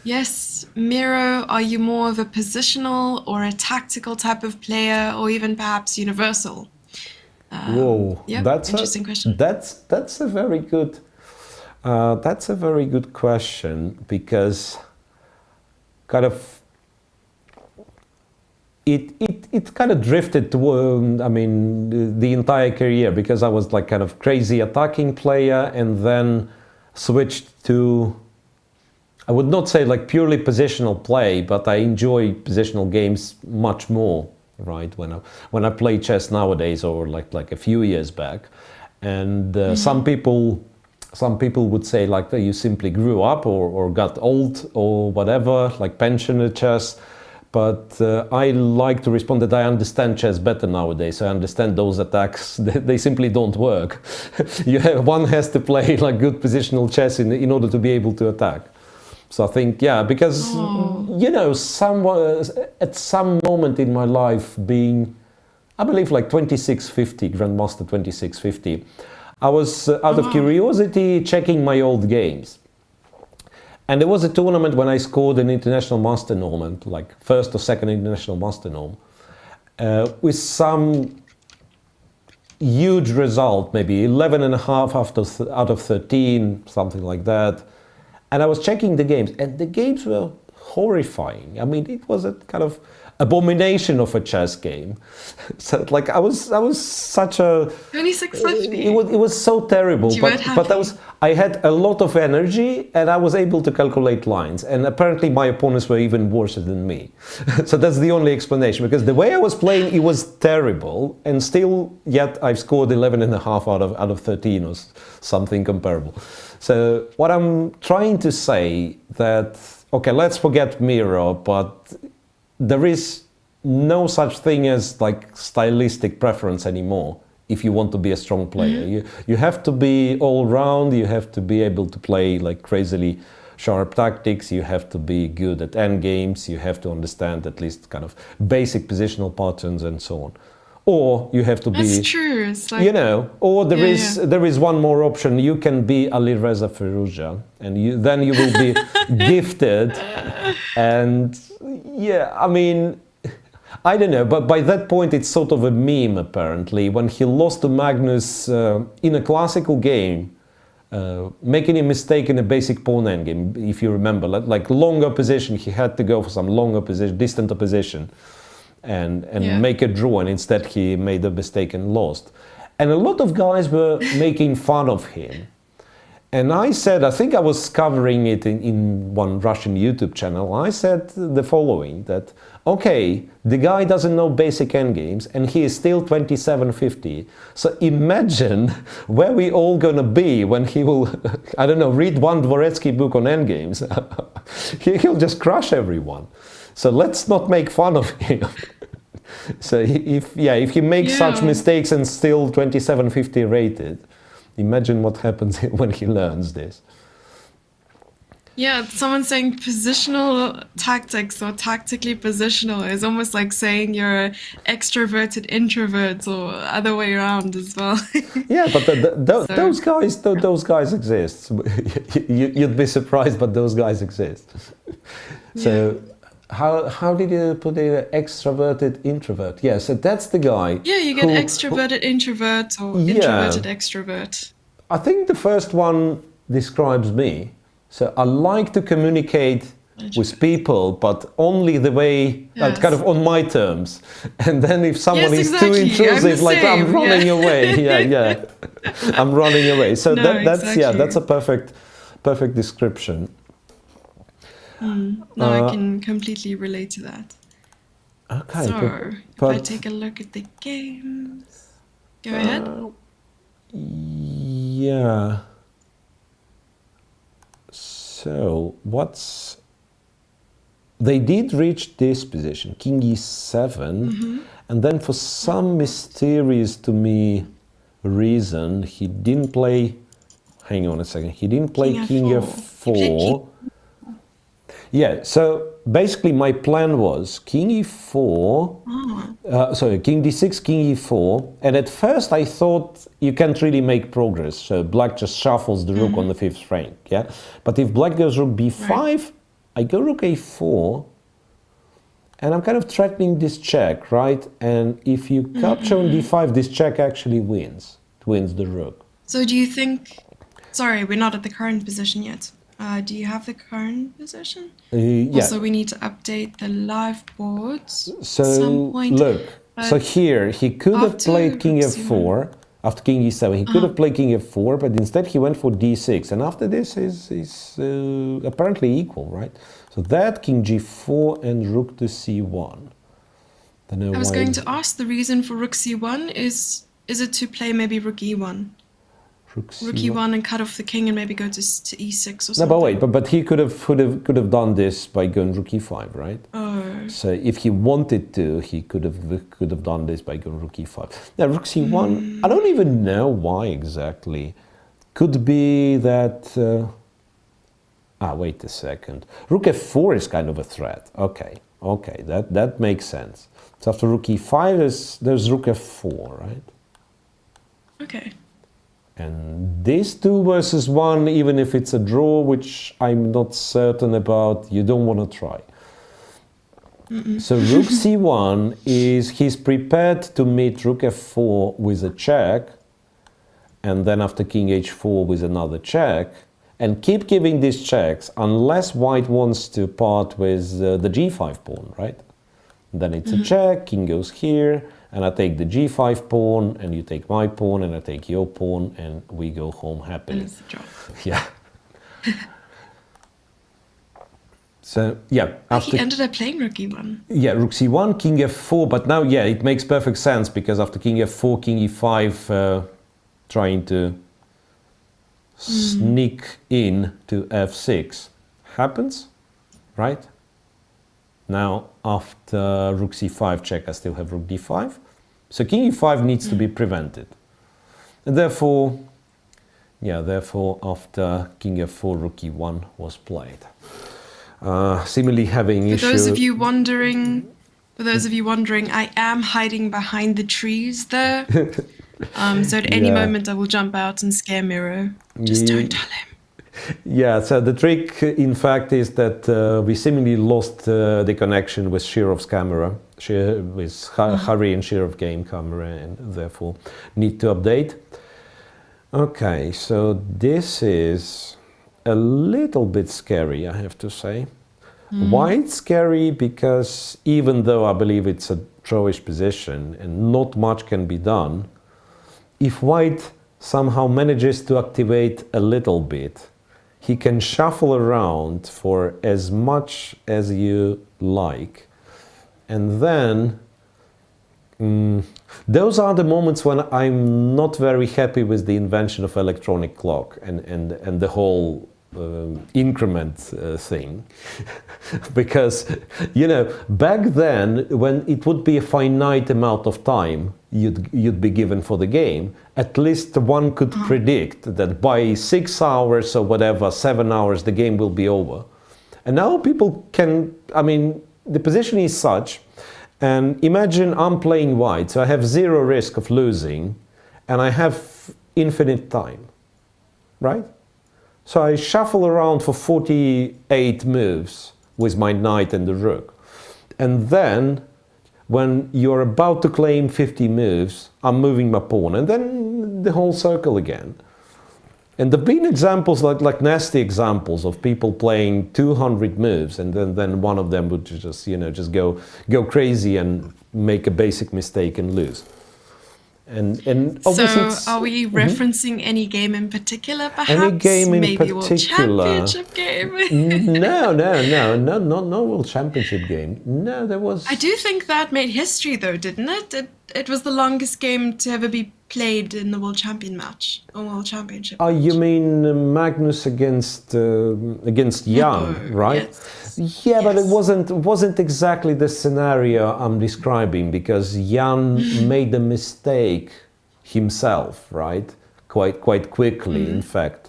Yes, Miro, are you more of a positional or a tactical type of player, or even perhaps universal? Whoa, that's interesting question. That's a very good question, because kind of it kind of drifted to the entire career, because I was like kind of crazy attacking player, and then switched to, I would not say like purely positional play, but I enjoy positional games much more, right? When I play chess nowadays, or like a few years back, and some people would say like that you simply grew up or got old or whatever, like pensioner chess. But I like to respond that I understand chess better nowadays. So I understand those attacks, they simply don't work. One has to play like good positional chess in order to be able to attack. So I think, because, at some moment in my life, being, I believe, like 2650, Grandmaster 2650, I was, out of curiosity, checking my old games. And there was a tournament when I scored an international master norm, like first or second international master norm, with some huge result, maybe 11.5 out of 13, something like that. And I was checking the games, and the games were horrifying. I mean, it was a kind of abomination of a chess game. So, like, I was such a 2650. It was so terrible. But I had a lot of energy, and I was able to calculate lines. And apparently, my opponents were even worse than me. So that's the only explanation. Because the way I was playing, it was terrible, and still, yet I've scored 11.5 out of 13 or something comparable. So what I'm trying to say that, okay, let's forget Miro, but there is no such thing as like stylistic preference anymore if you want to be a strong player. You have to be all round, you have to be able to play like crazily sharp tactics, you have to be good at endgames, you have to understand at least kind of basic positional patterns and so on. Or you have to be... That's true. It's like, or there is one more option. You can be Alireza Firouzja, and then you will be gifted. And I mean, I don't know, but by that point it's sort of a meme apparently. When he lost to Magnus in a classical game, making a mistake in a basic pawn endgame, if you remember, like longer position, he had to go for some longer position, distant opposition, and make a draw, and instead he made a mistake and lost. And a lot of guys were making fun of him. And I said, I think I was covering it in one Russian YouTube channel, I said the following, that, okay, the guy doesn't know basic endgames and he is still 2750. So imagine where we all gonna be when he will, I don't know, read one Dvoretsky book on endgames. He'll just crush everyone. So let's not make fun of him. So if he makes such mistakes and still 2750 rated, imagine what happens when he learns this. Yeah, someone's saying positional tactics or tactically positional is almost like saying you're extroverted introvert or other way around as well. Yeah, but those guys exist. You'd be surprised, but those guys exist. So how did you put it, extroverted introvert? Yeah, so that's the guy. Yeah, you get extroverted introvert or introverted extrovert. I think the first one describes me. So I like to communicate with people, but only the way, kind of on my terms. And then if someone is too intrusive, like I'm running away. I'm running away. So that's a perfect description. No, I can completely relate to that. Okay. So, if I take a look at the games, go ahead. Yeah. So, they did reach this position, King E7, and then for some mysterious to me reason, he didn't play, hang on a second, he didn't play King F4. Yeah, so basically my plan was King E4, King D6, King E4, and at first I thought you can't really make progress, so Black just shuffles the rook on the 5th rank, yeah? But if Black goes Rook B5, I go Rook A4, and I'm kind of threatening this check, right? And if you capture on D5, this check actually wins. It wins the Rook. So do you think, sorry, we're not at the current position yet. Do you have the current position? Also, we need to update the live boards so, at some point. Look, so here, he could have played King F4, after King E7, he could have played King F4, but instead he went for D6, and after this is apparently equal, right? So that, King G4, and Rook to C1. I was going to ask, the reason for Rook C1 is it to play maybe Rook E1? Rook E1 and cut off the king and maybe go to E6 or something. No, but wait, but he could have done this by going Rook E5, right? Oh. So if he wanted to, he could have done this by going Rook E5. Now Rook C1, I don't even know why exactly. Could be that. Wait a second. Rook F4 is kind of a threat. Okay, that makes sense. So after Rook E5, there's Rook F4, right? Okay. And these 2 versus 1, even if it's a draw, which I'm not certain about, you don't want to try. So Rook C1 he's prepared to meet Rook F4 with a check, and then after King H4 with another check, and keep giving these checks unless White wants to part with the G5 pawn, right? Then it's a check, King goes here, and I take the G5 pawn, and you take my pawn, and I take your pawn, and we go home happily. And it's a draw. Yeah. So, yeah. He ended up playing Rook E1. Yeah, Rook C1, King F4, but now, yeah, it makes perfect sense, because after King F4, King E5, trying to sneak in to F6 happens, right? Now, after Rook C5 check, I still have Rook D5. So King E5 needs to be prevented. And therefore, after King F4, Rook E1 was played. Similarly, having For those of you wondering, I am hiding behind the trees there. So at any moment I will jump out and scare Miro. Just don't tell him. Yeah, so the trick, in fact, is that we seemingly lost the connection with Shirov's camera, with Hari and Shirov game camera, and therefore need to update. Okay, so this is a little bit scary, I have to say. Why it's scary? Because even though I believe it's a drawish position and not much can be done, if white somehow manages to activate a little bit, he can shuffle around for as much as you like. And then those are the moments when I'm not very happy with the invention of electronic clock and the whole increment thing. Because, back then, when it would be a finite amount of time you'd be given for the game, at least one could predict that by 6 hours or whatever, 7 hours, the game will be over. And now people can, the position is such, and imagine I'm playing white, so I have zero risk of losing, and I have infinite time, right? So I shuffle around for 48 moves with my knight and the rook. And then, when you're about to claim 50 moves, I'm moving my pawn, and then the whole circle again. And there have been examples, like nasty examples, of people playing 200 moves, and then one of them would just go crazy and make a basic mistake and lose. And obviously, so are we referencing any game in particular, perhaps? Any game in Maybe particular? World Championship game? No World Championship game. No, there was... I do think that made history, though, didn't it? It was the longest game to ever be played in the World Champion match, or World Championship match. You mean Magnus against Jan, right? Yes. Yeah, but it wasn't exactly the scenario I'm describing, because Jan made a mistake himself, right? Quite quickly, in fact.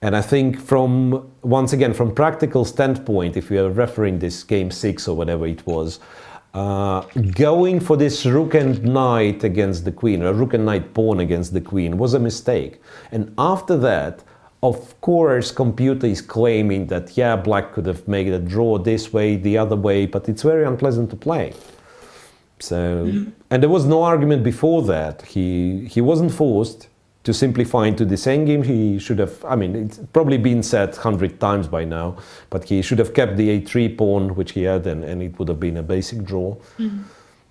And I think from practical standpoint, if we are referring this game 6 or whatever it was, going for this rook and knight against the queen, or rook and knight pawn against the queen, was a mistake. And after that, of course, computer is claiming that, yeah, black could have made a draw this way, the other way, but it's very unpleasant to play. So, and there was no argument before that. He wasn't forced to simplify into this endgame. He should have, it's probably been said 100 times by now, but he should have kept the a3 pawn, which he had, and it would have been a basic draw.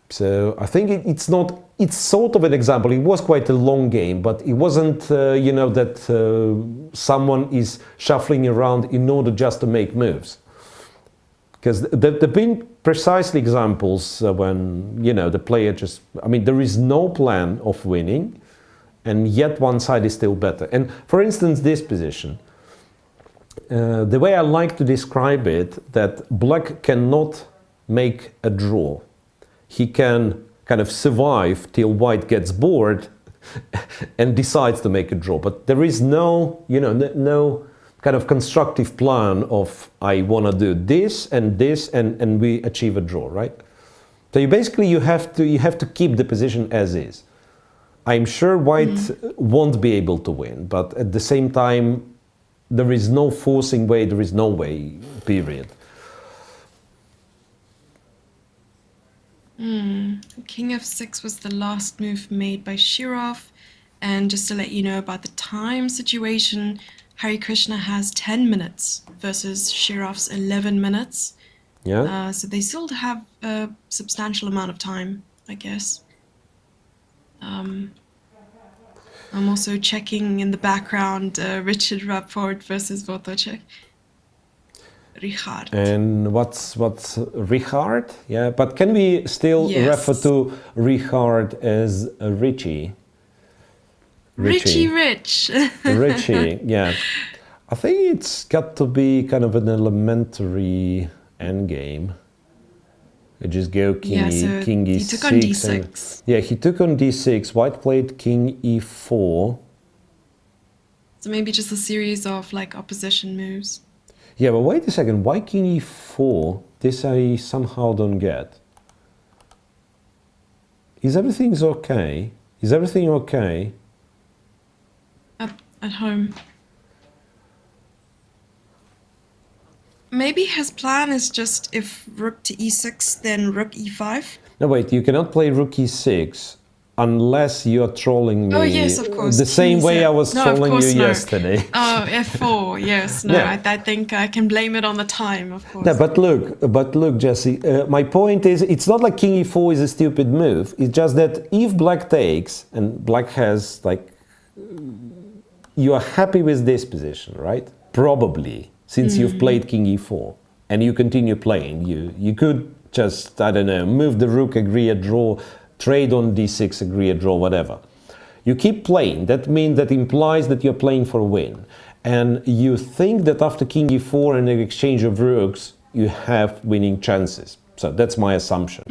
So I think it's sort of an example. It was quite a long game, but it wasn't, that someone is shuffling around in order just to make moves. Because there have been precisely examples when, the player just, there is no plan of winning, and yet one side is still better. And for instance, this position, the way I like to describe it, that black cannot make a draw. He can kind of survive till white gets bored and decides to make a draw. But there is no, no kind of constructive plan of, I want to do this, and we achieve a draw, right? So you have to keep the position as is. I'm sure white won't be able to win, but at the same time, there is no forcing way, there is no way, period. King f6 was the last move made by Shirov. And just to let you know about the time situation, Hare Krishna has 10 minutes versus Shirov's 11 minutes. Yeah. So they still have a substantial amount of time, I guess. I'm also checking in the background Richard Rapport versus Wojciech. Richard. And what's Richard? Yeah, but can we still refer to Richard as Richie? Richie Rich. Richie, yeah. I think it's got to be kind of an elementary endgame. You just go king king e6. He took on d6. Yeah, he took on d6. White played king e4. So maybe just a series of opposition moves. Yeah, but wait a second. Why king e4? This I somehow don't get. Is everything okay? Is everything okay? At home. Maybe his plan is just if rook to e6, then rook e5. No, wait. You cannot play rook e6 unless you're trolling me. Oh yes, of course. The same way I was trolling you yesterday. Oh, F4, yes. No, I think I can blame it on the time, of course. No, but look, Jesse, my point is, it's not like king e4 is a stupid move. It's just that if black takes, and black has, like, you are happy with this position, right? Probably, since you've played king e4, and you continue playing. You could just, I don't know, move the rook, agree a draw, trade on d6, agree a draw, whatever. You keep playing. That means, that implies that you're playing for a win. And you think that after king e4 and an exchange of rooks, you have winning chances. So that's my assumption.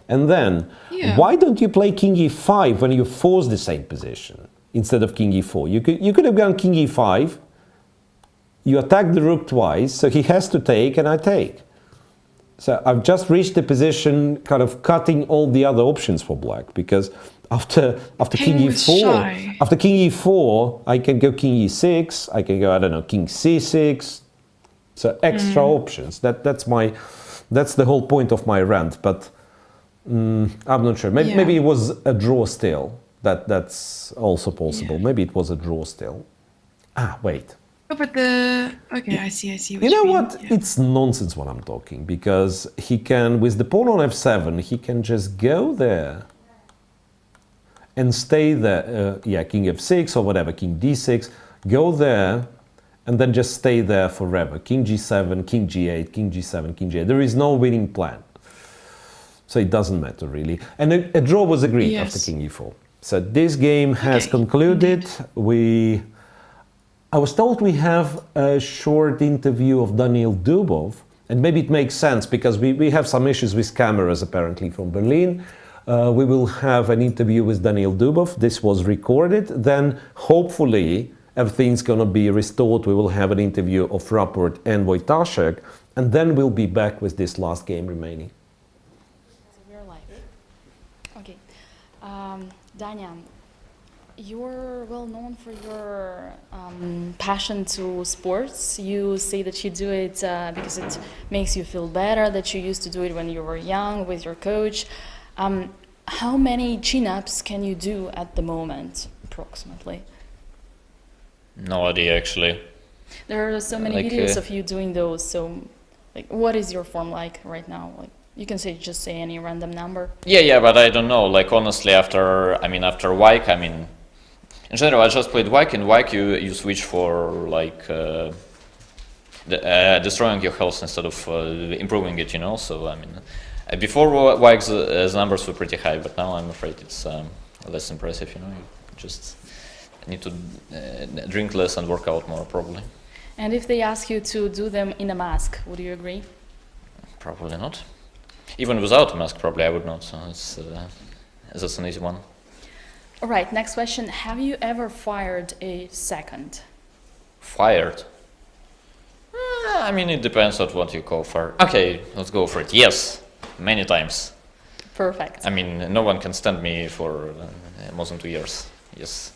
And then, why don't you play king e5 when you force the same position instead of king e4? You could have gone king e5, you attack the rook twice, so he has to take and I take. So I've just reached the position kind of cutting all the other options for black, because after king e4, I can go king e6, I can go, I don't know, king c6. So extra options. That's the whole point of my rant. But I'm not sure. Maybe it was a draw still. That's also possible. Yeah. Maybe it was a draw still. Wait. Oh, but okay, I see. You know what? Yeah. It's nonsense what I'm talking, because he can, with the pawn on f7, he can just go there and stay there. King f6 or whatever, king d6, go there and then just stay there forever. King g7, king g8, king g7, king g8. There is no winning plan. So it doesn't matter really. And a draw was agreed after king e4. So this game has concluded. I was told we have a short interview of Daniel Dubov, and maybe it makes sense because we have some issues with cameras apparently from Berlin. We will have an interview with Daniel Dubov. This was recorded. Then hopefully everything's going to be restored. We will have an interview of Rapport and Wojtaszek, and then we'll be back with this last game remaining. So we're live. Okay. Daniel, you're well known for your passion to sports. You say that you do it because it makes you feel better, that you used to do it when you were young with your coach. How many chin-ups can you do at the moment, approximately? No idea, actually. There are so many videos of you doing those, so what is your form like right now? You can just say any random number. Yeah, but I don't know. Honestly, after WIKE, in general, I just played WIKE. In WIKE, you switch for destroying your health instead of improving it, you know. So before WIKE, the numbers were pretty high, but now I'm afraid it's less impressive, you know. You just need to drink less and work out more, probably. And if they ask you to do them in a mask, would you agree? Probably not. Even without a mask, probably I would not. So that's an easy one. All right, next question. Have you ever fired a second? Fired? It depends on what you call fire. Okay, let's go for it. Yes, many times. Perfect. No one can stand me for more than 2 years. Yes.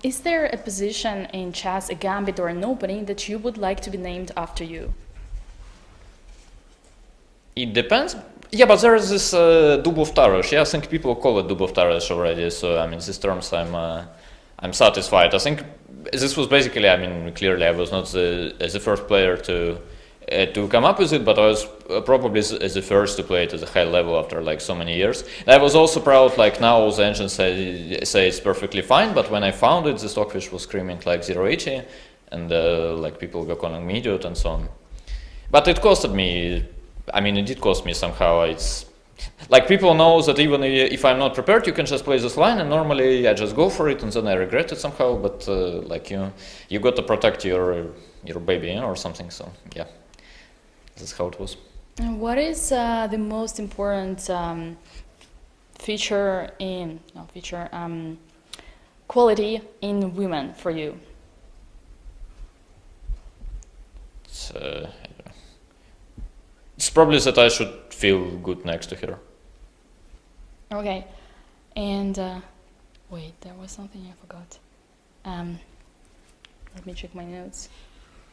Is there a position in chess, a gambit or an opening that you would like to be named after you? It depends. Yeah, but there is this Dubov Taras. Yeah, I think people call it Dubov Taras already. So these terms I'm satisfied. I think this was basically. Clearly I was not the first player to come up with it, but I was probably the first to play it at a high level after so many years. And I was also proud. Now all the engines say it's perfectly fine, but when I found it, the Stockfish was screaming 080, and people were calling me idiot and so on. But it costed me. It did cost me somehow. It's people know that even if I'm not prepared, you can just play this line, and normally I just go for it, and then I regret it somehow. But you got to protect your baby or something. So yeah, that's how it was. And what is the most important quality in women for you? It's probably that I should feel good next to her. Okay, and wait, there was something I forgot. Let me check my notes.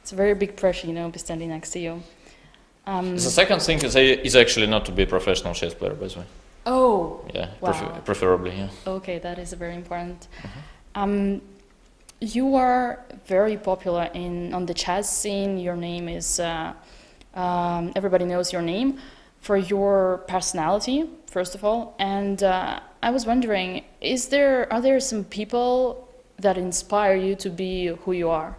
It's a very big pressure, be standing next to you. The second thing is actually not to be a professional chess player, by the way. Oh, Yeah, wow. preferably, yeah. Okay, that is very important. You are very popular on the chess scene. Your name is, everybody knows your name for your personality, first of all. And I was wondering, are there some people that inspire you to be who you are?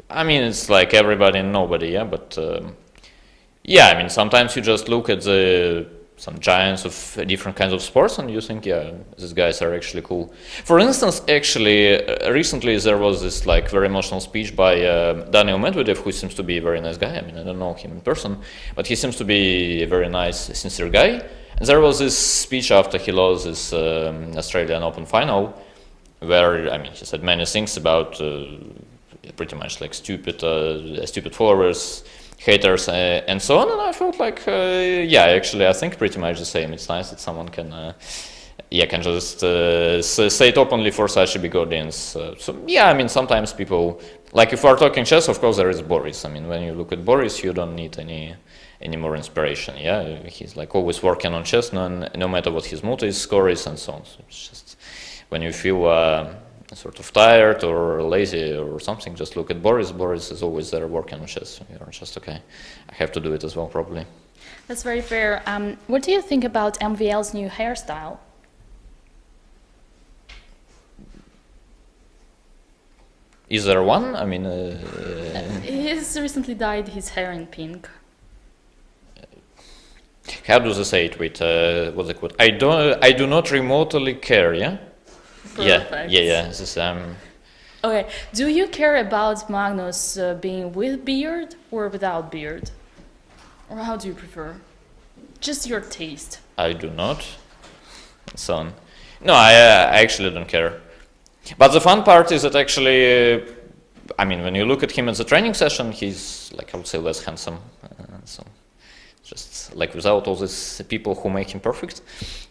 I mean, it's like everybody and nobody, yeah, but yeah, I mean, sometimes you just look at some giants of different kinds of sports and you think, yeah, these guys are actually cool. For instance, actually, recently there was this like very emotional speech by Daniel Medvedev, who seems to be a very nice guy. I mean, I don't know him in person, but he seems to be a very nice, sincere guy. And there was this speech after he lost this Australian Open final, where, I mean, he said many things about pretty much like stupid followers, haters, and so on. And I felt like, yeah, actually, I think pretty much the same. It's nice that someone can just say it openly for such a big audience. So yeah, I mean, sometimes people, like if we're talking chess, of course there is Boris. I mean, when you look at Boris, you don't need any more inspiration. Yeah, he's like always working on chess, no matter what his mood is, score is, and so on. So it's just when you feel sort of tired or lazy or something, just look at Boris. Boris is always there working on chess. You're just, okay, I have to do it as well, probably. That's very fair. What do you think about MVL's new hairstyle? Is there one? I mean... He's recently dyed his hair in pink. How do they say it with, what's it called? I do not remotely care, yeah? Perfect. Yeah. This is, Okay, do you care about Magnus being with beard or without beard? Or how do you prefer? Just your taste. I do not. So on. No, I actually don't care. But the fun part is that actually, I mean, when you look at him at the training session, he's, like, I would say, less handsome. So just like without all these people who make him perfect,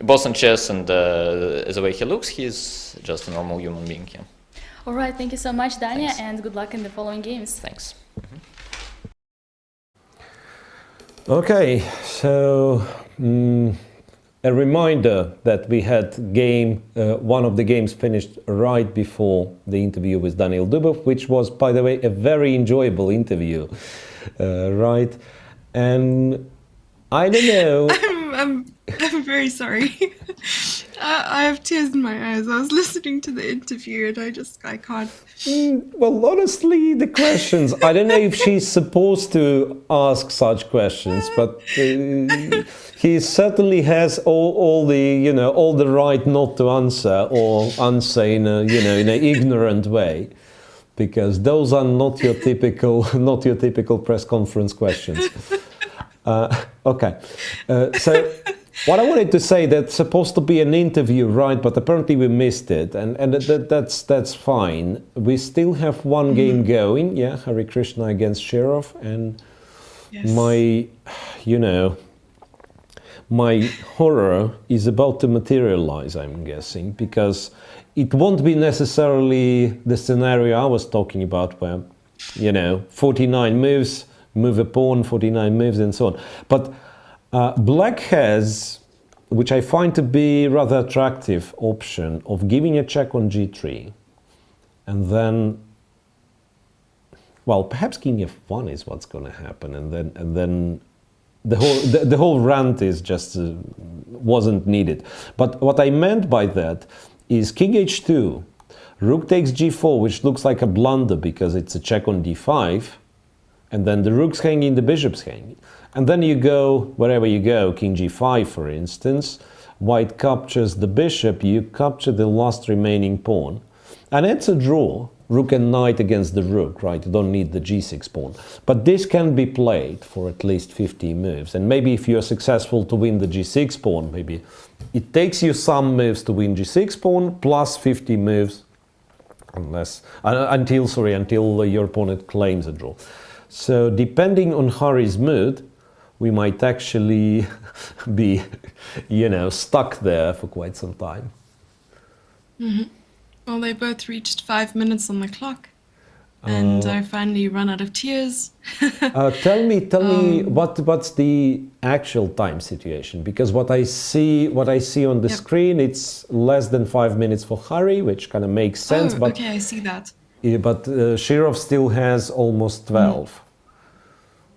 both in chess and the way he looks, he's just a normal human being. Yeah. All right, thank you so much, Dania, Thanks. and good luck in the following games. Thanks. Okay, so a reminder that we had one of the games finished right before the interview with Daniel Dubov, which was, by the way, a very enjoyable interview, right? And I don't know. I'm very sorry. I have tears in my eyes. I was listening to the interview and I can't. Well, honestly, the questions, I don't know if she's supposed to ask such questions, but he certainly has all the right not to answer or answer in an ignorant way, because those are not your typical press conference questions. Okay, so what I wanted to say, that's supposed to be an interview, right? But apparently we missed it, and that's fine. We still have one game going, yeah, Hare Krishna against Shirov, and yes. My horror is about to materialize, I'm guessing, because it won't be necessarily the scenario I was talking about, where 49 moves. Move a pawn, 49 moves, and so on. But Black has, which I find to be rather attractive option of giving a check on g3, and then, well, perhaps king f1 is what's going to happen, and then the whole rant is just wasn't needed. But what I meant by that is king h2, rook takes g4, which looks like a blunder because it's a check on d5. And then the rook's hanging, the bishop's hanging. And then you go, wherever you go, king g5, for instance, white captures the bishop, you capture the last remaining pawn. And it's a draw, rook and knight against the rook, right? You don't need the g6 pawn. But this can be played for at least 50 moves. And maybe if you're successful to win the g6 pawn, maybe it takes you some moves to win g6 pawn, plus 50 moves, until your opponent claims a draw. So depending on Hari's mood, we might actually be, stuck there for quite some time. Mm-hmm. Well, they both reached 5 minutes on the clock. and I finally run out of tears. Tell me what's the actual time situation, because what I see on the screen, it's less than 5 minutes for Harry, which kind of makes sense. But okay, I see that. But Shirov still has almost 12.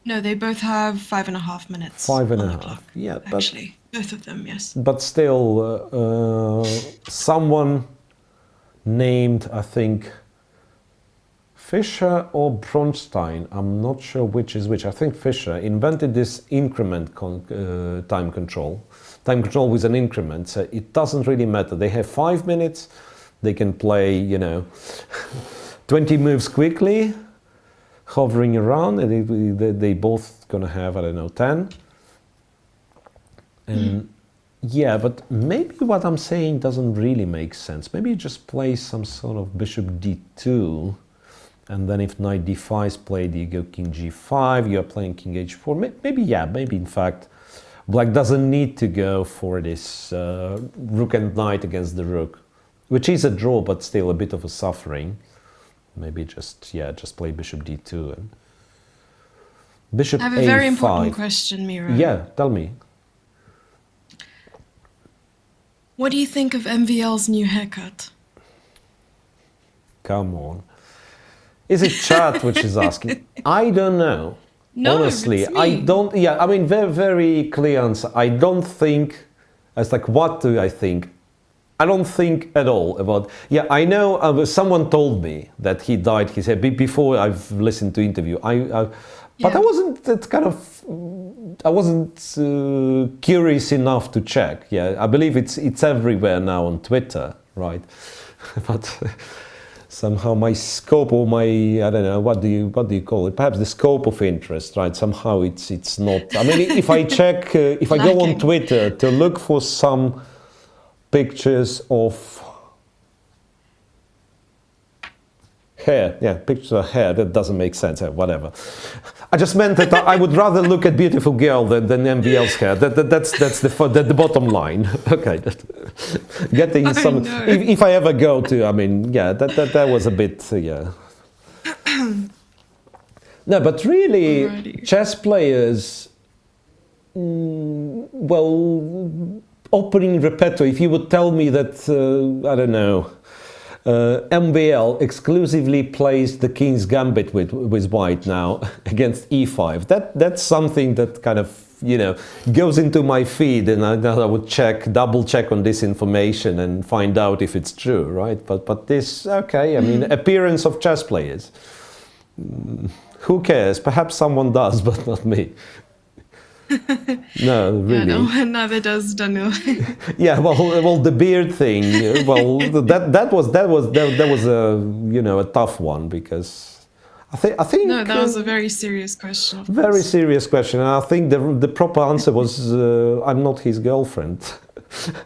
No, they both have 5.5 minutes. 5.5. Yeah, actually, both of them, yes. But still, someone named, I think, Fischer or Bronstein, I'm not sure which is which. I think Fischer invented this increment time control with an increment. So it doesn't really matter. They have 5 minutes. They can play, 20 moves quickly, hovering around, and they both gonna have, I don't know, 10. And yeah, but maybe what I'm saying doesn't really make sense. Maybe you just play some sort of bishop d2. And then if knight d5 is played, you go king g5, you're playing king h4. Maybe in fact, black doesn't need to go for this rook and knight against the rook, which is a draw, but still a bit of a suffering. Maybe just play bishop d2 and bishop a5. I have a very important question, Miro. Yeah, tell me. What do you think of MVL's new haircut? Come on. Is it chat which is asking? I don't know. No, honestly, it's me. I don't. Yeah, I mean, very, very clear answer. I don't think. It's like, what do I think? I don't think at all about. Yeah, I know. Someone told me that he dyed his hair before I've listened to interview. But I wasn't that kind of. I wasn't curious enough to check. Yeah, I believe it's everywhere now on Twitter, right? But. Somehow my scope or my, I don't know, what do you call it? Perhaps the scope of interest, right? Somehow it's not. I mean, if I check, if I go on Twitter to look for some pictures of hair, yeah, pictures of hair, that doesn't make sense, whatever. I just meant that I would rather look at beautiful girl than MVL's hair. That's the bottom line. Okay, getting some. If I ever go to, I mean, yeah, that was a bit, yeah. No, but really, chess players, well, opening repertoire. If you would tell me that, I don't know. MVL exclusively plays the King's Gambit with White now against e5. That's something that kind of, goes into my feed, and I would double check on this information and find out if it's true, right? But this, okay, I mean, appearance of chess players. Who cares? Perhaps someone does, but not me. No, really. Yeah, no, neither does Daniel. Yeah, well, the beard thing. Well, that was a a tough one, because I think. No, that was a very serious question. Very serious question, and I think the proper answer was I'm not his girlfriend.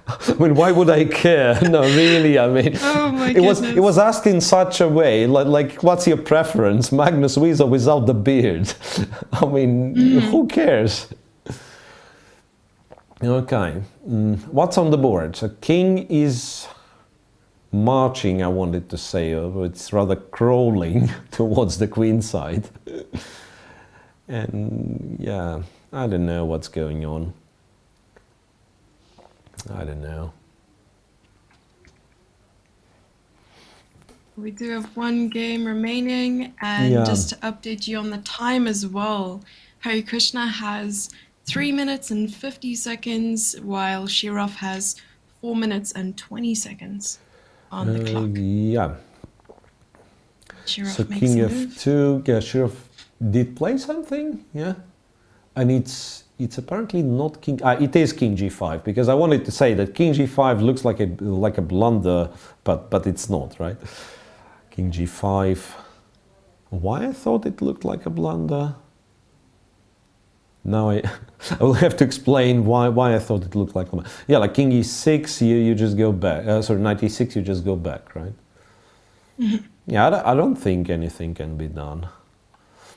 I mean, why would I care? No, really, I mean, oh my goodness. It was asked in such a way, like what's your preference, Magnus with or without the beard? I mean, who cares? Okay, what's on the board? So king is marching, I wanted to say, or it's rather crawling towards the queen side. And yeah, I don't know what's going on. I don't know. We do have one game remaining, and just to update you on the time as well, Hare Krishna has 3 minutes and 50 seconds, while Shirov has 4 minutes and 20 seconds on the clock. Yeah. Shirov so makes king a move. f2. Yeah, Shirov did play something. Yeah, and it's apparently not king. It is king g5, because I wanted to say that king g5 looks like a blunder, but it's not, right? King g5. Why I thought it looked like a blunder? Now I will have to explain why I thought it looked like a blunder. Yeah, like king e6, you just go back. Sorry, knight e6, you just go back, right? Yeah, I don't think anything can be done.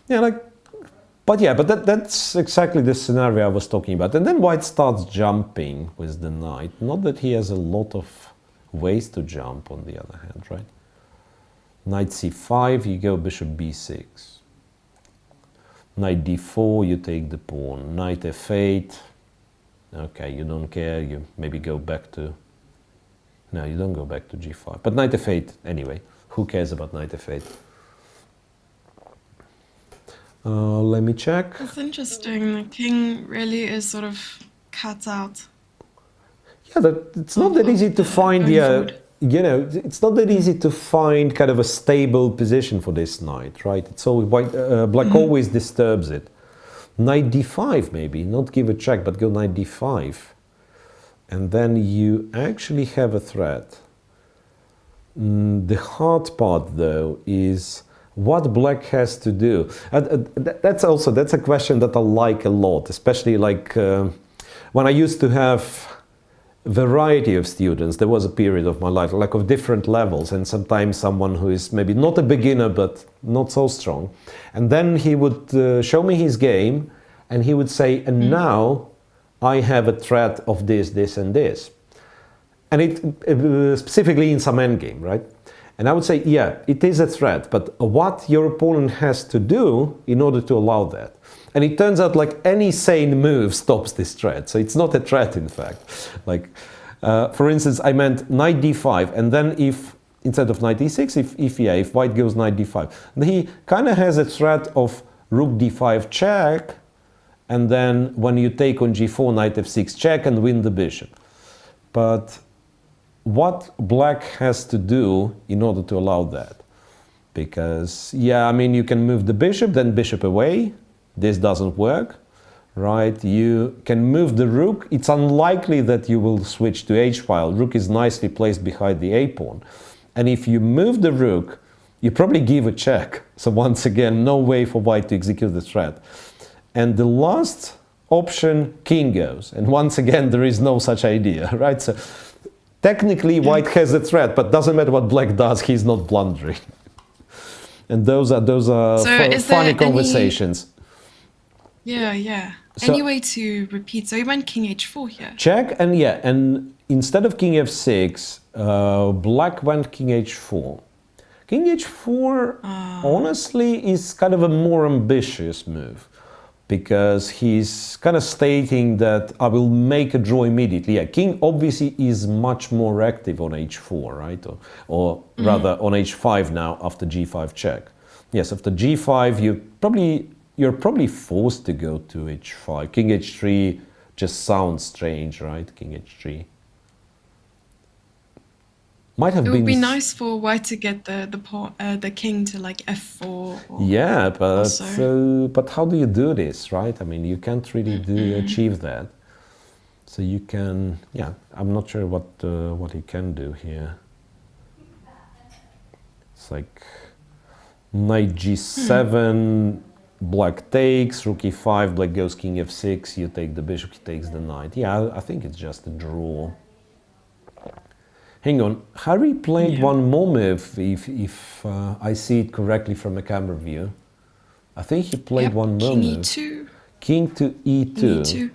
Yeah, but that's exactly the scenario I was talking about. And then White starts jumping with the knight. Not that he has a lot of ways to jump, on the other hand, right? Knight c5, you go bishop b6. Knight d4, you take the pawn. Knight f8. Okay, you don't care, you maybe go back to... No, you don't go back to g5. But knight f8, anyway. Who cares about knight f8? Let me check. It's interesting. The king really is sort of cut out. Yeah, it's not that easy to find, it's not that easy to find kind of a stable position for this knight, right? It's always black always disturbs it. Knight d5 maybe, not give a check, but go knight d5. And then you actually have a threat. The hard part though is what black has to do. That's a question that I like a lot, especially like when I used to have variety of students. There was a period of my life, like of different levels, and sometimes someone who is maybe not a beginner but not so strong. And then he would show me his game and he would say, and now I have a threat of this, this and this. And it specifically in some endgame, right? And I would say, yeah, it is a threat, but what your opponent has to do in order to allow that. And it turns out like any sane move stops this threat. So it's not a threat, in fact. Like, for instance, I meant knight d5, and then if, instead of knight e6, if white goes knight d5, then he kind of has a threat of rook d5 check, and then when you take on g4, knight f6 check and win the bishop. But what black has to do in order to allow that? Because, yeah, I mean, you can move the bishop, then bishop away. This doesn't work, right? You can move the rook. It's unlikely that you will switch to h-file. Rook is nicely placed behind the a-pawn. And if you move the rook, you probably give a check. So once again, no way for white to execute the threat. And the last option, king goes. And once again, there is no such idea, right? So technically, white has a threat, but doesn't matter what black does, he's not blundering. And those are so funny conversations. Yeah. So, any way to repeat? So he went king h4 here. Check, and yeah, and instead of king f6, black went king h4. King h4, honestly, is kind of a more ambitious move, because he's kind of stating that I will make a draw immediately. Yeah, king obviously is much more active on h4, right? Or rather on h5 now after g5 check. Yes, after g5 you're probably forced to go to h5. King h3 just sounds strange, right? King h3. Might have been... It would be nice for white to get the king to like f4. Yeah, but how do you do this, right? I mean, you can't really achieve that. So you can, yeah, I'm not sure what you can do here. It's like knight g7, black takes, rook e5, black goes king f6, you take the bishop, he takes the knight. Yeah, I think it's just a draw. Hang on, Harry played one more move, if I see it correctly from a camera view. I think he played one more move. King e2. King to e2.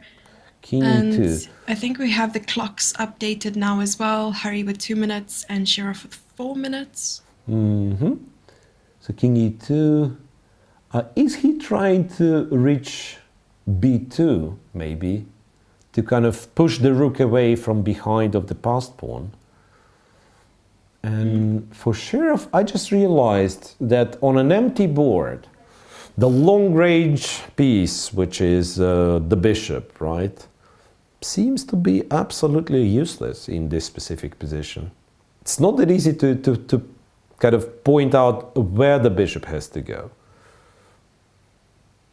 King e2. I think we have the clocks updated now as well. Harry with 2 minutes and Shirov with 4 minutes. So king e2. Is he trying to reach b2, maybe? To kind of push the rook away from behind of the passed pawn? And for Shirov, I just realized that on an empty board, the long-range piece, which is the bishop, right, seems to be absolutely useless in this specific position. It's not that easy to kind of point out where the bishop has to go.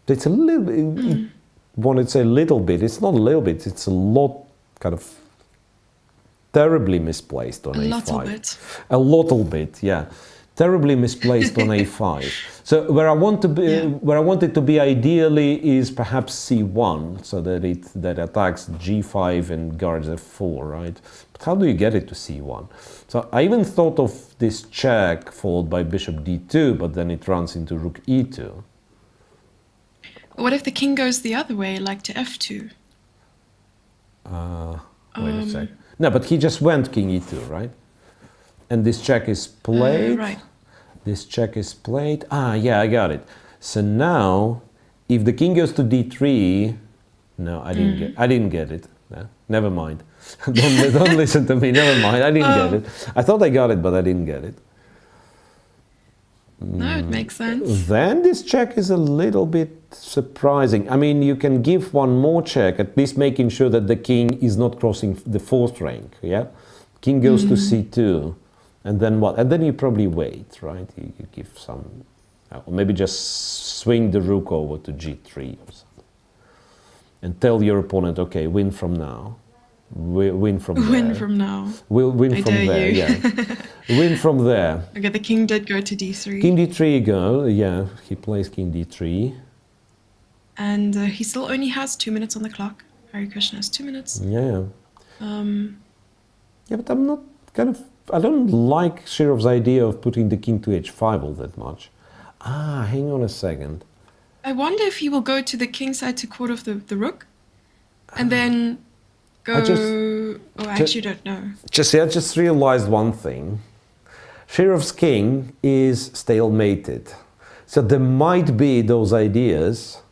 It's a little bit, I wanted to say a little bit, it's not a little bit, it's a lot kind of terribly misplaced on a5. A little bit, yeah. Terribly misplaced on a5. So where I want to be, where I want it to be ideally is perhaps c1, so that it attacks g5 and guards f4, right? But how do you get it to c1? So I even thought of this check followed by bishop d2, but then it runs into rook e2. What if the king goes the other way, like to f2? Wait a sec. No, but he just went king e2, right? And this check is played. Right. This check is played. Ah, yeah, I got it. So now, if the king goes to d3, no, I didn't get it. No, never mind. don't listen to me. Never mind. I didn't get it. I thought I got it, but I didn't get it. No, it makes sense. Then this check is a little bit surprising. I mean, you can give one more check, at least making sure that the king is not crossing the fourth rank. Yeah, king goes to c2, and then what? And then you probably wait, right? You give some, or maybe just swing the rook over to g3 or something, and tell your opponent, okay, win from now. Win from there. Win from now. We'll win from there, yeah. Win from there. Okay, the king did go to d3. King d3 go, yeah, he plays king d3. And he still only has 2 minutes on the clock. Hare Krishna has 2 minutes. Yeah. Yeah, but I'm not I don't like Shirov's idea of putting the king to h5 all that much. Ah, hang on a second. I wonder if he will go to the king side to quarter of the rook. And then go... I actually don't know. I just realized one thing. Shirov's king is stalemated. So there might be those ideas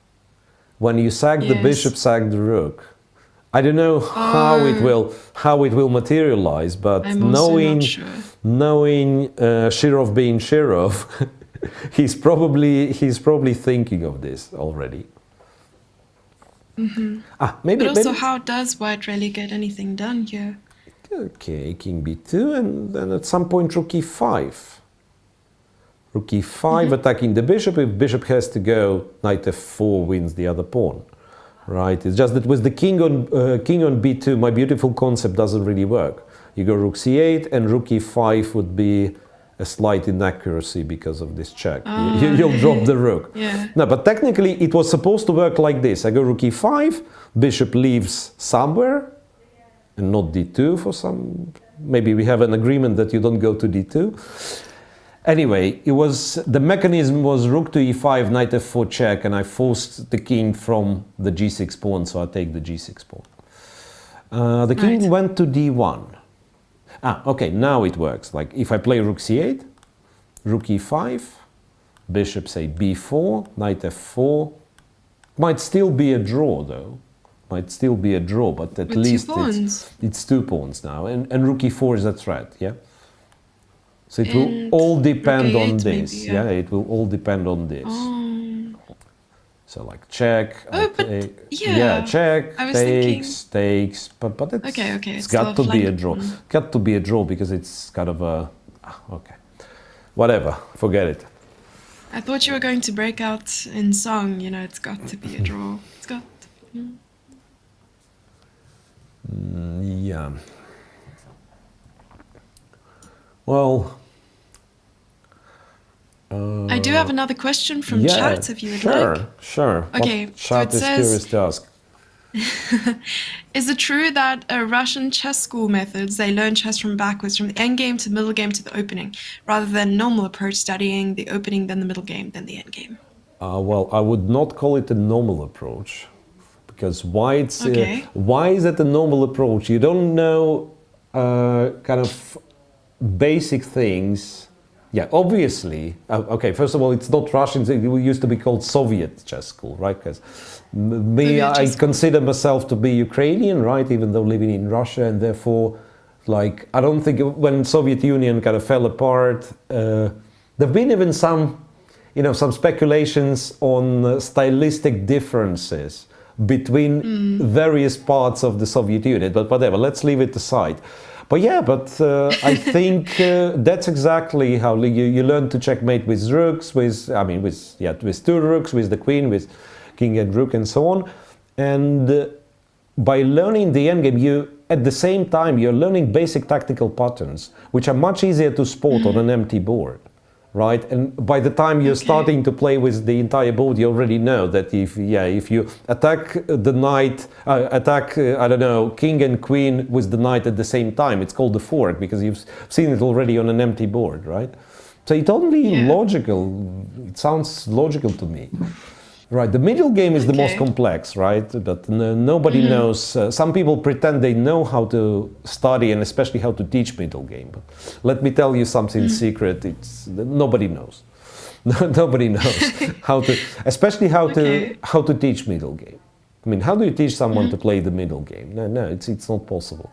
when you sack the bishop, sack the rook. I don't know how it will materialize, but knowing Shirov being Shirov, he's probably thinking of this already. But also, how does white really get anything done here? Okay, king b2, and then at some point rook e5. Rook e5 attacking the bishop. If bishop has to go, knight f4 wins the other pawn. Right? It's just that with the king on b2, my beautiful concept doesn't really work. You go rook c8, and rook e5 would be a slight inaccuracy because of this check. You'll drop the rook. Yeah. No, but technically it was supposed to work like this. I go rook e5, bishop leaves somewhere, and not d2 for some... Maybe we have an agreement that you don't go to d2. Anyway, the mechanism was rook to e5, knight f4 check, and I forced the king from the g6 pawn, so I take the g6 pawn. The king went to d1. Okay, now it works. Like if I play rook c8, rook e5, bishop say b4, knight f4. Might still be a draw though. Might still be a draw, but at least it's 2 pawns now. And rook e4 is a threat, yeah? So it will all depend on this. Maybe, yeah, it will all depend on this. So like check, check, takes, but it's got to be a draw. Got to be a draw because it's kind of a, okay, whatever, forget it. I thought you were going to break out in song, you know, it's got to be a draw. It's got to be. Yeah. Well... I do have another question from chat, if you would like. Sure. Okay, chat is curious to ask. Is it true that Russian chess school methods, they learn chess from backwards, from the end game to the middle game to the opening, rather than normal approach studying the opening, then the middle game, then the end game? Well, I would not call it a normal approach, because why is it a normal approach? You don't know kind of basic things. Yeah, obviously. Okay, first of all, it's not Russian. It used to be called Soviet chess school, right? Because I consider myself to be Ukrainian, right? Even though living in Russia, and therefore, like, I don't think when Soviet Union kind of fell apart, there've been even some, some speculations on stylistic differences between various parts of the Soviet Union. But whatever, let's leave it aside. But I think that's exactly how you learn to checkmate with rooks, with 2 rooks, with the queen, with king and rook, and so on. And by learning the endgame, at the same time you're learning basic tactical patterns, which are much easier to spot on an empty board, right? And by the time you're starting to play with the entire board, you already know that if you attack the knight, king and queen with the knight at the same time, it's called the fork, because you've seen it already on an empty board, right? So it's only logical. It sounds logical to me. Right, the middle game is the most complex, right? But nobody knows. Some people pretend they know how to study and especially how to teach middle game. But let me tell you something secret. It's nobody knows. Nobody knows how to, especially how to teach middle game. I mean, how do you teach someone to play the middle game? No, it's not possible.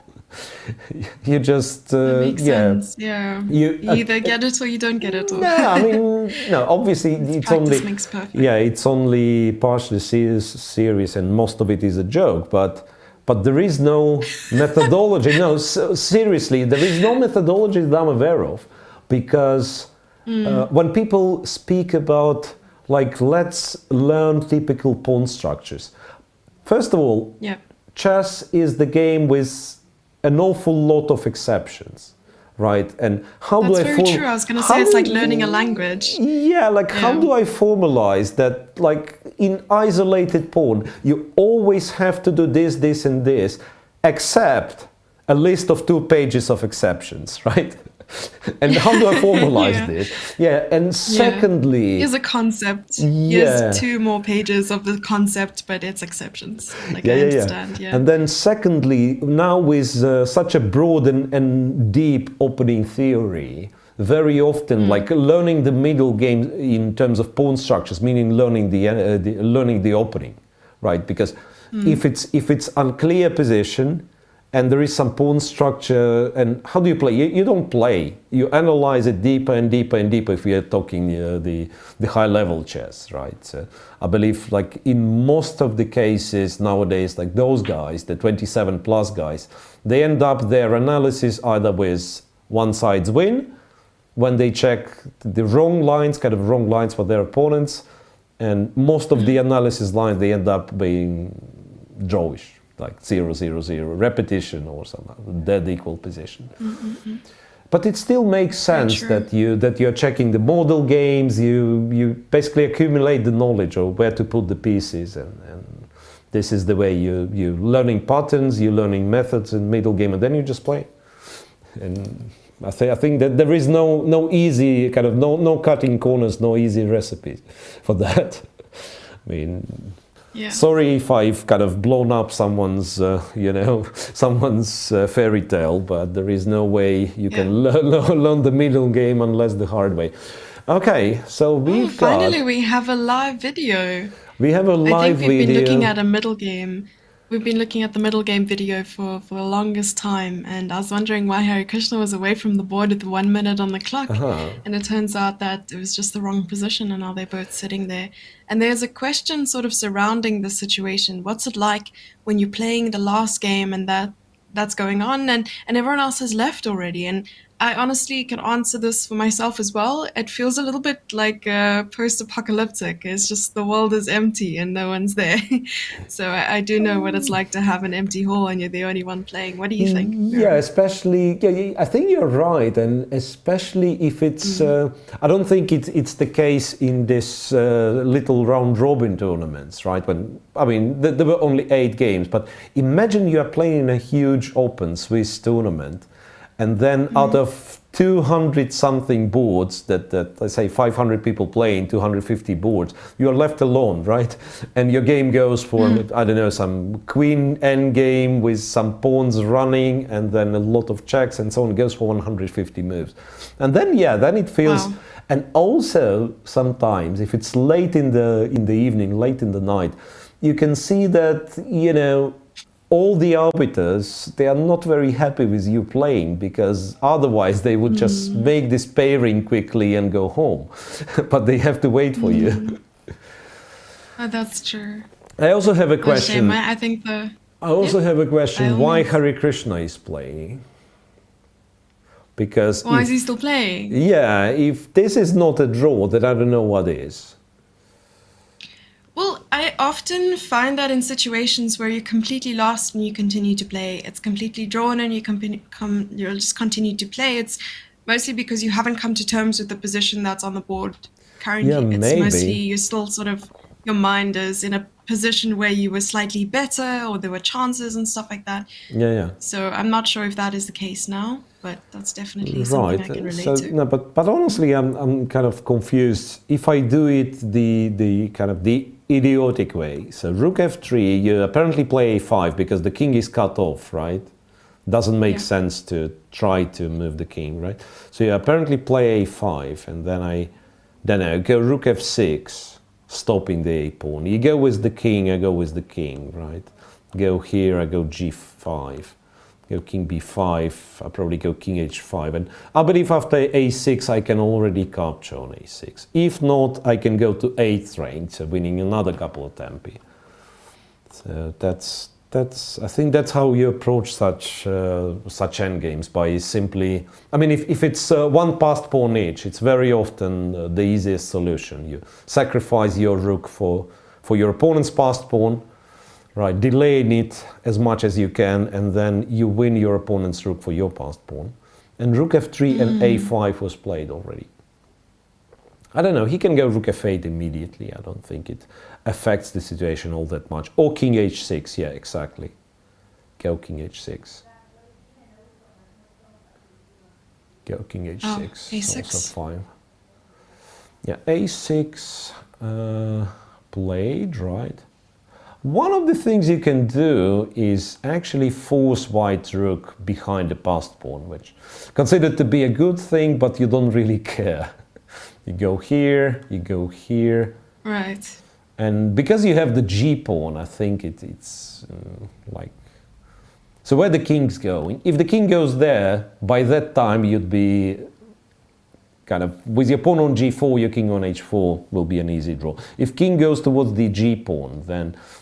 You just that makes sense. Yeah, you either get it or you don't get it. Or no, I mean, no. Obviously, it's only makes perfect. Yeah, it's only partially serious, and most of it is a joke. But there is no methodology. No, seriously, there is no methodology that I'm aware of, because when people speak about like let's learn typical pawn structures, first of all, chess is the game with an awful lot of exceptions, right? And how do I... That's very true. I was going to say it's like learning a language. Yeah, like how do I formalize that, like in isolated pawn, you always have to do this, this and this, except a list of 2 pages of exceptions, right? And how do I formalize this? Yeah, and secondly... Here's a concept. Here's 2 more pages of the concept, but it's exceptions. Like I understand, And then secondly, now with such a broad and deep opening theory, very often, like learning the middle game in terms of pawn structures, meaning learning the opening, right? Because if it's unclear position, and there is some pawn structure, and how do you play? You don't play. You analyze it deeper and deeper and deeper if we are talking the high-level chess, right? So I believe like in most of the cases nowadays, like those guys, the 27+ guys, they end up their analysis either with one side's win, when they check the wrong lines for their opponents, and most of the analysis lines, they end up being drawish. Like 0-0-0, repetition or some dead equal position. But it still makes sense that you're checking the model games. You basically accumulate the knowledge of where to put the pieces, and this is the way you learning patterns, you learning methods in middle game, and then you just play. And I think that there is no easy kind of no cutting corners, no easy recipes for that. I mean. Yeah. Sorry if I've kind of blown up someone's, someone's fairy tale, but there is no way you can learn the middle game unless the hard way. Okay, so finally we have a live video. We have a live video. I think we've been looking at a middle game. We've been looking at the middle game video for the longest time, and I was wondering why Hare Krishna was away from the board with 1 minute on the clock. And it turns out that it was just the wrong position, and now they're both sitting there. And there's a question sort of surrounding the situation. What's it like when you're playing the last game and that's going on, and everyone else has left already? And I honestly can answer this for myself as well. It feels a little bit like post-apocalyptic. It's just the world is empty and no one's there. So I do know what it's like to have an empty hall and you're the only one playing. What do you think? Yeah, especially, I think you're right. And especially if it's, I don't think it's the case in this little round-robin tournaments, right? There were only 8 games, but imagine you are playing in a huge open Swiss tournament, and then out of 200 something boards that let's say 500 people playing, 250 boards, you're left alone, right? And your game goes for, I don't know, some queen endgame with some pawns running, and then a lot of checks and so on. It goes for 150 moves. And then, then it feels, and also sometimes if it's late in the evening, late in the night, you can see that, all the arbiters, they are not very happy with you playing, because otherwise they would just make this pairing quickly and go home. But they have to wait for you. Oh, that's true. I also have a question. I think I also have a question. Why Hare Krishna is playing? Because why is he still playing? Yeah, if this is not a draw, then I don't know what is. Well, I often find that in situations where you're completely lost and you continue to play, it's completely drawn and you'll just continue to play. It's mostly because you haven't come to terms with the position that's on the board currently. Yeah, it's maybe. mostly you're still sort of, your mind is in a position where you were slightly better or there were chances and stuff like that. Yeah. So I'm not sure if that is the case now, but that's definitely something I can relate to. No, but honestly, I'm kind of confused. If I do it the idiotic way. So rook f3, you apparently play a5 because the king is cut off, right? Doesn't make sense to try to move the king, right? So you apparently play a5, and then I go rook f6, stopping the a pawn. You go with the king, I go with the king, right? Go here, I go g5. Go king b5, I probably go king h5. And I believe after a6 I can already capture on a6. If not, I can go to 8th rank, so winning another couple of tempi. So I think that's how you approach such endgames, by simply, I mean, if it's one passed pawn each, it's very often the easiest solution. You sacrifice your rook for your opponent's passed pawn, right, delaying it as much as you can, and then you win your opponent's rook for your passed pawn. And rook f3 and a5 was played already. I don't know, he can go rook f8 immediately. I don't think it affects the situation all that much. Or king h6, yeah, exactly. Go king h6. Go king h6. Oh, a6. Also fine. Yeah, a6 played, right? One of the things you can do is actually force white rook behind the passed pawn, which is considered to be a good thing, but you don't really care. You go here, you go here. Right. And because you have the g pawn, I think it's like... So where the king's going, if the king goes there, by that time you'd be kind of, with your pawn on g4, your king on h4 will be an easy draw. If king goes towards the g pawn,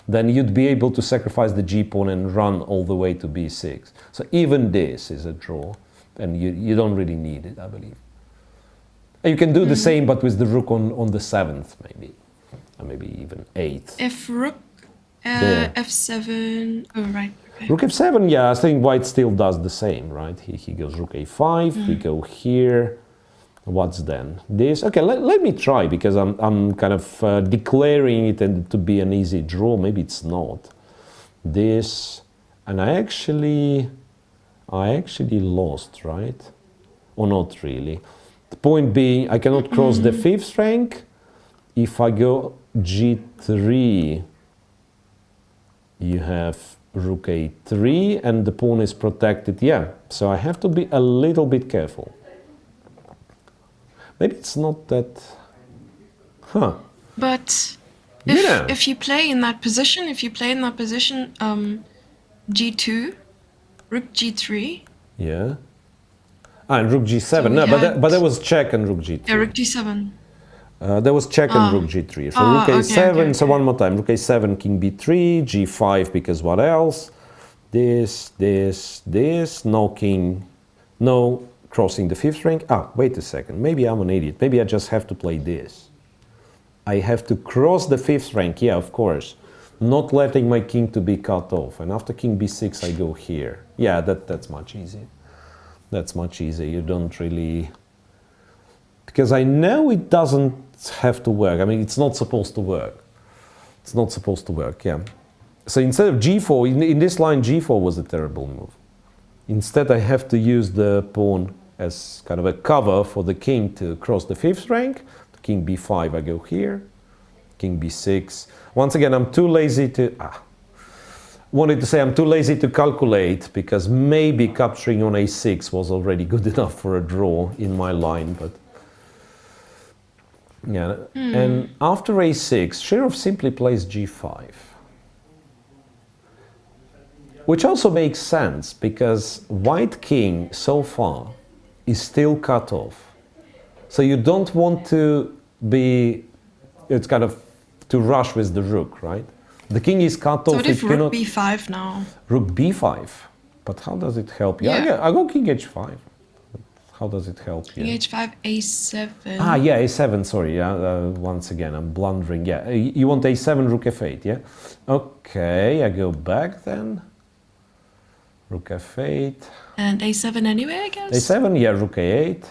then you'd be able to sacrifice the g pawn and run all the way to b6. So even this is a draw, and you don't really need it, I believe. You can do the same, but with the rook on the 7th, maybe. Or maybe even 8th. If rook f7, oh right. Okay. Rook f7, yeah, I think white still does the same, right? He goes rook a5, we go here. What's then? This, okay, let me try, because I'm kind of declaring it to be an easy draw. Maybe it's not. This, and I actually lost, right? Or not really. The point being, I cannot cross the 5th rank. If I go g3, you have rook a3, and the pawn is protected. Yeah, so I have to be a little bit careful. Maybe it's not that... Huh. But if you play in that position, g2, rook g3. Yeah. And rook g7. So no, but that was check and rook g3. Yeah, rook g7. There was check and rook g3. So rook a7, okay. So one more time. Rook a7, king b3, g5, because what else? This, no king, no crossing the 5th rank. Wait a second. Maybe I'm an idiot. Maybe I just have to play this. I have to cross the 5th rank, yeah, of course. Not letting my king to be cut off. And after king b6, I go here. Yeah, that's much easier. That's much easier. You don't really... Because I know it doesn't have to work. I mean, it's not supposed to work. It's not supposed to work, yeah. So instead of g4, in this line, g4 was a terrible move. Instead, I have to use the pawn as kind of a cover for the king to cross the 5th rank. King b5, I go here. King b6. Once again, I'm too lazy to... Wanted to say I'm too lazy to calculate, because maybe capturing on a6 was already good enough for a draw in my line, but... Yeah, and after a6, Shirov simply plays g5. Which also makes sense, because white king, so far, is still cut off. So you don't want to be... It's kind of to rush with the rook, right? The king is cut off. So what if rook b5 now? Rook b5? But how does it help you? Yeah. I go king h5. How does it help you? King h5, a7. Yeah, a7, sorry. Yeah, once again, I'm blundering. Yeah, you want a7, rook f8, yeah? Okay, I go back then. Rook f8. And a7 anyway, I guess? a7, yeah, rook a8.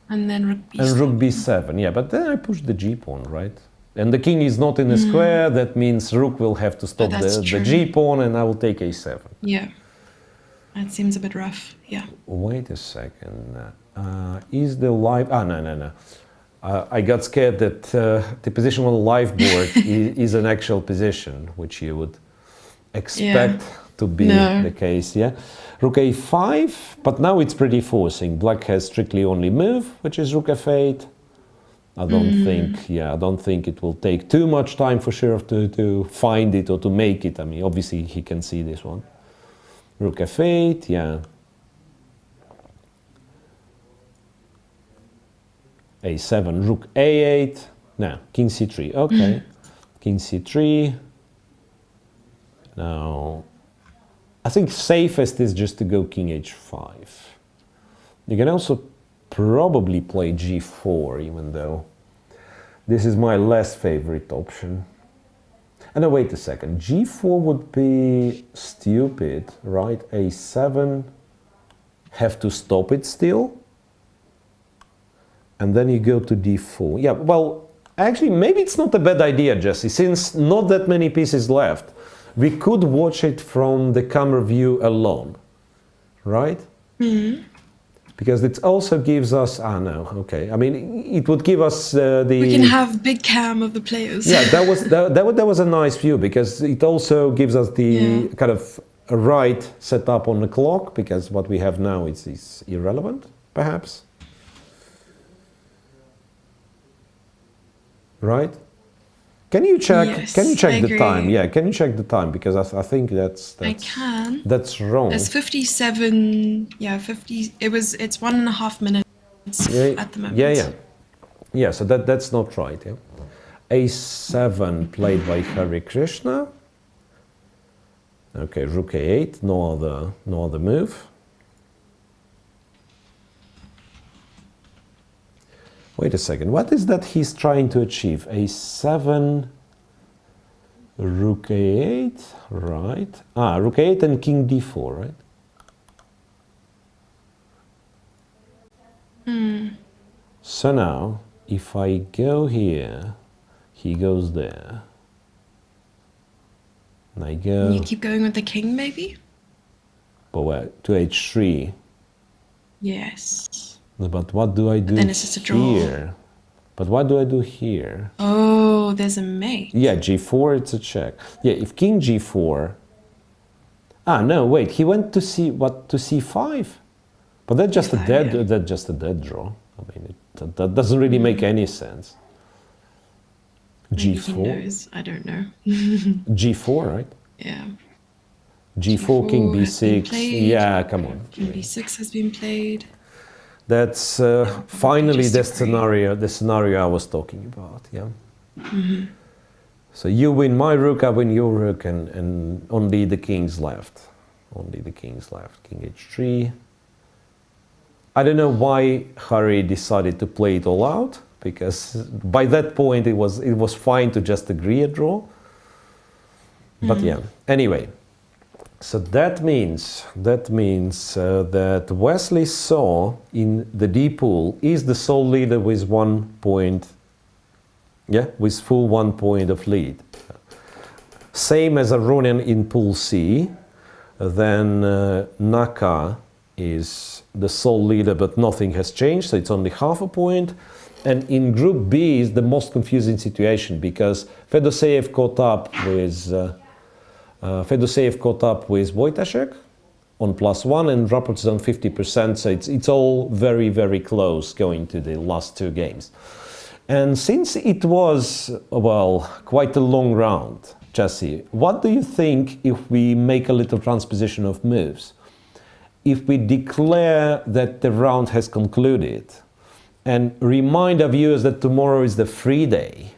And then rook b7. And rook b7, yeah, but then I push the g pawn, right? And the king is not in a square, that means rook will have to stop the g pawn, and I will take a7. Yeah, that seems a bit rough, yeah. Wait a second, is the live... no. I got scared that the position on the live board is an actual position, which you would expect to be the case. Yeah, Rook A5, but now it's pretty forcing. Black has strictly only move, which is Rook F8. I don't think it will take too much time for Shirov to find it or to make it. I mean, obviously he can see this one. Rook F8, yeah. A7, Rook A8. No, King C3. Okay, King C3. Now, I think safest is just to go King H5. You can also probably play G4, even though this is my less favorite option. And now wait a second, G4 would be stupid, right? A7, have to stop it still. And then you go to D4. Yeah, well, actually, maybe it's not a bad idea, Jesse, since not that many pieces left. We could watch it from the camera view alone, right? Mm-hmm. Because it also gives us, I mean, it would give us we can have big cam of the players. Yeah, that was a nice view, because it also gives us the kind of right setup on the clock, because what we have now is irrelevant, perhaps. Right? Can you check? Yes, can you check I the agree. time? Yeah, can you check the time? Because I think that's I can. That's wrong. It's 57. Yeah, 50. It's 1.5 minutes at the moment. Yeah. So that's not right. Yeah. A7 played by Hare Krishna. Okay, Rook A8. No other move. Wait a second, what is that he's trying to achieve? A7, Rook A8, right? Rook A8 and King D4, right? So now, if I go here, he goes there. And I go... You keep going with the king, maybe? But where? To H3. Yes. But what do I do then it's just a draw. here? But what do I do here? Oh, there's a mate. Yeah, G4, it's a check. Yeah, if King G4... no, wait, he went to C5? But that's just a dead draw. I mean, that doesn't really make any sense. Maybe G4? he knows, I don't know. G4, right? Yeah. G4, King B6. Yeah, come on. King B6 has been played. That's finally the scenario I was talking about, yeah. Mm-hmm. So you win my rook, I win your rook, and only the king's left. Only the king's left. King H3. I don't know why Harry decided to play it all out, because by that point it was fine to just agree a draw. But yeah, anyway. So that means that Wesley So in the D pool is the sole leader with 1 point, with full 1 point of lead. Same as Aronian in pool C. Then Naka is the sole leader, but nothing has changed, so it's only half a point. And in Group B is the most confusing situation, because Fedoseev caught up with Wojtaszek on +1, and Rapport is on 50%, so it's all very, very close going to the last two games. And since it was, quite a long round, Jesse, what do you think if we make a little transposition of moves? If we declare that the round has concluded and remind our viewers that tomorrow is the free day,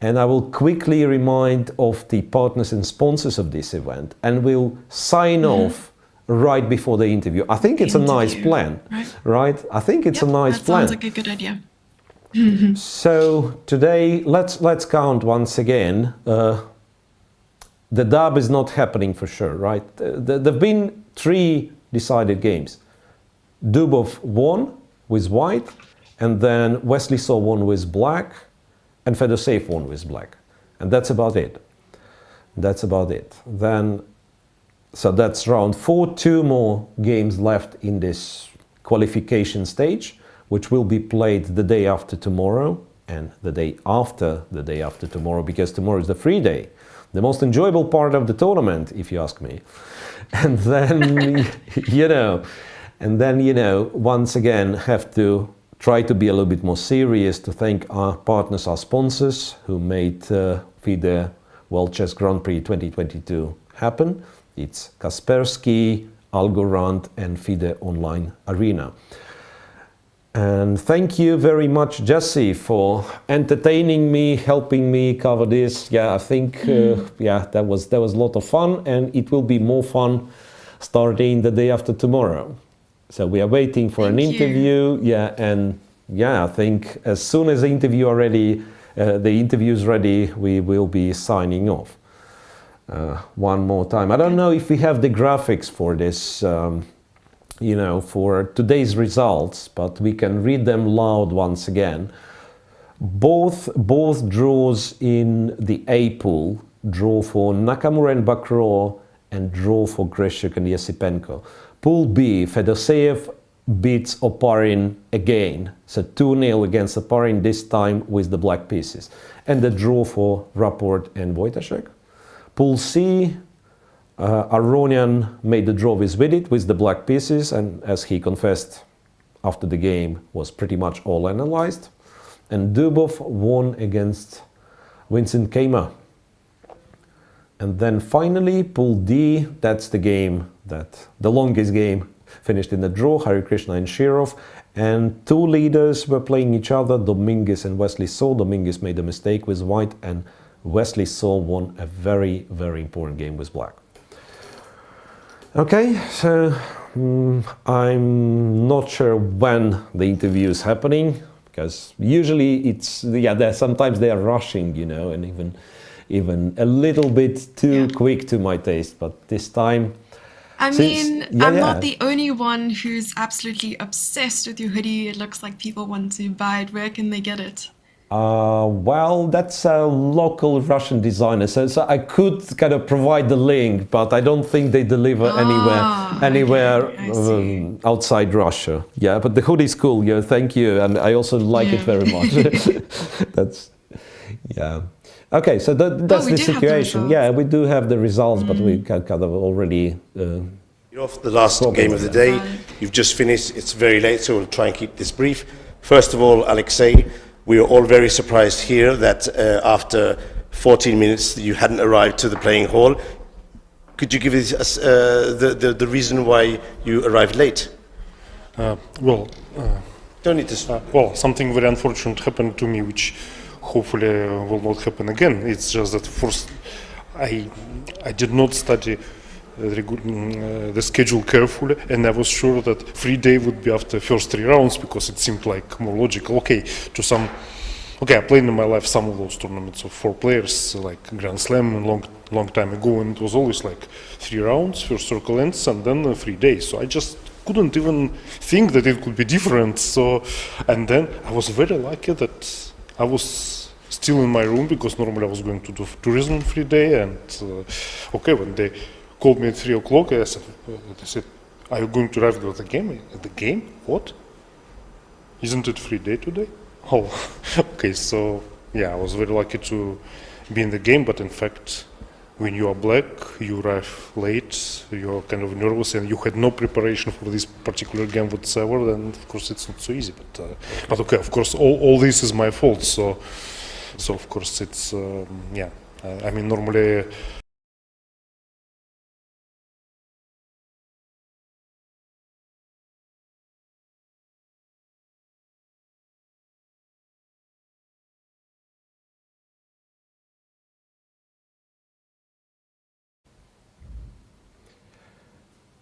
and I will quickly remind of the partners and sponsors of this event, and we'll sign off right before the interview. I think it's a nice plan, right? I think it's a nice plan. Sounds like a good idea. So today, let's count once again. The dub is not happening for sure, right? There've been 3 decided games. Dubov won with white, and then Wesley So won with black, and Fedoseev won with black. And that's about it. Then, so that's round 4, 2 more games left in this qualification stage. which will be played the day after tomorrow and the day after tomorrow, because tomorrow is the free day. The most enjoyable part of the tournament, if you ask me. And then, once again, have to try to be a little bit more serious, to thank our partners, our sponsors, who made FIDE World Chess Grand Prix 2022 happen. It's Kaspersky, Algorand, and FIDE Online Arena. And thank you very much, Jesse, for entertaining me, helping me cover this. Yeah, I think that was a lot of fun, and it will be more fun starting the day after tomorrow. So we are waiting for an interview. Yeah, and I think as soon as the interview is ready, we will be signing off. One more time. I don't know if we have the graphics for this. For today's results, but we can read them loud once again. Both draws in the A pool, draw for Nakamura and Rapport, and draw for Grishchuk and Esipenko. Pool B, Fedoseev beats Oparin again, so 2-0 against Oparin, this time with the black pieces, and the draw for Rapport and Wojtaszek. Pool C, Aronian made the draw with Vidit with the black pieces, and as he confessed after the game, was pretty much all analyzed. And Dubov won against Vincent Keymer. And then finally, Pool D, that's the game, the longest game, finished in the draw, Harikrishna and Shirov. And two leaders were playing each other, Dominguez and Wesley So. Dominguez made a mistake with white, and Wesley So won a very, very important game with black. Okay, so I'm not sure when the interview is happening, because usually sometimes they are rushing, and even a little bit too quick to my taste. But this time, I'm not the only one who's absolutely obsessed with your hoodie. It looks like people want to buy it. Where can they get it? Well, that's a local Russian designer, so I could kind of provide the link, but I don't think they deliver anywhere outside Russia. Yeah, but the hoodie's cool. Yeah, thank you, and I also like it very much. Okay, so that's the situation. Yeah, we do have the results, but we kind of already. Off the last game of the day, you've just finished. It's very late, so we'll try and keep this brief. First of all, Alexei, we are all very surprised here that after 14 minutes you hadn't arrived to the playing hall. Could you give us the reason why you arrived late? Don't need to start. Well, something very unfortunate happened to me, which hopefully will not happen again. It's just that first I did not study the schedule carefully, and I was sure that free day would be after first 3 rounds, because it seemed like more logical. I played in my life some of those tournaments of 4 players, like Grand Slam long time ago, and it was always like 3 rounds, first circle ends, and then a free day. So I just couldn't even think that it could be different. And then I was very lucky that I was still in my room, because normally I was going to do tourism free day, and when they called me at 3 o'clock, they said, are you going to arrive at the game? At the game? What? Isn't it free day today? Oh, okay, so I was very lucky to be in the game, but in fact, when you are black, you arrive late, you're kind of nervous, and you had no preparation for this particular game whatsoever, then of course it's not so easy. But okay, of course, all this is my fault, so of course it's, normally.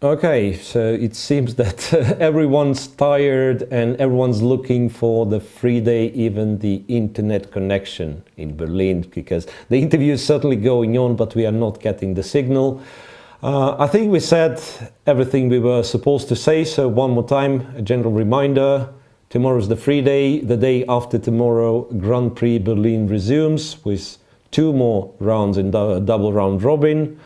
Okay, so it seems that everyone's tired and everyone's looking for the free day, even the internet connection in Berlin, because the interview is certainly going on, but we are not getting the signal. I think we said everything we were supposed to say, so one more time, a general reminder. Tomorrow's the free day. The day after tomorrow, Grand Prix Berlin resumes with 2 more rounds in double round robin.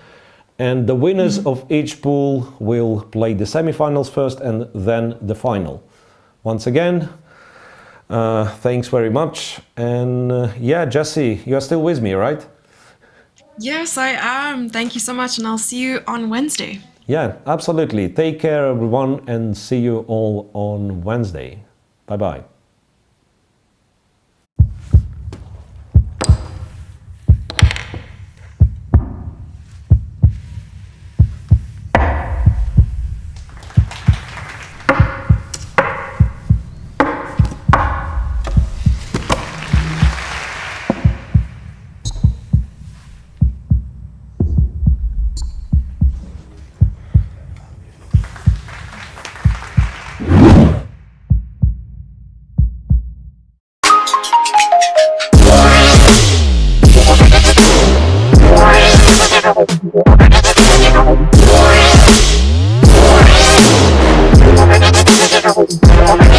And the winners of each pool will play the semifinals first and then the final. Once again, Thanks very much. And yeah, Jesse, you are still with me, right? Yes, I am. Thank you so much, and I'll see you on Wednesday. Yeah, absolutely. Take care, everyone, and see you all on Wednesday. Bye-bye. We'll be right back.